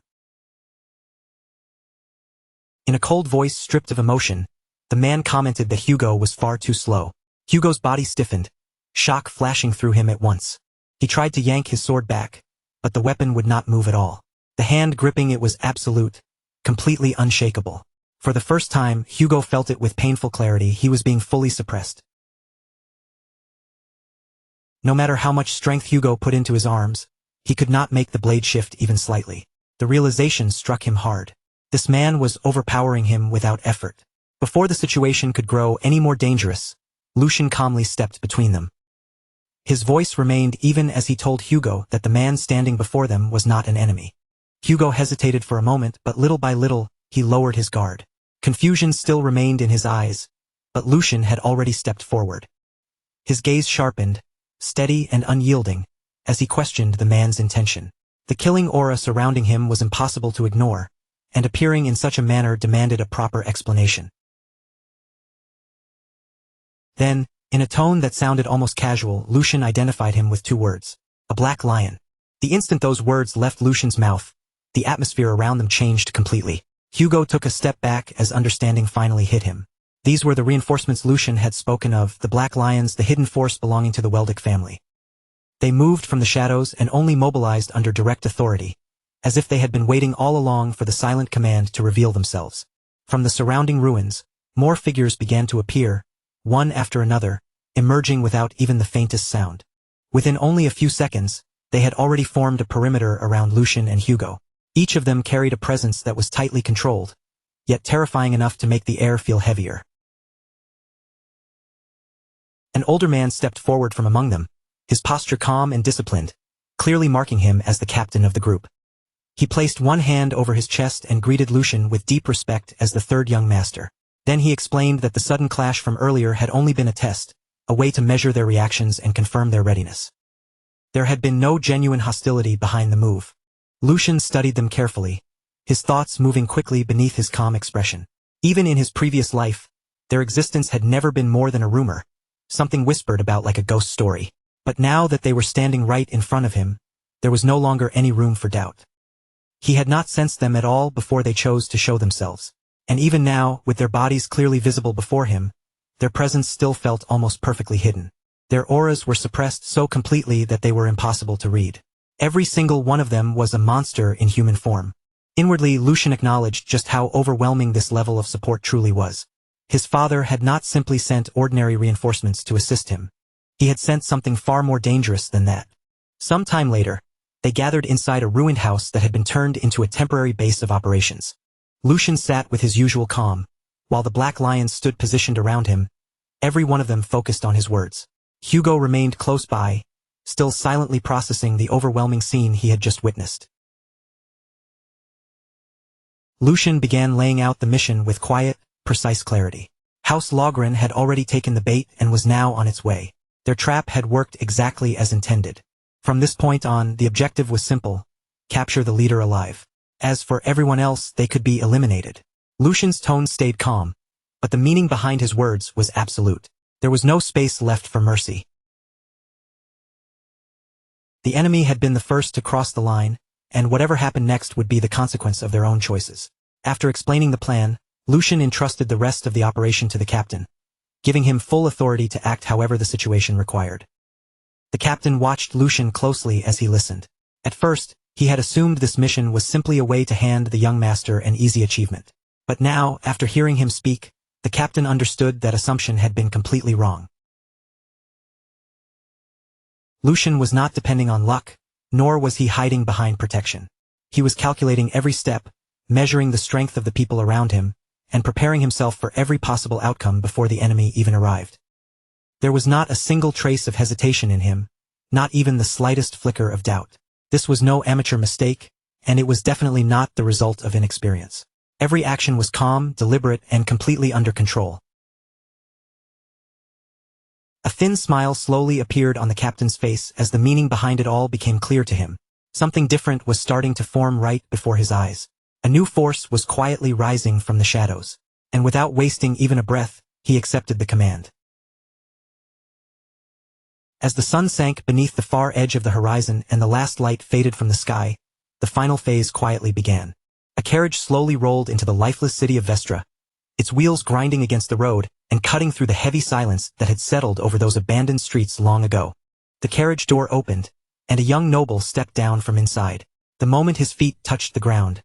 In a cold voice stripped of emotion, the man commented that Hugo was far too slow. Hugo's body stiffened, shock flashing through him at once. He tried to yank his sword back, but the weapon would not move at all. The hand gripping it was absolute, completely unshakable. For the first time, Hugo felt it with painful clarity. He was being fully suppressed. No matter how much strength Hugo put into his arms, he could not make the blade shift even slightly. The realization struck him hard. This man was overpowering him without effort. Before the situation could grow any more dangerous, Lucian calmly stepped between them. His voice remained even as he told Hugo that the man standing before them was not an enemy. Hugo hesitated for a moment, but little by little, he lowered his guard. Confusion still remained in his eyes, but Lucian had already stepped forward. His gaze sharpened, steady and unyielding, as he questioned the man's intention. The killing aura surrounding him was impossible to ignore, and appearing in such a manner demanded a proper explanation. Then, in a tone that sounded almost casual, Lucian identified him with two words: a black lion. The instant those words left Lucian's mouth, the atmosphere around them changed completely. Hugo took a step back as understanding finally hit him. These were the reinforcements Lucian had spoken of, the Black Lions, the hidden force belonging to the Weldick family. They moved from the shadows and only mobilized under direct authority, as if they had been waiting all along for the silent command to reveal themselves. From the surrounding ruins, more figures began to appear, one after another, emerging without even the faintest sound. Within only a few seconds, they had already formed a perimeter around Lucian and Hugo. Each of them carried a presence that was tightly controlled, yet terrifying enough to make the air feel heavier. An older man stepped forward from among them, his posture calm and disciplined, clearly marking him as the captain of the group. He placed one hand over his chest and greeted Lucian with deep respect as the third young master. Then he explained that the sudden clash from earlier had only been a test, a way to measure their reactions and confirm their readiness. There had been no genuine hostility behind the move. Lucian studied them carefully, his thoughts moving quickly beneath his calm expression. Even in his previous life, their existence had never been more than a rumor, something whispered about like a ghost story. But now that they were standing right in front of him, there was no longer any room for doubt. He had not sensed them at all before they chose to show themselves. And even now, with their bodies clearly visible before him, their presence still felt almost perfectly hidden. Their auras were suppressed so completely that they were impossible to read. Every single one of them was a monster in human form. Inwardly, Lucian acknowledged just how overwhelming this level of support truly was. His father had not simply sent ordinary reinforcements to assist him. He had sent something far more dangerous than that. Some time later, they gathered inside a ruined house that had been turned into a temporary base of operations. Lucian sat with his usual calm, while the Black Lions stood positioned around him, every one of them focused on his words. Hugo remained close by, still silently processing the overwhelming scene he had just witnessed. Lucian began laying out the mission with quiet, precise clarity. House Logren had already taken the bait and was now on its way. Their trap had worked exactly as intended. From this point on, the objective was simple: capture the leader alive. As for everyone else, they could be eliminated. Lucian's tone stayed calm, but the meaning behind his words was absolute. There was no space left for mercy. The enemy had been the first to cross the line, and whatever happened next would be the consequence of their own choices. After explaining the plan, Lucian entrusted the rest of the operation to the captain, giving him full authority to act however the situation required. The captain watched Lucian closely as he listened. At first, he had assumed this mission was simply a way to hand the young master an easy achievement. But now, after hearing him speak, the captain understood that assumption had been completely wrong. Lucian was not depending on luck, nor was he hiding behind protection. He was calculating every step, measuring the strength of the people around him, and preparing himself for every possible outcome before the enemy even arrived. There was not a single trace of hesitation in him, not even the slightest flicker of doubt. This was no amateur mistake, and it was definitely not the result of inexperience. Every action was calm, deliberate, and completely under control. A thin smile slowly appeared on the captain's face as the meaning behind it all became clear to him. Something different was starting to form right before his eyes. A new force was quietly rising from the shadows. And without wasting even a breath, he accepted the command. As the sun sank beneath the far edge of the horizon and the last light faded from the sky, the final phase quietly began. A carriage slowly rolled into the lifeless city of Vestra, its wheels grinding against the road and cutting through the heavy silence that had settled over those abandoned streets long ago. The carriage door opened, and a young noble stepped down from inside. The moment his feet touched the ground,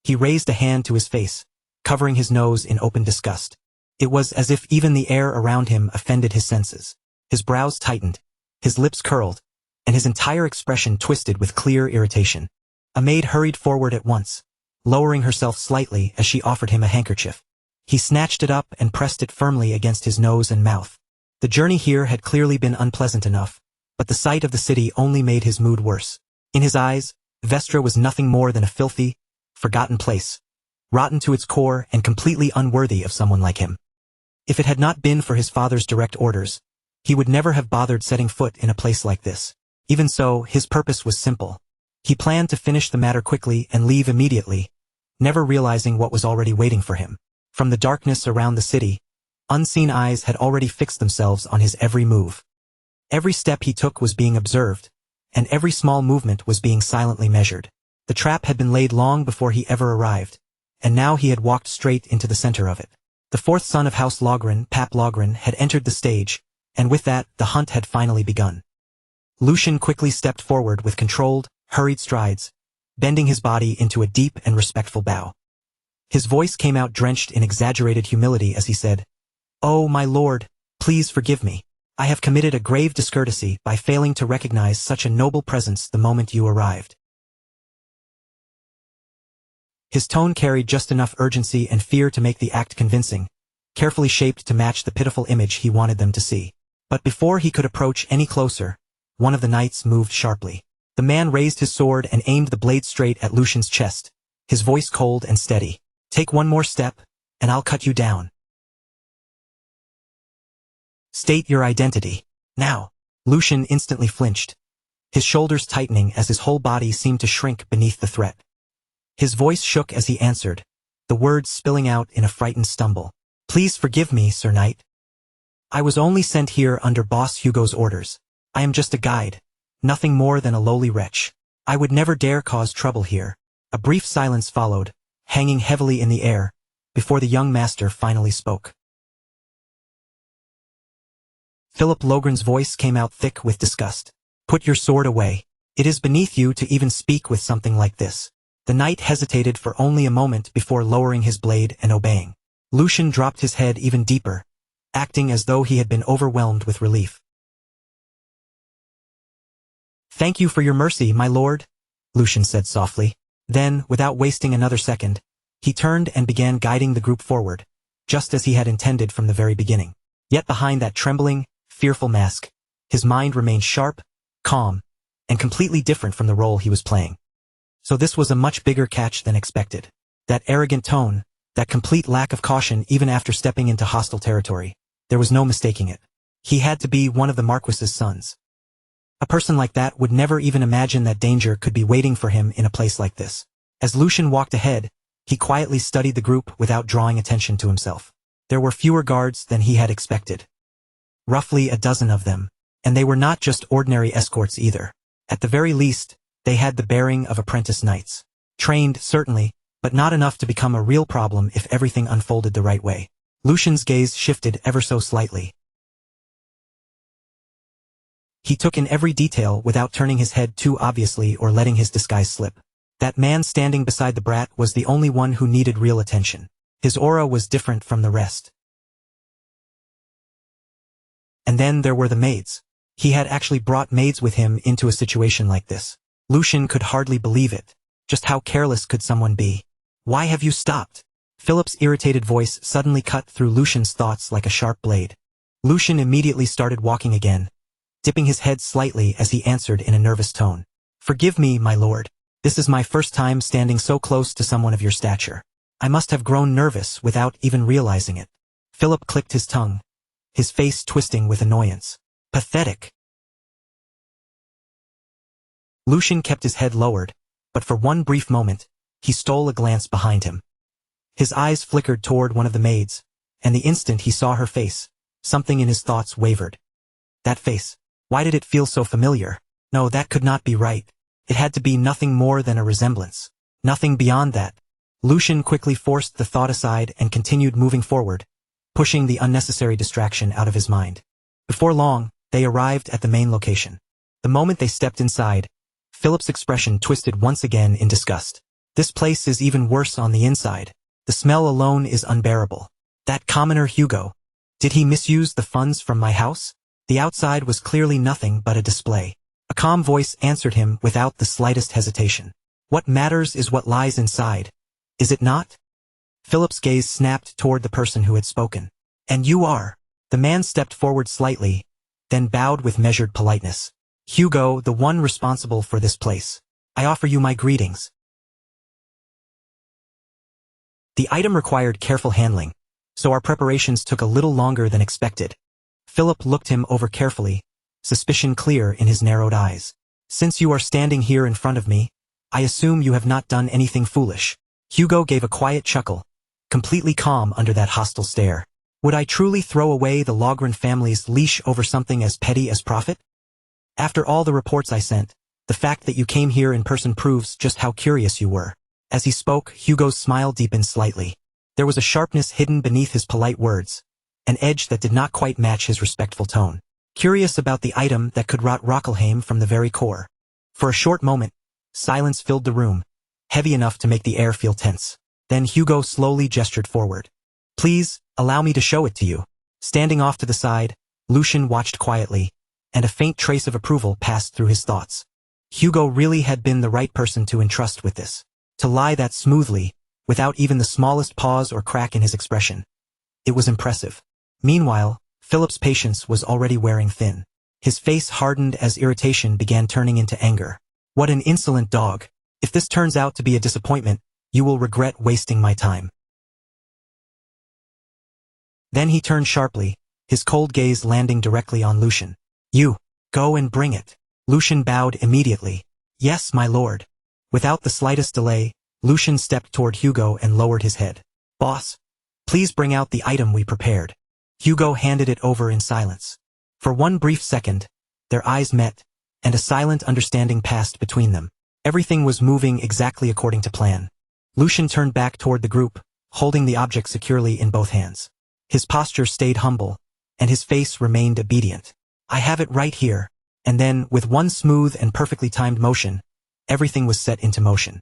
he raised a hand to his face, covering his nose in open disgust. It was as if even the air around him offended his senses. His brows tightened, his lips curled, and his entire expression twisted with clear irritation. A maid hurried forward at once, lowering herself slightly as she offered him a handkerchief. He snatched it up and pressed it firmly against his nose and mouth. The journey here had clearly been unpleasant enough, but the sight of the city only made his mood worse. In his eyes, Vestra was nothing more than a filthy, forgotten place, rotten to its core and completely unworthy of someone like him. If it had not been for his father's direct orders, he would never have bothered setting foot in a place like this. Even so, his purpose was simple. He planned to finish the matter quickly and leave immediately, never realizing what was already waiting for him. From the darkness around the city, unseen eyes had already fixed themselves on his every move. Every step he took was being observed, and every small movement was being silently measured. The trap had been laid long before he ever arrived, and now he had walked straight into the center of it. The fourth son of House Logren, Pap Logren, had entered the stage, and with that, the hunt had finally begun. Lucian quickly stepped forward with controlled, hurried strides, bending his body into a deep and respectful bow. His voice came out drenched in exaggerated humility as he said, "Oh, my lord, please forgive me. I have committed a grave discourtesy by failing to recognize such a noble presence the moment you arrived." His tone carried just enough urgency and fear to make the act convincing, carefully shaped to match the pitiful image he wanted them to see. But before he could approach any closer, one of the knights moved sharply. The man raised his sword and aimed the blade straight at Lucian's chest, his voice cold and steady. "Take one more step, and I'll cut you down. State your identity, now." Lucian instantly flinched, his shoulders tightening as his whole body seemed to shrink beneath the threat. His voice shook as he answered, the words spilling out in a frightened stumble. "Please forgive me, Sir Knight. I was only sent here under Boss Hugo's orders. I am just a guide, nothing more than a lowly wretch. I would never dare cause trouble here." A brief silence followed, hanging heavily in the air, before the young master finally spoke. Philip Logren's voice came out thick with disgust. "Put your sword away. It is beneath you to even speak with something like this." The knight hesitated for only a moment before lowering his blade and obeying. Lucian dropped his head even deeper, acting as though he had been overwhelmed with relief. "Thank you for your mercy, my lord," Lucian said softly. Then, without wasting another second, he turned and began guiding the group forward, just as he had intended from the very beginning. Yet behind that trembling, fearful mask, his mind remained sharp, calm, and completely different from the role he was playing. So this was a much bigger catch than expected. That arrogant tone, that complete lack of caution even after stepping into hostile territory, there was no mistaking it. He had to be one of the Marquis's sons. A person like that would never even imagine that danger could be waiting for him in a place like this. As Lucian walked ahead, he quietly studied the group without drawing attention to himself. There were fewer guards than he had expected. Roughly a dozen of them. And they were not just ordinary escorts either. At the very least, they had the bearing of apprentice knights. Trained, certainly, but not enough to become a real problem if everything unfolded the right way. Lucian's gaze shifted ever so slightly. He took in every detail without turning his head too obviously or letting his disguise slip. That man standing beside the brat was the only one who needed real attention. His aura was different from the rest. And then there were the maids. He had actually brought maids with him into a situation like this. Lucian could hardly believe it. Just how careless could someone be? "Why have you stopped?" Philip's irritated voice suddenly cut through Lucian's thoughts like a sharp blade. Lucian immediately started walking again, dipping his head slightly as he answered in a nervous tone. Forgive me, my lord. This is my first time standing so close to someone of your stature. I must have grown nervous without even realizing it. Philip clicked his tongue, his face twisting with annoyance. Pathetic. Lucian kept his head lowered, but for one brief moment, he stole a glance behind him. His eyes flickered toward one of the maids, and the instant he saw her face, something in his thoughts wavered. That face. Why did it feel so familiar? No, that could not be right. It had to be nothing more than a resemblance. Nothing beyond that. Lucian quickly forced the thought aside and continued moving forward, pushing the unnecessary distraction out of his mind. Before long, they arrived at the main location. The moment they stepped inside, Philip's expression twisted once again in disgust. This place is even worse on the inside. The smell alone is unbearable. That commoner Hugo. Did he misuse the funds from my house? The outside was clearly nothing but a display. A calm voice answered him without the slightest hesitation. What matters is what lies inside. Is it not? Philip's gaze snapped toward the person who had spoken. And you are. The man stepped forward slightly, then bowed with measured politeness. Hugo, the one responsible for this place. I offer you my greetings. The item required careful handling, so our preparations took a little longer than expected. Philip looked him over carefully, suspicion clear in his narrowed eyes. Since you are standing here in front of me, I assume you have not done anything foolish. Hugo gave a quiet chuckle, completely calm under that hostile stare. Would I truly throw away the Logren family's leash over something as petty as profit? After all the reports I sent, the fact that you came here in person proves just how curious you were. As he spoke, Hugo's smile deepened slightly. There was a sharpness hidden beneath his polite words, an edge that did not quite match his respectful tone. Curious about the item that could rot Rockelheim from the very core. For a short moment, silence filled the room, heavy enough to make the air feel tense. Then Hugo slowly gestured forward. Please, allow me to show it to you. Standing off to the side, Lucian watched quietly, and a faint trace of approval passed through his thoughts. Hugo really had been the right person to entrust with this. To lie that smoothly, without even the smallest pause or crack in his expression. It was impressive. Meanwhile, Philip's patience was already wearing thin. His face hardened as irritation began turning into anger. What an insolent dog. If this turns out to be a disappointment, you will regret wasting my time. Then he turned sharply, his cold gaze landing directly on Lucian. You, go and bring it. Lucian bowed immediately. Yes, my lord. Without the slightest delay, Lucian stepped toward Hugo and lowered his head. Boss, please bring out the item we prepared. Hugo handed it over in silence. For one brief second, their eyes met, and a silent understanding passed between them. Everything was moving exactly according to plan. Lucian turned back toward the group, holding the object securely in both hands. His posture stayed humble, and his face remained obedient. I have it right here. And then, with one smooth and perfectly timed motion, everything was set into motion.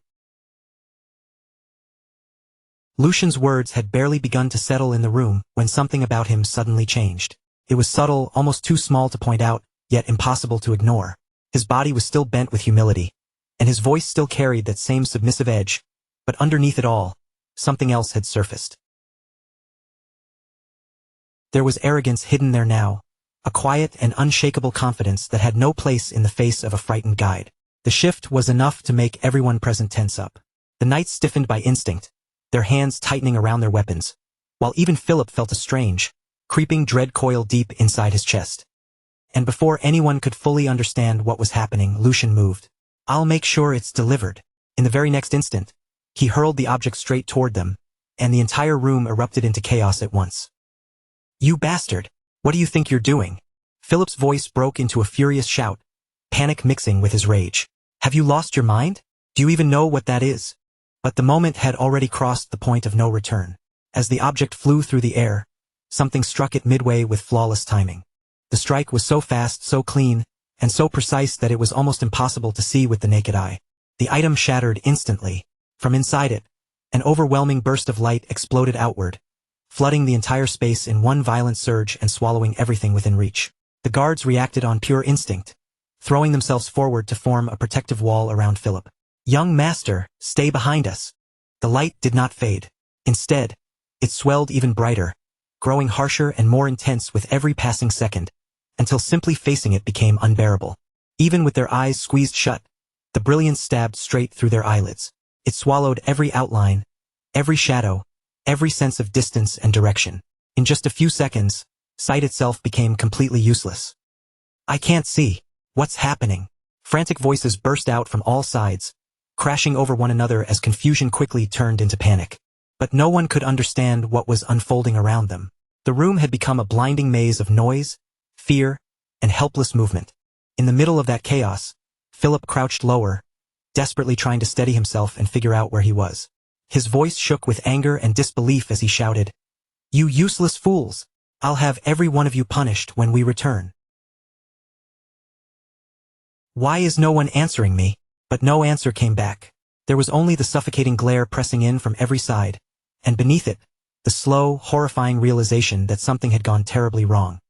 Lucian's words had barely begun to settle in the room when something about him suddenly changed. It was subtle, almost too small to point out, yet impossible to ignore. His body was still bent with humility, and his voice still carried that same submissive edge, but underneath it all, something else had surfaced. There was arrogance hidden there now, a quiet and unshakable confidence that had no place in the face of a frightened guide. The shift was enough to make everyone present tense up. The knights stiffened by instinct, their hands tightening around their weapons, while even Philip felt a strange, creeping dread coil deep inside his chest. And before anyone could fully understand what was happening, Lucian moved. I'll make sure it's delivered. In the very next instant, he hurled the object straight toward them, and the entire room erupted into chaos at once. You bastard! What do you think you're doing? Philip's voice broke into a furious shout, panic mixing with his rage. Have you lost your mind? Do you even know what that is? But the moment had already crossed the point of no return. As the object flew through the air, something struck it midway with flawless timing. The strike was so fast, so clean, and so precise that it was almost impossible to see with the naked eye. The item shattered instantly. From inside it, an overwhelming burst of light exploded outward, flooding the entire space in one violent surge and swallowing everything within reach. The guards reacted on pure instinct, throwing themselves forward to form a protective wall around Philip. Young master, stay behind us. The light did not fade. Instead, it swelled even brighter, growing harsher and more intense with every passing second, until simply facing it became unbearable. Even with their eyes squeezed shut, The brilliance stabbed straight through their eyelids. It swallowed every outline, every shadow, every sense of distance and direction. In just a few seconds, sight itself became completely useless. I can't see. What's happening? Frantic voices burst out from all sides, crashing over one another as confusion quickly turned into panic. But no one could understand what was unfolding around them. The room had become a blinding maze of noise, fear, and helpless movement. In the middle of that chaos, Philip crouched lower, desperately trying to steady himself and figure out where he was. His voice shook with anger and disbelief as he shouted, "You useless fools! I'll have every one of you punished when we return." Why is no one answering me? But no answer came back. There was only the suffocating glare pressing in from every side, and beneath it, the slow, horrifying realization that something had gone terribly wrong.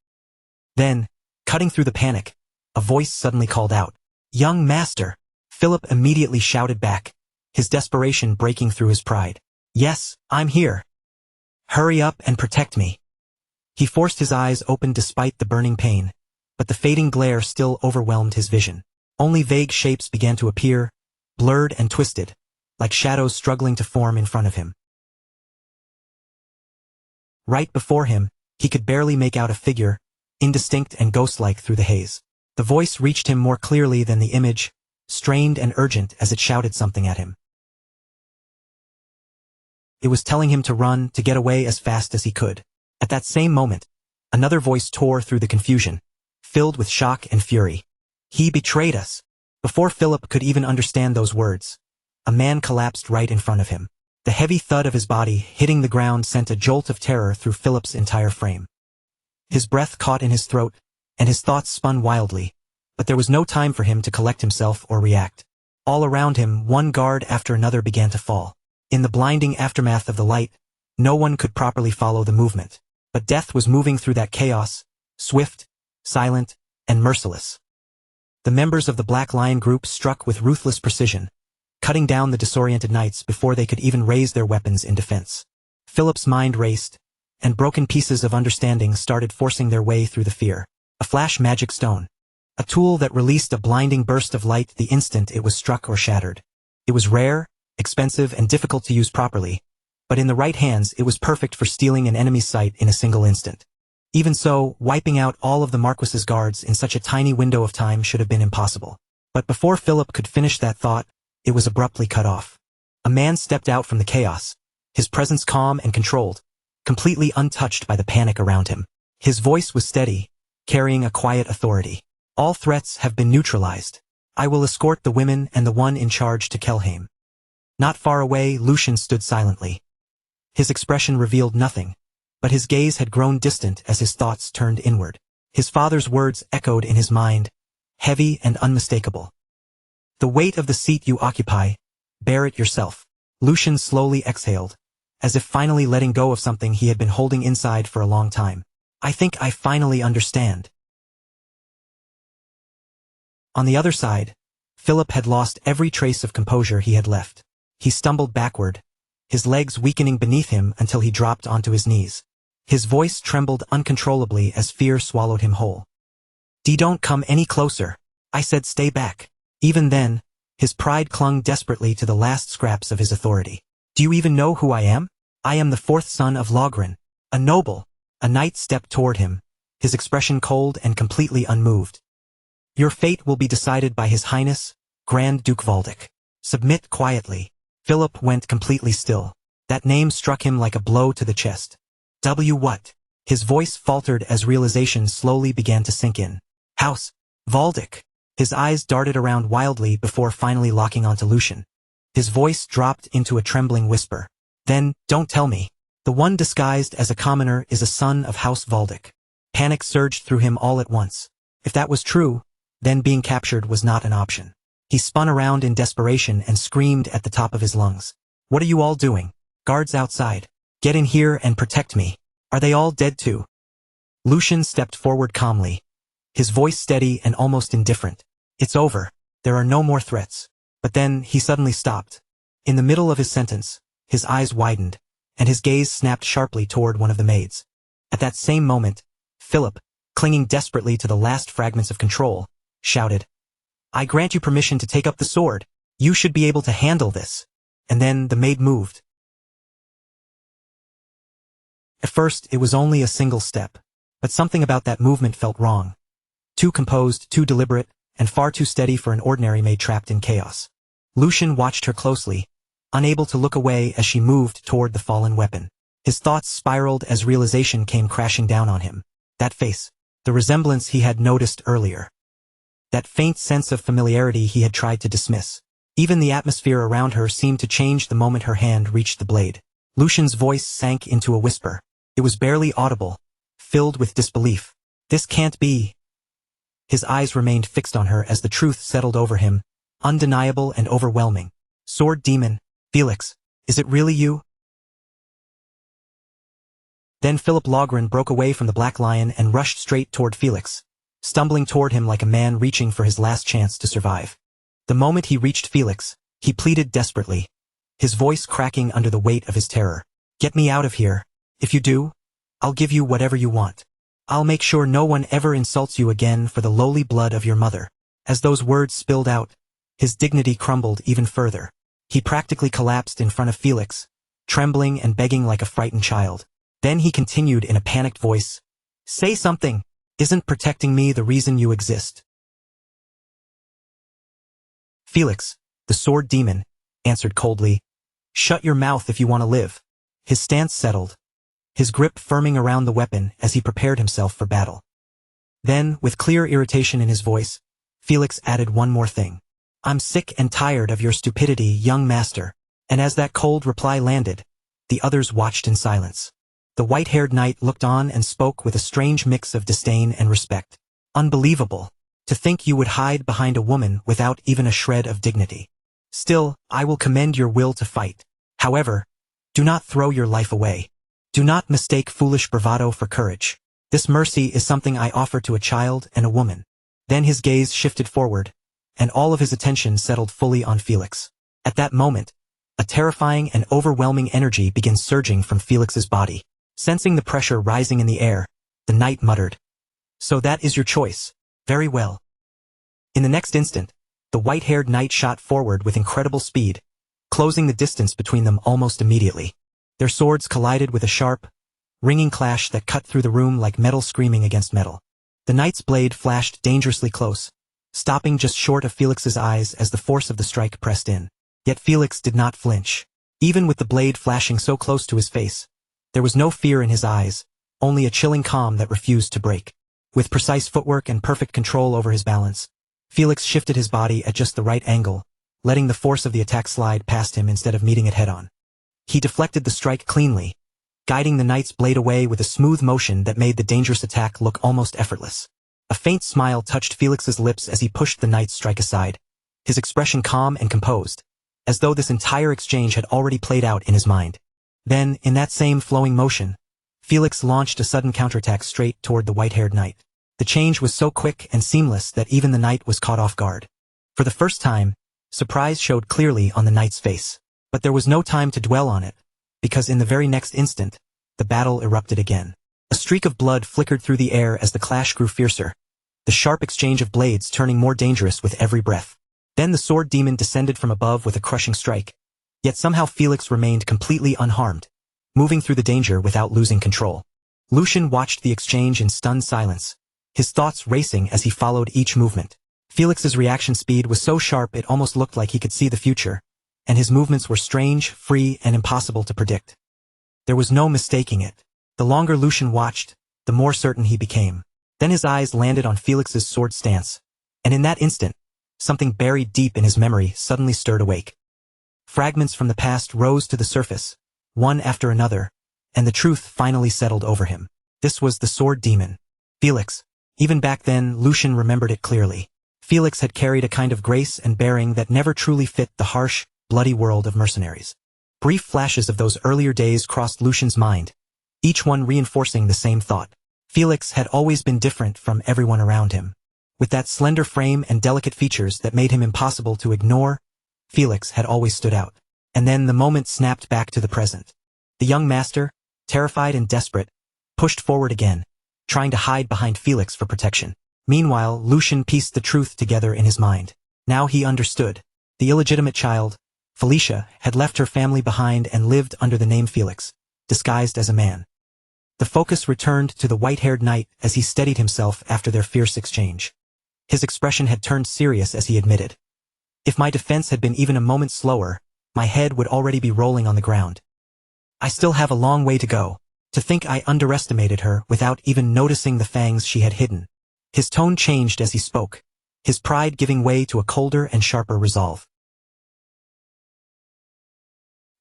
Then, cutting through the panic, a voice suddenly called out, "Young master!" Philip immediately shouted back, his desperation breaking through his pride. "Yes, I'm here. Hurry up and protect me." He forced his eyes open despite the burning pain, but the fading glare still overwhelmed his vision. Only vague shapes began to appear, blurred and twisted, like shadows struggling to form in front of him. Right before him, he could barely make out a figure, indistinct and ghost-like through the haze. The voice reached him more clearly than the image, strained and urgent as it shouted something at him. It was telling him to run, to get away as fast as he could. At that same moment, another voice tore through the confusion, filled with shock and fury. "He betrayed us." Before Philip could even understand those words, a man collapsed right in front of him. The heavy thud of his body hitting the ground sent a jolt of terror through Philip's entire frame. His breath caught in his throat, and his thoughts spun wildly, but there was no time for him to collect himself or react. All around him, one guard after another began to fall. In the blinding aftermath of the light, no one could properly follow the movement. But death was moving through that chaos, swift, silent, and merciless. The members of the Black Lion group struck with ruthless precision, cutting down the disoriented knights before they could even raise their weapons in defense. Philip's mind raced, and broken pieces of understanding started forcing their way through the fear. A flash magic stone. A tool that released a blinding burst of light the instant it was struck or shattered. It was rare, expensive, and difficult to use properly, but in the right hands it was perfect for stealing an enemy's sight in a single instant. Even so, wiping out all of the Marquis's guards in such a tiny window of time should have been impossible. But before Philip could finish that thought, it was abruptly cut off. A man stepped out from the chaos, his presence calm and controlled, completely untouched by the panic around him. His voice was steady, carrying a quiet authority. "All threats have been neutralized. I will escort the women and the one in charge to Kelheim." Not far away, Lucian stood silently. His expression revealed nothing, but his gaze had grown distant as his thoughts turned inward. His father's words echoed in his mind, heavy and unmistakable. "The weight of the seat you occupy, bear it yourself." Lucian slowly exhaled, as if finally letting go of something he had been holding inside for a long time. "I think I finally understand." On the other side, Philip had lost every trace of composure he had left. He stumbled backward, his legs weakening beneath him until he dropped onto his knees. His voice trembled uncontrollably as fear swallowed him whole. Don't come any closer. I said stay back." Even then, his pride clung desperately to the last scraps of his authority. "Do you even know who I am? I am the fourth son of Logren, a noble." A knight stepped toward him, his expression cold and completely unmoved. "Your fate will be decided by His Highness, Grand Duke Valdic. Submit quietly." Philip went completely still. That name struck him like a blow to the chest. What? His voice faltered as realization slowly began to sink in. "House Valdic." His eyes darted around wildly before finally locking onto Lucian. His voice dropped into a trembling whisper. "Then, don't tell me. The one disguised as a commoner is a son of House Valdic." Panic surged through him all at once. If that was true, then being captured was not an option. He spun around in desperation and screamed at the top of his lungs. "What are you all doing? Guards outside. Get in here and protect me. Are they all dead too?" Lucian stepped forward calmly, his voice steady and almost indifferent. "It's over. There are no more threats." But then he suddenly stopped. In the middle of his sentence, his eyes widened, and his gaze snapped sharply toward one of the maids. At that same moment, Philip, clinging desperately to the last fragments of control, shouted, I grant you permission to take up the sword. You should be able to handle this. And then the maid moved. At first, it was only a single step. But something about that movement felt wrong. Too composed, too deliberate, and far too steady for an ordinary maid trapped in chaos. Lucian watched her closely, unable to look away as she moved toward the fallen weapon. His thoughts spiraled as realization came crashing down on him. That face. The resemblance he had noticed earlier. That faint sense of familiarity he had tried to dismiss. Even the atmosphere around her seemed to change the moment her hand reached the blade. Lucian's voice sank into a whisper. It was barely audible, filled with disbelief. This can't be. His eyes remained fixed on her as the truth settled over him, undeniable and overwhelming. Sword demon, Felix, is it really you? Then Philip Logren broke away from the Black Lion and rushed straight toward Felix, stumbling toward him like a man reaching for his last chance to survive. The moment he reached Felix, he pleaded desperately, his voice cracking under the weight of his terror. Get me out of here. If you do, I'll give you whatever you want. I'll make sure no one ever insults you again for the lowly blood of your mother. As those words spilled out, his dignity crumbled even further. He practically collapsed in front of Felix, trembling and begging like a frightened child. Then he continued in a panicked voice, "Say something! Isn't protecting me the reason you exist?" Felix, the sword demon, answered coldly, "Shut your mouth if you want to live." His stance settled, his grip firming around the weapon as he prepared himself for battle. Then, with clear irritation in his voice, Felix added one more thing. "I'm sick and tired of your stupidity, young master." And as that cold reply landed, the others watched in silence. The white-haired knight looked on and spoke with a strange mix of disdain and respect. "Unbelievable. To think you would hide behind a woman without even a shred of dignity. Still, I will commend your will to fight. However, do not throw your life away. Do not mistake foolish bravado for courage. This mercy is something I offer to a child and a woman." Then his gaze shifted forward, and all of his attention settled fully on Felix. At that moment, a terrifying and overwhelming energy began surging from Felix's body. Sensing the pressure rising in the air, the knight muttered, "So that is your choice. Very well." In the next instant, the white-haired knight shot forward with incredible speed, closing the distance between them almost immediately. Their swords collided with a sharp, ringing clash that cut through the room like metal screaming against metal. The knight's blade flashed dangerously close, stopping just short of Felix's eyes as the force of the strike pressed in. Yet Felix did not flinch. Even with the blade flashing so close to his face, there was no fear in his eyes, only a chilling calm that refused to break. With precise footwork and perfect control over his balance, Felix shifted his body at just the right angle, letting the force of the attack slide past him instead of meeting it head-on. He deflected the strike cleanly, guiding the knight's blade away with a smooth motion that made the dangerous attack look almost effortless. A faint smile touched Felix's lips as he pushed the knight's strike aside, his expression calm and composed, as though this entire exchange had already played out in his mind. Then, in that same flowing motion, Felix launched a sudden counterattack straight toward the white-haired knight. The change was so quick and seamless that even the knight was caught off guard. For the first time, surprise showed clearly on the knight's face. But there was no time to dwell on it, because in the very next instant, the battle erupted again. A streak of blood flickered through the air as the clash grew fiercer, the sharp exchange of blades turning more dangerous with every breath. Then the sword demon descended from above with a crushing strike. Yet somehow Felix remained completely unharmed, moving through the danger without losing control. Lucian watched the exchange in stunned silence, his thoughts racing as he followed each movement. Felix's reaction speed was so sharp it almost looked like he could see the future, and his movements were strange, free, and impossible to predict. There was no mistaking it. The longer Lucian watched, the more certain he became. Then his eyes landed on Felix's sword stance, and in that instant, something buried deep in his memory suddenly stirred awake. Fragments from the past rose to the surface, one after another, and the truth finally settled over him. This was the sword demon, Felix. Even back then, Lucian remembered it clearly. Felix had carried a kind of grace and bearing that never truly fit the harsh, bloody world of mercenaries. Brief flashes of those earlier days crossed Lucian's mind, each one reinforcing the same thought. Felix had always been different from everyone around him. With that slender frame and delicate features that made him impossible to ignore, Felix had always stood out. And then the moment snapped back to the present. The young master, terrified and desperate, pushed forward again, trying to hide behind Felix for protection. Meanwhile, Lucian pieced the truth together in his mind. Now he understood. The illegitimate child, Felicia, had left her family behind and lived under the name Felix, disguised as a man. The focus returned to the white-haired knight as he steadied himself after their fierce exchange. His expression had turned serious as he admitted. If my defense had been even a moment slower, my head would already be rolling on the ground. I still have a long way to go. To think I underestimated her without even noticing the fangs she had hidden. His tone changed as he spoke, his pride giving way to a colder and sharper resolve.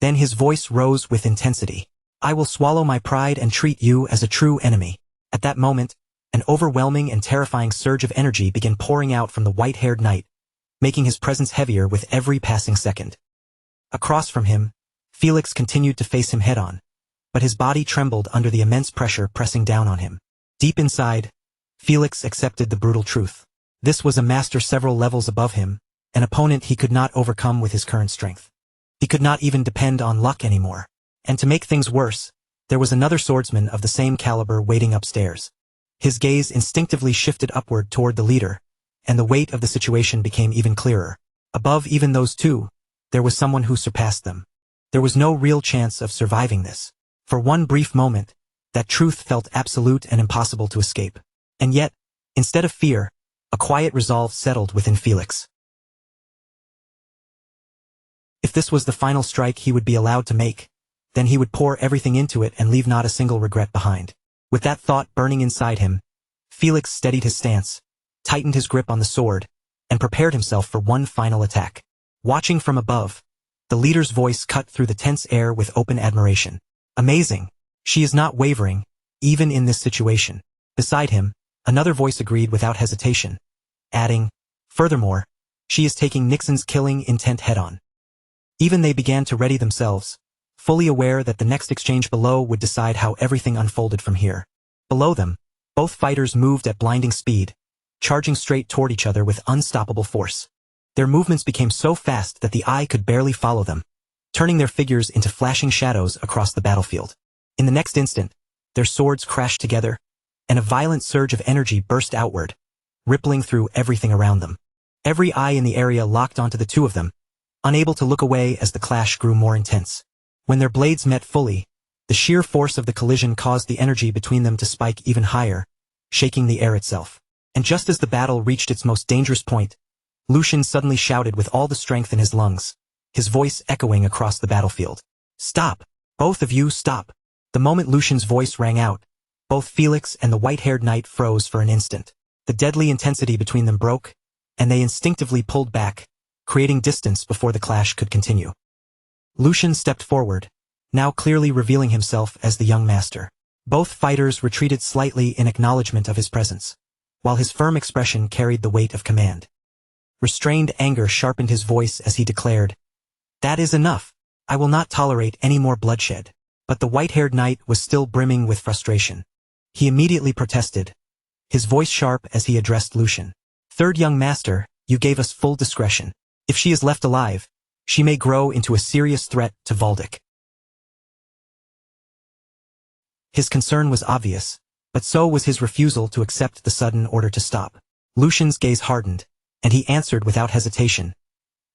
Then his voice rose with intensity. I will swallow my pride and treat you as a true enemy. At that moment, an overwhelming and terrifying surge of energy began pouring out from the white-haired knight, making his presence heavier with every passing second. Across from him, Felix continued to face him head-on, but his body trembled under the immense pressure pressing down on him. Deep inside, Felix accepted the brutal truth. This was a master several levels above him, an opponent he could not overcome with his current strength. He could not even depend on luck anymore. And to make things worse, there was another swordsman of the same caliber waiting upstairs. His gaze instinctively shifted upward toward the leader, and the weight of the situation became even clearer. Above even those two, there was someone who surpassed them. There was no real chance of surviving this. For one brief moment, that truth felt absolute and impossible to escape. And yet, instead of fear, a quiet resolve settled within Felix. If this was the final strike he would be allowed to make, then he would pour everything into it and leave not a single regret behind. With that thought burning inside him, Felix steadied his stance, tightened his grip on the sword, and prepared himself for one final attack. Watching from above, the leader's voice cut through the tense air with open admiration. Amazing! She is not wavering, even in this situation. Beside him, another voice agreed without hesitation, adding, furthermore, she is taking Nixon's killing intent head-on. Even they began to ready themselves, fully aware that the next exchange below would decide how everything unfolded from here. Below them, both fighters moved at blinding speed, charging straight toward each other with unstoppable force. Their movements became so fast that the eye could barely follow them, turning their figures into flashing shadows across the battlefield. In the next instant, their swords crashed together, and a violent surge of energy burst outward, rippling through everything around them. Every eye in the area locked onto the two of them, unable to look away as the clash grew more intense. When their blades met fully, the sheer force of the collision caused the energy between them to spike even higher, shaking the air itself. And just as the battle reached its most dangerous point, Lucian suddenly shouted with all the strength in his lungs, his voice echoing across the battlefield. Stop! Both of you stop! The moment Lucian's voice rang out, both Felix and the white-haired knight froze for an instant. The deadly intensity between them broke, and they instinctively pulled back, creating distance before the clash could continue. Lucian stepped forward, now clearly revealing himself as the young master. Both fighters retreated slightly in acknowledgement of his presence, while his firm expression carried the weight of command. Restrained anger sharpened his voice as he declared, "That is enough. I will not tolerate any more bloodshed." But the white-haired knight was still brimming with frustration. He immediately protested, his voice sharp as he addressed Lucian. "Third young master, you gave us full discretion. If she is left alive, she may grow into a serious threat to Valdic." His concern was obvious, but so was his refusal to accept the sudden order to stop. Lucian's gaze hardened, and he answered without hesitation,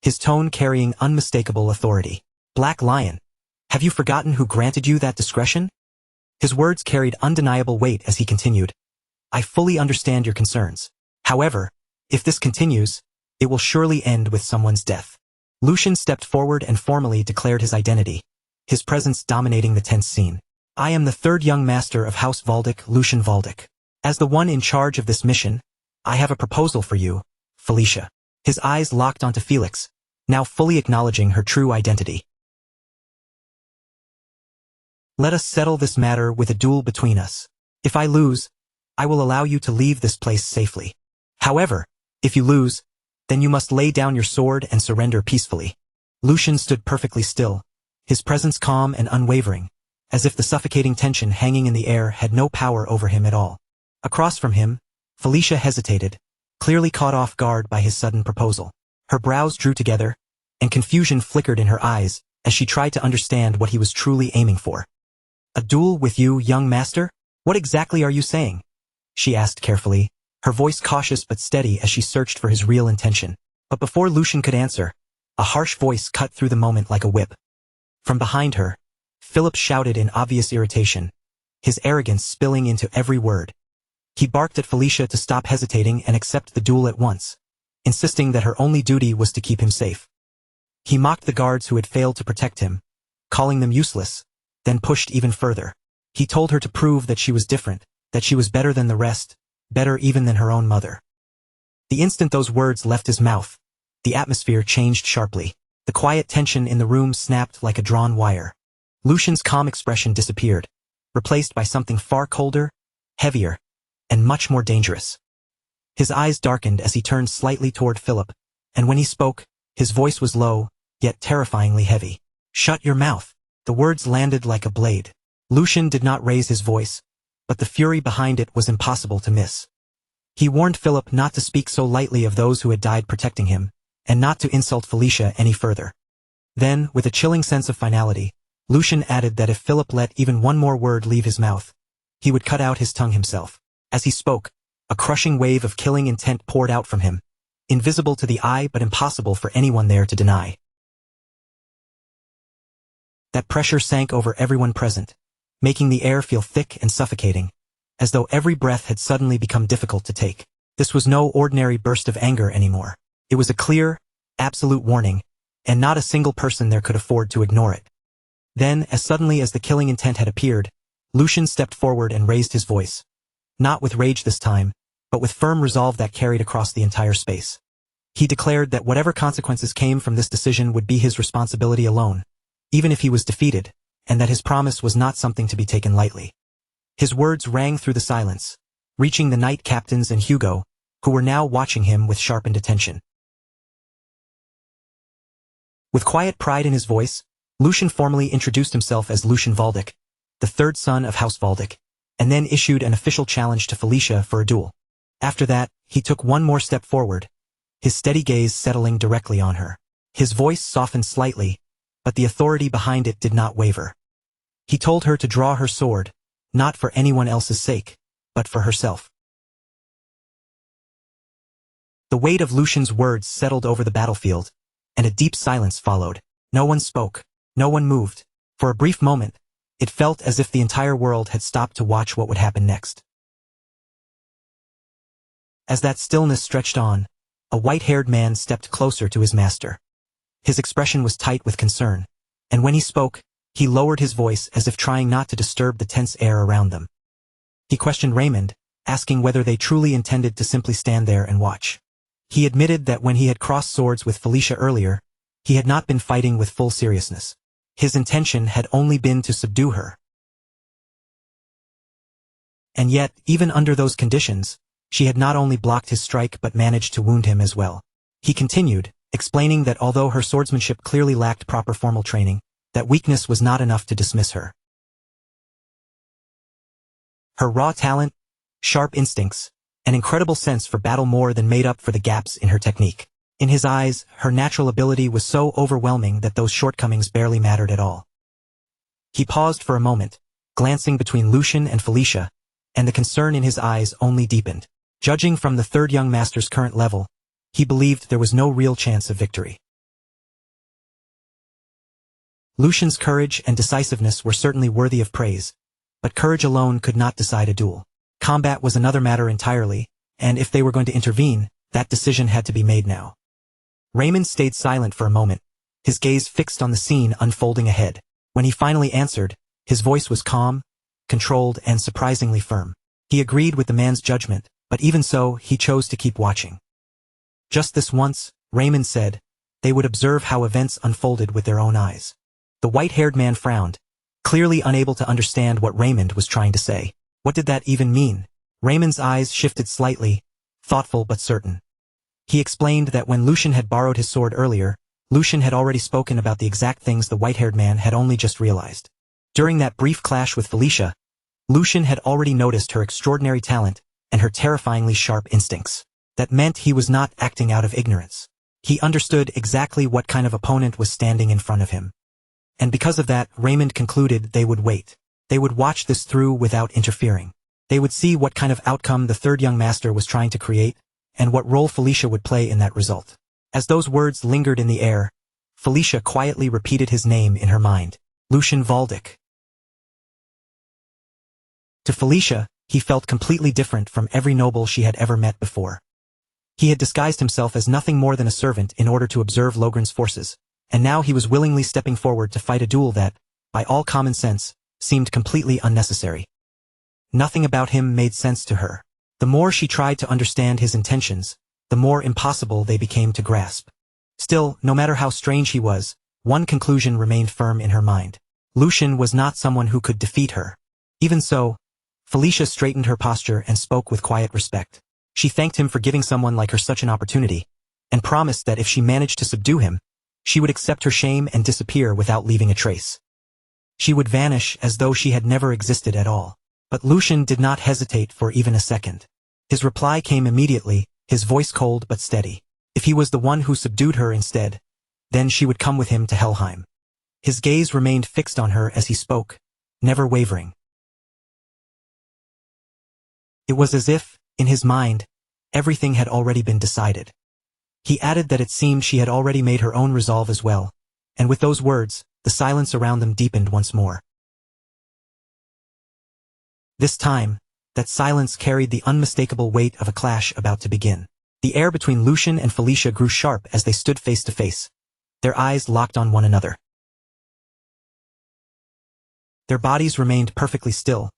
his tone carrying unmistakable authority. "Black Lion, have you forgotten who granted you that discretion?" His words carried undeniable weight as he continued, "I fully understand your concerns. However, if this continues, it will surely end with someone's death." Lucian stepped forward and formally declared his identity, his presence dominating the tense scene. "I am the third young master of House Valdic, Lucian Valdic. As the one in charge of this mission, I have a proposal for you, Felicia." His eyes locked onto Felix, now fully acknowledging her true identity. "Let us settle this matter with a duel between us. If I lose, I will allow you to leave this place safely. However, if you lose, then you must lay down your sword and surrender peacefully." Lucian stood perfectly still, his presence calm and unwavering, as if the suffocating tension hanging in the air had no power over him at all. Across from him, Felicia hesitated, clearly caught off guard by his sudden proposal. Her brows drew together, and confusion flickered in her eyes as she tried to understand what he was truly aiming for. "A duel with you, young master? What exactly are you saying?" she asked carefully, her voice cautious but steady as she searched for his real intention. But before Lucian could answer, a harsh voice cut through the moment like a whip. From behind her, Philip shouted in obvious irritation, his arrogance spilling into every word. He barked at Felicia to stop hesitating and accept the duel at once, insisting that her only duty was to keep him safe. He mocked the guards who had failed to protect him, calling them useless, then pushed even further. He told her to prove that she was different, that she was better than the rest, better even than her own mother. The instant those words left his mouth, the atmosphere changed sharply. The quiet tension in the room snapped like a drawn wire. Lucian's calm expression disappeared, replaced by something far colder, heavier, and much more dangerous. His eyes darkened as he turned slightly toward Philip, and when he spoke, his voice was low, yet terrifyingly heavy. "Shut your mouth." The words landed like a blade. Lucian did not raise his voice, but the fury behind it was impossible to miss. He warned Philip not to speak so lightly of those who had died protecting him, and not to insult Felicia any further. Then, with a chilling sense of finality, Lucian added that if Philip let even one more word leave his mouth, he would cut out his tongue himself. As he spoke, a crushing wave of killing intent poured out from him, invisible to the eye but impossible for anyone there to deny. That pressure sank over everyone present, making the air feel thick and suffocating, as though every breath had suddenly become difficult to take. This was no ordinary burst of anger anymore. It was a clear, absolute warning, and not a single person there could afford to ignore it. Then, as suddenly as the killing intent had appeared, Lucian stepped forward and raised his voice. Not with rage this time, but with firm resolve that carried across the entire space. He declared that whatever consequences came from this decision would be his responsibility alone, even if he was defeated, and that his promise was not something to be taken lightly. His words rang through the silence, reaching the knight captains and Hugo, who were now watching him with sharpened attention. With quiet pride in his voice, Lucian formally introduced himself as Lucian Valdic, the third son of House Valdic, and then issued an official challenge to Felicia for a duel. After that, he took one more step forward, his steady gaze settling directly on her. His voice softened slightly, but the authority behind it did not waver. He told her to draw her sword, not for anyone else's sake, but for herself. The weight of Lucian's words settled over the battlefield, and a deep silence followed. No one spoke, no one moved. For a brief moment, it felt as if the entire world had stopped to watch what would happen next. As that stillness stretched on, a white-haired man stepped closer to his master. His expression was tight with concern, and when he spoke, he lowered his voice as if trying not to disturb the tense air around them. He questioned Raymond, asking whether they truly intended to simply stand there and watch. He admitted that when he had crossed swords with Felicia earlier, he had not been fighting with full seriousness. His intention had only been to subdue her. And yet, even under those conditions, she had not only blocked his strike but managed to wound him as well. He continued, explaining that although her swordsmanship clearly lacked proper formal training, that weakness was not enough to dismiss her. Her raw talent, sharp instincts, an incredible sense for battle more than made up for the gaps in her technique. In his eyes, her natural ability was so overwhelming that those shortcomings barely mattered at all. He paused for a moment, glancing between Lucian and Felicia, and the concern in his eyes only deepened. Judging from the third young master's current level, he believed there was no real chance of victory. Lucian's courage and decisiveness were certainly worthy of praise, but courage alone could not decide a duel. Combat was another matter entirely, and if they were going to intervene, that decision had to be made now. Raymond stayed silent for a moment, his gaze fixed on the scene unfolding ahead. When he finally answered, his voice was calm, controlled, and surprisingly firm. He agreed with the man's judgment, but even so, he chose to keep watching. Just this once, Raymond said, they would observe how events unfolded with their own eyes. The white-haired man frowned, clearly unable to understand what Raymond was trying to say. What did that even mean? Raymond's eyes shifted slightly, thoughtful but certain. He explained that when Lucian had borrowed his sword earlier, Lucian had already spoken about the exact things the white-haired man had only just realized. During that brief clash with Felicia, Lucian had already noticed her extraordinary talent and her terrifyingly sharp instincts. That meant he was not acting out of ignorance. He understood exactly what kind of opponent was standing in front of him. And because of that, Raymond concluded they would wait. They would watch this through without interfering. They would see what kind of outcome the third young master was trying to create, and what role Felicia would play in that result. As those words lingered in the air, Felicia quietly repeated his name in her mind. Lucian Valdic. To Felicia, he felt completely different from every noble she had ever met before. He had disguised himself as nothing more than a servant in order to observe Logren's forces, and now he was willingly stepping forward to fight a duel that, by all common sense, seemed completely unnecessary. Nothing about him made sense to her. The more she tried to understand his intentions, the more impossible they became to grasp. Still, no matter how strange he was, one conclusion remained firm in her mind. Lucian was not someone who could defeat her. Even so, Felicia straightened her posture and spoke with quiet respect. She thanked him for giving someone like her such an opportunity, and promised that if she managed to subdue him, she would accept her shame and disappear without leaving a trace. She would vanish as though she had never existed at all. But Lucian did not hesitate for even a second. His reply came immediately, his voice cold but steady. If he was the one who subdued her instead, then she would come with him to Helheim. His gaze remained fixed on her as he spoke, never wavering. It was as if, in his mind, everything had already been decided. He added that it seemed she had already made her own resolve as well, and with those words, the silence around them deepened once more. This time, that silence carried the unmistakable weight of a clash about to begin. The air between Lucian and Felicia grew sharp as they stood face to face. Their eyes locked on one another. Their bodies remained perfectly still,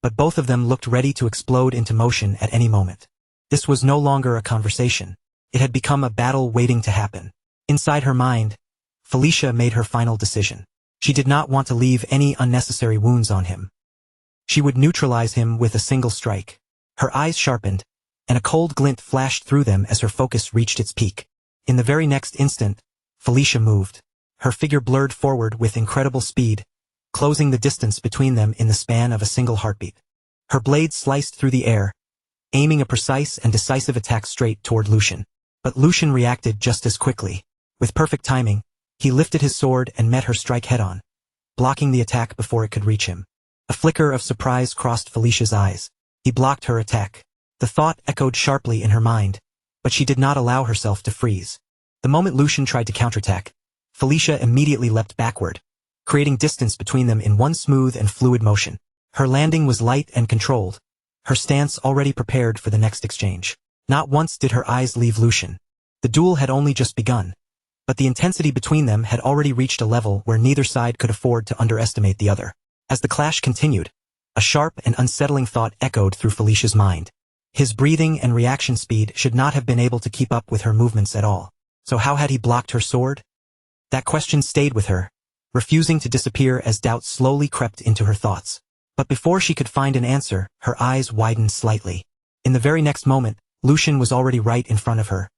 but both of them looked ready to explode into motion at any moment. This was no longer a conversation. It had become a battle waiting to happen. Inside her mind, Felicia made her final decision. She did not want to leave any unnecessary wounds on him. She would neutralize him with a single strike. Her eyes sharpened, and a cold glint flashed through them as her focus reached its peak. In the very next instant, Felicia moved. Her figure blurred forward with incredible speed, closing the distance between them in the span of a single heartbeat. Her blade sliced through the air, aiming a precise and decisive attack straight toward Lucian. But Lucian reacted just as quickly. With perfect timing, he lifted his sword and met her strike head-on, blocking the attack before it could reach him. A flicker of surprise crossed Felicia's eyes. He blocked her attack. The thought echoed sharply in her mind, but she did not allow herself to freeze. The moment Lucian tried to counterattack, Felicia immediately leapt backward, creating distance between them in one smooth and fluid motion. Her landing was light and controlled, her stance already prepared for the next exchange. Not once did her eyes leave Lucian. The duel had only just begun, but the intensity between them had already reached a level where neither side could afford to underestimate the other. As the clash continued, a sharp and unsettling thought echoed through Felicia's mind. His breathing and reaction speed should not have been able to keep up with her movements at all. So how had he blocked her sword? That question stayed with her, refusing to disappear as doubt slowly crept into her thoughts. But before she could find an answer, her eyes widened slightly. In the very next moment, Lucian was already right in front of her,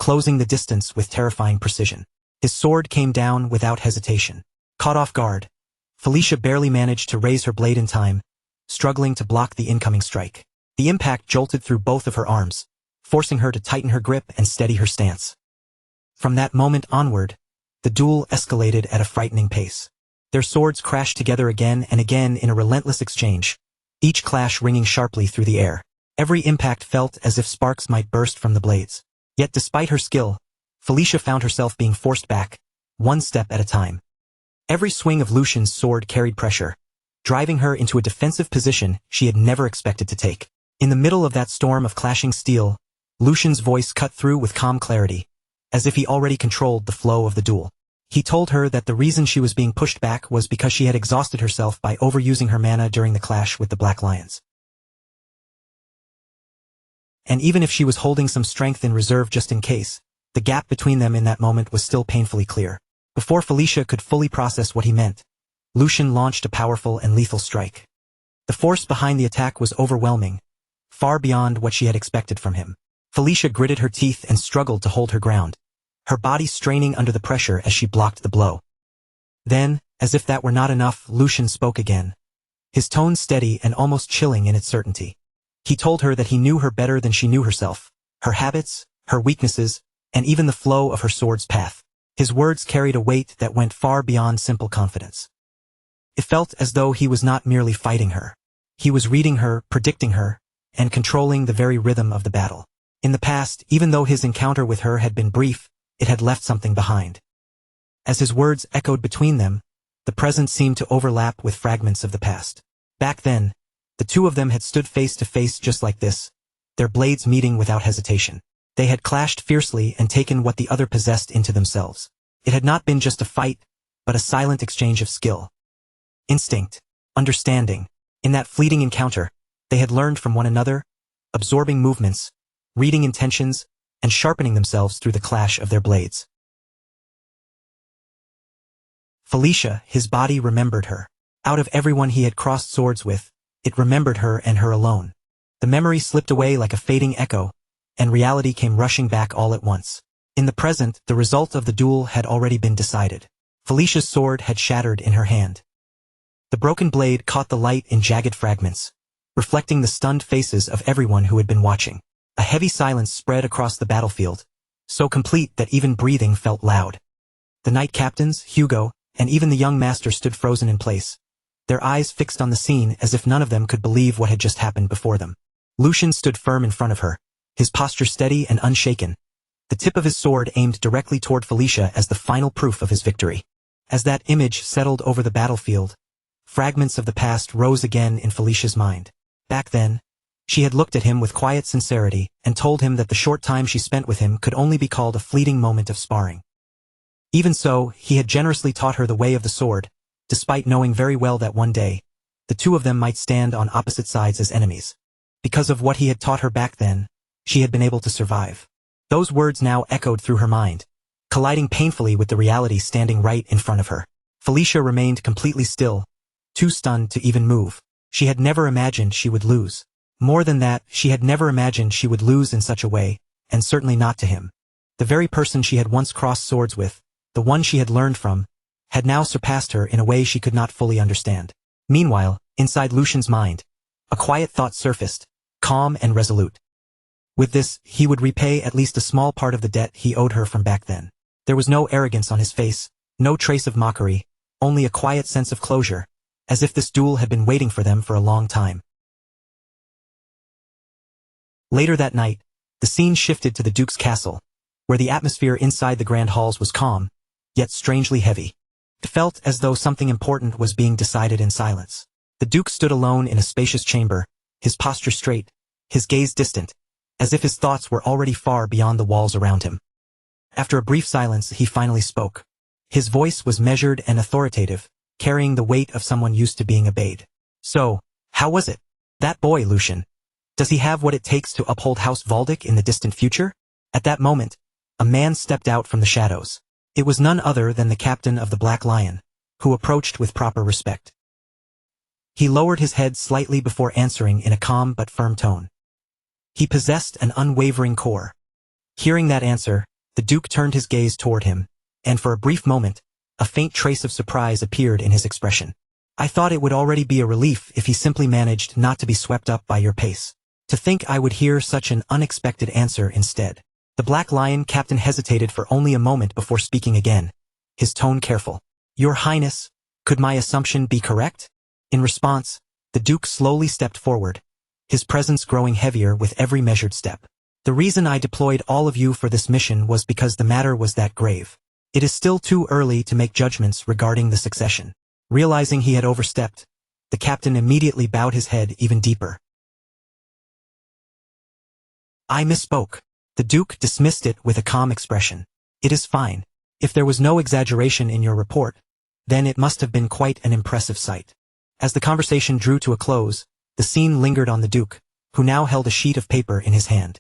closing the distance with terrifying precision. His sword came down without hesitation. Caught off guard, Felicia barely managed to raise her blade in time, struggling to block the incoming strike. The impact jolted through both of her arms, forcing her to tighten her grip and steady her stance. From that moment onward, the duel escalated at a frightening pace. Their swords crashed together again and again in a relentless exchange, each clash ringing sharply through the air. Every impact felt as if sparks might burst from the blades. Yet despite her skill, Felicia found herself being forced back, one step at a time. Every swing of Lucian's sword carried pressure, driving her into a defensive position she had never expected to take. In the middle of that storm of clashing steel, Lucian's voice cut through with calm clarity, as if he already controlled the flow of the duel. He told her that the reason she was being pushed back was because she had exhausted herself by overusing her mana during the clash with the Black Lions. And even if she was holding some strength in reserve just in case, the gap between them in that moment was still painfully clear. Before Felicia could fully process what he meant, Lucian launched a powerful and lethal strike. The force behind the attack was overwhelming, far beyond what she had expected from him. Felicia gritted her teeth and struggled to hold her ground, her body straining under the pressure as she blocked the blow. Then, as if that were not enough, Lucian spoke again, his tone steady and almost chilling in its certainty. He told her that he knew her better than she knew herself, her habits, her weaknesses, and even the flow of her sword's path. His words carried a weight that went far beyond simple confidence. It felt as though he was not merely fighting her. He was reading her, predicting her, and controlling the very rhythm of the battle. In the past, even though his encounter with her had been brief, it had left something behind. As his words echoed between them, the present seemed to overlap with fragments of the past. Back then, the two of them had stood face to face just like this, their blades meeting without hesitation. They had clashed fiercely and taken what the other possessed into themselves. It had not been just a fight, but a silent exchange of skill. Instinct, understanding. In that fleeting encounter, they had learned from one another, absorbing movements, reading intentions, and sharpening themselves through the clash of their blades. Felicia, his body remembered her. Out of everyone he had crossed swords with, it remembered her and her alone. The memory slipped away like a fading echo, and reality came rushing back all at once. In the present, the result of the duel had already been decided. Felicia's sword had shattered in her hand. The broken blade caught the light in jagged fragments, reflecting the stunned faces of everyone who had been watching. A heavy silence spread across the battlefield, so complete that even breathing felt loud. The knight captains, Hugo, and even the young master stood frozen in place, their eyes fixed on the scene as if none of them could believe what had just happened before them. Lucian stood firm in front of her, his posture steady and unshaken, the tip of his sword aimed directly toward Felicia as the final proof of his victory. As that image settled over the battlefield, fragments of the past rose again in Felicia's mind. Back then, she had looked at him with quiet sincerity and told him that the short time she spent with him could only be called a fleeting moment of sparring. Even so, he had generously taught her the way of the sword, despite knowing very well that one day, the two of them might stand on opposite sides as enemies. Because of what he had taught her back then, she had been able to survive. Those words now echoed through her mind, colliding painfully with the reality standing right in front of her. Felicia remained completely still, too stunned to even move. She had never imagined she would lose. More than that, she had never imagined she would lose in such a way, and certainly not to him. The very person she had once crossed swords with, the one she had learned from, had now surpassed her in a way she could not fully understand. Meanwhile, inside Lucian's mind, a quiet thought surfaced, calm and resolute. With this, he would repay at least a small part of the debt he owed her from back then. There was no arrogance on his face, no trace of mockery, only a quiet sense of closure, as if this duel had been waiting for them for a long time. Later that night, the scene shifted to the Duke's castle, where the atmosphere inside the grand halls was calm, yet strangely heavy. It felt as though something important was being decided in silence. The Duke stood alone in a spacious chamber, his posture straight, his gaze distant, as if his thoughts were already far beyond the walls around him. After a brief silence, he finally spoke. His voice was measured and authoritative, carrying the weight of someone used to being obeyed. So, how was it? That boy, Lucian. Does he have what it takes to uphold House Valdic in the distant future? At that moment, a man stepped out from the shadows. It was none other than the captain of the Black Lion, who approached with proper respect. He lowered his head slightly before answering in a calm but firm tone. He possessed an unwavering core. Hearing that answer, the Duke turned his gaze toward him, and for a brief moment, a faint trace of surprise appeared in his expression. I thought it would already be a relief if he simply managed not to be swept up by your pace. To think I would hear such an unexpected answer instead. The Black Lion captain hesitated for only a moment before speaking again, his tone careful. Your Highness, could my assumption be correct? In response, the Duke slowly stepped forward, his presence growing heavier with every measured step. The reason I deployed all of you for this mission was because the matter was that grave. It is still too early to make judgments regarding the succession. Realizing he had overstepped, the captain immediately bowed his head even deeper. I misspoke. The Duke dismissed it with a calm expression. It is fine. If there was no exaggeration in your report, then it must have been quite an impressive sight. As the conversation drew to a close, the scene lingered on the Duke, who now held a sheet of paper in his hand.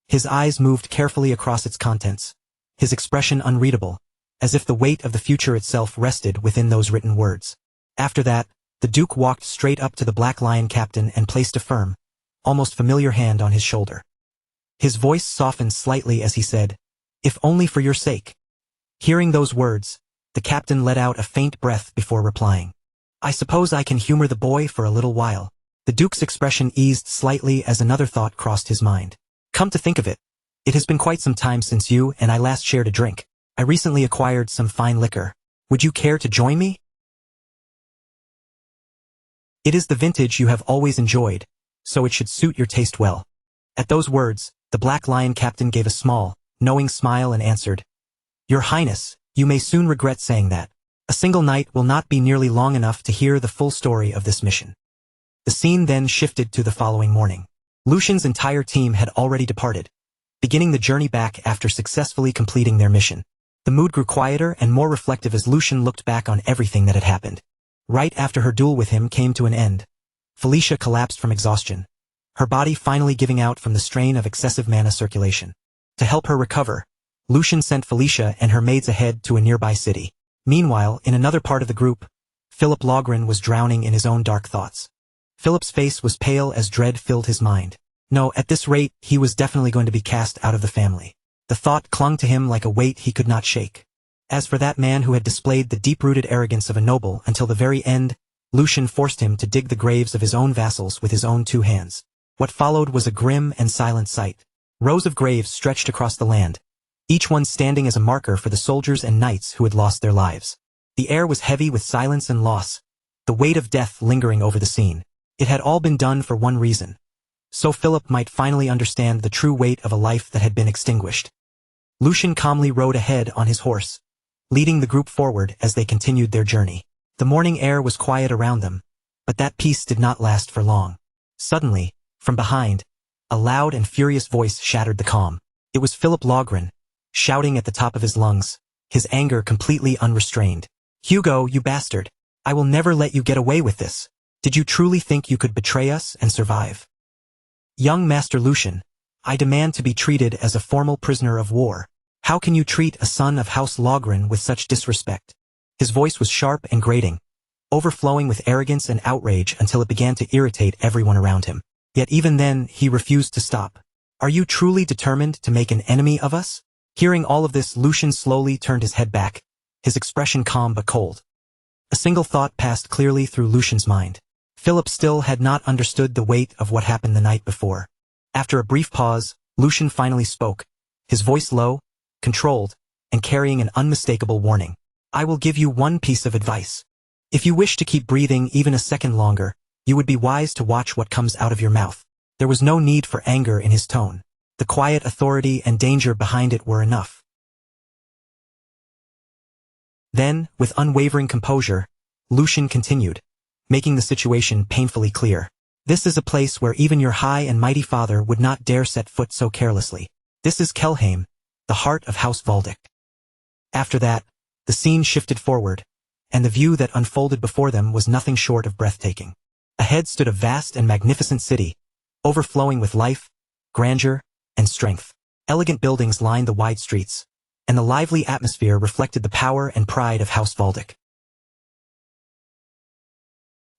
His eyes moved carefully across its contents, his expression unreadable, as if the weight of the future itself rested within those written words. After that, the Duke walked straight up to the Black Lion captain and placed a firm, almost familiar hand on his shoulder. His voice softened slightly as he said, "If only for your sake." Hearing those words, the captain let out a faint breath before replying. I suppose I can humor the boy for a little while. The Duke's expression eased slightly as another thought crossed his mind. Come to think of it, it has been quite some time since you and I last shared a drink. I recently acquired some fine liquor. Would you care to join me? It is the vintage you have always enjoyed, so it should suit your taste well. At those words, the Black Lion captain gave a small, knowing smile and answered, Your Highness, you may soon regret saying that. A single night will not be nearly long enough to hear the full story of this mission. The scene then shifted to the following morning. Lucian's entire team had already departed, beginning the journey back after successfully completing their mission. The mood grew quieter and more reflective as Lucian looked back on everything that had happened. Right after her duel with him came to an end, Felicia collapsed from exhaustion, her body finally giving out from the strain of excessive mana circulation. To help her recover, Lucian sent Felicia and her maids ahead to a nearby city. Meanwhile, in another part of the group, Philip Logren was drowning in his own dark thoughts. Philip's face was pale as dread filled his mind. No, at this rate, he was definitely going to be cast out of the family. The thought clung to him like a weight he could not shake. As for that man who had displayed the deep-rooted arrogance of a noble until the very end, Lucian forced him to dig the graves of his own vassals with his own 2 hands. What followed was a grim and silent sight. Rows of graves stretched across the land, each one standing as a marker for the soldiers and knights who had lost their lives. The air was heavy with silence and loss, the weight of death lingering over the scene. It had all been done for one reason, so Philip might finally understand the true weight of a life that had been extinguished. Lucian calmly rode ahead on his horse, leading the group forward as they continued their journey. The morning air was quiet around them, but that peace did not last for long. Suddenly, from behind, a loud and furious voice shattered the calm. It was Philip Logren, shouting at the top of his lungs, his anger completely unrestrained. "Hugo, you bastard! I will never let you get away with this. Did you truly think you could betray us and survive? Young Master Lucian, I demand to be treated as a formal prisoner of war. How can you treat a son of House Logren with such disrespect?" His voice was sharp and grating, overflowing with arrogance and outrage until it began to irritate everyone around him. Yet even then, he refused to stop. "Are you truly determined to make an enemy of us?" Hearing all of this, Lucian slowly turned his head back, his expression calm but cold. A single thought passed clearly through Lucian's mind. Philip still had not understood the weight of what happened the night before. After a brief pause, Lucian finally spoke, his voice low, controlled, and carrying an unmistakable warning. "I will give you one piece of advice. If you wish to keep breathing even a second longer, you would be wise to watch what comes out of your mouth." There was no need for anger in his tone. The quiet authority and danger behind it were enough. Then, with unwavering composure, Lucian continued, making the situation painfully clear. "This is a place where even your high and mighty father would not dare set foot so carelessly. This is Kelheim, the heart of House Valdic." After that, the scene shifted forward, and the view that unfolded before them was nothing short of breathtaking. Ahead stood a vast and magnificent city, overflowing with life, grandeur, and strength. Elegant buildings lined the wide streets, and the lively atmosphere reflected the power and pride of House Valdic.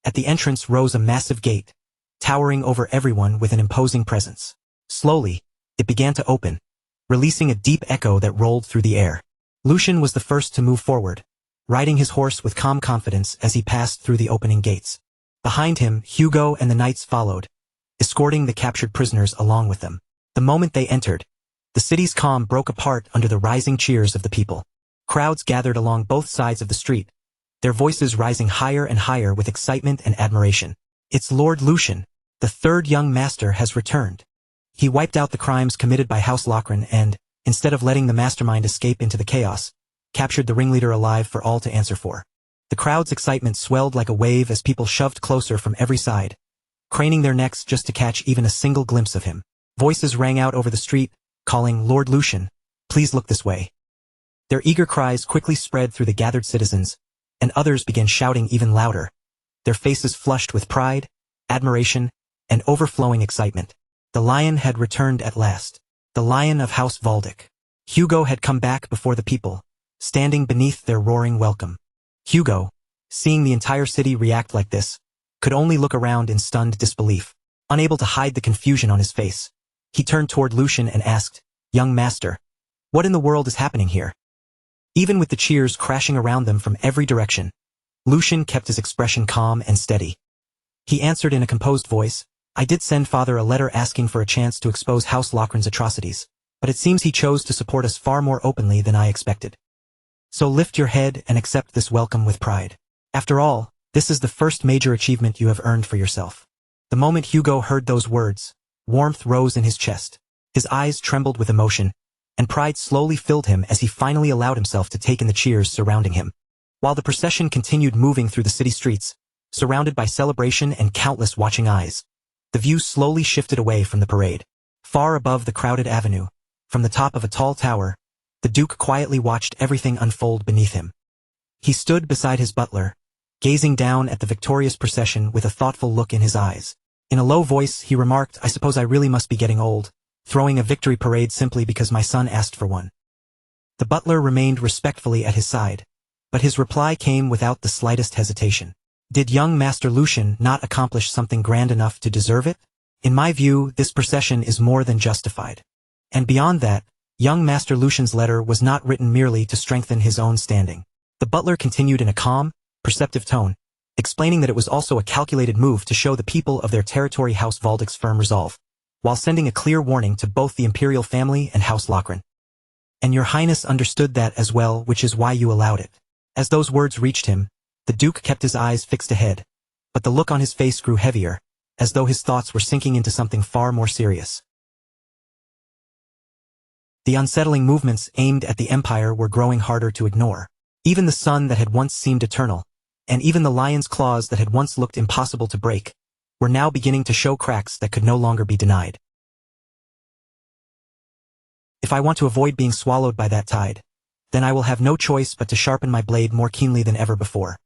At the entrance rose a massive gate, towering over everyone with an imposing presence. Slowly, it began to open, releasing a deep echo that rolled through the air. Lucian was the first to move forward, riding his horse with calm confidence as he passed through the opening gates. Behind him, Hugo and the knights followed, escorting the captured prisoners along with them. The moment they entered, the city's calm broke apart under the rising cheers of the people. Crowds gathered along both sides of the street, their voices rising higher and higher with excitement and admiration. "It's Lord Lucian, the third young master has returned. He wiped out the crimes committed by House Logren and, instead of letting the mastermind escape into the chaos, captured the ringleader alive for all to answer for." The crowd's excitement swelled like a wave as people shoved closer from every side, craning their necks just to catch even a single glimpse of him. Voices rang out over the street, calling, "Lord Lucian, please look this way." Their eager cries quickly spread through the gathered citizens, and others began shouting even louder, their faces flushed with pride, admiration, and overflowing excitement. The lion had returned at last. The lion of House Valdic. Hugo had come back before the people, standing beneath their roaring welcome. Hugo, seeing the entire city react like this, could only look around in stunned disbelief. Unable to hide the confusion on his face, he turned toward Lucian and asked, "Young master, what in the world is happening here?" Even with the cheers crashing around them from every direction, Lucian kept his expression calm and steady. He answered in a composed voice, "I did send Father a letter asking for a chance to expose House Logren's atrocities, but it seems he chose to support us far more openly than I expected. So lift your head and accept this welcome with pride. After all, this is the first major achievement you have earned for yourself." The moment Hugo heard those words, warmth rose in his chest. His eyes trembled with emotion, and pride slowly filled him as he finally allowed himself to take in the cheers surrounding him. While the procession continued moving through the city streets, surrounded by celebration and countless watching eyes, the view slowly shifted away from the parade. Far above the crowded avenue, from the top of a tall tower, the Duke quietly watched everything unfold beneath him. He stood beside his butler, gazing down at the victorious procession with a thoughtful look in his eyes. In a low voice, he remarked, "I suppose I really must be getting old, throwing a victory parade simply because my son asked for one." The butler remained respectfully at his side, but his reply came without the slightest hesitation. Did young Master Lucian not accomplish something grand enough to deserve it? In my view, this procession is more than justified. And beyond that, young Master Lucian's letter was not written merely to strengthen his own standing. The butler continued in a calm, perceptive tone, explaining that it was also a calculated move to show the people of their territory House Valdic's firm resolve, while sending a clear warning to both the imperial family and House Lochran. And your highness understood that as well, which is why you allowed it. As those words reached him, the Duke kept his eyes fixed ahead, but the look on his face grew heavier, as though his thoughts were sinking into something far more serious. The unsettling movements aimed at the Empire were growing harder to ignore. Even the sun that had once seemed eternal, and even the lion's claws that had once looked impossible to break, were now beginning to show cracks that could no longer be denied. If I want to avoid being swallowed by that tide, then I will have no choice but to sharpen my blade more keenly than ever before.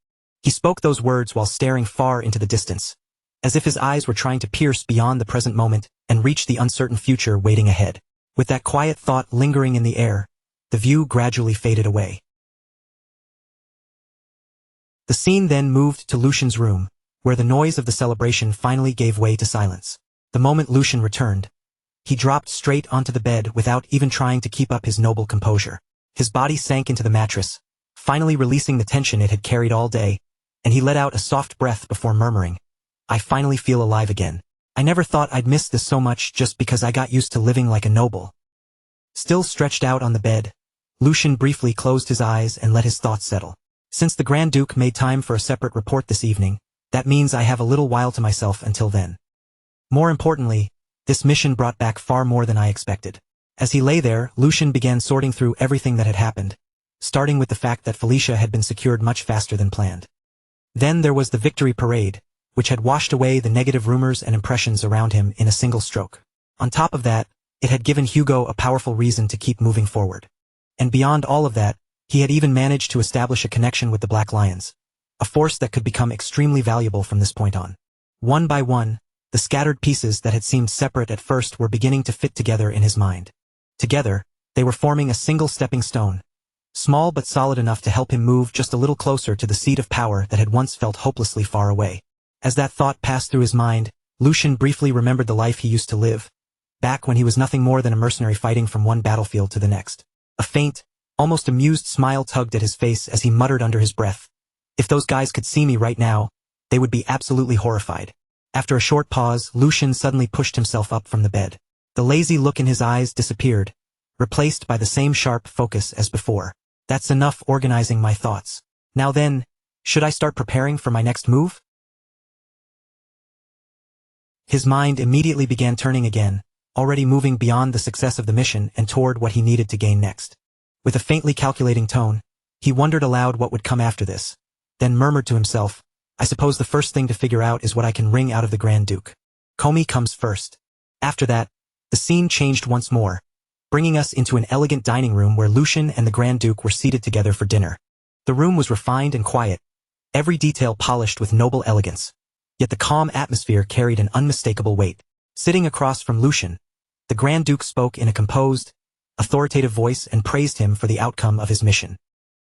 He spoke those words while staring far into the distance, as if his eyes were trying to pierce beyond the present moment and reach the uncertain future waiting ahead. With that quiet thought lingering in the air, the view gradually faded away. The scene then moved to Lucian's room, where the noise of the celebration finally gave way to silence. The moment Lucian returned, he dropped straight onto the bed without even trying to keep up his noble composure. His body sank into the mattress, finally releasing the tension it had carried all day, and he let out a soft breath before murmuring, "I finally feel alive again. I never thought I'd miss this so much just because I got used to living like a noble." Still stretched out on the bed, Lucian briefly closed his eyes and let his thoughts settle. Since the Grand Duke made time for a separate report this evening, that means I have a little while to myself until then. More importantly, this mission brought back far more than I expected. As he lay there, Lucian began sorting through everything that had happened, starting with the fact that Felicia had been secured much faster than planned. Then there was the victory parade, which had washed away the negative rumors and impressions around him in a single stroke. On top of that, it had given Hugo a powerful reason to keep moving forward. And beyond all of that, he had even managed to establish a connection with the Black Lions, a force that could become extremely valuable from this point on. One by one, the scattered pieces that had seemed separate at first were beginning to fit together in his mind. Together, they were forming a single stepping stone, small but solid enough to help him move just a little closer to the seat of power that had once felt hopelessly far away. As that thought passed through his mind, Lucian briefly remembered the life he used to live, back when he was nothing more than a mercenary fighting from one battlefield to the next. A faint, almost amused smile tugged at his face as he muttered under his breath, "If those guys could see me right now, they would be absolutely horrified." After a short pause, Lucian suddenly pushed himself up from the bed. The lazy look in his eyes disappeared, replaced by the same sharp focus as before. "That's enough organizing my thoughts. Now then, should I start preparing for my next move?" His mind immediately began turning again, already moving beyond the success of the mission and toward what he needed to gain next. With a faintly calculating tone, he wondered aloud what would come after this, then murmured to himself, "I suppose the first thing to figure out is what I can wring out of the Grand Duke. Comey comes first." After that, the scene changed once more, bringing us into an elegant dining room where Lucian and the Grand Duke were seated together for dinner. The room was refined and quiet, every detail polished with noble elegance, yet the calm atmosphere carried an unmistakable weight. Sitting across from Lucian, the Grand Duke spoke in a composed, authoritative voice and praised him for the outcome of his mission.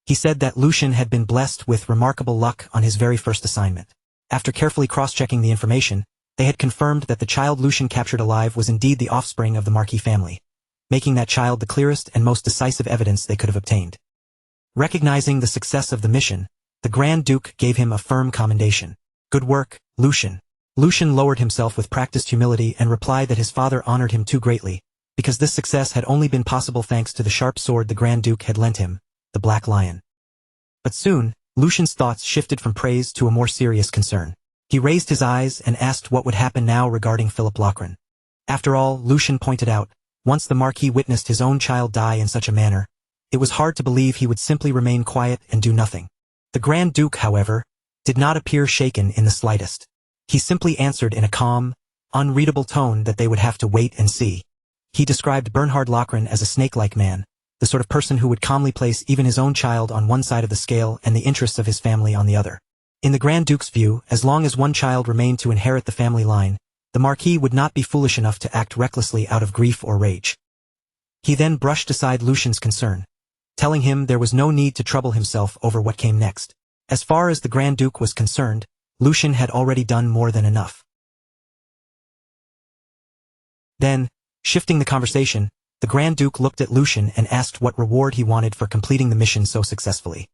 He said that Lucian had been blessed with remarkable luck on his very first assignment. After carefully cross-checking the information, they had confirmed that the child Lucian captured alive was indeed the offspring of the Marquis family, making that child the clearest and most decisive evidence they could have obtained. Recognizing the success of the mission, the Grand Duke gave him a firm commendation. "Good work, Lucian." Lucian lowered himself with practiced humility and replied that his father honored him too greatly, because this success had only been possible thanks to the sharp sword the Grand Duke had lent him, the Black Lion. But soon, Lucian's thoughts shifted from praise to a more serious concern. He raised his eyes and asked what would happen now regarding Philip Lochran. After all, Lucian pointed out, Once the Marquis witnessed his own child die in such a manner, it was hard to believe he would simply remain quiet and do nothing. The Grand Duke, however, did not appear shaken in the slightest. He simply answered in a calm, unreadable tone that they would have to wait and see. He described Bernhard Lohengrin as a snake-like man, the sort of person who would calmly place even his own child on one side of the scale and the interests of his family on the other. In the Grand Duke's view, as long as one child remained to inherit the family line, the Marquis would not be foolish enough to act recklessly out of grief or rage. He then brushed aside Lucian's concern, telling him there was no need to trouble himself over what came next. As far as the Grand Duke was concerned, Lucian had already done more than enough. Then, shifting the conversation, the Grand Duke looked at Lucian and asked what reward he wanted for completing the mission so successfully.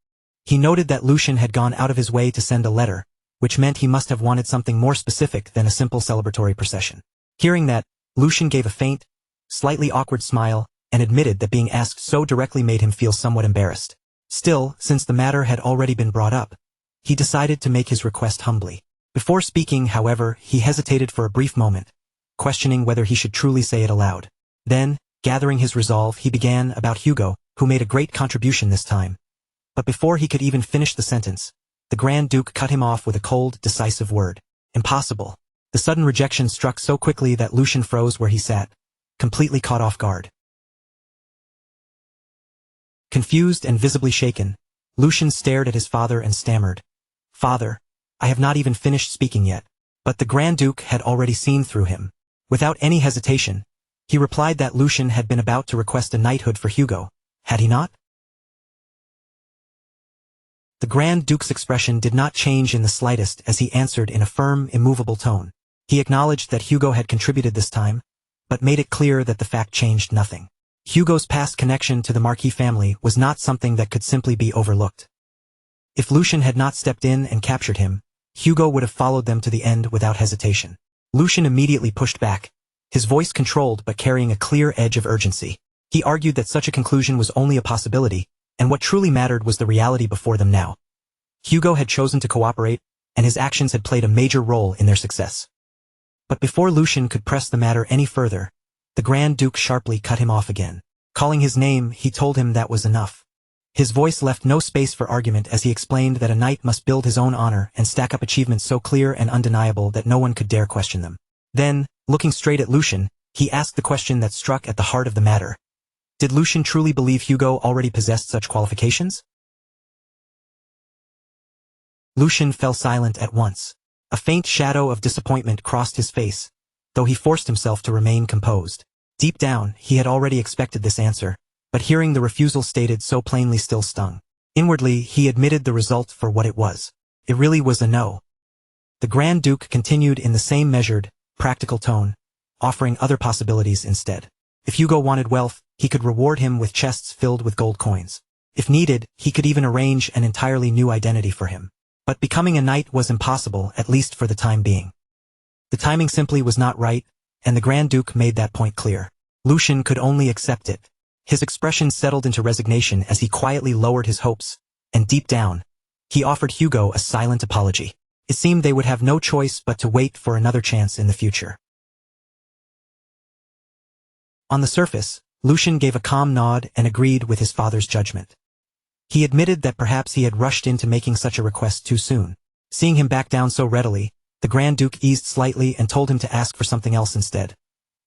He noted that Lucian had gone out of his way to send a letter, which meant he must have wanted something more specific than a simple celebratory procession. Hearing that, Lucian gave a faint, slightly awkward smile and admitted that being asked so directly made him feel somewhat embarrassed. Still, since the matter had already been brought up, he decided to make his request humbly. Before speaking, however, he hesitated for a brief moment, questioning whether he should truly say it aloud. Then, gathering his resolve, he began about Hugo, who made a great contribution this time. But before he could even finish the sentence, the Grand Duke cut him off with a cold, decisive word. Impossible. The sudden rejection struck so quickly that Lucian froze where he sat, completely caught off guard. Confused and visibly shaken, Lucian stared at his father and stammered, "Father, I have not even finished speaking yet." But the Grand Duke had already seen through him. Without any hesitation, he replied that Lucian had been about to request a knighthood for Hugo, had he not? The Grand Duke's expression did not change in the slightest as he answered in a firm, immovable tone. He acknowledged that Hugo had contributed this time, but made it clear that the fact changed nothing. Hugo's past connection to the Marquis family was not something that could simply be overlooked. If Lucian had not stepped in and captured him, Hugo would have followed them to the end without hesitation. Lucian immediately pushed back, his voice controlled but carrying a clear edge of urgency. He argued that such a conclusion was only a possibility, and what truly mattered was the reality before them now. Hugo had chosen to cooperate, and his actions had played a major role in their success. But before Lucian could press the matter any further, the Grand Duke sharply cut him off again. Calling his name, he told him that was enough. His voice left no space for argument as he explained that a knight must build his own honor and stack up achievements so clear and undeniable that no one could dare question them. Then, looking straight at Lucian, he asked the question that struck at the heart of the matter. Did Lucian truly believe Hugo already possessed such qualifications? Lucian fell silent at once. A faint shadow of disappointment crossed his face, though he forced himself to remain composed. Deep down, he had already expected this answer, but hearing the refusal stated so plainly still stung. Inwardly, he admitted the result for what it was. It really was a no. The Grand Duke continued in the same measured, practical tone, offering other possibilities instead. If Hugo wanted wealth, he could reward him with chests filled with gold coins. If needed, he could even arrange an entirely new identity for him. But becoming a knight was impossible, at least for the time being. The timing simply was not right, and the Grand Duke made that point clear. Lucian could only accept it. His expression settled into resignation as he quietly lowered his hopes, and deep down, he offered Hugo a silent apology. It seemed they would have no choice but to wait for another chance in the future. On the surface, Lucian gave a calm nod and agreed with his father's judgment. He admitted that perhaps he had rushed into making such a request too soon. Seeing him back down so readily, the Grand Duke eased slightly and told him to ask for something else instead.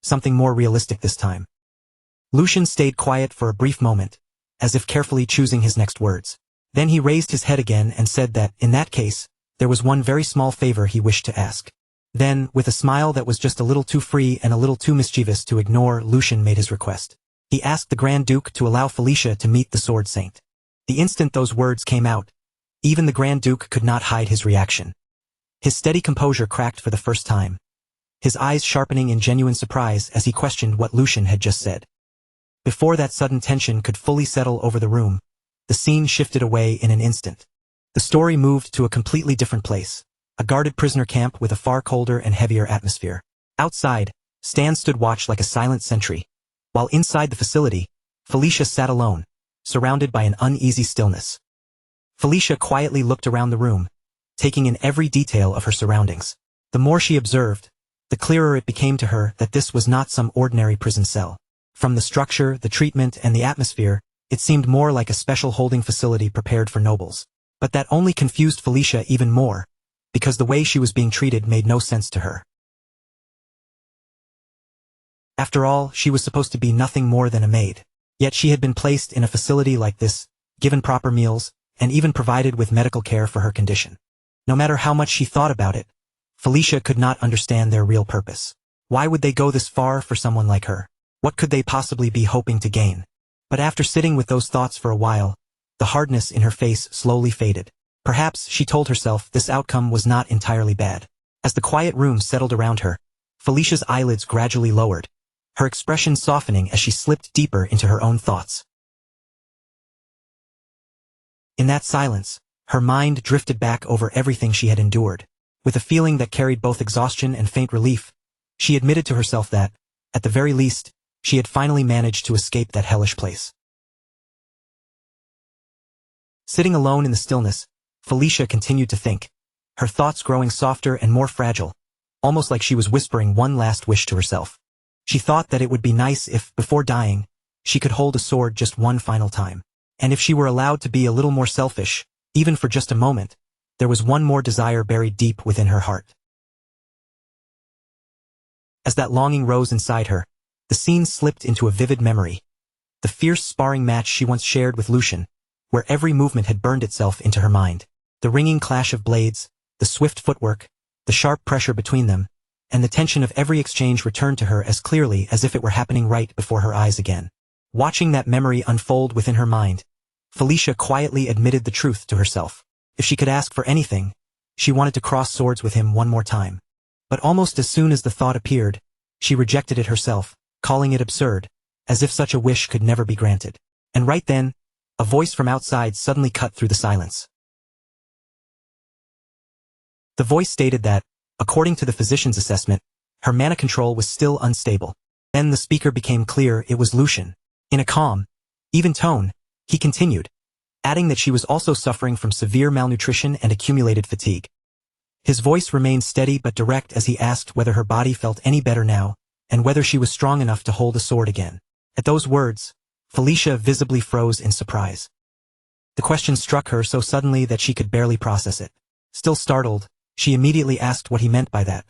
Something more realistic this time. Lucian stayed quiet for a brief moment, as if carefully choosing his next words. Then he raised his head again and said that, in that case, there was one very small favor he wished to ask. Then, with a smile that was just a little too free and a little too mischievous to ignore, Lucian made his request. He asked the Grand Duke to allow Felicia to meet the Sword Saint. The instant those words came out, even the Grand Duke could not hide his reaction. His steady composure cracked for the first time, his eyes sharpening in genuine surprise as he questioned what Lucian had just said. Before that sudden tension could fully settle over the room, the scene shifted away in an instant. The story moved to a completely different place, a guarded prisoner camp with a far colder and heavier atmosphere. Outside, Stan stood watch like a silent sentry, while inside the facility, Felicia sat alone, surrounded by an uneasy stillness. Felicia quietly looked around the room, taking in every detail of her surroundings. The more she observed, the clearer it became to her that this was not some ordinary prison cell. From the structure, the treatment, and the atmosphere, it seemed more like a special holding facility prepared for nobles. But that only confused Felicia even more, because the way she was being treated made no sense to her. After all, she was supposed to be nothing more than a maid. Yet she had been placed in a facility like this, given proper meals, and even provided with medical care for her condition. No matter how much she thought about it, Felicia could not understand their real purpose. Why would they go this far for someone like her? What could they possibly be hoping to gain? But after sitting with those thoughts for a while, the hardness in her face slowly faded. Perhaps, she told herself, this outcome was not entirely bad. As the quiet room settled around her, Felicia's eyelids gradually lowered, her expression softening as she slipped deeper into her own thoughts. In that silence, her mind drifted back over everything she had endured. With a feeling that carried both exhaustion and faint relief, she admitted to herself that, at the very least, she had finally managed to escape that hellish place. Sitting alone in the stillness, Felicia continued to think, her thoughts growing softer and more fragile, almost like she was whispering one last wish to herself. She thought that it would be nice if, before dying, she could hold a sword just one final time. And if she were allowed to be a little more selfish, even for just a moment, there was one more desire buried deep within her heart. As that longing rose inside her, the scene slipped into a vivid memory. The fierce sparring match she once shared with Lucian, where every movement had burned itself into her mind. The ringing clash of blades, the swift footwork, the sharp pressure between them, and the tension of every exchange returned to her as clearly as if it were happening right before her eyes again. Watching that memory unfold within her mind, Felicia quietly admitted the truth to herself. If she could ask for anything, she wanted to cross swords with him one more time. But almost as soon as the thought appeared, she rejected it herself, calling it absurd, as if such a wish could never be granted. And right then, a voice from outside suddenly cut through the silence. The voice stated that, according to the physician's assessment, her mana control was still unstable. Then the speaker became clear it was Lucian. In a calm, even tone, he continued, adding that she was also suffering from severe malnutrition and accumulated fatigue. His voice remained steady but direct as he asked whether her body felt any better now, and whether she was strong enough to hold a sword again. At those words, Felicia visibly froze in surprise. The question struck her so suddenly that she could barely process it. Still startled, she immediately asked what he meant by that.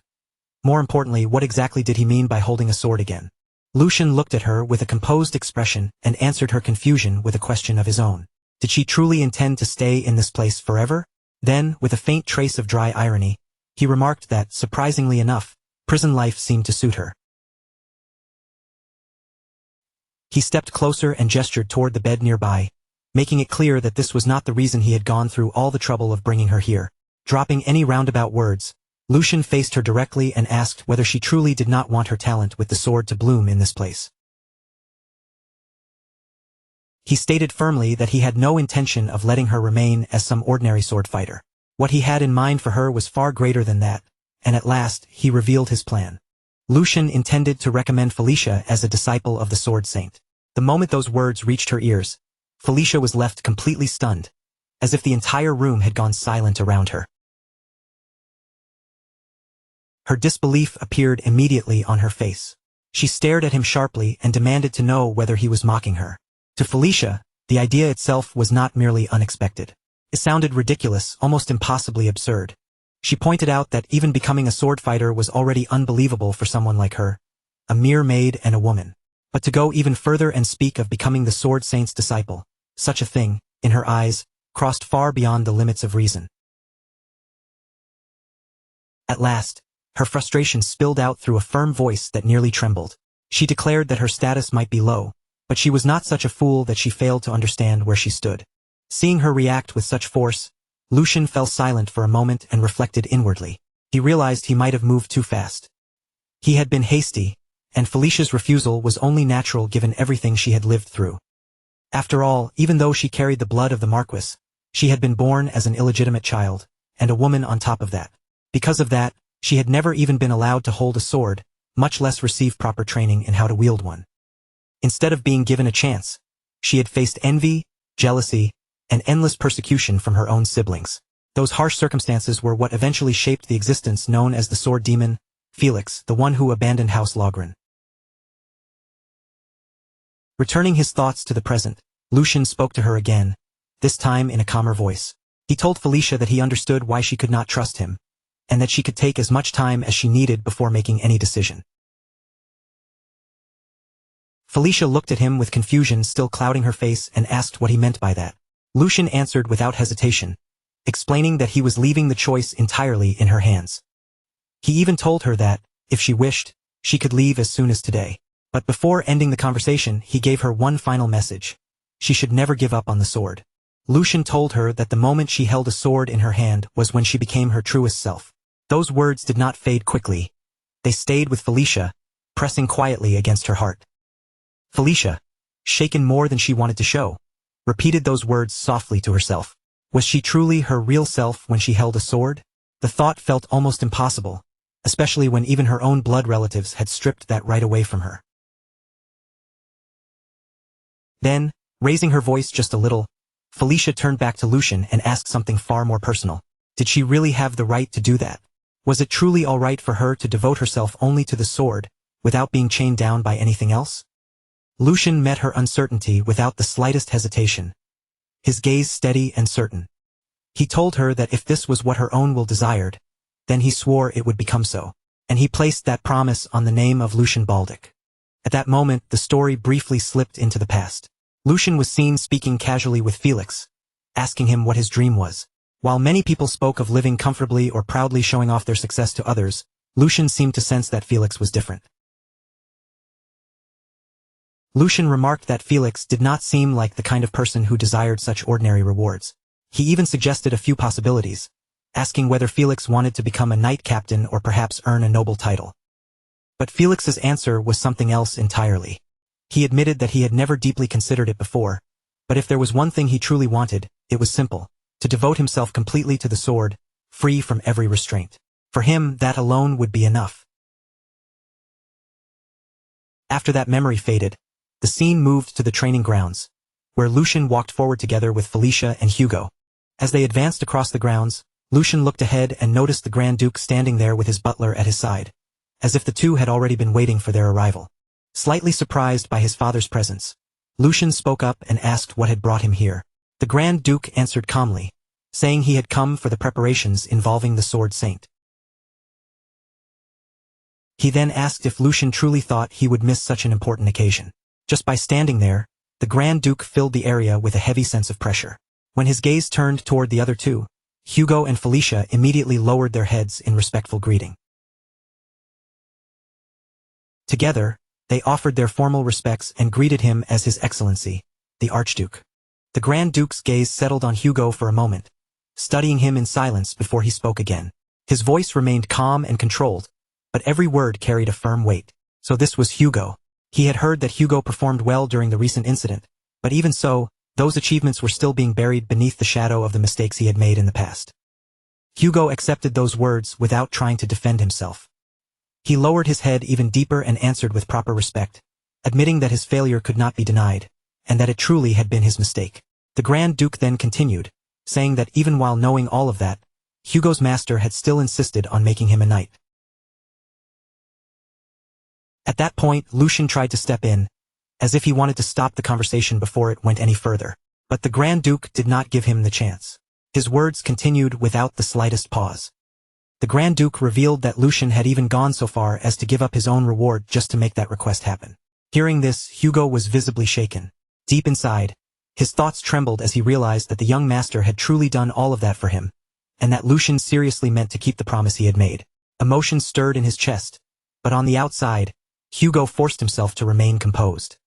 More importantly, what exactly did he mean by holding a sword again? Lucian looked at her with a composed expression and answered her confusion with a question of his own. Did she truly intend to stay in this place forever? Then, with a faint trace of dry irony, he remarked that, surprisingly enough, prison life seemed to suit her. He stepped closer and gestured toward the bed nearby, making it clear that this was not the reason he had gone through all the trouble of bringing her here. Dropping any roundabout words, Lucian faced her directly and asked whether she truly did not want her talent with the sword to bloom in this place. He stated firmly that he had no intention of letting her remain as some ordinary sword fighter. What he had in mind for her was far greater than that, and at last, he revealed his plan. Lucian intended to recommend Felicia as a disciple of the Sword Saint. The moment those words reached her ears, Felicia was left completely stunned, as if the entire room had gone silent around her. Her disbelief appeared immediately on her face. She stared at him sharply and demanded to know whether he was mocking her. To Felicia, the idea itself was not merely unexpected. It sounded ridiculous, almost impossibly absurd. She pointed out that even becoming a sword fighter was already unbelievable for someone like her, a mere maid and a woman. But to go even further and speak of becoming the Sword Saint's disciple, such a thing, in her eyes, crossed far beyond the limits of reason. At last, her frustration spilled out through a firm voice that nearly trembled. She declared that her status might be low, but she was not such a fool that she failed to understand where she stood. Seeing her react with such force, Lucian fell silent for a moment and reflected inwardly. He realized he might have moved too fast. He had been hasty, and Felicia's refusal was only natural given everything she had lived through. After all, even though she carried the blood of the Marquis, she had been born as an illegitimate child, and a woman on top of that. Because of that, she had never even been allowed to hold a sword, much less receive proper training in how to wield one. Instead of being given a chance, she had faced envy, jealousy, and endless persecution from her own siblings. Those harsh circumstances were what eventually shaped the existence known as the Sword Demon, Felix, the one who abandoned House Logren. Returning his thoughts to the present, Lucian spoke to her again, this time in a calmer voice. He told Felicia that he understood why she could not trust him, and that she could take as much time as she needed before making any decision. Felicia looked at him with confusion still clouding her face and asked what he meant by that. Lucian answered without hesitation, explaining that he was leaving the choice entirely in her hands. He even told her that, if she wished, she could leave as soon as today. But before ending the conversation, he gave her one final message. She should never give up on the sword. Lucian told her that the moment she held a sword in her hand was when she became her truest self. Those words did not fade quickly. They stayed with Felicia, pressing quietly against her heart. Felicia, shaken more than she wanted to show, repeated those words softly to herself. Was she truly her real self when she held a sword? The thought felt almost impossible, especially when even her own blood relatives had stripped that right away from her. Then, raising her voice just a little, Felicia turned back to Lucian and asked something far more personal. Did she really have the right to do that? Was it truly all right for her to devote herself only to the sword, without being chained down by anything else? Lucian met her uncertainty without the slightest hesitation, his gaze steady and certain. He told her that if this was what her own will desired, then he swore it would become so, and he placed that promise on the name of Lucian Baldic. At that moment, the story briefly slipped into the past. Lucian was seen speaking casually with Felix, asking him what his dream was. While many people spoke of living comfortably or proudly showing off their success to others, Lucian seemed to sense that Felix was different. Lucian remarked that Felix did not seem like the kind of person who desired such ordinary rewards. He even suggested a few possibilities, asking whether Felix wanted to become a knight captain or perhaps earn a noble title. But Felix's answer was something else entirely. He admitted that he had never deeply considered it before, but if there was one thing he truly wanted, it was simple, to devote himself completely to the sword, free from every restraint. For him, that alone would be enough. After that memory faded, the scene moved to the training grounds, where Lucian walked forward together with Felicia and Hugo. As they advanced across the grounds, Lucian looked ahead and noticed the Grand Duke standing there with his butler at his side, as if the two had already been waiting for their arrival. Slightly surprised by his father's presence, Lucian spoke up and asked what had brought him here. The Grand Duke answered calmly, saying he had come for the preparations involving the Sword Saint. He then asked if Lucian truly thought he would miss such an important occasion. Just by standing there, the Grand Duke filled the area with a heavy sense of pressure. When his gaze turned toward the other two, Hugo and Felicia immediately lowered their heads in respectful greeting. Together, they offered their formal respects and greeted him as His Excellency, the Archduke. The Grand Duke's gaze settled on Hugo for a moment, studying him in silence before he spoke again. His voice remained calm and controlled, but every word carried a firm weight. So this was Hugo. He had heard that Hugo performed well during the recent incident, but even so, those achievements were still being buried beneath the shadow of the mistakes he had made in the past. Hugo accepted those words without trying to defend himself. He lowered his head even deeper and answered with proper respect, admitting that his failure could not be denied, and that it truly had been his mistake. The Grand Duke then continued, saying that even while knowing all of that, Hugo's master had still insisted on making him a knight. At that point, Lucian tried to step in, as if he wanted to stop the conversation before it went any further. But the Grand Duke did not give him the chance. His words continued without the slightest pause. The Grand Duke revealed that Lucian had even gone so far as to give up his own reward just to make that request happen. Hearing this, Hugo was visibly shaken. Deep inside, his thoughts trembled as he realized that the young master had truly done all of that for him, and that Lucian seriously meant to keep the promise he had made. Emotion stirred in his chest, but on the outside, Hugo forced himself to remain composed.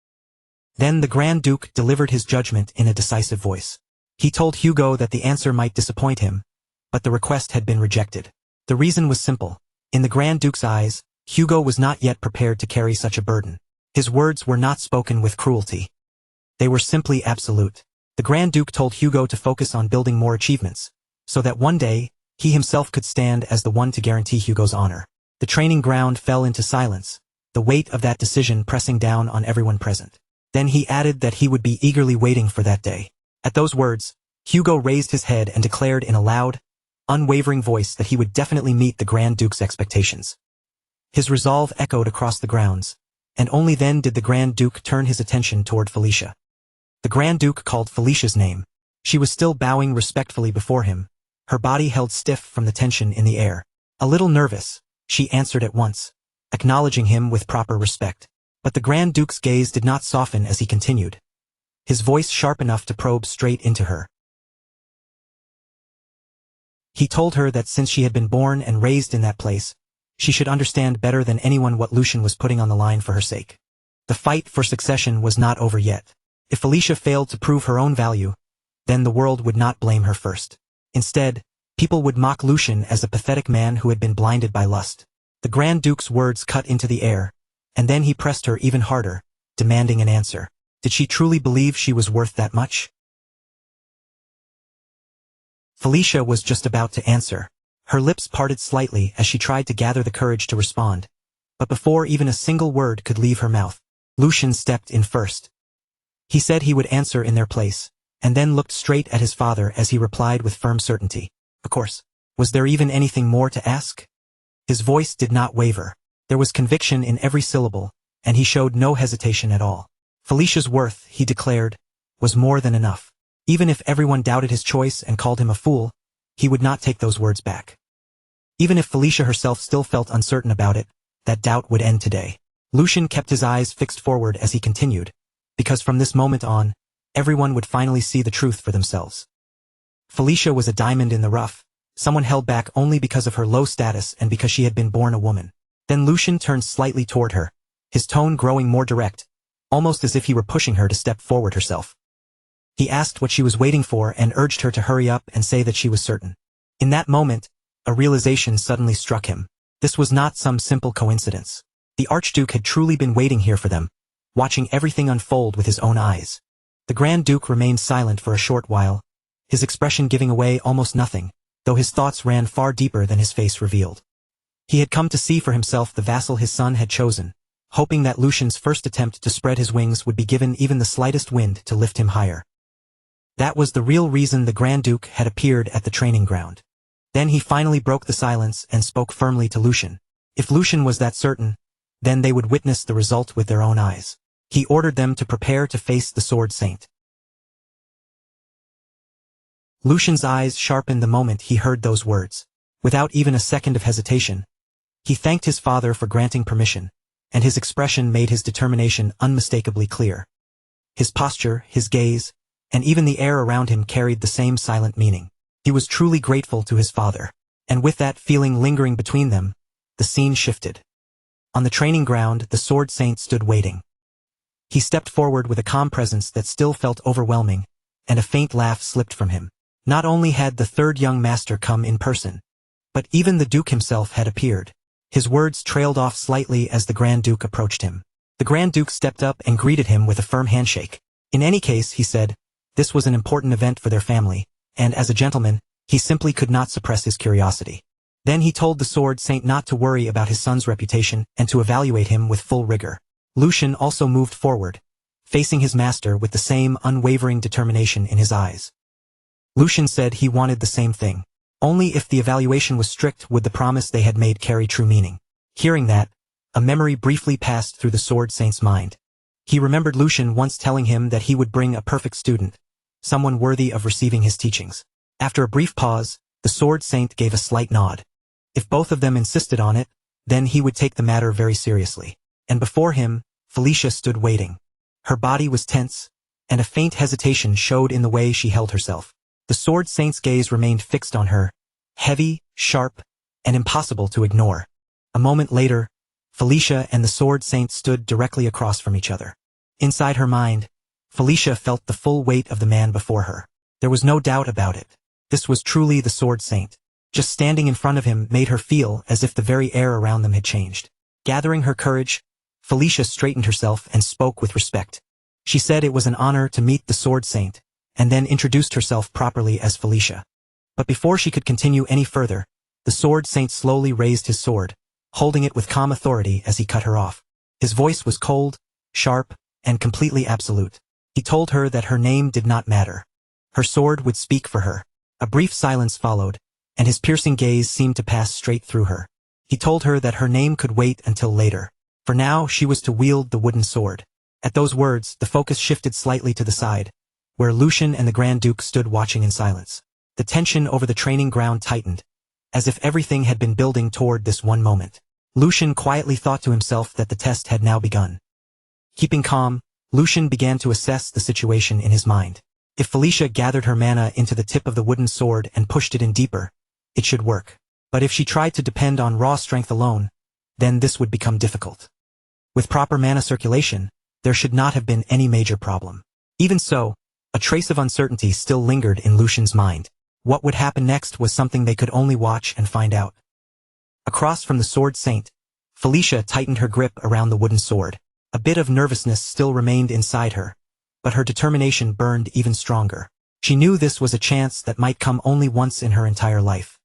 Then the Grand Duke delivered his judgment in a decisive voice. He told Hugo that the answer might disappoint him, but the request had been rejected. The reason was simple. In the Grand Duke's eyes, Hugo was not yet prepared to carry such a burden. His words were not spoken with cruelty. They were simply absolute. The Grand Duke told Hugo to focus on building more achievements, so that one day, he himself could stand as the one to guarantee Hugo's honor. The training ground fell into silence, the weight of that decision pressing down on everyone present. Then he added that he would be eagerly waiting for that day. At those words, Hugo raised his head and declared in a loud, unwavering voice that he would definitely meet the Grand Duke's expectations. His resolve echoed across the grounds, and only then did the Grand Duke turn his attention toward Felicia. The Grand Duke called Felicia's name. She was still bowing respectfully before him, her body held stiff from the tension in the air. A little nervous, she answered at once, acknowledging him with proper respect. But the Grand Duke's gaze did not soften as he continued, his voice sharp enough to probe straight into her. He told her that since she had been born and raised in that place, she should understand better than anyone what Lucian was putting on the line for her sake. The fight for succession was not over yet. If Felicia failed to prove her own value, then the world would not blame her first. Instead, people would mock Lucian as a pathetic man who had been blinded by lust. The Grand Duke's words cut into the air, and then he pressed her even harder, demanding an answer. Did she truly believe she was worth that much? Felicia was just about to answer. Her lips parted slightly as she tried to gather the courage to respond. But before even a single word could leave her mouth, Lucian stepped in first. He said he would answer in their place, and then looked straight at his father as he replied with firm certainty. Of course. Was there even anything more to ask? His voice did not waver. There was conviction in every syllable, and he showed no hesitation at all. Felicia's worth, he declared, was more than enough. Even if everyone doubted his choice and called him a fool, he would not take those words back. Even if Felicia herself still felt uncertain about it, that doubt would end today. Lucian kept his eyes fixed forward as he continued, because from this moment on, everyone would finally see the truth for themselves. Felicia was a diamond in the rough, someone held back only because of her low status and because she had been born a woman. Then Lucian turned slightly toward her, his tone growing more direct, almost as if he were pushing her to step forward herself. He asked what she was waiting for and urged her to hurry up and say that she was certain. In that moment, a realization suddenly struck him. This was not some simple coincidence. The Archduke had truly been waiting here for them, watching everything unfold with his own eyes. The Grand Duke remained silent for a short while, his expression giving away almost nothing, though his thoughts ran far deeper than his face revealed. He had come to see for himself the vassal his son had chosen, hoping that Lucian's first attempt to spread his wings would be given even the slightest wind to lift him higher. That was the real reason the Grand Duke had appeared at the training ground. Then he finally broke the silence and spoke firmly to Lucian. If Lucian was that certain, then they would witness the result with their own eyes. He ordered them to prepare to face the Sword Saint. Lucian's eyes sharpened the moment he heard those words. Without even a second of hesitation, he thanked his father for granting permission, and his expression made his determination unmistakably clear. His posture, his gaze, and even the air around him carried the same silent meaning. He was truly grateful to his father, and with that feeling lingering between them, the scene shifted. On the training ground, the Sword Saint stood waiting. He stepped forward with a calm presence that still felt overwhelming, and a faint laugh slipped from him. Not only had the third young master come in person, but even the Duke himself had appeared. His words trailed off slightly as the Grand Duke approached him. The Grand Duke stepped up and greeted him with a firm handshake. In any case, he said, this was an important event for their family, and as a gentleman, he simply could not suppress his curiosity. Then he told the Sword Saint not to worry about his son's reputation and to evaluate him with full rigor. Lucian also moved forward, facing his master with the same unwavering determination in his eyes. Lucian said he wanted the same thing. Only if the evaluation was strict would the promise they had made carry true meaning. Hearing that, a memory briefly passed through the Sword Saint's mind. He remembered Lucian once telling him that he would bring a perfect student, someone worthy of receiving his teachings. After a brief pause, the Sword Saint gave a slight nod. If both of them insisted on it, then he would take the matter very seriously. And before him, Felicia stood waiting. Her body was tense, and a faint hesitation showed in the way she held herself. The Sword Saint's gaze remained fixed on her, heavy, sharp, and impossible to ignore. A moment later, Felicia and the Sword Saint stood directly across from each other. Inside her mind, Felicia felt the full weight of the man before her. There was no doubt about it. This was truly the Sword Saint. Just standing in front of him made her feel as if the very air around them had changed. Gathering her courage, Felicia straightened herself and spoke with respect. She said it was an honor to meet the Sword Saint, and then introduced herself properly as Felicia. But before she could continue any further, the Sword Saint slowly raised his sword, holding it with calm authority as he cut her off. His voice was cold, sharp, and completely absolute. He told her that her name did not matter. Her sword would speak for her. A brief silence followed, and his piercing gaze seemed to pass straight through her. He told her that her name could wait until later. For now, she was to wield the wooden sword. At those words, the focus shifted slightly to the side, where Lucian and the Grand Duke stood watching in silence. The tension over the training ground tightened, as if everything had been building toward this one moment. Lucian quietly thought to himself that the test had now begun. Keeping calm, Lucian began to assess the situation in his mind. If Felicia gathered her mana into the tip of the wooden sword and pushed it in deeper, it should work. But if she tried to depend on raw strength alone, then this would become difficult. With proper mana circulation, there should not have been any major problem. Even so, a trace of uncertainty still lingered in Lucian's mind. What would happen next was something they could only watch and find out. Across from the Sword Saint, Felicia tightened her grip around the wooden sword. A bit of nervousness still remained inside her, but her determination burned even stronger. She knew this was a chance that might come only once in her entire life.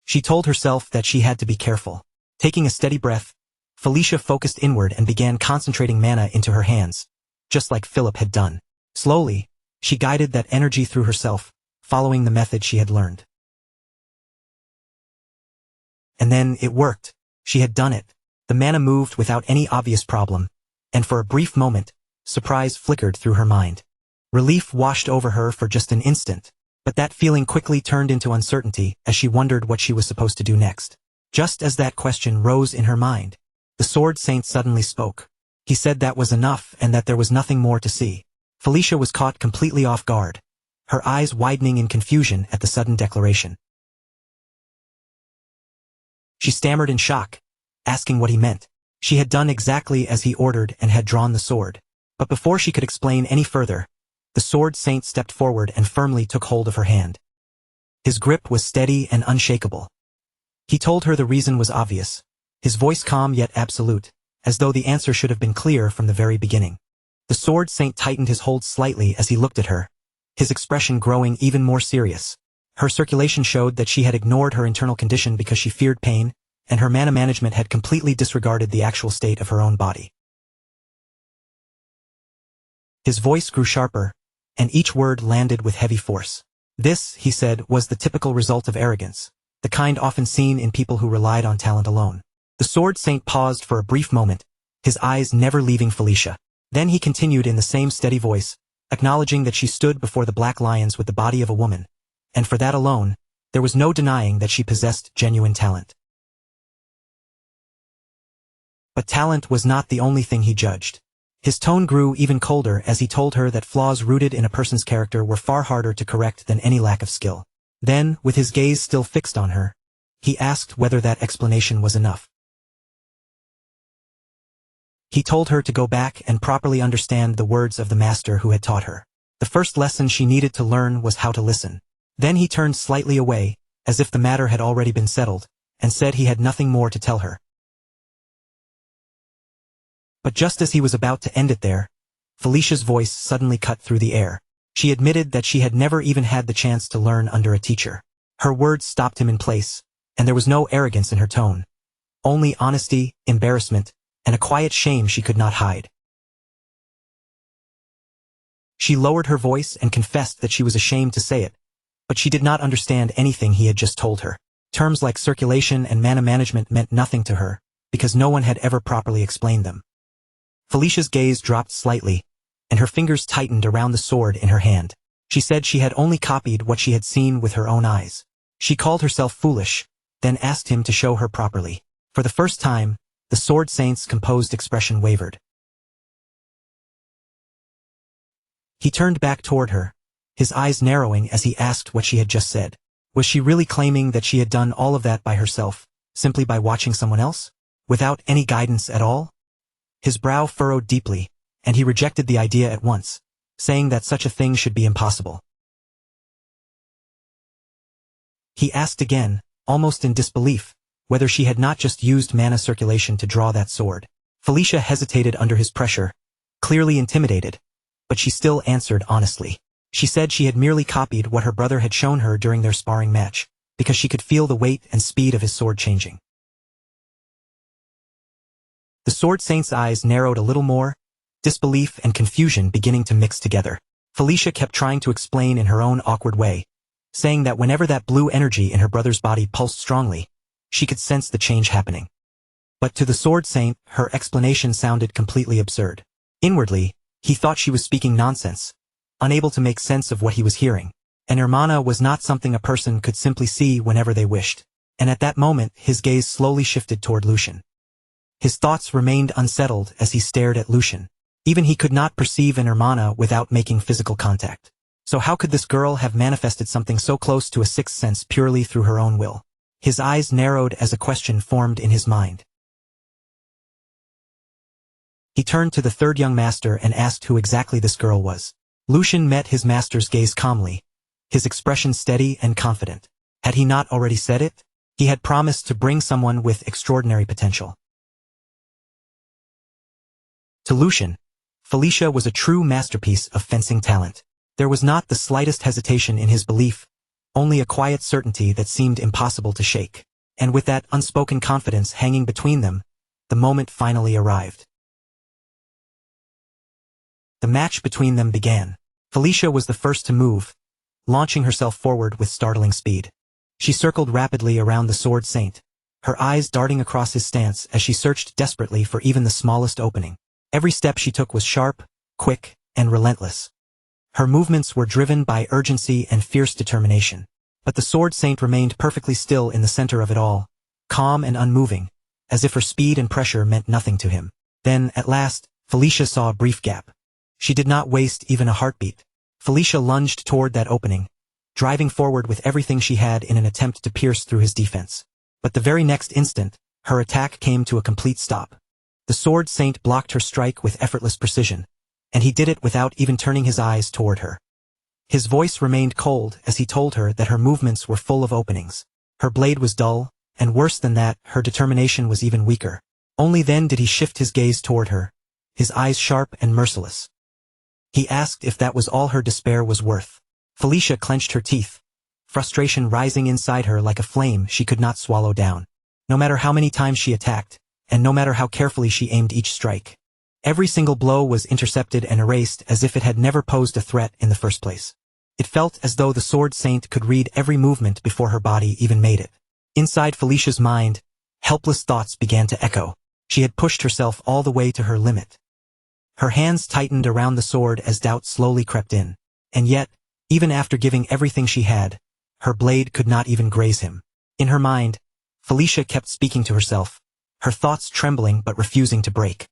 She told herself that she had to be careful. Taking a steady breath, Felicia focused inward and began concentrating mana into her hands, just like Philip had done. Slowly, she guided that energy through herself, following the method she had learned. And then it worked. She had done it. The mana moved without any obvious problem, and for a brief moment, surprise flickered through her mind. Relief washed over her for just an instant, but that feeling quickly turned into uncertainty as she wondered what she was supposed to do next. Just as that question rose in her mind, the Sword Saint suddenly spoke. He said that was enough and that there was nothing more to see. Felicia was caught completely off guard, her eyes widening in confusion at the sudden declaration. She stammered in shock, asking what he meant. She had done exactly as he ordered and had drawn the sword. But before she could explain any further, the Sword Saint stepped forward and firmly took hold of her hand. His grip was steady and unshakable. He told her the reason was obvious, his voice calm yet absolute, as though the answer should have been clear from the very beginning. The Sword Saint tightened his hold slightly as he looked at her, his expression growing even more serious. Her circulation showed that she had ignored her internal condition because she feared pain, and her mana management had completely disregarded the actual state of her own body. His voice grew sharper, and each word landed with heavy force. This, he said, was the typical result of arrogance, the kind often seen in people who relied on talent alone. The Sword Saint paused for a brief moment, his eyes never leaving Felicia. Then he continued in the same steady voice, acknowledging that she stood before the Black Lions with the body of a woman, and for that alone, there was no denying that she possessed genuine talent. But talent was not the only thing he judged. His tone grew even colder as he told her that flaws rooted in a person's character were far harder to correct than any lack of skill. Then, with his gaze still fixed on her, he asked whether that explanation was enough. He told her to go back and properly understand the words of the master who had taught her. The first lesson she needed to learn was how to listen. Then he turned slightly away, as if the matter had already been settled, and said he had nothing more to tell her. But just as he was about to end it there, Felicia's voice suddenly cut through the air. She admitted that she had never even had the chance to learn under a teacher. Her words stopped him in place, and there was no arrogance in her tone. Only honesty, embarrassment, and a quiet shame she could not hide. She lowered her voice and confessed that she was ashamed to say it, but she did not understand anything he had just told her. Terms like circulation and mana management meant nothing to her, because no one had ever properly explained them. Felicia's gaze dropped slightly, and her fingers tightened around the sword in her hand. She said she had only copied what she had seen with her own eyes. She called herself foolish, then asked him to show her properly. For the first time, the Sword Saint's composed expression wavered. He turned back toward her, his eyes narrowing as he asked what she had just said. Was she really claiming that she had done all of that by herself, simply by watching someone else? Without any guidance at all? His brow furrowed deeply, and he rejected the idea at once, saying that such a thing should be impossible. He asked again, almost in disbelief, whether she had not just used mana circulation to draw that sword. Felicia hesitated under his pressure, clearly intimidated, but she still answered honestly. She said she had merely copied what her brother had shown her during their sparring match, because she could feel the weight and speed of his sword changing. The Sword Saint's eyes narrowed a little more, disbelief and confusion beginning to mix together. Felicia kept trying to explain in her own awkward way, saying that whenever that blue energy in her brother's body pulsed strongly, she could sense the change happening. But to the Sword Saint, her explanation sounded completely absurd. Inwardly, he thought she was speaking nonsense, unable to make sense of what he was hearing. An hermana was not something a person could simply see whenever they wished. And at that moment, his gaze slowly shifted toward Lucian. His thoughts remained unsettled as he stared at Lucian. Even he could not perceive an hermana without making physical contact. So how could this girl have manifested something so close to a sixth sense purely through her own will? His eyes narrowed as a question formed in his mind. He turned to the third young master and asked who exactly this girl was. Lucian met his master's gaze calmly, his expression steady and confident. Had he not already said it? He had promised to bring someone with extraordinary potential. To Lucian, Felicia was a true masterpiece of fencing talent. There was not the slightest hesitation in his belief, only a quiet certainty that seemed impossible to shake. And with that unspoken confidence hanging between them, the moment finally arrived. The match between them began. Felicia was the first to move, launching herself forward with startling speed. She circled rapidly around the Sword Saint, her eyes darting across his stance as she searched desperately for even the smallest opening. Every step she took was sharp, quick, and relentless. Her movements were driven by urgency and fierce determination. But the Sword Saint remained perfectly still in the center of it all, calm and unmoving, as if her speed and pressure meant nothing to him. Then, at last, Felicia saw a brief gap. She did not waste even a heartbeat. Felicia lunged toward that opening, driving forward with everything she had in an attempt to pierce through his defense. But the very next instant, her attack came to a complete stop. The Sword Saint blocked her strike with effortless precision, and he did it without even turning his eyes toward her. His voice remained cold as he told her that her movements were full of openings. Her blade was dull, and worse than that, her determination was even weaker. Only then did he shift his gaze toward her, his eyes sharp and merciless. He asked if that was all her despair was worth. Felicia clenched her teeth, frustration rising inside her like a flame she could not swallow down. No matter how many times she attacked, and no matter how carefully she aimed each strike, every single blow was intercepted and erased as if it had never posed a threat in the first place. It felt as though the Sword Saint could read every movement before her body even made it. Inside Felicia's mind, helpless thoughts began to echo. She had pushed herself all the way to her limit. Her hands tightened around the sword as doubt slowly crept in. And yet, even after giving everything she had, her blade could not even graze him. In her mind, Felicia kept speaking to herself, her thoughts trembling but refusing to break.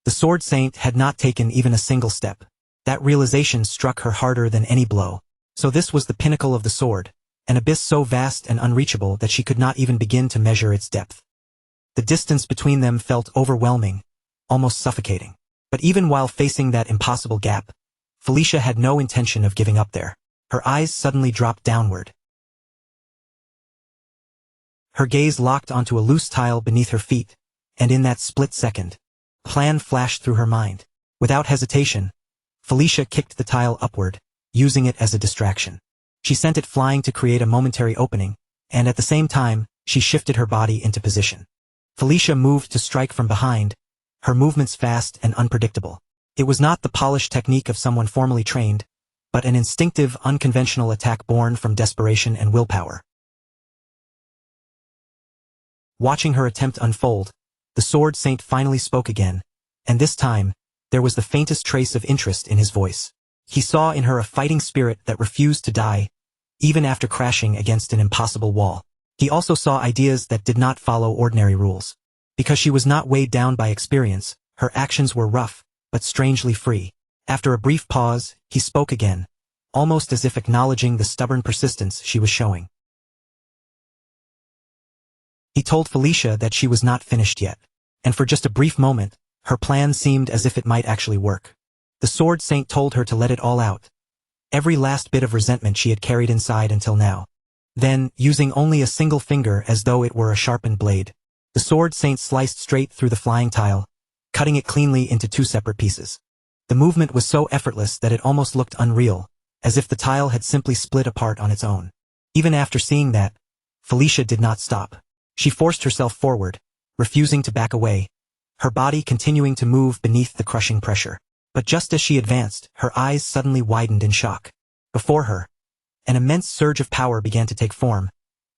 The Sword Saint had not taken even a single step. That realization struck her harder than any blow. So this was the pinnacle of the sword, an abyss so vast and unreachable that she could not even begin to measure its depth. The distance between them felt overwhelming, almost suffocating. But even while facing that impossible gap, Felicia had no intention of giving up there. Her eyes suddenly dropped downward. Her gaze locked onto a loose tile beneath her feet, and in that split second, a plan flashed through her mind. Without hesitation, Felicia kicked the tile upward, using it as a distraction. She sent it flying to create a momentary opening, and at the same time, she shifted her body into position. Felicia moved to strike from behind, her movements fast and unpredictable. It was not the polished technique of someone formally trained, but an instinctive, unconventional attack born from desperation and willpower. Watching her attempt unfold, the Sword Saint finally spoke again, and this time, there was the faintest trace of interest in his voice. He saw in her a fighting spirit that refused to die, even after crashing against an impossible wall. He also saw ideas that did not follow ordinary rules. Because she was not weighed down by experience, her actions were rough, but strangely free. After a brief pause, he spoke again, almost as if acknowledging the stubborn persistence she was showing. He told Felicia that she was not finished yet, and for just a brief moment, her plan seemed as if it might actually work. The Sword Saint told her to let it all out, every last bit of resentment she had carried inside until now. Then, using only a single finger as though it were a sharpened blade, the Sword Saint sliced straight through the flying tile, cutting it cleanly into two separate pieces. The movement was so effortless that it almost looked unreal, as if the tile had simply split apart on its own. Even after seeing that, Felicia did not stop. She forced herself forward, refusing to back away, her body continuing to move beneath the crushing pressure. But just as she advanced, her eyes suddenly widened in shock. Before her, an immense surge of power began to take form,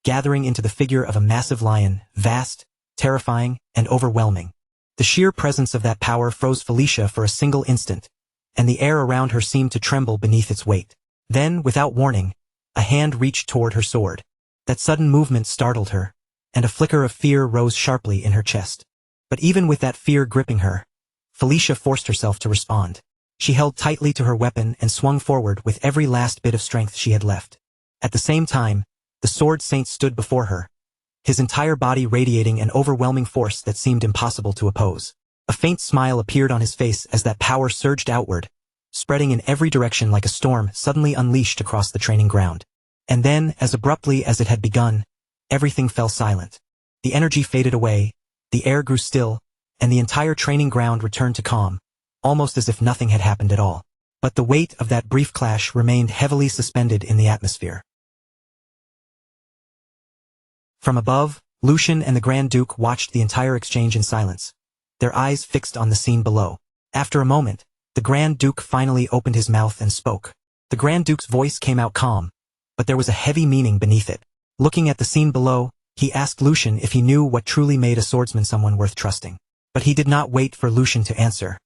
gathering into the figure of a massive lion, vast, terrifying, and overwhelming. The sheer presence of that power froze Felicia for a single instant, and the air around her seemed to tremble beneath its weight. Then, without warning, a hand reached toward her sword. That sudden movement startled her, and a flicker of fear rose sharply in her chest. But even with that fear gripping her, Felicia forced herself to respond. She held tightly to her weapon and swung forward with every last bit of strength she had left. At the same time, the Sword Saint stood before her, his entire body radiating an overwhelming force that seemed impossible to oppose. A faint smile appeared on his face as that power surged outward, spreading in every direction like a storm suddenly unleashed across the training ground. And then, as abruptly as it had begun, everything fell silent. The energy faded away, the air grew still, and the entire training ground returned to calm, almost as if nothing had happened at all. But the weight of that brief clash remained heavily suspended in the atmosphere. From above, Lucian and the Grand Duke watched the entire exchange in silence, their eyes fixed on the scene below. After a moment, the Grand Duke finally opened his mouth and spoke. The Grand Duke's voice came out calm, but there was a heavy meaning beneath it. Looking at the scene below, he asked Lucian if he knew what truly made a swordsman someone worth trusting. But he did not wait for Lucian to answer.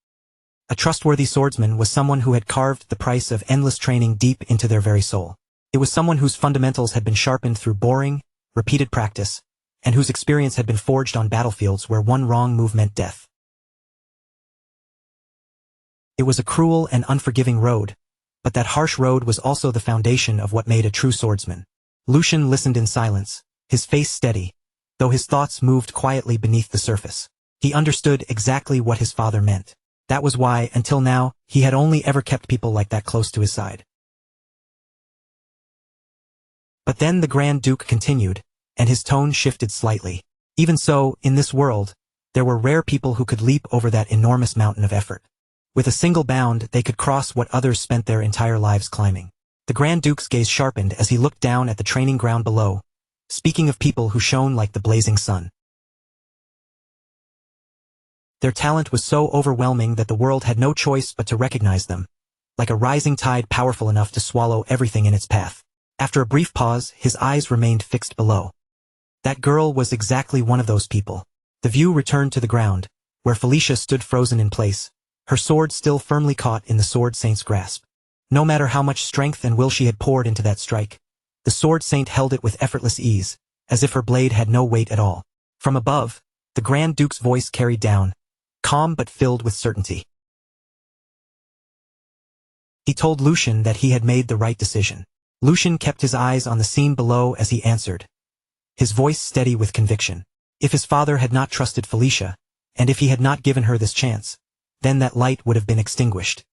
A trustworthy swordsman was someone who had carved the price of endless training deep into their very soul. It was someone whose fundamentals had been sharpened through boring, repeated practice, and whose experience had been forged on battlefields where one wrong move meant death. It was a cruel and unforgiving road, but that harsh road was also the foundation of what made a true swordsman. Lucian listened in silence, his face steady, though his thoughts moved quietly beneath the surface. He understood exactly what his father meant. That was why, until now, he had only ever kept people like that close to his side. But then the Grand Duke continued, and his tone shifted slightly. Even so, in this world, there were rare people who could leap over that enormous mountain of effort. With a single bound, they could cross what others spent their entire lives climbing. The Grand Duke's gaze sharpened as he looked down at the training ground below, speaking of people who shone like the blazing sun. Their talent was so overwhelming that the world had no choice but to recognize them, like a rising tide powerful enough to swallow everything in its path. After a brief pause, his eyes remained fixed below. That girl was exactly one of those people. The view returned to the ground, where Felicia stood frozen in place, her sword still firmly caught in the Sword Saint's grasp. No matter how much strength and will she had poured into that strike, the Sword Saint held it with effortless ease, as if her blade had no weight at all. From above, the Grand Duke's voice carried down, calm but filled with certainty. He told Lucian that he had made the right decision. Lucian kept his eyes on the scene below as he answered, his voice steady with conviction. If his father had not trusted Felicia, and if he had not given her this chance, then that light would have been extinguished.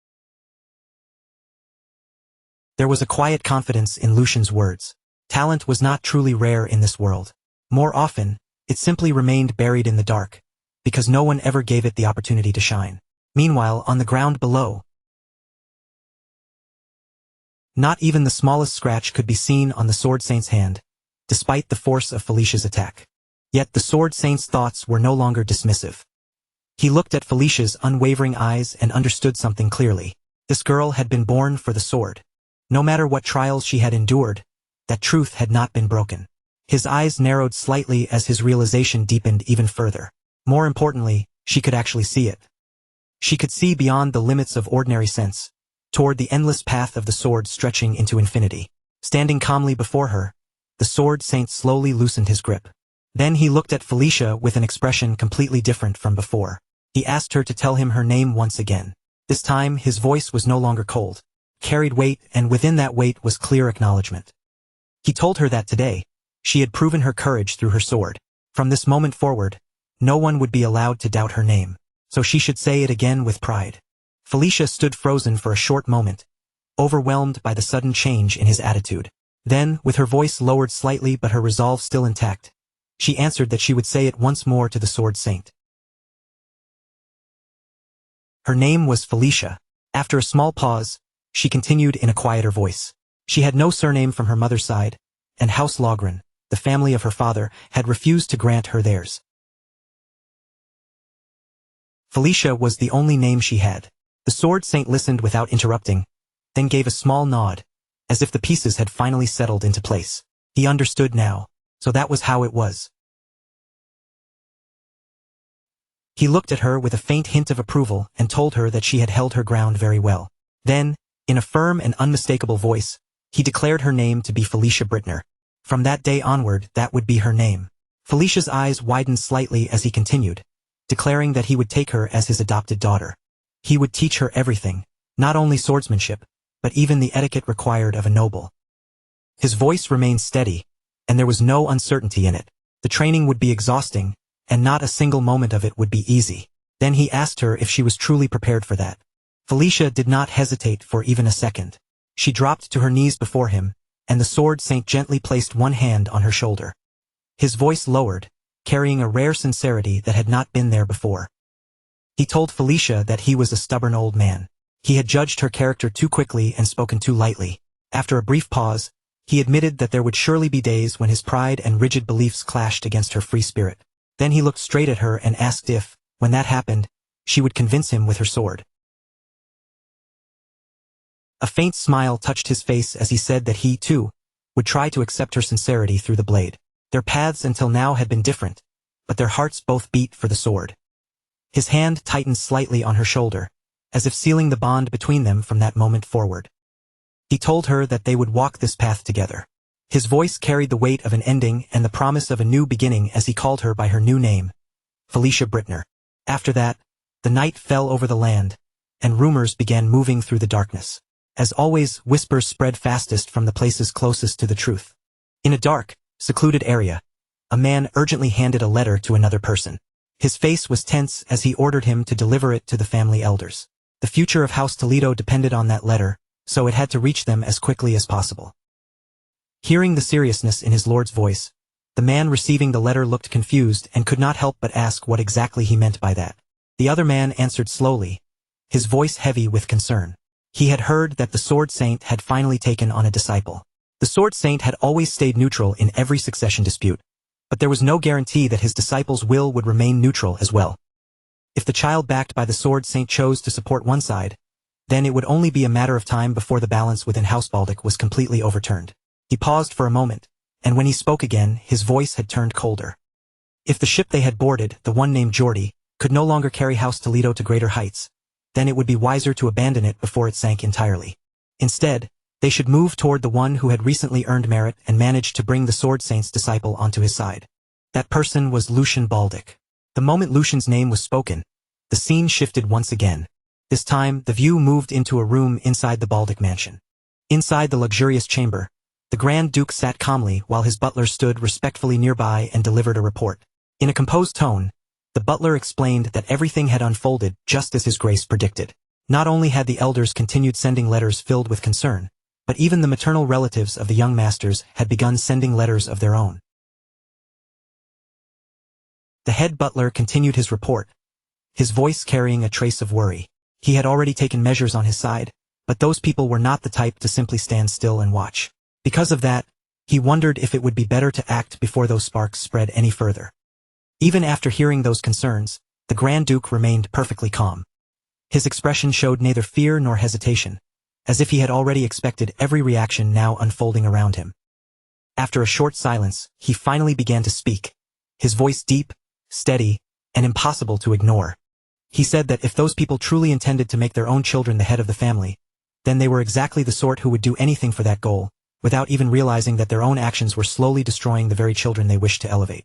There was a quiet confidence in Lucian's words. Talent was not truly rare in this world. More often, it simply remained buried in the dark, because no one ever gave it the opportunity to shine. Meanwhile, on the ground below, not even the smallest scratch could be seen on the Sword Saint's hand, despite the force of Felicia's attack. Yet the Sword Saint's thoughts were no longer dismissive. He looked at Felicia's unwavering eyes and understood something clearly. This girl had been born for the sword. No matter what trials she had endured, that truth had not been broken. His eyes narrowed slightly as his realization deepened even further. More importantly, she could actually see it. She could see beyond the limits of ordinary sense, toward the endless path of the sword stretching into infinity. Standing calmly before her, the Sword Saint slowly loosened his grip. Then he looked at Felicia with an expression completely different from before. He asked her to tell him her name once again. This time, his voice was no longer cold, carried weight, and within that weight was clear acknowledgement. He told her that today, she had proven her courage through her sword. From this moment forward, no one would be allowed to doubt her name, so she should say it again with pride. Felicia stood frozen for a short moment, overwhelmed by the sudden change in his attitude. Then, with her voice lowered slightly but her resolve still intact, she answered that she would say it once more to the Sword Saint. Her name was Felicia. After a small pause, she continued in a quieter voice. She had no surname from her mother's side, and House Logren, the family of her father, had refused to grant her theirs. Felicia was the only name she had. The Sword Saint listened without interrupting, then gave a small nod, as if the pieces had finally settled into place. He understood now, so that was how it was. He looked at her with a faint hint of approval and told her that she had held her ground very well. Then, in a firm and unmistakable voice, he declared her name to be Felicia Brittner. From that day onward, that would be her name. Felicia's eyes widened slightly as he continued, declaring that he would take her as his adopted daughter. He would teach her everything, not only swordsmanship, but even the etiquette required of a noble. His voice remained steady, and there was no uncertainty in it. The training would be exhausting, and not a single moment of it would be easy. Then he asked her if she was truly prepared for that. Felicia did not hesitate for even a second. She dropped to her knees before him, and the sword saint gently placed one hand on her shoulder. His voice lowered, carrying a rare sincerity that had not been there before. He told Felicia that he was a stubborn old man. He had judged her character too quickly and spoken too lightly. After a brief pause, he admitted that there would surely be days when his pride and rigid beliefs clashed against her free spirit. Then he looked straight at her and asked if, when that happened, she would convince him with her sword. A faint smile touched his face as he said that he, too, would try to accept her sincerity through the blade. Their paths until now had been different, but their hearts both beat for the sword. His hand tightened slightly on her shoulder, as if sealing the bond between them from that moment forward. He told her that they would walk this path together. His voice carried the weight of an ending and the promise of a new beginning as he called her by her new name, Felicia Brittner. After that, the night fell over the land, and rumors began moving through the darkness. As always, whispers spread fastest from the places closest to the truth. In a dark, secluded area, a man urgently handed a letter to another person. His face was tense as he ordered him to deliver it to the family elders. The future of House Toledo depended on that letter, so it had to reach them as quickly as possible. Hearing the seriousness in his lord's voice, the man receiving the letter looked confused and could not help but ask what exactly he meant by that. The other man answered slowly, his voice heavy with concern. He had heard that the Sword Saint had finally taken on a disciple. The Sword Saint had always stayed neutral in every succession dispute, but there was no guarantee that his disciple's will would remain neutral as well. If the child backed by the Sword Saint chose to support one side, then it would only be a matter of time before the balance within House Baltic was completely overturned. He paused for a moment, and when he spoke again, his voice had turned colder. If the ship they had boarded, the one named Geordie, could no longer carry House Toledo to greater heights, then it would be wiser to abandon it before it sank entirely. Instead, they should move toward the one who had recently earned merit and managed to bring the Sword Saint's disciple onto his side. That person was Lucian Baldic. The moment Lucian's name was spoken, the scene shifted once again. This time, the view moved into a room inside the Baldic mansion. Inside the luxurious chamber, the Grand Duke sat calmly while his butler stood respectfully nearby and delivered a report. In a composed tone, the butler explained that everything had unfolded just as his grace predicted. Not only had the elders continued sending letters filled with concern, but even the maternal relatives of the young masters had begun sending letters of their own. The head butler continued his report, his voice carrying a trace of worry. He had already taken measures on his side, but those people were not the type to simply stand still and watch. Because of that, he wondered if it would be better to act before those sparks spread any further. Even after hearing those concerns, the Grand Duke remained perfectly calm. His expression showed neither fear nor hesitation, as if he had already expected every reaction now unfolding around him. After a short silence, he finally began to speak, his voice deep, steady, and impossible to ignore. He said that if those people truly intended to make their own children the head of the family, then they were exactly the sort who would do anything for that goal, without even realizing that their own actions were slowly destroying the very children they wished to elevate.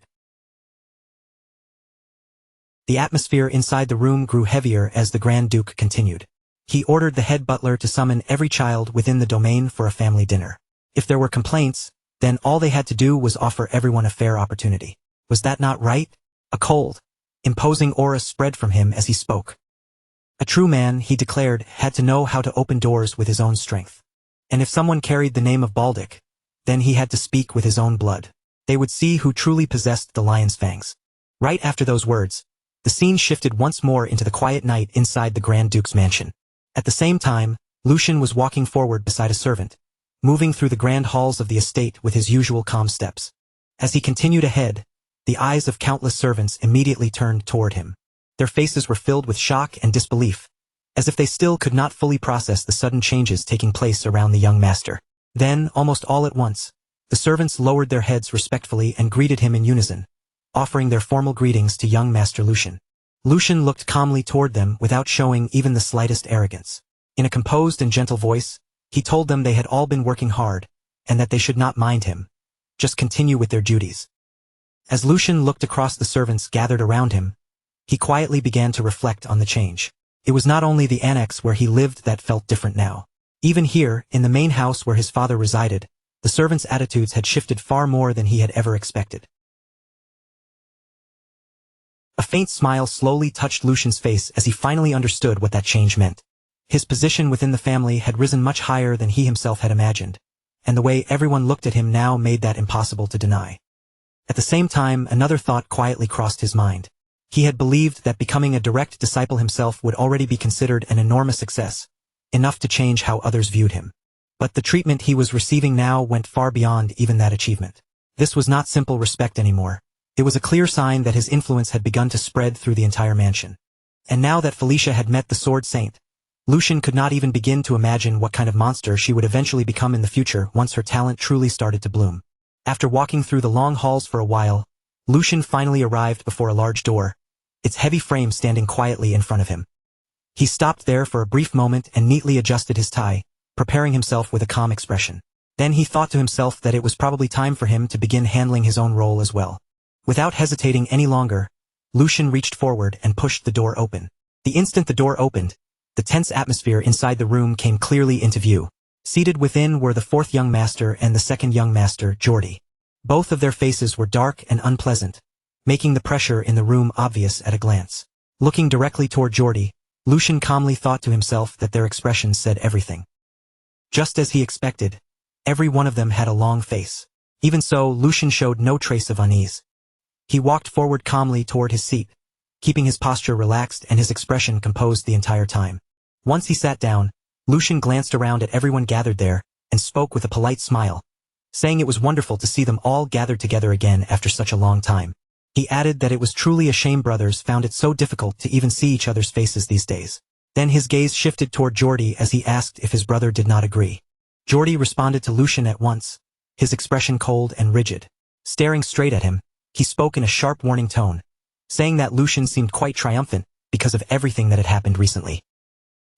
The atmosphere inside the room grew heavier as the Grand Duke continued. He ordered the head butler to summon every child within the domain for a family dinner. If there were complaints, then all they had to do was offer everyone a fair opportunity. Was that not right? A cold, imposing aura spread from him as he spoke. A true man, he declared, had to know how to open doors with his own strength. And if someone carried the name of Baldic, then he had to speak with his own blood. They would see who truly possessed the lion's fangs. Right after those words, the scene shifted once more into the quiet night inside the Grand Duke's mansion. At the same time, Lucian was walking forward beside a servant, moving through the grand halls of the estate with his usual calm steps. As he continued ahead, the eyes of countless servants immediately turned toward him. Their faces were filled with shock and disbelief, as if they still could not fully process the sudden changes taking place around the young master. Then, almost all at once, the servants lowered their heads respectfully and greeted him in unison, offering their formal greetings to young Master Lucian. Lucian looked calmly toward them without showing even the slightest arrogance. In a composed and gentle voice, he told them they had all been working hard, and that they should not mind him, just continue with their duties. As Lucian looked across the servants gathered around him, he quietly began to reflect on the change. It was not only the annex where he lived that felt different now. Even here, in the main house where his father resided, the servants' attitudes had shifted far more than he had ever expected. A faint smile slowly touched Lucian's face as he finally understood what that change meant. His position within the family had risen much higher than he himself had imagined, and the way everyone looked at him now made that impossible to deny. At the same time, another thought quietly crossed his mind. He had believed that becoming a direct disciple himself would already be considered an enormous success, enough to change how others viewed him. But the treatment he was receiving now went far beyond even that achievement. This was not simple respect anymore. It was a clear sign that his influence had begun to spread through the entire mansion. And now that Felicia had met the Sword Saint, Lucian could not even begin to imagine what kind of monster she would eventually become in the future once her talent truly started to bloom. After walking through the long halls for a while, Lucian finally arrived before a large door, its heavy frame standing quietly in front of him. He stopped there for a brief moment and neatly adjusted his tie, preparing himself with a calm expression. Then he thought to himself that it was probably time for him to begin handling his own role as well. Without hesitating any longer, Lucian reached forward and pushed the door open. The instant the door opened, the tense atmosphere inside the room came clearly into view. Seated within were the fourth young master and the second young master, Jordy. Both of their faces were dark and unpleasant, making the pressure in the room obvious at a glance. Looking directly toward Jordy, Lucian calmly thought to himself that their expressions said everything. Just as he expected, every one of them had a long face. Even so, Lucian showed no trace of unease. He walked forward calmly toward his seat, keeping his posture relaxed and his expression composed the entire time. Once he sat down, Lucian glanced around at everyone gathered there, and spoke with a polite smile, saying it was wonderful to see them all gathered together again after such a long time. He added that it was truly a shame brothers found it so difficult to even see each other's faces these days. Then his gaze shifted toward Jordy as he asked if his brother did not agree. Jordy responded to Lucian at once, his expression cold and rigid. Staring straight at him, he spoke in a sharp warning tone, saying that Lucian seemed quite triumphant because of everything that had happened recently.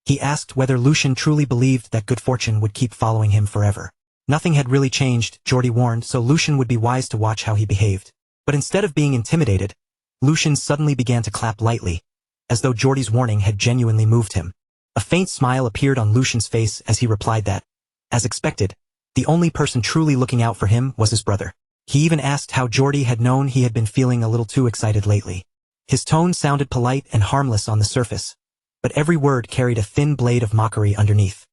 He asked whether Lucian truly believed that good fortune would keep following him forever. Nothing had really changed, Jordy warned, so Lucian would be wise to watch how he behaved. But instead of being intimidated, Lucian suddenly began to clap lightly, as though Jordy's warning had genuinely moved him. A faint smile appeared on Lucian's face as he replied that, as expected, the only person truly looking out for him was his brother. He even asked how Jordy had known he had been feeling a little too excited lately. His tone sounded polite and harmless on the surface, but every word carried a thin blade of mockery underneath.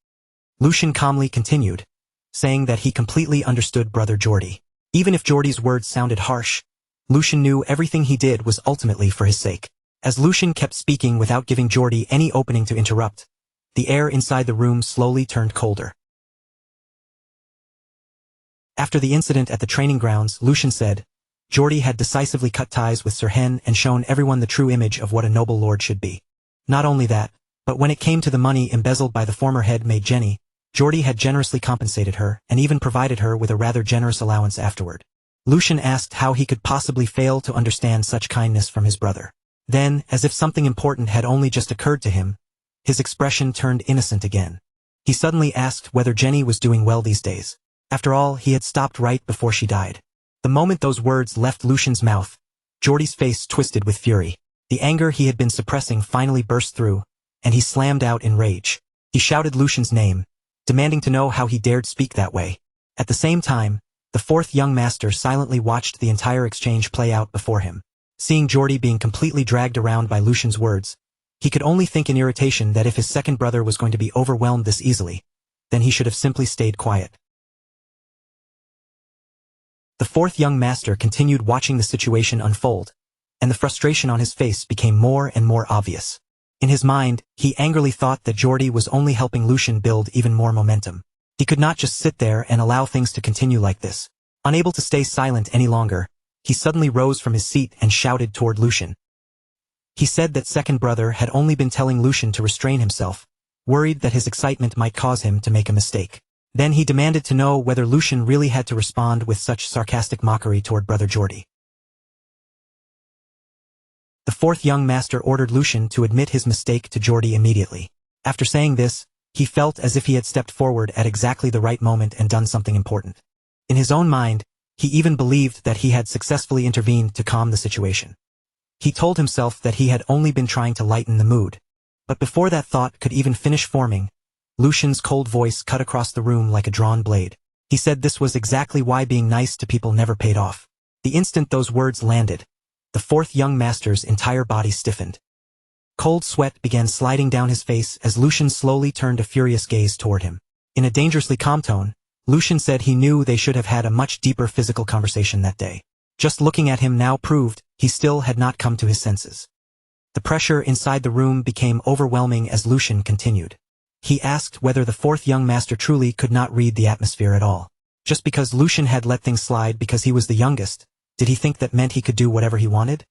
Lucian calmly continued, saying that he completely understood brother Jordy. Even if Jordy's words sounded harsh, Lucian knew everything he did was ultimately for his sake. As Lucian kept speaking without giving Jordy any opening to interrupt, the air inside the room slowly turned colder. After the incident at the training grounds, Lucian said, Jordy had decisively cut ties with Sirhen and shown everyone the true image of what a noble lord should be. Not only that, but when it came to the money embezzled by the former head maid Jenny, Jordy had generously compensated her and even provided her with a rather generous allowance afterward. Lucian asked how he could possibly fail to understand such kindness from his brother. Then, as if something important had only just occurred to him, his expression turned innocent again. He suddenly asked whether Jenny was doing well these days. After all, he had stopped right before she died. The moment those words left Lucian's mouth, Jordy's face twisted with fury. The anger he had been suppressing finally burst through, and he slammed out in rage. He shouted Lucian's name, demanding to know how he dared speak that way. At the same time, the fourth young master silently watched the entire exchange play out before him. Seeing Jordy being completely dragged around by Lucian's words, he could only think in irritation that if his second brother was going to be overwhelmed this easily, then he should have simply stayed quiet. The fourth young master continued watching the situation unfold, and the frustration on his face became more and more obvious. In his mind, he angrily thought that Jordy was only helping Lucian build even more momentum. He could not just sit there and allow things to continue like this. Unable to stay silent any longer, he suddenly rose from his seat and shouted toward Lucian. He said that second brother had only been telling Lucian to restrain himself, worried that his excitement might cause him to make a mistake. Then he demanded to know whether Lucian really had to respond with such sarcastic mockery toward brother Jordy. The fourth young master ordered Lucian to admit his mistake to Geordie immediately. After saying this, he felt as if he had stepped forward at exactly the right moment and done something important. In his own mind, he even believed that he had successfully intervened to calm the situation. He told himself that he had only been trying to lighten the mood. But before that thought could even finish forming, Lucian's cold voice cut across the room like a drawn blade. He said this was exactly why being nice to people never paid off. The instant those words landed, the fourth young master's entire body stiffened. Cold sweat began sliding down his face as Lucian slowly turned a furious gaze toward him. In a dangerously calm tone, Lucian said he knew they should have had a much deeper physical conversation that day. Just looking at him now proved he still had not come to his senses. The pressure inside the room became overwhelming as Lucian continued. He asked whether the fourth young master truly could not read the atmosphere at all. Just because Lucian had let things slide because he was the youngest, did he think that meant he could do whatever he wanted?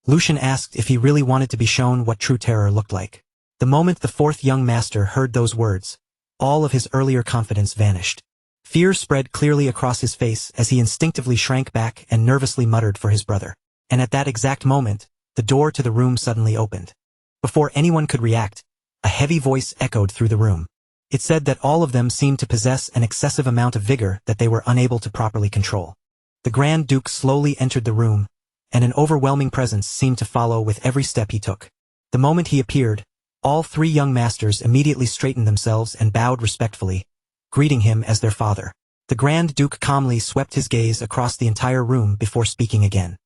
Lucian asked if he really wanted to be shown what true terror looked like. The moment the fourth young master heard those words, all of his earlier confidence vanished. Fear spread clearly across his face as he instinctively shrank back and nervously muttered for his brother. And at that exact moment, the door to the room suddenly opened. Before anyone could react, a heavy voice echoed through the room. It said that all of them seemed to possess an excessive amount of vigor that they were unable to properly control. The Grand Duke slowly entered the room, and an overwhelming presence seemed to follow with every step he took. The moment he appeared, all three young masters immediately straightened themselves and bowed respectfully, greeting him as their father. The Grand Duke calmly swept his gaze across the entire room before speaking again.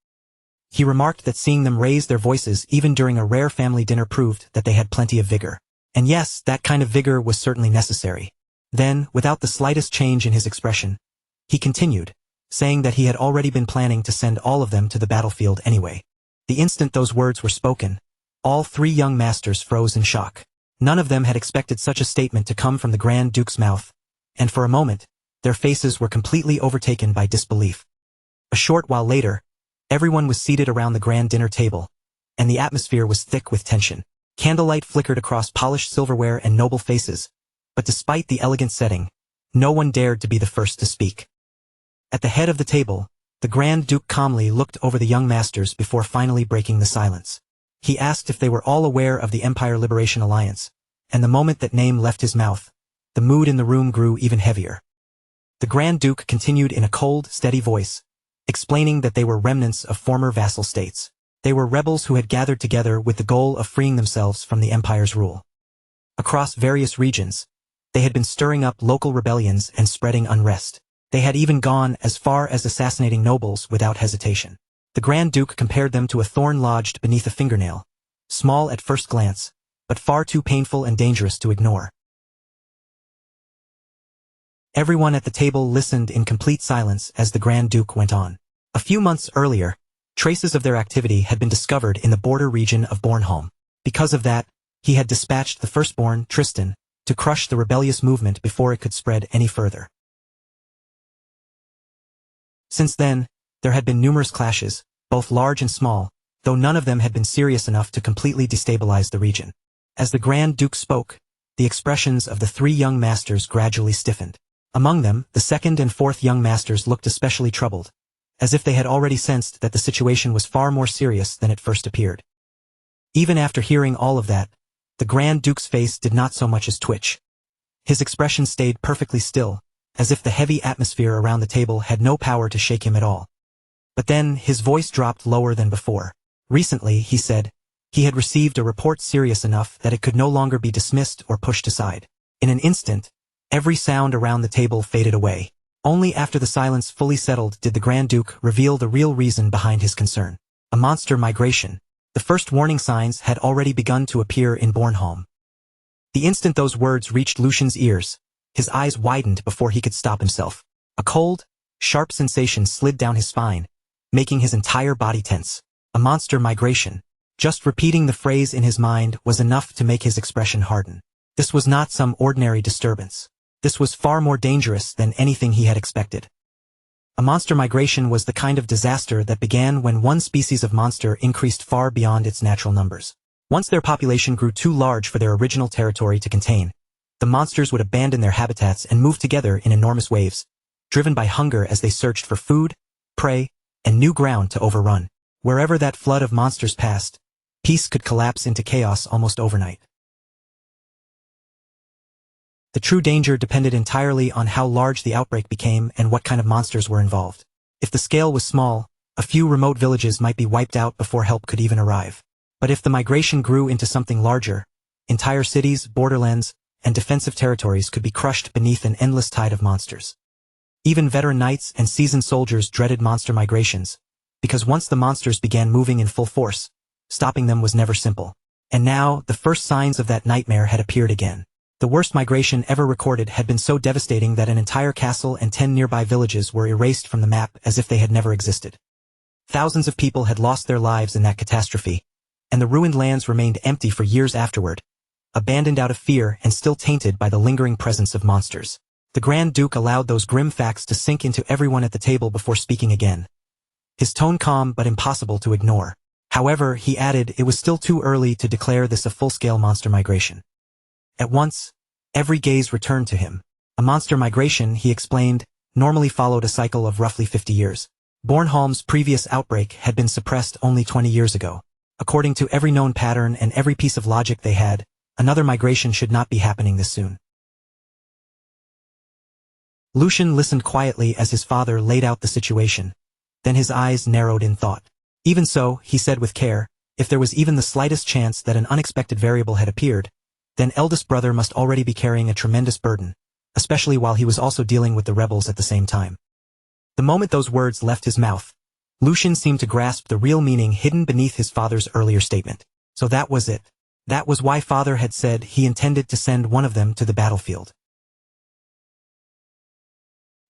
He remarked that seeing them raise their voices even during a rare family dinner proved that they had plenty of vigor. And yes, that kind of vigor was certainly necessary. Then, without the slightest change in his expression, he continued, saying that he had already been planning to send all of them to the battlefield anyway. The instant those words were spoken, all three young masters froze in shock. None of them had expected such a statement to come from the Grand Duke's mouth, and for a moment, their faces were completely overtaken by disbelief. A short while later, everyone was seated around the grand dinner table, and the atmosphere was thick with tension. Candlelight flickered across polished silverware and noble faces, but despite the elegant setting, no one dared to be the first to speak. At the head of the table, the Grand Duke calmly looked over the young masters before finally breaking the silence. He asked if they were all aware of the Empire Liberation Alliance, and the moment that name left his mouth, the mood in the room grew even heavier. The Grand Duke continued in a cold, steady voice, explaining that they were remnants of former vassal states. They were rebels who had gathered together with the goal of freeing themselves from the Empire's rule. Across various regions, they had been stirring up local rebellions and spreading unrest. They had even gone as far as assassinating nobles without hesitation. The Grand Duke compared them to a thorn lodged beneath a fingernail, small at first glance, but far too painful and dangerous to ignore. Everyone at the table listened in complete silence as the Grand Duke went on. A few months earlier, traces of their activity had been discovered in the border region of Bornholm. Because of that, he had dispatched the firstborn, Tristan, to crush the rebellious movement before it could spread any further. Since then, there had been numerous clashes, both large and small, though none of them had been serious enough to completely destabilize the region. As the Grand Duke spoke, the expressions of the three young masters gradually stiffened. Among them, the second and fourth young masters looked especially troubled, as if they had already sensed that the situation was far more serious than it first appeared. Even after hearing all of that, the Grand Duke's face did not so much as twitch. His expression stayed perfectly still, as if the heavy atmosphere around the table had no power to shake him at all. But then his voice dropped lower than before. Recently, he said, he had received a report serious enough that it could no longer be dismissed or pushed aside. In an instant, every sound around the table faded away. Only after the silence fully settled did the Grand Duke reveal the real reason behind his concern. A monster migration. The first warning signs had already begun to appear in Bornholm. The instant those words reached Lucian's ears, his eyes widened before he could stop himself. A cold, sharp sensation slid down his spine, making his entire body tense. A monster migration. Just repeating the phrase in his mind was enough to make his expression harden. This was not some ordinary disturbance. This was far more dangerous than anything he had expected. A monster migration was the kind of disaster that began when one species of monster increased far beyond its natural numbers. Once their population grew too large for their original territory to contain, the monsters would abandon their habitats and move together in enormous waves, driven by hunger as they searched for food, prey, and new ground to overrun. Wherever that flood of monsters passed, peace could collapse into chaos almost overnight. The true danger depended entirely on how large the outbreak became and what kind of monsters were involved. If the scale was small, a few remote villages might be wiped out before help could even arrive. But if the migration grew into something larger, entire cities, borderlands, and defensive territories could be crushed beneath an endless tide of monsters. Even veteran knights and seasoned soldiers dreaded monster migrations, because once the monsters began moving in full force, stopping them was never simple. And now, the first signs of that nightmare had appeared again. The worst migration ever recorded had been so devastating that an entire castle and 10 nearby villages were erased from the map as if they had never existed. Thousands of people had lost their lives in that catastrophe, and the ruined lands remained empty for years afterward, abandoned out of fear and still tainted by the lingering presence of monsters. The Grand Duke allowed those grim facts to sink into everyone at the table before speaking again. His tone calm but impossible to ignore. However, he added it was still too early to declare this a full-scale monster migration. At once, every gaze returned to him. A monster migration, he explained, normally followed a cycle of roughly 50 years. Bornholm's previous outbreak had been suppressed only 20 years ago. According to every known pattern and every piece of logic they had, another migration should not be happening this soon. Lucian listened quietly as his father laid out the situation. Then his eyes narrowed in thought. Even so, he said with care, if there was even the slightest chance that an unexpected variable had appeared, then eldest brother must already be carrying a tremendous burden, especially while he was also dealing with the rebels at the same time. The moment those words left his mouth, Lucian seemed to grasp the real meaning hidden beneath his father's earlier statement. So that was it. That was why father had said he intended to send one of them to the battlefield.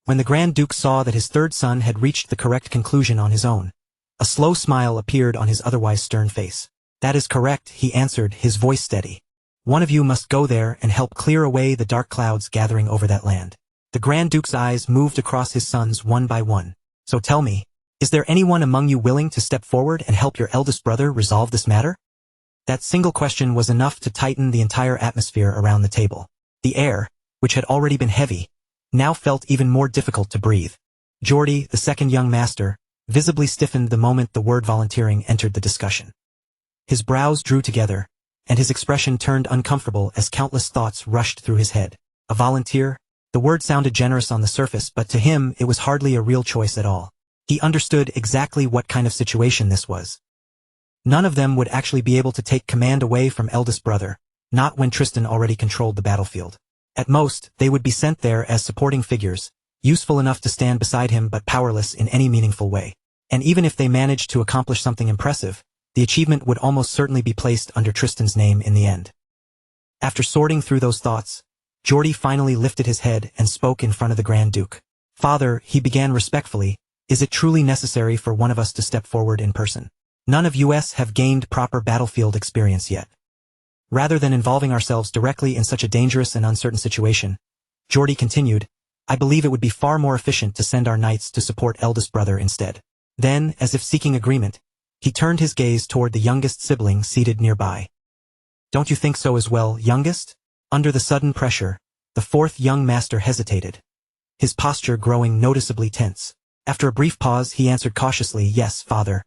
When the Grand Duke saw that his third son had reached the correct conclusion on his own, a slow smile appeared on his otherwise stern face. That is correct, he answered, his voice steady. One of you must go there and help clear away the dark clouds gathering over that land. The Grand Duke's eyes moved across his sons one by one. So tell me, is there anyone among you willing to step forward and help your eldest brother resolve this matter? That single question was enough to tighten the entire atmosphere around the table. The air, which had already been heavy, now felt even more difficult to breathe. Geordie, the second young master, visibly stiffened the moment the word volunteering entered the discussion. His brows drew together, and his expression turned uncomfortable as countless thoughts rushed through his head. A volunteer? The word sounded generous on the surface, but to him it was hardly a real choice at all. He understood exactly what kind of situation this was. None of them would actually be able to take command away from eldest brother, not when Tristan already controlled the battlefield. At most, they would be sent there as supporting figures, useful enough to stand beside him but powerless in any meaningful way. And even if they managed to accomplish something impressive, the achievement would almost certainly be placed under Tristan's name in the end. After sorting through those thoughts, Geordie finally lifted his head and spoke in front of the Grand Duke. Father, he began respectfully, is it truly necessary for one of us to step forward in person? None of us have gained proper battlefield experience yet. Rather than involving ourselves directly in such a dangerous and uncertain situation, Geordie continued, I believe it would be far more efficient to send our knights to support eldest brother instead. Then, as if seeking agreement, he turned his gaze toward the youngest sibling seated nearby. Don't you think so as well, youngest? Under the sudden pressure, the fourth young master hesitated, his posture growing noticeably tense. After a brief pause, he answered cautiously, yes, father.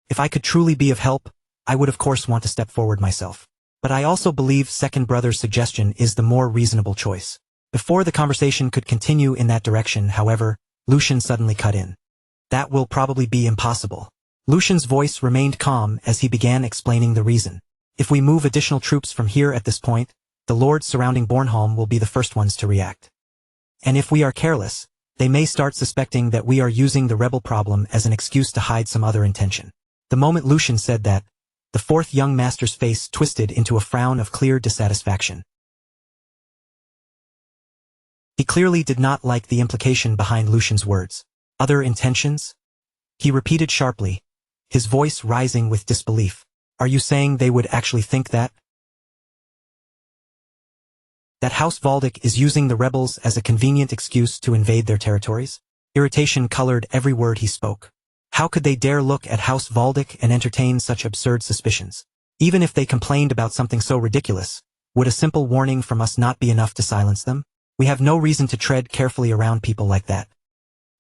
If I could truly be of help, I would of course want to step forward myself. But I also believe second brother's suggestion is the more reasonable choice. Before the conversation could continue in that direction, however, Lucian suddenly cut in. That will probably be impossible. Lucian's voice remained calm as he began explaining the reason. If we move additional troops from here at this point, the lords surrounding Bornholm will be the first ones to react. And if we are careless, they may start suspecting that we are using the rebel problem as an excuse to hide some other intention. The moment Lucian said that, the fourth young master's face twisted into a frown of clear dissatisfaction. He clearly did not like the implication behind Lucian's words. Other intentions? He repeated sharply, his voice rising with disbelief. Are you saying they would actually think that? That House Valdic is using the rebels as a convenient excuse to invade their territories? Irritation colored every word he spoke. How could they dare look at House Valdic and entertain such absurd suspicions? Even if they complained about something so ridiculous, would a simple warning from us not be enough to silence them? We have no reason to tread carefully around people like that.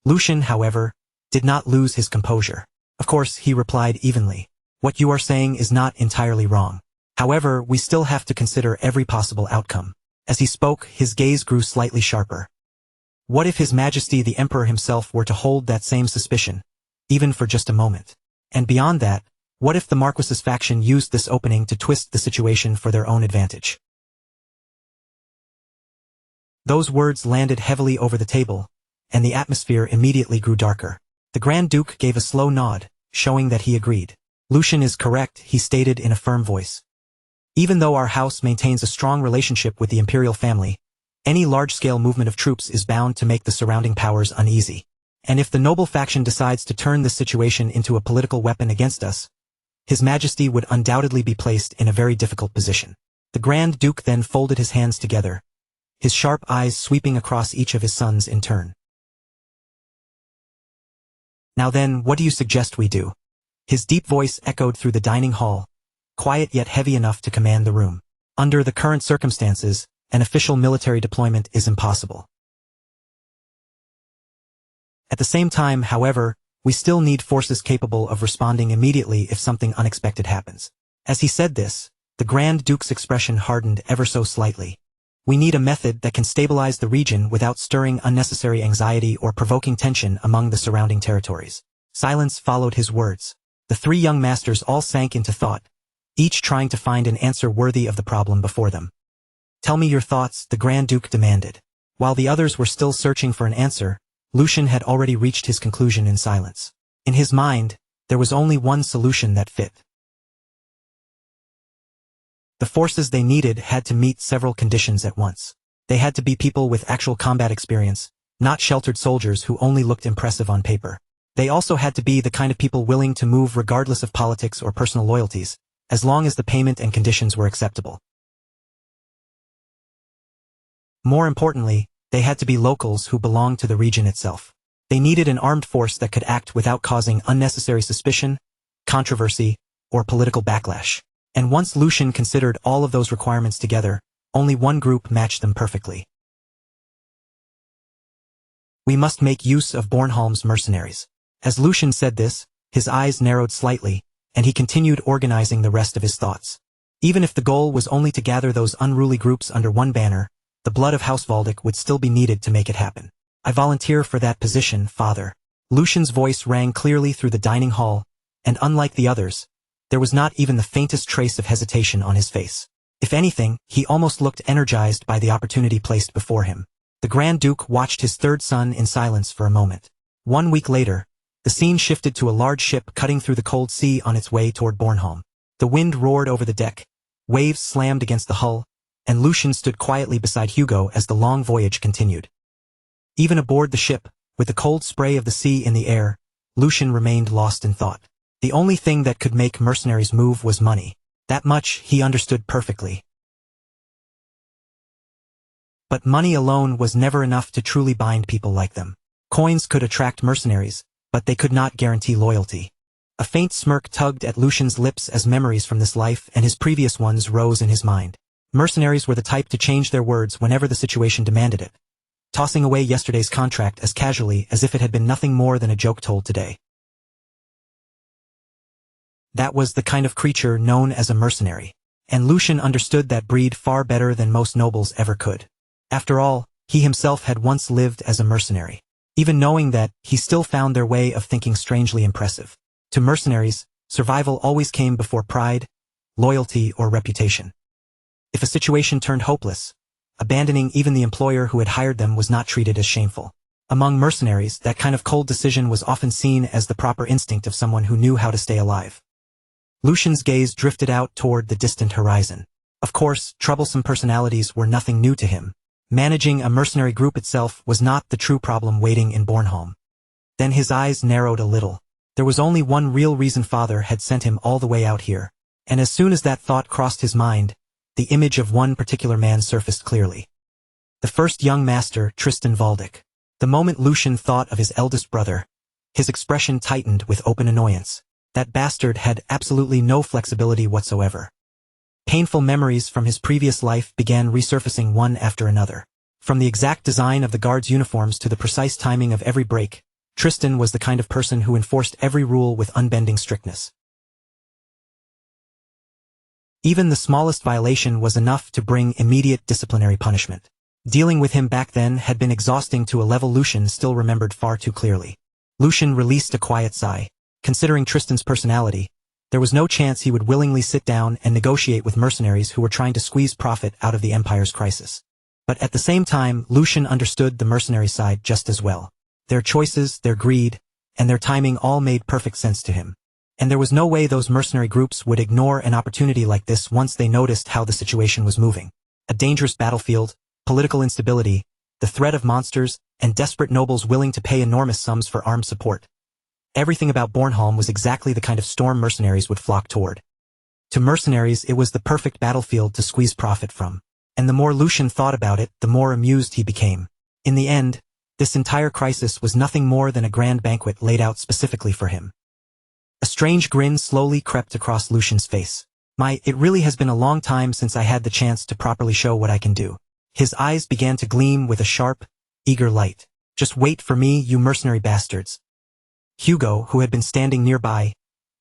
Lucian, however, did not lose his composure. Of course, he replied evenly. What you are saying is not entirely wrong. However, we still have to consider every possible outcome. As he spoke, his gaze grew slightly sharper. What if His Majesty the Emperor himself were to hold that same suspicion, even for just a moment? And beyond that, what if the Marquis's faction used this opening to twist the situation for their own advantage? Those words landed heavily over the table, and the atmosphere immediately grew darker. The Grand Duke gave a slow nod, showing that he agreed. Lucian is correct, he stated in a firm voice. Even though our house maintains a strong relationship with the imperial family, any large-scale movement of troops is bound to make the surrounding powers uneasy. And if the noble faction decides to turn this situation into a political weapon against us, His Majesty would undoubtedly be placed in a very difficult position. The Grand Duke then folded his hands together, his sharp eyes sweeping across each of his sons in turn. Now then, what do you suggest we do? His deep voice echoed through the dining hall, quiet yet heavy enough to command the room. Under the current circumstances, an official military deployment is impossible. At the same time, however, we still need forces capable of responding immediately if something unexpected happens. As he said this, the Grand Duke's expression hardened ever so slightly. We need a method that can stabilize the region without stirring unnecessary anxiety or provoking tension among the surrounding territories. Silence followed his words. The three young masters all sank into thought, each trying to find an answer worthy of the problem before them. Tell me your thoughts, the Grand Duke demanded. While the others were still searching for an answer, Lucian had already reached his conclusion in silence. In his mind, there was only one solution that fit. The forces they needed had to meet several conditions at once. They had to be people with actual combat experience, not sheltered soldiers who only looked impressive on paper. They also had to be the kind of people willing to move regardless of politics or personal loyalties, as long as the payment and conditions were acceptable. More importantly, they had to be locals who belonged to the region itself. They needed an armed force that could act without causing unnecessary suspicion, controversy, or political backlash. And once Lucian considered all of those requirements together, only one group matched them perfectly. We must make use of Bornholm's mercenaries. As Lucian said this, his eyes narrowed slightly, and he continued organizing the rest of his thoughts. Even if the goal was only to gather those unruly groups under one banner, the blood of House Valdic would still be needed to make it happen. I volunteer for that position, Father. Lucian's voice rang clearly through the dining hall, and unlike the others, there was not even the faintest trace of hesitation on his face. If anything, he almost looked energized by the opportunity placed before him. The Grand Duke watched his third son in silence for a moment. 1 week later, the scene shifted to a large ship cutting through the cold sea on its way toward Bornholm. The wind roared over the deck, waves slammed against the hull, and Lucian stood quietly beside Hugo as the long voyage continued. Even aboard the ship, with the cold spray of the sea in the air, Lucian remained lost in thought. The only thing that could make mercenaries move was money. That much he understood perfectly. But money alone was never enough to truly bind people like them. Coins could attract mercenaries, but they could not guarantee loyalty. A faint smirk tugged at Lucian's lips as memories from this life and his previous ones rose in his mind. Mercenaries were the type to change their words whenever the situation demanded it, tossing away yesterday's contract as casually as if it had been nothing more than a joke told today. That was the kind of creature known as a mercenary, and Lucian understood that breed far better than most nobles ever could. After all, he himself had once lived as a mercenary. Even knowing that, he still found their way of thinking strangely impressive. To mercenaries, survival always came before pride, loyalty, or reputation. If a situation turned hopeless, abandoning even the employer who had hired them was not treated as shameful. Among mercenaries, that kind of cold decision was often seen as the proper instinct of someone who knew how to stay alive. Lucian's gaze drifted out toward the distant horizon. Of course, troublesome personalities were nothing new to him. Managing a mercenary group itself was not the true problem waiting in Bornholm. Then his eyes narrowed a little. There was only one real reason Father had sent him all the way out here. And as soon as that thought crossed his mind, the image of one particular man surfaced clearly. The first young master, Tristan Valdic. The moment Lucian thought of his eldest brother, his expression tightened with open annoyance. That bastard had absolutely no flexibility whatsoever. Painful memories from his previous life began resurfacing one after another. From the exact design of the guards' uniforms to the precise timing of every break, Tristan was the kind of person who enforced every rule with unbending strictness. Even the smallest violation was enough to bring immediate disciplinary punishment. Dealing with him back then had been exhausting to a level Lucian still remembered far too clearly. Lucian released a quiet sigh. Considering Tristan's personality, there was no chance he would willingly sit down and negotiate with mercenaries who were trying to squeeze profit out of the Empire's crisis. But at the same time, Lucian understood the mercenary side just as well. Their choices, their greed, and their timing all made perfect sense to him. And there was no way those mercenary groups would ignore an opportunity like this once they noticed how the situation was moving. A dangerous battlefield, political instability, the threat of monsters, and desperate nobles willing to pay enormous sums for armed support. Everything about Bornholm was exactly the kind of storm mercenaries would flock toward. To mercenaries, it was the perfect battlefield to squeeze profit from. And the more Lucian thought about it, the more amused he became. In the end, this entire crisis was nothing more than a grand banquet laid out specifically for him. A strange grin slowly crept across Lucian's face. It really has been a long time since I had the chance to properly show what I can do. His eyes began to gleam with a sharp, eager light. Just wait for me, you mercenary bastards. Hugo, who had been standing nearby,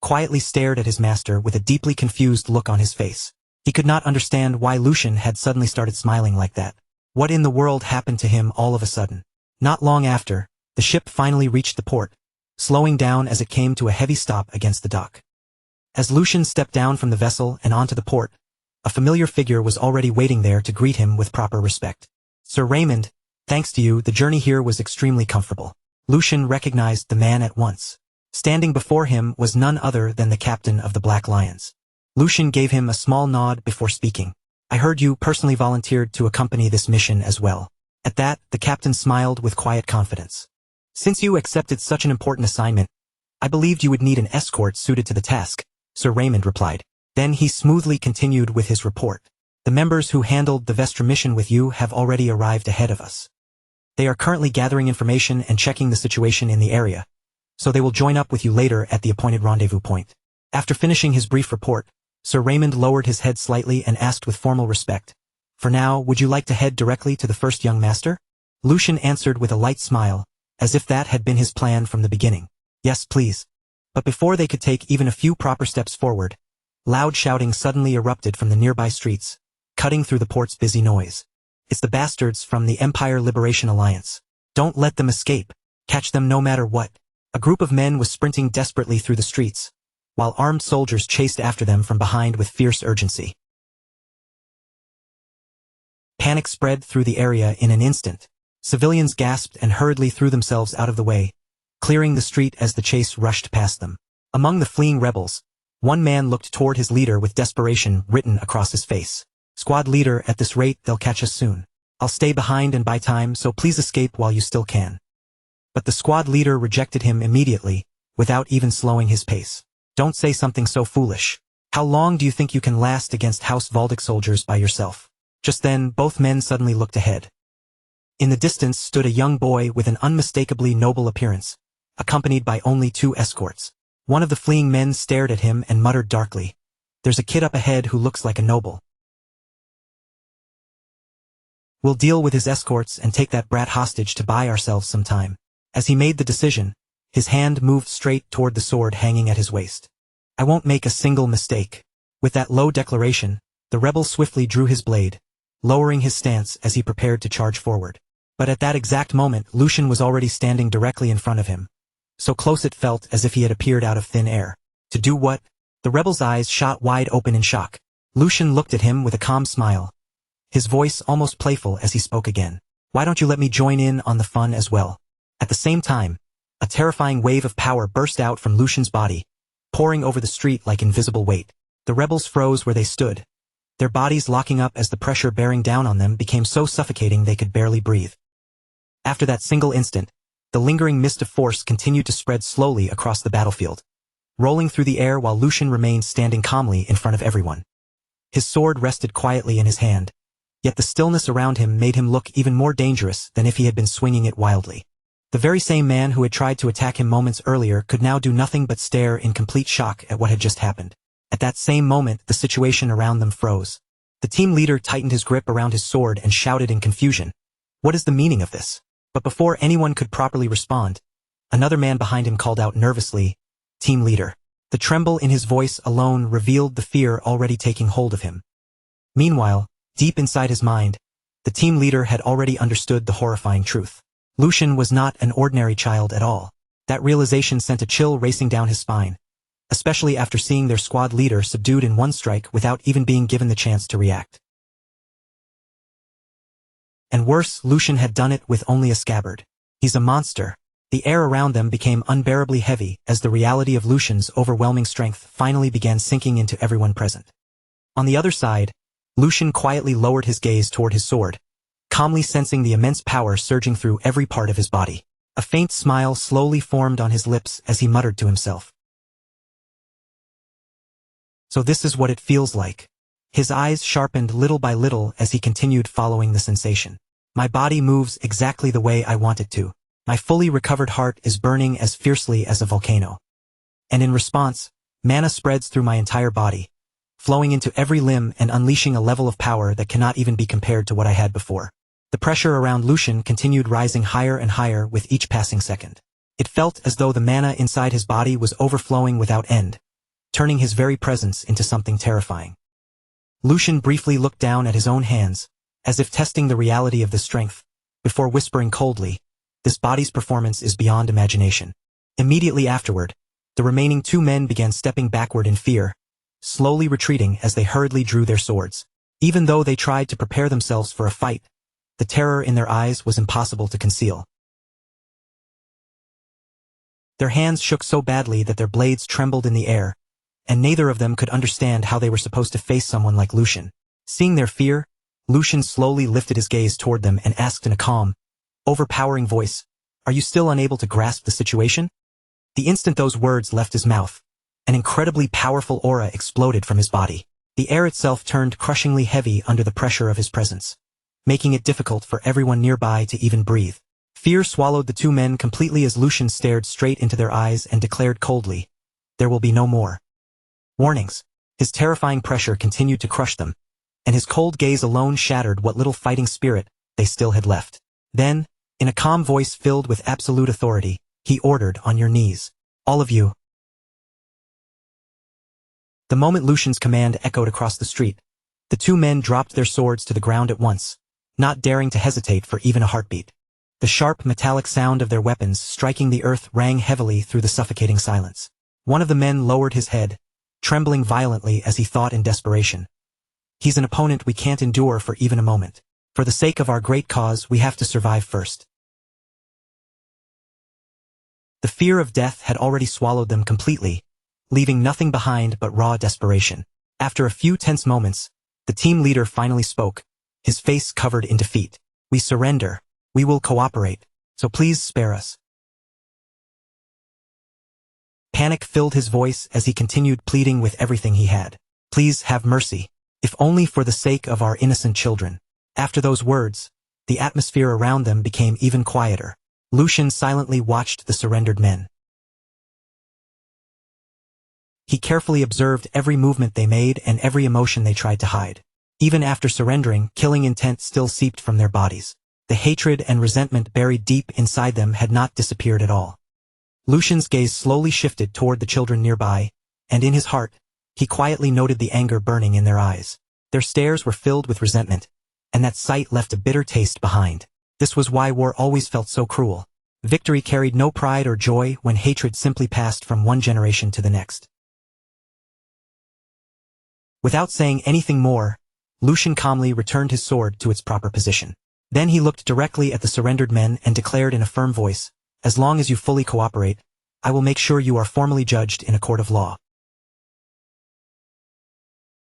quietly stared at his master with a deeply confused look on his face. He could not understand why Lucian had suddenly started smiling like that. What in the world happened to him all of a sudden? Not long after, the ship finally reached the port, slowing down as it came to a heavy stop against the dock. As Lucian stepped down from the vessel and onto the port, a familiar figure was already waiting there to greet him with proper respect. Sir Raymond, thanks to you, the journey here was extremely comfortable. Lucian recognized the man at once. Standing before him was none other than the captain of the Black Lions. Lucian gave him a small nod before speaking. I heard you personally volunteered to accompany this mission as well. At that, the captain smiled with quiet confidence. Since you accepted such an important assignment, I believed you would need an escort suited to the task, Sir Raymond replied. Then he smoothly continued with his report. The members who handled the Vestra mission with you have already arrived ahead of us. They are currently gathering information and checking the situation in the area, so they will join up with you later at the appointed rendezvous point. After finishing his brief report, Sir Raymond lowered his head slightly and asked with formal respect, "For now, would you like to head directly to the first young master?" Lucian answered with a light smile, as if that had been his plan from the beginning. Yes, please. But before they could take even a few proper steps forward, loud shouting suddenly erupted from the nearby streets, cutting through the port's busy noise. It's the bastards from the Empire Liberation Alliance. Don't let them escape. Catch them no matter what. A group of men was sprinting desperately through the streets, while armed soldiers chased after them from behind with fierce urgency. Panic spread through the area in an instant. Civilians gasped and hurriedly threw themselves out of the way, clearing the street as the chase rushed past them. Among the fleeing rebels, one man looked toward his leader with desperation written across his face. Squad leader, at this rate they'll catch us soon. I'll stay behind and buy time, so please escape while you still can. But the squad leader rejected him immediately, without even slowing his pace. Don't say something so foolish. How long do you think you can last against House Valdic soldiers by yourself? Just then, both men suddenly looked ahead. In the distance stood a young boy with an unmistakably noble appearance, accompanied by only 2 escorts. One of the fleeing men stared at him and muttered darkly, "There's a kid up ahead who looks like a noble. We'll deal with his escorts and take that brat hostage to buy ourselves some time." As he made the decision, his hand moved straight toward the sword hanging at his waist. "I won't make a single mistake." With that low declaration, the rebel swiftly drew his blade, lowering his stance as he prepared to charge forward. But at that exact moment, Lucian was already standing directly in front of him. So close it felt as if he had appeared out of thin air. To do what? The rebel's eyes shot wide open in shock. Lucian looked at him with a calm smile, his voice almost playful as he spoke again. "Why don't you let me join in on the fun as well?" At the same time, a terrifying wave of power burst out from Lucian's body, pouring over the street like invisible weight. The rebels froze where they stood, their bodies locking up as the pressure bearing down on them became so suffocating they could barely breathe. After that single instant, the lingering mist of force continued to spread slowly across the battlefield, rolling through the air while Lucian remained standing calmly in front of everyone. His sword rested quietly in his hand, yet the stillness around him made him look even more dangerous than if he had been swinging it wildly. The very same man who had tried to attack him moments earlier could now do nothing but stare in complete shock at what had just happened. At that same moment, the situation around them froze. The team leader tightened his grip around his sword and shouted in confusion, "What is the meaning of this?" But before anyone could properly respond, Another man behind him called out nervously, "Team leader." The tremble in his voice alone revealed the fear already taking hold of him. Meanwhile, deep inside his mind, the team leader had already understood the horrifying truth. Lucian was not an ordinary child at all. That realization sent a chill racing down his spine, especially after seeing their squad leader subdued in one strike without even being given the chance to react. And worse, Lucian had done it with only a scabbard. He's a monster. The air around them became unbearably heavy as the reality of Lucian's overwhelming strength finally began sinking into everyone present. On the other side, Lucian quietly lowered his gaze toward his sword, calmly sensing the immense power surging through every part of his body. A faint smile slowly formed on his lips as he muttered to himself. So this is what it feels like. His eyes sharpened little by little as he continued following the sensation. My body moves exactly the way I want it to. My fully recovered heart is burning as fiercely as a volcano. And in response, mana spreads through my entire body, flowing into every limb and unleashing a level of power that cannot even be compared to what I had before. The pressure around Lucian continued rising higher and higher with each passing second. It felt as though the mana inside his body was overflowing without end, turning his very presence into something terrifying. Lucian briefly looked down at his own hands, as if testing the reality of the strength, before whispering coldly, "This body's performance is beyond imagination." Immediately afterward, the remaining two men began stepping backward in fear, slowly retreating as they hurriedly drew their swords. Even though they tried to prepare themselves for a fight, the terror in their eyes was impossible to conceal. Their hands shook so badly that their blades trembled in the air, and neither of them could understand how they were supposed to face someone like Lucian. Seeing their fear, Lucian slowly lifted his gaze toward them and asked in a calm, overpowering voice, "Are you still unable to grasp the situation?" The instant those words left his mouth, an incredibly powerful aura exploded from his body. The air itself turned crushingly heavy under the pressure of his presence, making it difficult for everyone nearby to even breathe. Fear swallowed the two men completely as Lucian stared straight into their eyes and declared coldly, "There will be no more warnings." His terrifying pressure continued to crush them, and his cold gaze alone shattered what little fighting spirit they still had left. Then, in a calm voice filled with absolute authority, he ordered, "On your knees. All of you." The moment Lucian's command echoed across the street, the two men dropped their swords to the ground at once, not daring to hesitate for even a heartbeat. The sharp metallic sound of their weapons striking the earth rang heavily through the suffocating silence. One of the men lowered his head, trembling violently as he thought in desperation, "He's an opponent we can't endure for even a moment. For the sake of our great cause, we have to survive first." The fear of death had already swallowed them completely, leaving nothing behind but raw desperation. After a few tense moments, the team leader finally spoke, his face covered in defeat. "We surrender. We will cooperate. So please spare us." Panic filled his voice as he continued pleading with everything he had. "Please have mercy, if only for the sake of our innocent children." After those words, the atmosphere around them became even quieter. Lucian silently watched the surrendered men. He carefully observed every movement they made and every emotion they tried to hide. Even after surrendering, killing intent still seeped from their bodies. The hatred and resentment buried deep inside them had not disappeared at all. Lucian's gaze slowly shifted toward the children nearby, and in his heart, he quietly noted the anger burning in their eyes. Their stares were filled with resentment, and that sight left a bitter taste behind. This was why war always felt so cruel. Victory carried no pride or joy when hatred simply passed from one generation to the next. Without saying anything more, Lucian calmly returned his sword to its proper position. Then he looked directly at the surrendered men and declared in a firm voice, "As long as you fully cooperate, I will make sure you are formally judged in a court of law.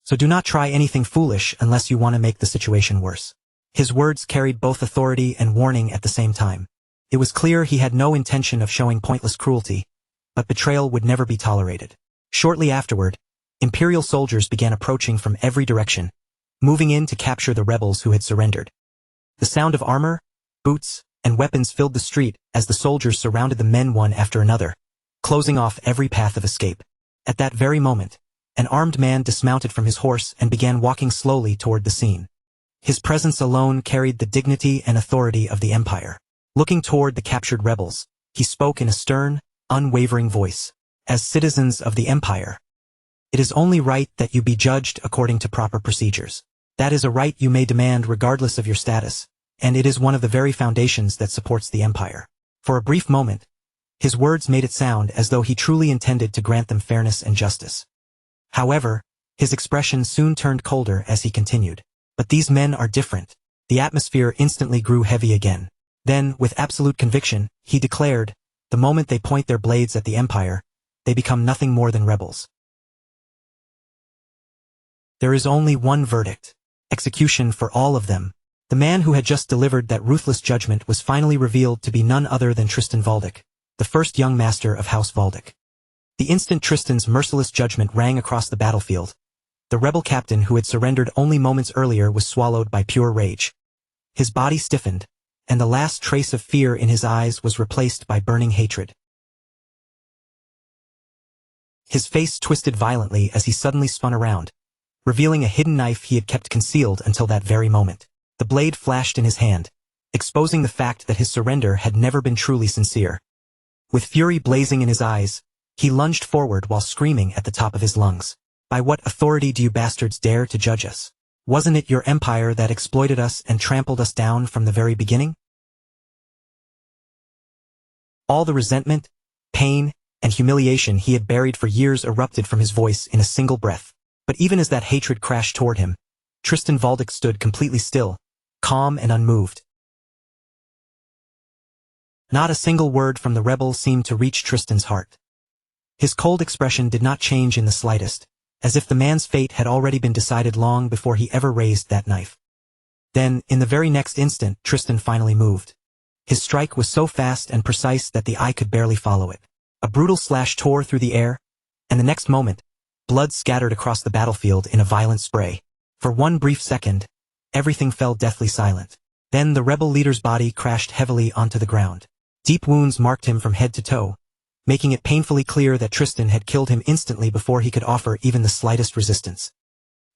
So do not try anything foolish unless you want to make the situation worse." His words carried both authority and warning at the same time. It was clear he had no intention of showing pointless cruelty, but betrayal would never be tolerated. Shortly afterward, Imperial soldiers began approaching from every direction, moving in to capture the rebels who had surrendered. The sound of armor, boots, and weapons filled the street as the soldiers surrounded the men one after another, closing off every path of escape. At that very moment, an armed man dismounted from his horse and began walking slowly toward the scene. His presence alone carried the dignity and authority of the Empire. Looking toward the captured rebels, He spoke in a stern, unwavering voice. As citizens of the Empire, it is only right that you be judged according to proper procedures. That is a right you may demand regardless of your status, and it is one of the very foundations that supports the Empire. For a brief moment, his words made it sound as though he truly intended to grant them fairness and justice. However, his expression soon turned colder as he continued. But these men are different. The atmosphere instantly grew heavy again. Then, with absolute conviction, he declared, the moment they point their blades at the Empire, they become nothing more than rebels. There is only one verdict: execution for all of them. The man who had just delivered that ruthless judgment was finally revealed to be none other than Tristan Valdic, the first young master of House Valdic. The instant Tristan's merciless judgment rang across the battlefield, the rebel captain who had surrendered only moments earlier was swallowed by pure rage. His body stiffened, and the last trace of fear in his eyes was replaced by burning hatred. His face twisted violently as he suddenly spun around, revealing a hidden knife he had kept concealed until that very moment. The blade flashed in his hand, exposing the fact that his surrender had never been truly sincere. With fury blazing in his eyes, he lunged forward while screaming at the top of his lungs. By what authority do you bastards dare to judge us? Wasn't it your empire that exploited us and trampled us down from the very beginning? All the resentment, pain, and humiliation he had buried for years erupted from his voice in a single breath. But even as that hatred crashed toward him, Tristan Valdic stood completely still, calm and unmoved. Not a single word from the rebel seemed to reach Tristan's heart. His cold expression did not change in the slightest, as if the man's fate had already been decided long before he ever raised that knife. Then, in the very next instant, Tristan finally moved. His strike was so fast and precise that the eye could barely follow it. A brutal slash tore through the air, and the next moment, blood scattered across the battlefield in a violent spray. For one brief second, everything fell deathly silent. Then the rebel leader's body crashed heavily onto the ground. Deep wounds marked him from head to toe, making it painfully clear that Tristan had killed him instantly before he could offer even the slightest resistance.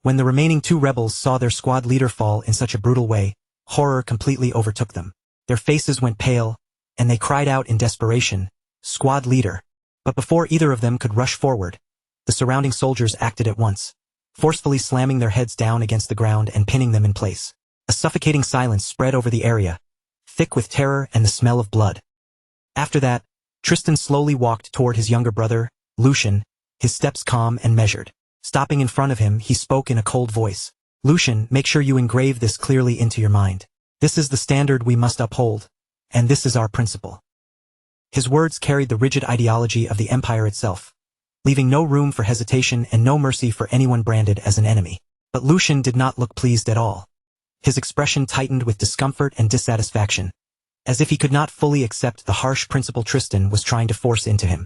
When the remaining two rebels saw their squad leader fall in such a brutal way, horror completely overtook them. Their faces went pale, and they cried out in desperation, "Squad leader!" But before either of them could rush forward, the surrounding soldiers acted at once, forcefully slamming their heads down against the ground and pinning them in place. A suffocating silence spread over the area, thick with terror and the smell of blood. After that, Tristan slowly walked toward his younger brother, Lucian, his steps calm and measured. Stopping in front of him, he spoke in a cold voice. "Lucian, make sure you engrave this clearly into your mind. This is the standard we must uphold, and this is our principle." His words carried the rigid ideology of the Empire itself, leaving no room for hesitation and no mercy for anyone branded as an enemy. But Lucian did not look pleased at all. His expression tightened with discomfort and dissatisfaction, as if he could not fully accept the harsh principle Tristan was trying to force into him.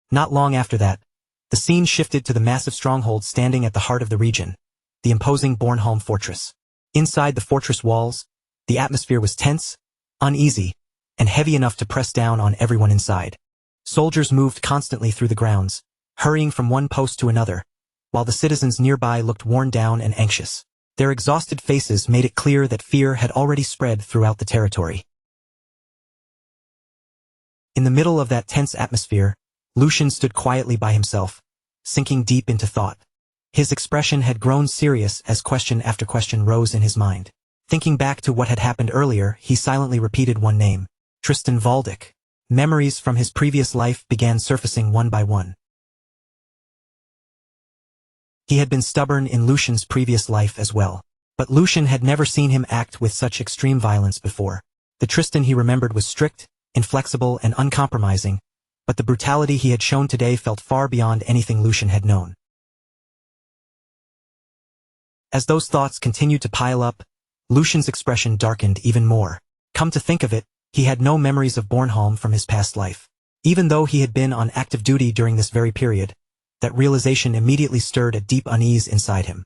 Not long after that, the scene shifted to the massive stronghold standing at the heart of the region, the imposing Bornholm fortress. Inside the fortress walls, the atmosphere was tense, uneasy, and heavy enough to press down on everyone inside. Soldiers moved constantly through the grounds, hurrying from one post to another, while the citizens nearby looked worn down and anxious. Their exhausted faces made it clear that fear had already spread throughout the territory. In the middle of that tense atmosphere, Lucian stood quietly by himself, sinking deep into thought. His expression had grown serious as question after question rose in his mind. Thinking back to what had happened earlier, he silently repeated one name: Tristan Valdic. Memories from his previous life began surfacing one by one. He had been stubborn in Lucian's previous life as well, but Lucian had never seen him act with such extreme violence before. The Tristan he remembered was strict, inflexible, and uncompromising, but the brutality he had shown today felt far beyond anything Lucian had known. As those thoughts continued to pile up, Lucian's expression darkened even more. Come to think of it, he had no memories of Bornholm from his past life. Even though he had been on active duty during this very period, that realization immediately stirred a deep unease inside him.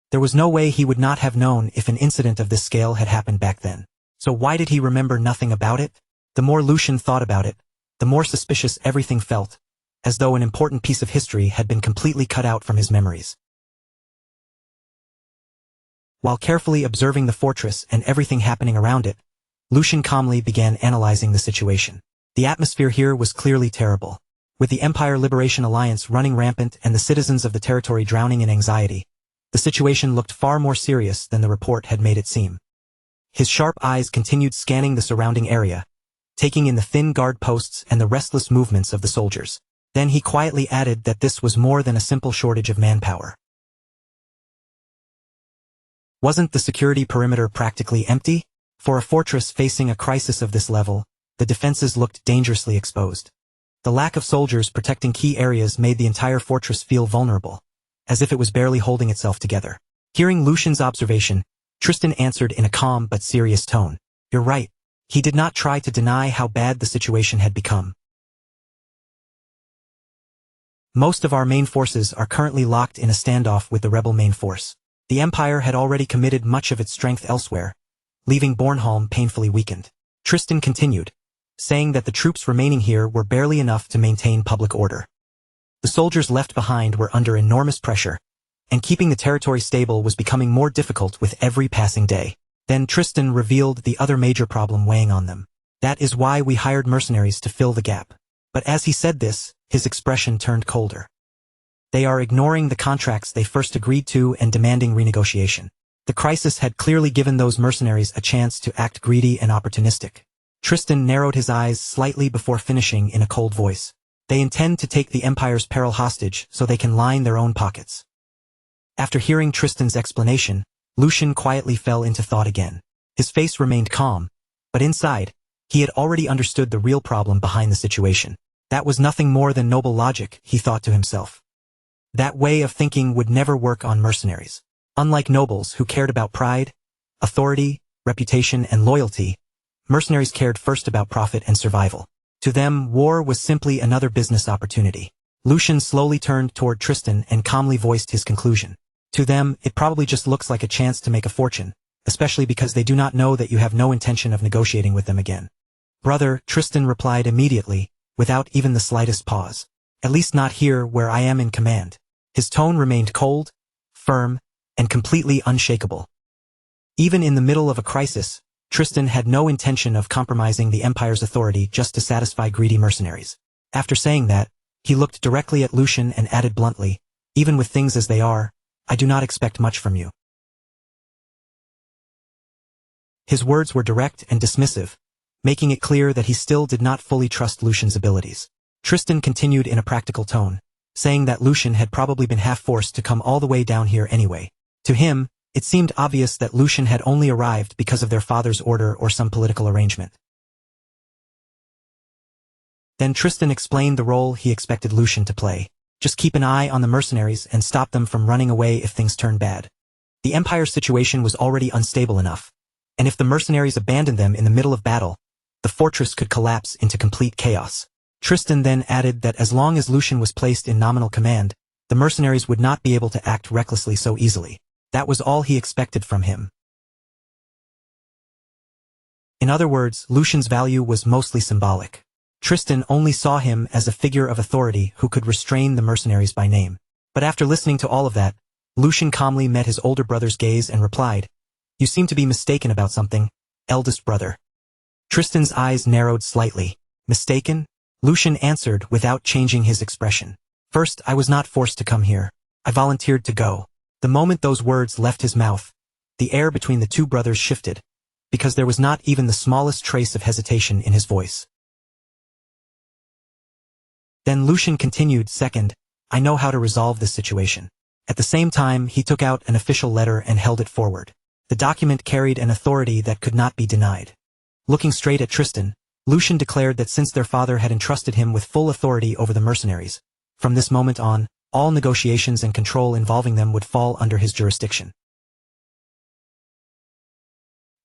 There was no way he would not have known if an incident of this scale had happened back then. So why did he remember nothing about it? The more Lucian thought about it, the more suspicious everything felt, as though an important piece of history had been completely cut out from his memories. While carefully observing the fortress and everything happening around it, Lucian calmly began analyzing the situation. The atmosphere here was clearly terrible. With the Empire Liberation Alliance running rampant and the citizens of the territory drowning in anxiety, the situation looked far more serious than the report had made it seem. His sharp eyes continued scanning the surrounding area, taking in the thin guard posts and the restless movements of the soldiers. Then he quietly added that this was more than a simple shortage of manpower. Wasn't the security perimeter practically empty? For a fortress facing a crisis of this level, the defenses looked dangerously exposed. The lack of soldiers protecting key areas made the entire fortress feel vulnerable, as if it was barely holding itself together. Hearing Lucian's observation, Tristan answered in a calm but serious tone. You're right. He did not try to deny how bad the situation had become. Most of our main forces are currently locked in a standoff with the rebel main force. The Empire had already committed much of its strength elsewhere, leaving Bornholm painfully weakened. Tristan continued, saying that the troops remaining here were barely enough to maintain public order. The soldiers left behind were under enormous pressure, and keeping the territory stable was becoming more difficult with every passing day. Then Tristan revealed the other major problem weighing on them. That is why we hired mercenaries to fill the gap. But as he said this, his expression turned colder. They are ignoring the contracts they first agreed to and demanding renegotiation. The crisis had clearly given those mercenaries a chance to act greedy and opportunistic. Tristan narrowed his eyes slightly before finishing in a cold voice. They intend to take the Empire's peril hostage so they can line their own pockets. After hearing Tristan's explanation, Lucian quietly fell into thought again. His face remained calm, but inside, he had already understood the real problem behind the situation. That was nothing more than noble logic, he thought to himself. That way of thinking would never work on mercenaries. Unlike nobles who cared about pride, authority, reputation, and loyalty, mercenaries cared first about profit and survival. To them, war was simply another business opportunity. Lucian slowly turned toward Tristan and calmly voiced his conclusion. To them, it probably just looks like a chance to make a fortune, especially because they do not know that you have no intention of negotiating with them again. Brother, Tristan replied immediately, without even the slightest pause. At least not here where I am in command. His tone remained cold, firm, and completely unshakable. Even in the middle of a crisis, Tristan had no intention of compromising the Empire's authority just to satisfy greedy mercenaries. After saying that, he looked directly at Lucian and added bluntly, even with things as they are, I do not expect much from you. His words were direct and dismissive, making it clear that he still did not fully trust Lucian's abilities. Tristan continued in a practical tone, saying that Lucian had probably been half-forced to come all the way down here anyway. To him, it seemed obvious that Lucian had only arrived because of their father's order or some political arrangement. Then Tristan explained the role he expected Lucian to play. Just keep an eye on the mercenaries and stop them from running away if things turn bad. The Empire's situation was already unstable enough, and if the mercenaries abandoned them in the middle of battle, the fortress could collapse into complete chaos. Tristan then added that as long as Lucian was placed in nominal command, the mercenaries would not be able to act recklessly so easily. That was all he expected from him. In other words, Lucian's value was mostly symbolic. Tristan only saw him as a figure of authority who could restrain the mercenaries by name. But after listening to all of that, Lucian calmly met his older brother's gaze and replied, You seem to be mistaken about something, eldest brother. Tristan's eyes narrowed slightly. Mistaken? Lucian answered without changing his expression. First, I was not forced to come here. I volunteered to go. The moment those words left his mouth, the air between the two brothers shifted, because there was not even the smallest trace of hesitation in his voice. Then Lucian continued, Second, I know how to resolve this situation. At the same time, he took out an official letter and held it forward. The document carried an authority that could not be denied. Looking straight at Tristan, Lucian declared that since their father had entrusted him with full authority over the mercenaries, from this moment on, all negotiations and control involving them would fall under his jurisdiction.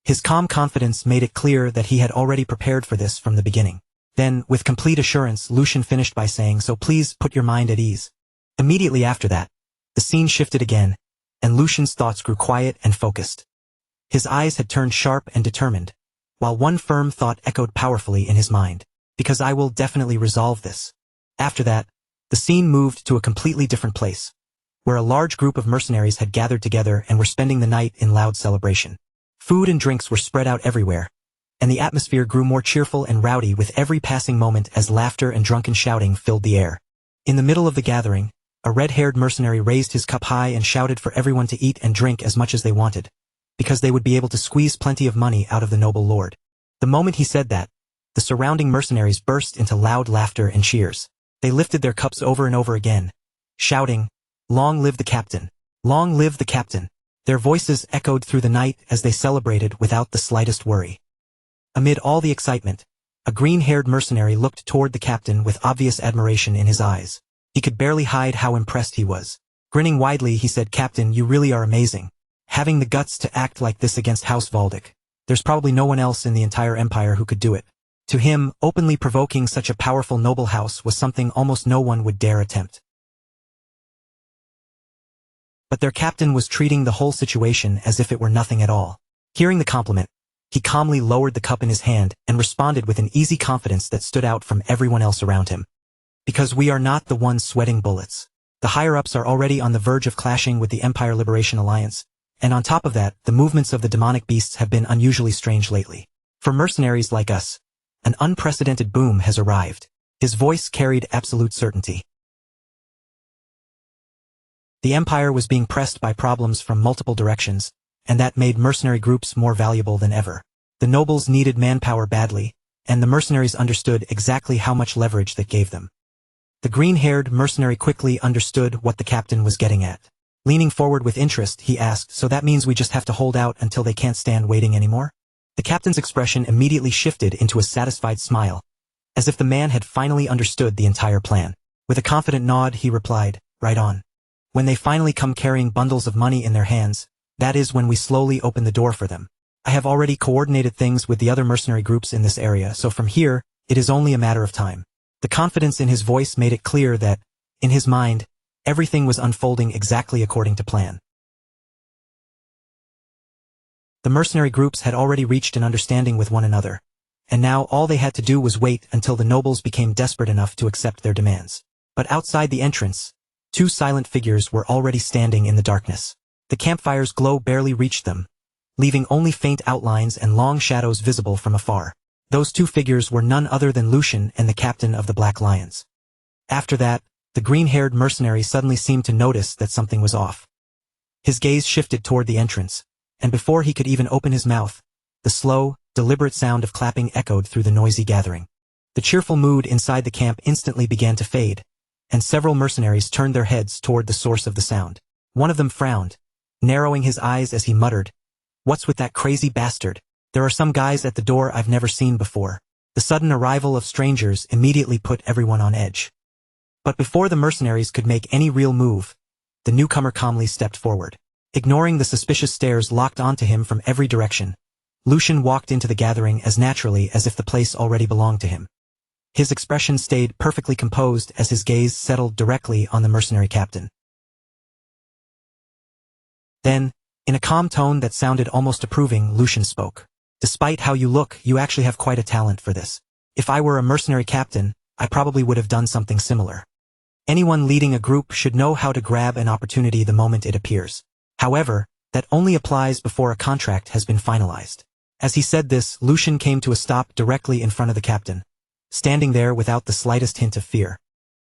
His calm confidence made it clear that he had already prepared for this from the beginning. Then, with complete assurance, Lucian finished by saying, So please put your mind at ease. Immediately after that, the scene shifted again, and Lucian's thoughts grew quiet and focused. His eyes had turned sharp and determined, while one firm thought echoed powerfully in his mind, because I will definitely resolve this. After that, the scene moved to a completely different place, where a large group of mercenaries had gathered together and were spending the night in loud celebration. Food and drinks were spread out everywhere, and the atmosphere grew more cheerful and rowdy with every passing moment as laughter and drunken shouting filled the air. In the middle of the gathering, a red-haired mercenary raised his cup high and shouted for everyone to eat and drink as much as they wanted, because they would be able to squeeze plenty of money out of the noble lord. The moment he said that, the surrounding mercenaries burst into loud laughter and cheers. They lifted their cups over and over again, shouting, "Long live the captain! Long live the captain!" Their voices echoed through the night as they celebrated without the slightest worry. Amid all the excitement, a green-haired mercenary looked toward the captain with obvious admiration in his eyes. He could barely hide how impressed he was. Grinning widely, he said, "Captain, you really are amazing. Having the guts to act like this against House Valdic. There's probably no one else in the entire empire who could do it." To him, openly provoking such a powerful noble house was something almost no one would dare attempt. But their captain was treating the whole situation as if it were nothing at all. Hearing the compliment, he calmly lowered the cup in his hand and responded with an easy confidence that stood out from everyone else around him. "Because we are not the ones sweating bullets. The higher-ups are already on the verge of clashing with the Empire Liberation Alliance, and on top of that, the movements of the demonic beasts have been unusually strange lately. For mercenaries like us, an unprecedented boom has arrived." His voice carried absolute certainty. The Empire was being pressed by problems from multiple directions, and that made mercenary groups more valuable than ever. The nobles needed manpower badly, and the mercenaries understood exactly how much leverage that gave them. The green-haired mercenary quickly understood what the captain was getting at. Leaning forward with interest, he asked, "So that means we just have to hold out until they can't stand waiting anymore?" The captain's expression immediately shifted into a satisfied smile, as if the man had finally understood the entire plan. With a confident nod, he replied, "Right on. When they finally come carrying bundles of money in their hands, that is when we slowly open the door for them. I have already coordinated things with the other mercenary groups in this area, so from here, it is only a matter of time." The confidence in his voice made it clear that, in his mind, everything was unfolding exactly according to plan. The mercenary groups had already reached an understanding with one another, and now all they had to do was wait until the nobles became desperate enough to accept their demands. But outside the entrance, two silent figures were already standing in the darkness. The campfire's glow barely reached them, leaving only faint outlines and long shadows visible from afar. Those two figures were none other than Lucian and the captain of the Black Lions. After that, the green-haired mercenary suddenly seemed to notice that something was off. His gaze shifted toward the entrance, and before he could even open his mouth, the slow, deliberate sound of clapping echoed through the noisy gathering. The cheerful mood inside the camp instantly began to fade, and several mercenaries turned their heads toward the source of the sound. One of them frowned, narrowing his eyes as he muttered, "What's with that crazy bastard? There are some guys at the door I've never seen before." The sudden arrival of strangers immediately put everyone on edge. But before the mercenaries could make any real move, the newcomer calmly stepped forward. Ignoring the suspicious stares locked onto him from every direction, Lucian walked into the gathering as naturally as if the place already belonged to him. His expression stayed perfectly composed as his gaze settled directly on the mercenary captain. Then, in a calm tone that sounded almost approving, Lucian spoke. "Despite how you look, you actually have quite a talent for this. If I were a mercenary captain, I probably would have done something similar. Anyone leading a group should know how to grab an opportunity the moment it appears. However, that only applies before a contract has been finalized." As he said this, Lucian came to a stop directly in front of the captain, standing there without the slightest hint of fear.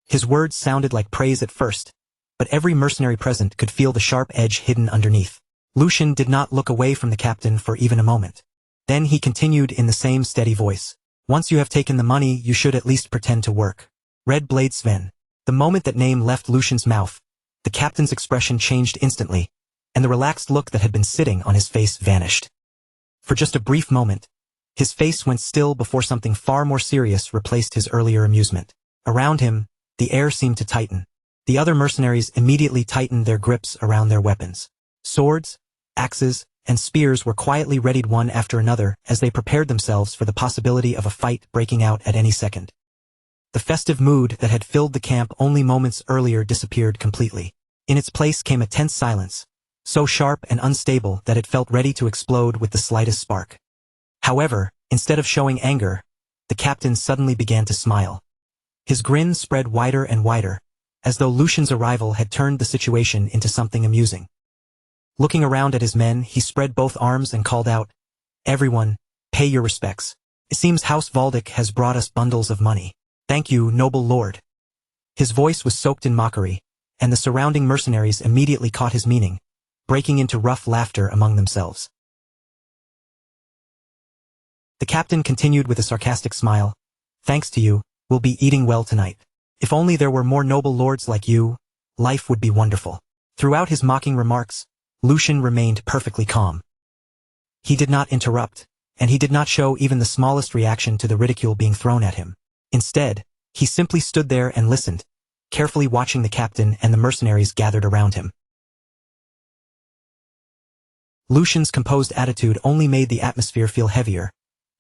His words sounded like praise at first, but every mercenary present could feel the sharp edge hidden underneath. Lucian did not look away from the captain for even a moment. Then he continued in the same steady voice. "Once you have taken the money, you should at least pretend to work. Red Blade Sven." The moment that name left Lucian's mouth, the captain's expression changed instantly, and the relaxed look that had been sitting on his face vanished. For just a brief moment, his face went still before something far more serious replaced his earlier amusement. Around him, the air seemed to tighten. The other mercenaries immediately tightened their grips around their weapons. Swords, axes, and spears were quietly readied one after another as they prepared themselves for the possibility of a fight breaking out at any second. The festive mood that had filled the camp only moments earlier disappeared completely. In its place came a tense silence, so sharp and unstable that it felt ready to explode with the slightest spark. However, instead of showing anger, the captain suddenly began to smile. His grin spread wider and wider, as though Lucian's arrival had turned the situation into something amusing. Looking around at his men, he spread both arms and called out, "Everyone, pay your respects. It seems House Valdic has brought us bundles of money. Thank you, noble lord. His voice was soaked in mockery, and the surrounding mercenaries immediately caught his meaning, breaking into rough laughter among themselves. The captain continued with a sarcastic smile. Thanks to you, we'll be eating well tonight. If only there were more noble lords like you, life would be wonderful. Throughout his mocking remarks, Lucian remained perfectly calm. He did not interrupt, and he did not show even the smallest reaction to the ridicule being thrown at him. Instead, he simply stood there and listened, carefully watching the captain and the mercenaries gathered around him. Lucian's composed attitude only made the atmosphere feel heavier,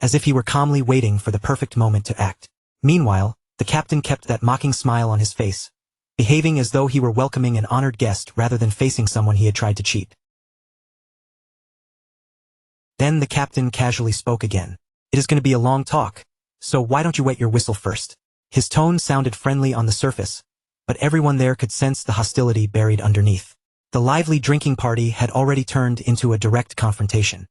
as if he were calmly waiting for the perfect moment to act. Meanwhile, the captain kept that mocking smile on his face, behaving as though he were welcoming an honored guest rather than facing someone he had tried to cheat. Then the captain casually spoke again. It is going to be a long talk, so why don't you wet your whistle first? His tone sounded friendly on the surface, but everyone there could sense the hostility buried underneath. The lively drinking party had already turned into a direct confrontation.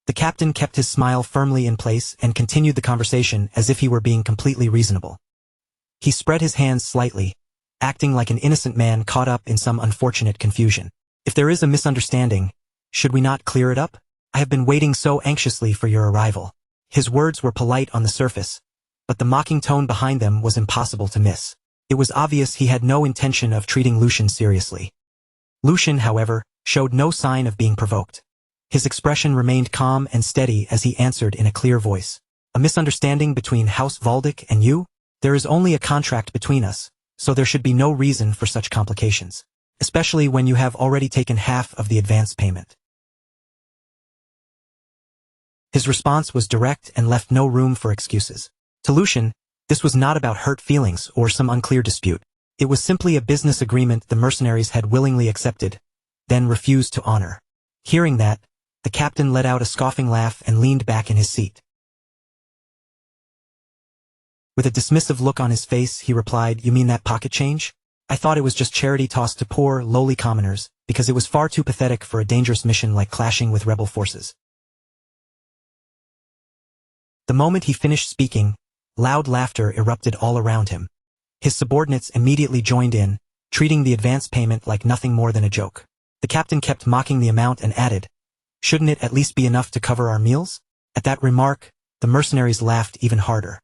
The captain kept his smile firmly in place and continued the conversation as if he were being completely reasonable. He spread his hands slightly, acting like an innocent man caught up in some unfortunate confusion. If there is a misunderstanding, should we not clear it up? I have been waiting so anxiously for your arrival. His words were polite on the surface, but the mocking tone behind them was impossible to miss. It was obvious he had no intention of treating Lucian seriously. Lucian, however, showed no sign of being provoked. His expression remained calm and steady as he answered in a clear voice. A misunderstanding between House Valdic and you? There is only a contract between us, so there should be no reason for such complications, especially when you have already taken half of the advance payment. His response was direct and left no room for excuses. To Lucian, this was not about hurt feelings or some unclear dispute. It was simply a business agreement the mercenaries had willingly accepted, then refused to honor. Hearing that, the captain let out a scoffing laugh and leaned back in his seat. With a dismissive look on his face, he replied, "You mean that pocket change? I thought it was just charity tossed to poor, lowly commoners, because it was far too pathetic for a dangerous mission like clashing with rebel forces." The moment he finished speaking, loud laughter erupted all around him. His subordinates immediately joined in, treating the advance payment like nothing more than a joke. The captain kept mocking the amount and added, "Shouldn't it at least be enough to cover our meals?" At that remark, the mercenaries laughed even harder.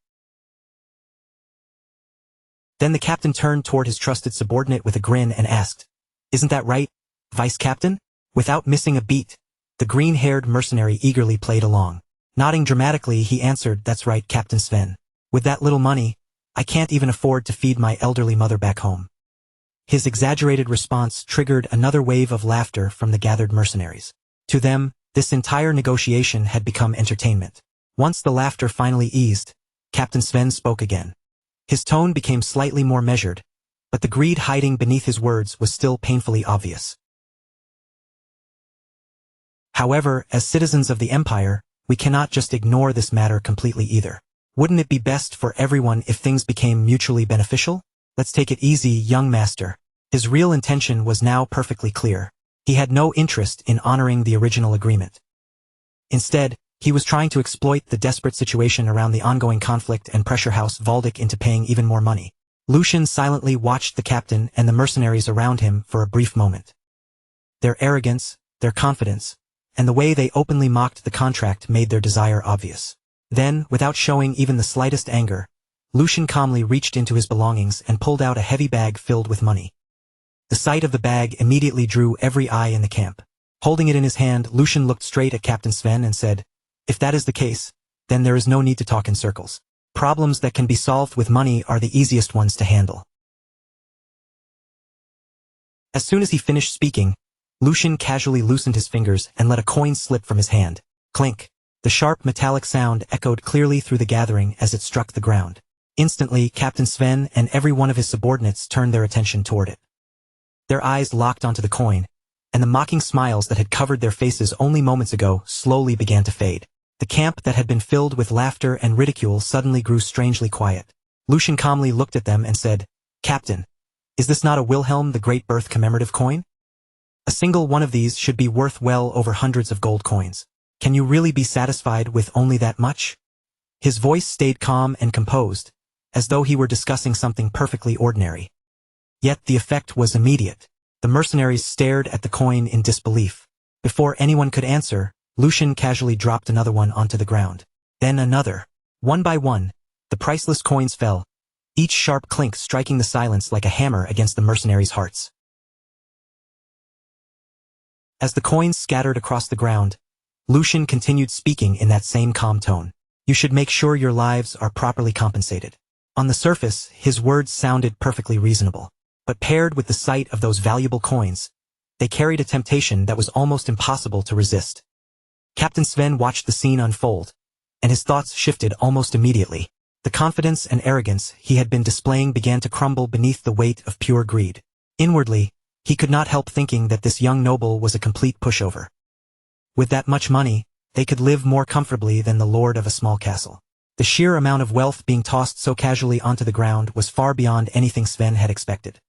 Then the captain turned toward his trusted subordinate with a grin and asked, "Isn't that right, Vice Captain?" Without missing a beat, the green-haired mercenary eagerly played along. Nodding dramatically, he answered, "That's right, Captain Sven. With that little money, I can't even afford to feed my elderly mother back home." His exaggerated response triggered another wave of laughter from the gathered mercenaries. To them, this entire negotiation had become entertainment. Once the laughter finally eased, Captain Sven spoke again. His tone became slightly more measured, but the greed hiding beneath his words was still painfully obvious. However, as citizens of the Empire, we cannot just ignore this matter completely either. Wouldn't it be best for everyone if things became mutually beneficial? Let's take it easy, young master. His real intention was now perfectly clear. He had no interest in honoring the original agreement. Instead, he was trying to exploit the desperate situation around the ongoing conflict and pressure House Valdic into paying even more money. Lucian silently watched the captain and the mercenaries around him for a brief moment. Their arrogance, their confidence, and the way they openly mocked the contract made their desire obvious. Then, without showing even the slightest anger, Lucian calmly reached into his belongings and pulled out a heavy bag filled with money. The sight of the bag immediately drew every eye in the camp. Holding it in his hand, Lucian looked straight at Captain Sven and said, "If that is the case, then there is no need to talk in circles. Problems that can be solved with money are the easiest ones to handle." As soon as he finished speaking, Lucian casually loosened his fingers and let a coin slip from his hand. Clink! The sharp metallic sound echoed clearly through the gathering as it struck the ground. Instantly, Captain Sven and every one of his subordinates turned their attention toward it. Their eyes locked onto the coin, and the mocking smiles that had covered their faces only moments ago slowly began to fade. The camp that had been filled with laughter and ridicule suddenly grew strangely quiet. Lucian calmly looked at them and said, "Captain, is this not a Wilhelm the Great Birth commemorative coin?" A single one of these should be worth well over hundreds of gold coins. Can you really be satisfied with only that much? His voice stayed calm and composed, as though he were discussing something perfectly ordinary. Yet the effect was immediate. The mercenaries stared at the coin in disbelief. Before anyone could answer, Lucian casually dropped another one onto the ground. Then another. One by one, the priceless coins fell, each sharp clink striking the silence like a hammer against the mercenaries' hearts. As the coins scattered across the ground, Lucian continued speaking in that same calm tone. You should make sure your lives are properly compensated. On the surface, his words sounded perfectly reasonable. But paired with the sight of those valuable coins, they carried a temptation that was almost impossible to resist. Captain Sven watched the scene unfold, and his thoughts shifted almost immediately. The confidence and arrogance he had been displaying began to crumble beneath the weight of pure greed. Inwardly, he could not help thinking that this young noble was a complete pushover. With that much money, they could live more comfortably than the lord of a small castle. The sheer amount of wealth being tossed so casually onto the ground was far beyond anything Sven had expected.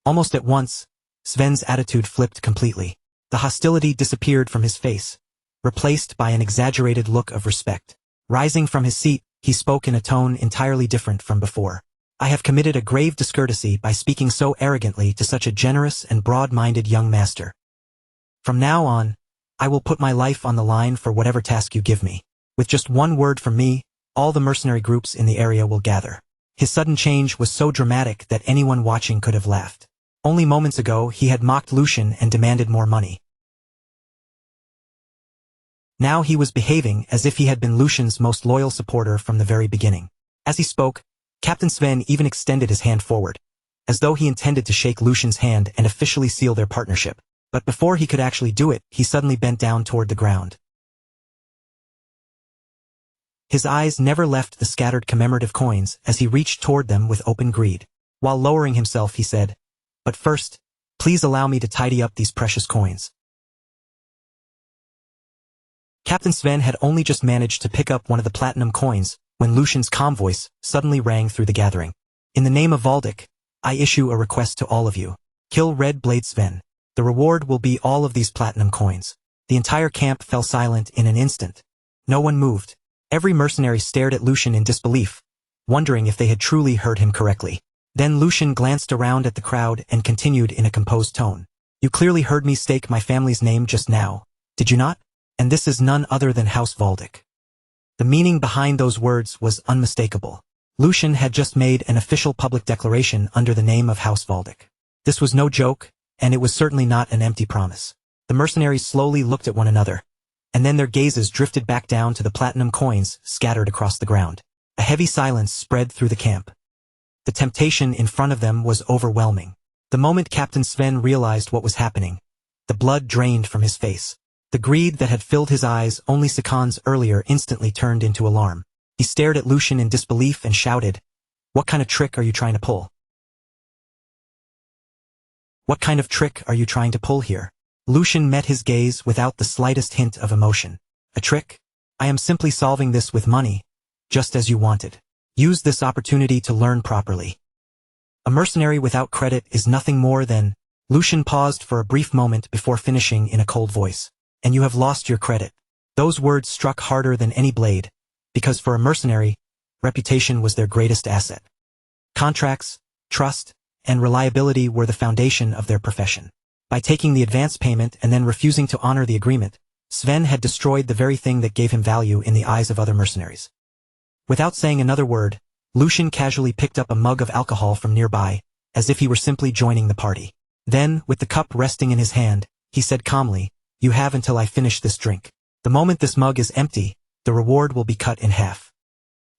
Almost at once, Sven's attitude flipped completely. The hostility disappeared from his face, replaced by an exaggerated look of respect. Rising from his seat, he spoke in a tone entirely different from before. I have committed a grave discourtesy by speaking so arrogantly to such a generous and broad-minded young master. From now on, I will put my life on the line for whatever task you give me. With just one word from me, all the mercenary groups in the area will gather. His sudden change was so dramatic that anyone watching could have laughed. Only moments ago he had mocked Lucian and demanded more money. Now he was behaving as if he had been Lucian's most loyal supporter from the very beginning. As he spoke, Captain Sven even extended his hand forward, as though he intended to shake Lucian's hand and officially seal their partnership. But before he could actually do it, he suddenly bent down toward the ground. His eyes never left the scattered commemorative coins as he reached toward them with open greed. While lowering himself, he said, "But first, please allow me to tidy up these precious coins." Captain Sven had only just managed to pick up one of the platinum coins when Lucian's calm voice suddenly rang through the gathering. "In the name of Valdic, I issue a request to all of you. Kill Red Blade Sven. The reward will be all of these platinum coins." The entire camp fell silent in an instant. No one moved. Every mercenary stared at Lucian in disbelief, wondering if they had truly heard him correctly. Then Lucian glanced around at the crowd and continued in a composed tone. "You clearly heard me stake my family's name just now, did you not? And this is none other than House Valdic." The meaning behind those words was unmistakable. Lucian had just made an official public declaration under the name of House Valdic. This was no joke, and it was certainly not an empty promise. The mercenaries slowly looked at one another, and then their gazes drifted back down to the platinum coins scattered across the ground. A heavy silence spread through the camp. The temptation in front of them was overwhelming. The moment Captain Sven realized what was happening, the blood drained from his face. The greed that had filled his eyes only seconds earlier instantly turned into alarm. He stared at Lucian in disbelief and shouted, "What kind of trick are you trying to pull? What kind of trick are you trying to pull here?" Lucian met his gaze without the slightest hint of emotion. "A trick? I am simply solving this with money, just as you wanted. Use this opportunity to learn properly. A mercenary without credit is nothing more than—" Lucian paused for a brief moment before finishing in a cold voice. "And you have lost your credit." Those words struck harder than any blade, because for a mercenary, reputation was their greatest asset. Contracts, trust, and reliability were the foundation of their profession. By taking the advance payment and then refusing to honor the agreement, Sven had destroyed the very thing that gave him value in the eyes of other mercenaries. Without saying another word, Lucian casually picked up a mug of alcohol from nearby, as if he were simply joining the party. Then, with the cup resting in his hand, he said calmly, "You have until I finish this drink. The moment this mug is empty, the reward will be cut in half."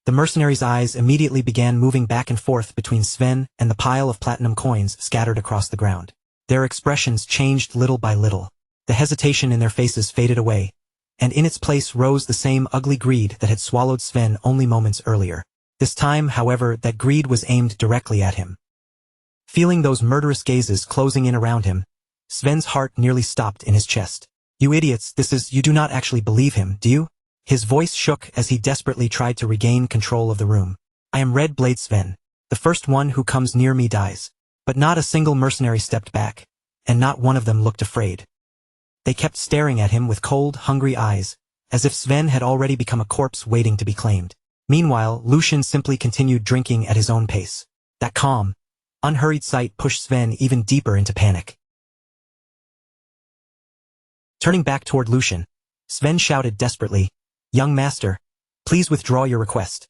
The mercenaries' eyes immediately began moving back and forth between Sven and the pile of platinum coins scattered across the ground. Their expressions changed little by little. The hesitation in their faces faded away, and in its place rose the same ugly greed that had swallowed Sven only moments earlier. This time, however, that greed was aimed directly at him. Feeling those murderous gazes closing in around him, Sven's heart nearly stopped in his chest. "You idiots, you do not actually believe him, do you?" His voice shook as he desperately tried to regain control of the room. "I am Red Blade Sven. The first one who comes near me dies." But not a single mercenary stepped back, and not one of them looked afraid. They kept staring at him with cold, hungry eyes, as if Sven had already become a corpse waiting to be claimed. Meanwhile, Lucian simply continued drinking at his own pace. That calm, unhurried sight pushed Sven even deeper into panic. Turning back toward Lucian, Sven shouted desperately, "Young master, please withdraw your request."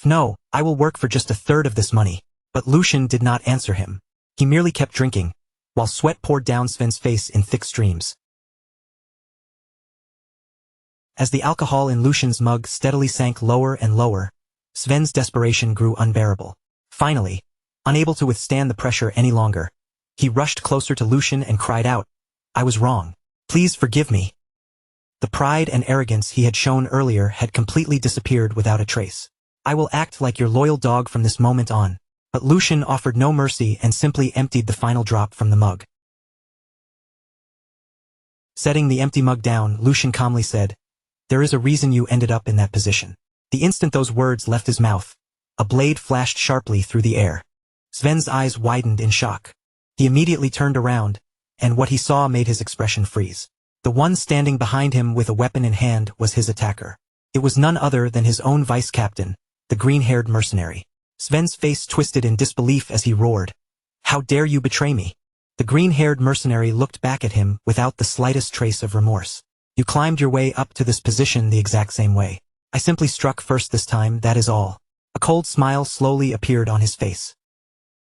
No, I will work for just a third of this money." But Lucian did not answer him. He merely kept drinking, while sweat poured down Sven's face in thick streams. As the alcohol in Lucian's mug steadily sank lower and lower, Sven's desperation grew unbearable. Finally, unable to withstand the pressure any longer, he rushed closer to Lucian and cried out, "I was wrong. Please forgive me." The pride and arrogance he had shown earlier had completely disappeared without a trace. "I will act like your loyal dog from this moment on." But Lucian offered no mercy and simply emptied the final drop from the mug. Setting the empty mug down, Lucian calmly said, "There is a reason you ended up in that position." The instant those words left his mouth, a blade flashed sharply through the air. Sven's eyes widened in shock. He immediately turned around, and what he saw made his expression freeze. The one standing behind him with a weapon in hand was his attacker. It was none other than his own vice-captain, the green-haired mercenary. Sven's face twisted in disbelief as he roared, "How dare you betray me?" The green-haired mercenary looked back at him without the slightest trace of remorse. "You climbed your way up to this position the exact same way. I simply struck first this time, that is all." A cold smile slowly appeared on his face.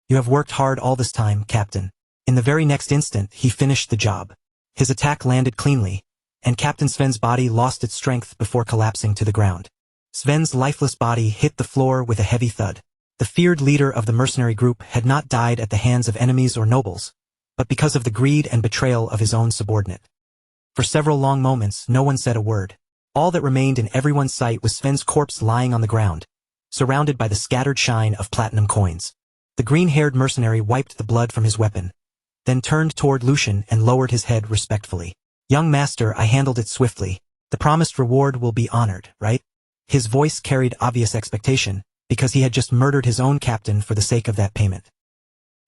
"You have worked hard all this time, Captain." In the very next instant, he finished the job. His attack landed cleanly, and Captain Sven's body lost its strength before collapsing to the ground. Sven's lifeless body hit the floor with a heavy thud. The feared leader of the mercenary group had not died at the hands of enemies or nobles, but because of the greed and betrayal of his own subordinate. For several long moments, no one said a word. All that remained in everyone's sight was Sven's corpse lying on the ground, surrounded by the scattered shine of platinum coins. The green-haired mercenary wiped the blood from his weapon, then turned toward Lucian and lowered his head respectfully. "Young master, I handled it swiftly. The promised reward will be honored, right?" His voice carried obvious expectation, because he had just murdered his own captain for the sake of that payment.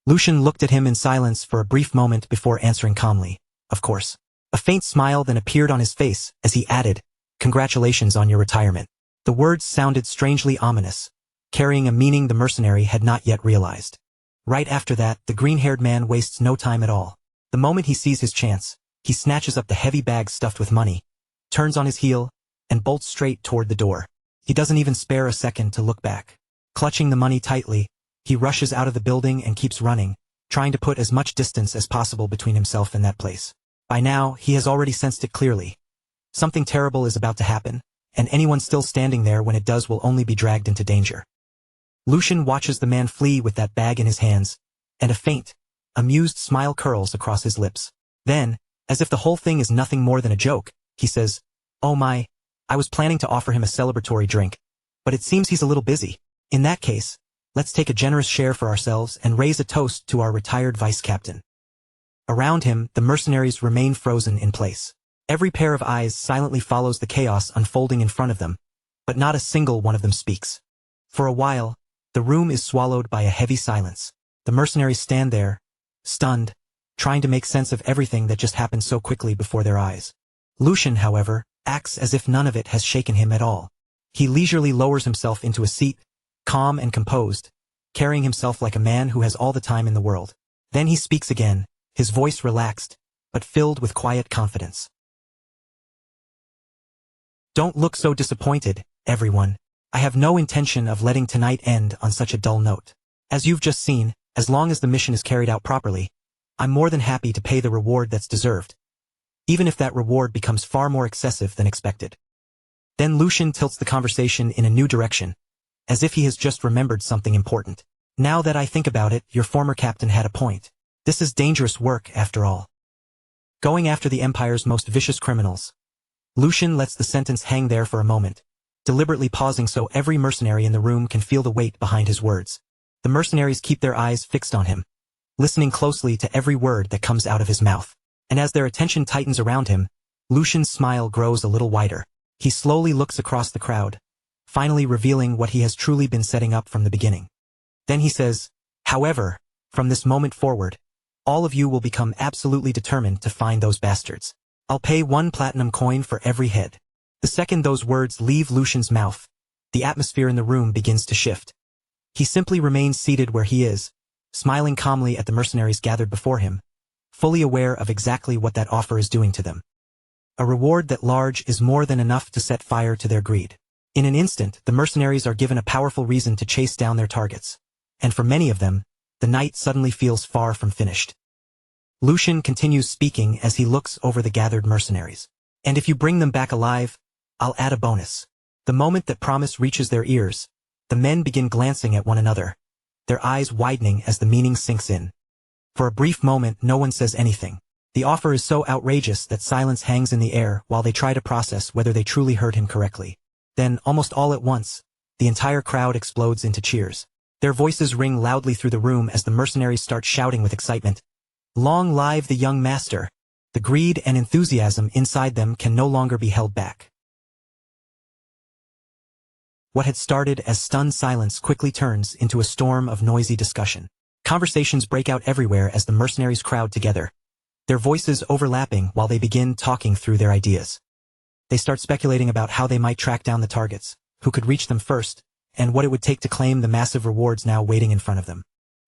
Lucian looked at him in silence for a brief moment before answering calmly, "Of course." A faint smile then appeared on his face as he added, "Congratulations on your retirement." The words sounded strangely ominous, carrying a meaning the mercenary had not yet realized. Right after that, the green-haired man wastes no time at all. The moment he sees his chance, he snatches up the heavy bag stuffed with money, turns on his heel, and bolts straight toward the door. He doesn't even spare a second to look back. Clutching the money tightly, he rushes out of the building and keeps running, trying to put as much distance as possible between himself and that place. By now, he has already sensed it clearly. Something terrible is about to happen, and anyone still standing there when it does will only be dragged into danger. Lucian watches the man flee with that bag in his hands, and a faint, amused smile curls across his lips. Then, as if the whole thing is nothing more than a joke, he says, "Oh my, I was planning to offer him a celebratory drink, but it seems he's a little busy. In that case, let's take a generous share for ourselves and raise a toast to our retired vice-captain." Around him, the mercenaries remain frozen in place. Every pair of eyes silently follows the chaos unfolding in front of them, but not a single one of them speaks. For a while, the room is swallowed by a heavy silence. The mercenaries stand there, stunned, trying to make sense of everything that just happened so quickly before their eyes. Lucian, however, acts as if none of it has shaken him at all. He leisurely lowers himself into a seat, calm and composed, carrying himself like a man who has all the time in the world. Then he speaks again, his voice relaxed, but filled with quiet confidence. "Don't look so disappointed, everyone. I have no intention of letting tonight end on such a dull note. As you've just seen, as long as the mission is carried out properly, I'm more than happy to pay the reward that's deserved, even if that reward becomes far more excessive than expected." Then Lucian tilts the conversation in a new direction, as if he has just remembered something important. "Now that I think about it, your former captain had a point. This is dangerous work, after all. Going after the Empire's most vicious criminals." Lucian lets the sentence hang there for a moment, deliberately pausing so every mercenary in the room can feel the weight behind his words. The mercenaries keep their eyes fixed on him, listening closely to every word that comes out of his mouth. And as their attention tightens around him, Lucian's smile grows a little wider. He slowly looks across the crowd, finally revealing what he has truly been setting up from the beginning. Then he says, "However, from this moment forward, all of you will become absolutely determined to find those bastards. I'll pay 1 platinum coin for every head. The second those words leave Lucian's mouth, the atmosphere in the room begins to shift. He simply remains seated where he is, smiling calmly at the mercenaries gathered before him, fully aware of exactly what that offer is doing to them. A reward that large is more than enough to set fire to their greed. In an instant, the mercenaries are given a powerful reason to chase down their targets, and for many of them, the night suddenly feels far from finished. Lucian continues speaking as he looks over the gathered mercenaries. And if you bring them back alive, I'll add a bonus. The moment that promise reaches their ears, the men begin glancing at one another, their eyes widening as the meaning sinks in. For a brief moment, no one says anything. The offer is so outrageous that silence hangs in the air while they try to process whether they truly heard him correctly. Then, almost all at once, the entire crowd explodes into cheers. Their voices ring loudly through the room as the mercenaries start shouting with excitement. Long live the young master! The greed and enthusiasm inside them can no longer be held back. What had started as stunned silence quickly turns into a storm of noisy discussion. Conversations break out everywhere as the mercenaries crowd together, their voices overlapping while they begin talking through their ideas. They start speculating about how they might track down the targets, who could reach them first, and what it would take to claim the massive rewards now waiting in front of them.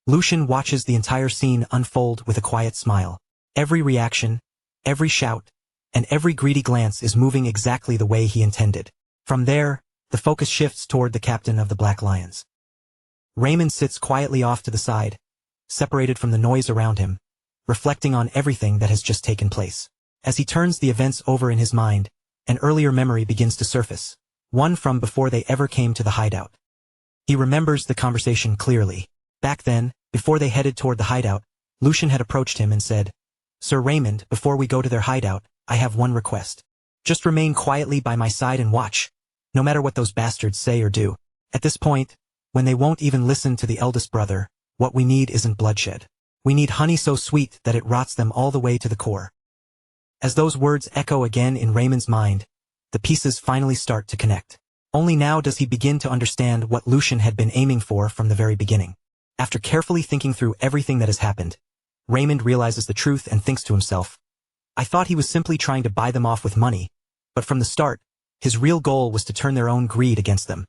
Lucian watches the entire scene unfold with a quiet smile. Every reaction, every shout, and every greedy glance is moving exactly the way he intended. From there, the focus shifts toward the captain of the Black Lions. Raymond sits quietly off to the side, separated from the noise around him, reflecting on everything that has just taken place. As he turns the events over in his mind, an earlier memory begins to surface, one from before they ever came to the hideout. He remembers the conversation clearly. Back then, before they headed toward the hideout, Lucian had approached him and said, "Sir Raymond, before we go to their hideout, I have one request. Just remain quietly by my side and watch, no matter what those bastards say or do." At this point, when they won't even listen to the eldest brother, what we need isn't bloodshed. We need honey so sweet that it rots them all the way to the core. As those words echo again in Raymond's mind, the pieces finally start to connect. Only now does he begin to understand what Lucian had been aiming for from the very beginning. After carefully thinking through everything that has happened, Raymond realizes the truth and thinks to himself, "I thought he was simply trying to buy them off with money, but from the start, his real goal was to turn their own greed against them."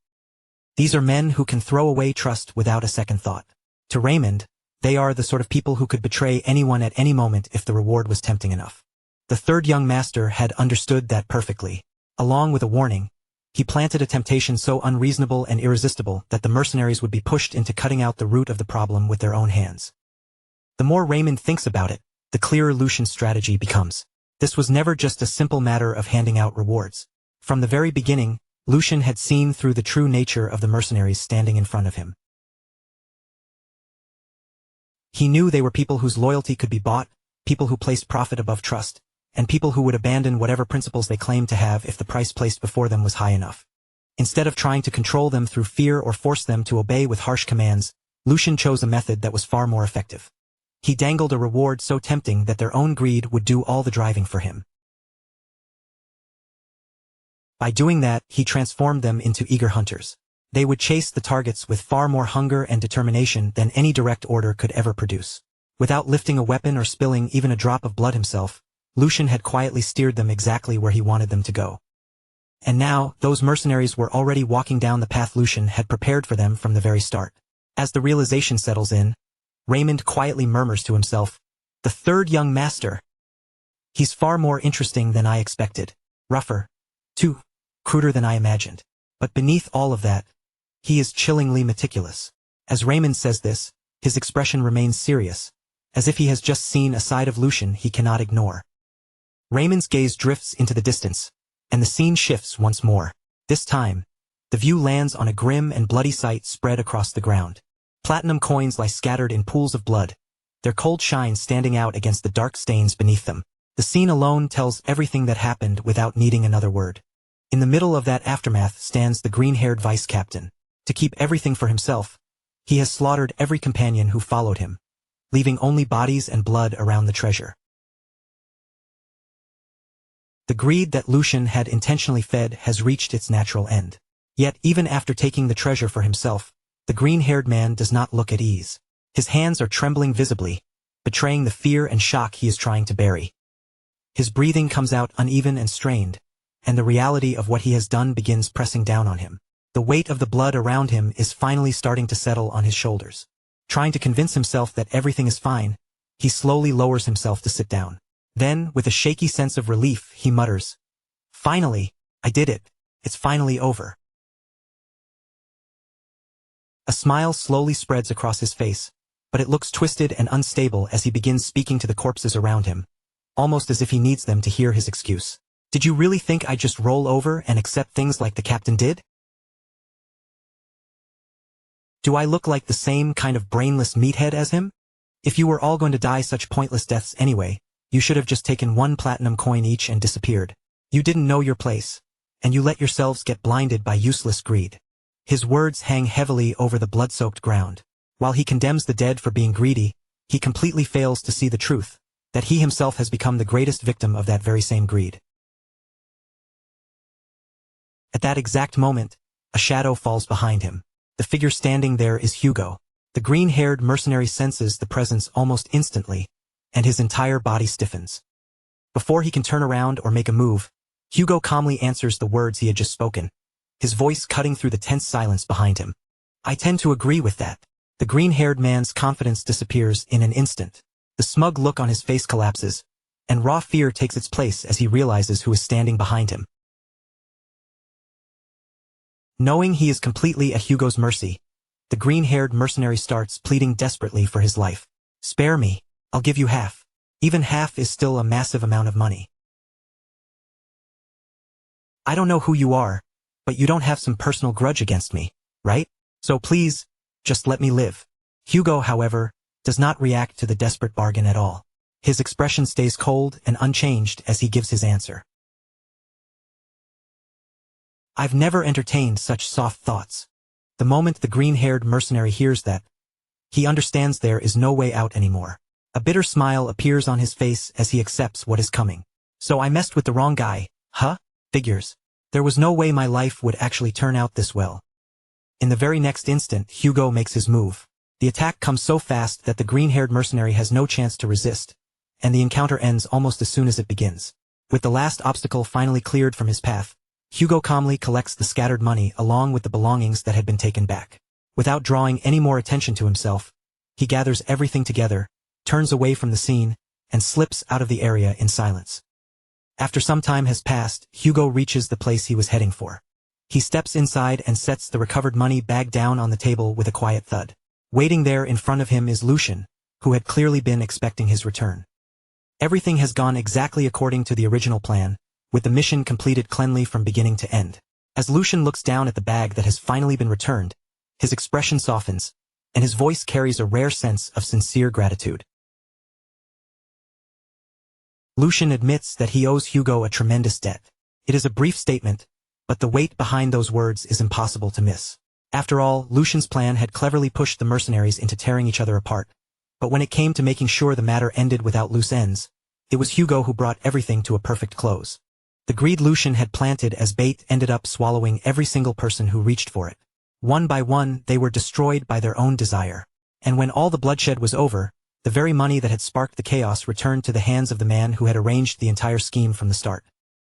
These are men who can throw away trust without a second thought. To Raymond, they are the sort of people who could betray anyone at any moment if the reward was tempting enough. The third young master had understood that perfectly. Along with a warning, he planted a temptation so unreasonable and irresistible that the mercenaries would be pushed into cutting out the root of the problem with their own hands. The more Raymond thinks about it, the clearer Lucian's strategy becomes. This was never just a simple matter of handing out rewards. From the very beginning, Lucian had seen through the true nature of the mercenaries standing in front of him. He knew they were people whose loyalty could be bought, people who placed profit above trust, and people who would abandon whatever principles they claimed to have if the price placed before them was high enough. Instead of trying to control them through fear or force them to obey with harsh commands, Lucian chose a method that was far more effective. He dangled a reward so tempting that their own greed would do all the driving for him. By doing that, he transformed them into eager hunters. They would chase the targets with far more hunger and determination than any direct order could ever produce. Without lifting a weapon or spilling even a drop of blood himself, Lucian had quietly steered them exactly where he wanted them to go. And now, those mercenaries were already walking down the path Lucian had prepared for them from the very start. As the realization settles in, Raymond quietly murmurs to himself, "The third young master. He's far more interesting than I expected. Rougher, too, cruder than I imagined. But beneath all of that, he is chillingly meticulous." As Raymond says this, his expression remains serious, as if he has just seen a side of Lucian he cannot ignore. Raymond's gaze drifts into the distance, and the scene shifts once more. This time, the view lands on a grim and bloody sight spread across the ground. Platinum coins lie scattered in pools of blood, their cold shine standing out against the dark stains beneath them. The scene alone tells everything that happened without needing another word. In the middle of that aftermath stands the green-haired vice captain. To keep everything for himself, he has slaughtered every companion who followed him, leaving only bodies and blood around the treasure. The greed that Lucian had intentionally fed has reached its natural end. Yet even after taking the treasure for himself, the green-haired man does not look at ease. His hands are trembling visibly, betraying the fear and shock he is trying to bury. His breathing comes out uneven and strained, and the reality of what he has done begins pressing down on him. The weight of the blood around him is finally starting to settle on his shoulders. Trying to convince himself that everything is fine, he slowly lowers himself to sit down. Then, with a shaky sense of relief, he mutters, "Finally, I did it. It's finally over." A smile slowly spreads across his face, but it looks twisted and unstable as he begins speaking to the corpses around him, almost as if he needs them to hear his excuse. "Did you really think I'd just roll over and accept things like the captain did? Do I look like the same kind of brainless meathead as him? If you were all going to die such pointless deaths anyway, you should have just taken 1 platinum coin each and disappeared. You didn't know your place, and you let yourselves get blinded by useless greed." His words hang heavily over the blood-soaked ground. While he condemns the dead for being greedy, he completely fails to see the truth, that he himself has become the greatest victim of that very same greed. At that exact moment, a shadow falls behind him. The figure standing there is Hugo. The green-haired mercenary senses the presence almost instantly, and his entire body stiffens. Before he can turn around or make a move, Hugo calmly answers the words he had just spoken, his voice cutting through the tense silence behind him. "I tend to agree with that." The green-haired man's confidence disappears in an instant. The smug look on his face collapses, and raw fear takes its place as he realizes who is standing behind him. Knowing he is completely at Hugo's mercy, the green-haired mercenary starts pleading desperately for his life. "Spare me, I'll give you half." Even half is still a massive amount of money. "I don't know who you are, but you don't have some personal grudge against me, right? So please, just let me live." Hugo, however, does not react to the desperate bargain at all. His expression stays cold and unchanged as he gives his answer. "I've never entertained such soft thoughts." The moment the green-haired mercenary hears that, he understands there is no way out anymore. A bitter smile appears on his face as he accepts what is coming. "So I messed with the wrong guy, huh? Figures. There was no way my life would actually turn out this well." In the very next instant, Hugo makes his move. The attack comes so fast that the green-haired mercenary has no chance to resist, and the encounter ends almost as soon as it begins. With the last obstacle finally cleared from his path, Hugo calmly collects the scattered money along with the belongings that had been taken back. Without drawing any more attention to himself, he gathers everything together, turns away from the scene, and slips out of the area in silence. After some time has passed, Hugo reaches the place he was heading for. He steps inside and sets the recovered money bag down on the table with a quiet thud. Waiting there in front of him is Lucian, who had clearly been expecting his return. Everything has gone exactly according to the original plan, with the mission completed cleanly from beginning to end. As Lucian looks down at the bag that has finally been returned, his expression softens, and his voice carries a rare sense of sincere gratitude. Lucian admits that he owes Hugo a tremendous debt. It is a brief statement, but the weight behind those words is impossible to miss. After all, Lucian's plan had cleverly pushed the mercenaries into tearing each other apart, but when it came to making sure the matter ended without loose ends, it was Hugo who brought everything to a perfect close. The greed Lucian had planted as bait ended up swallowing every single person who reached for it. One by one, they were destroyed by their own desire. And when all the bloodshed was over, the very money that had sparked the chaos returned to the hands of the man who had arranged the entire scheme from the start.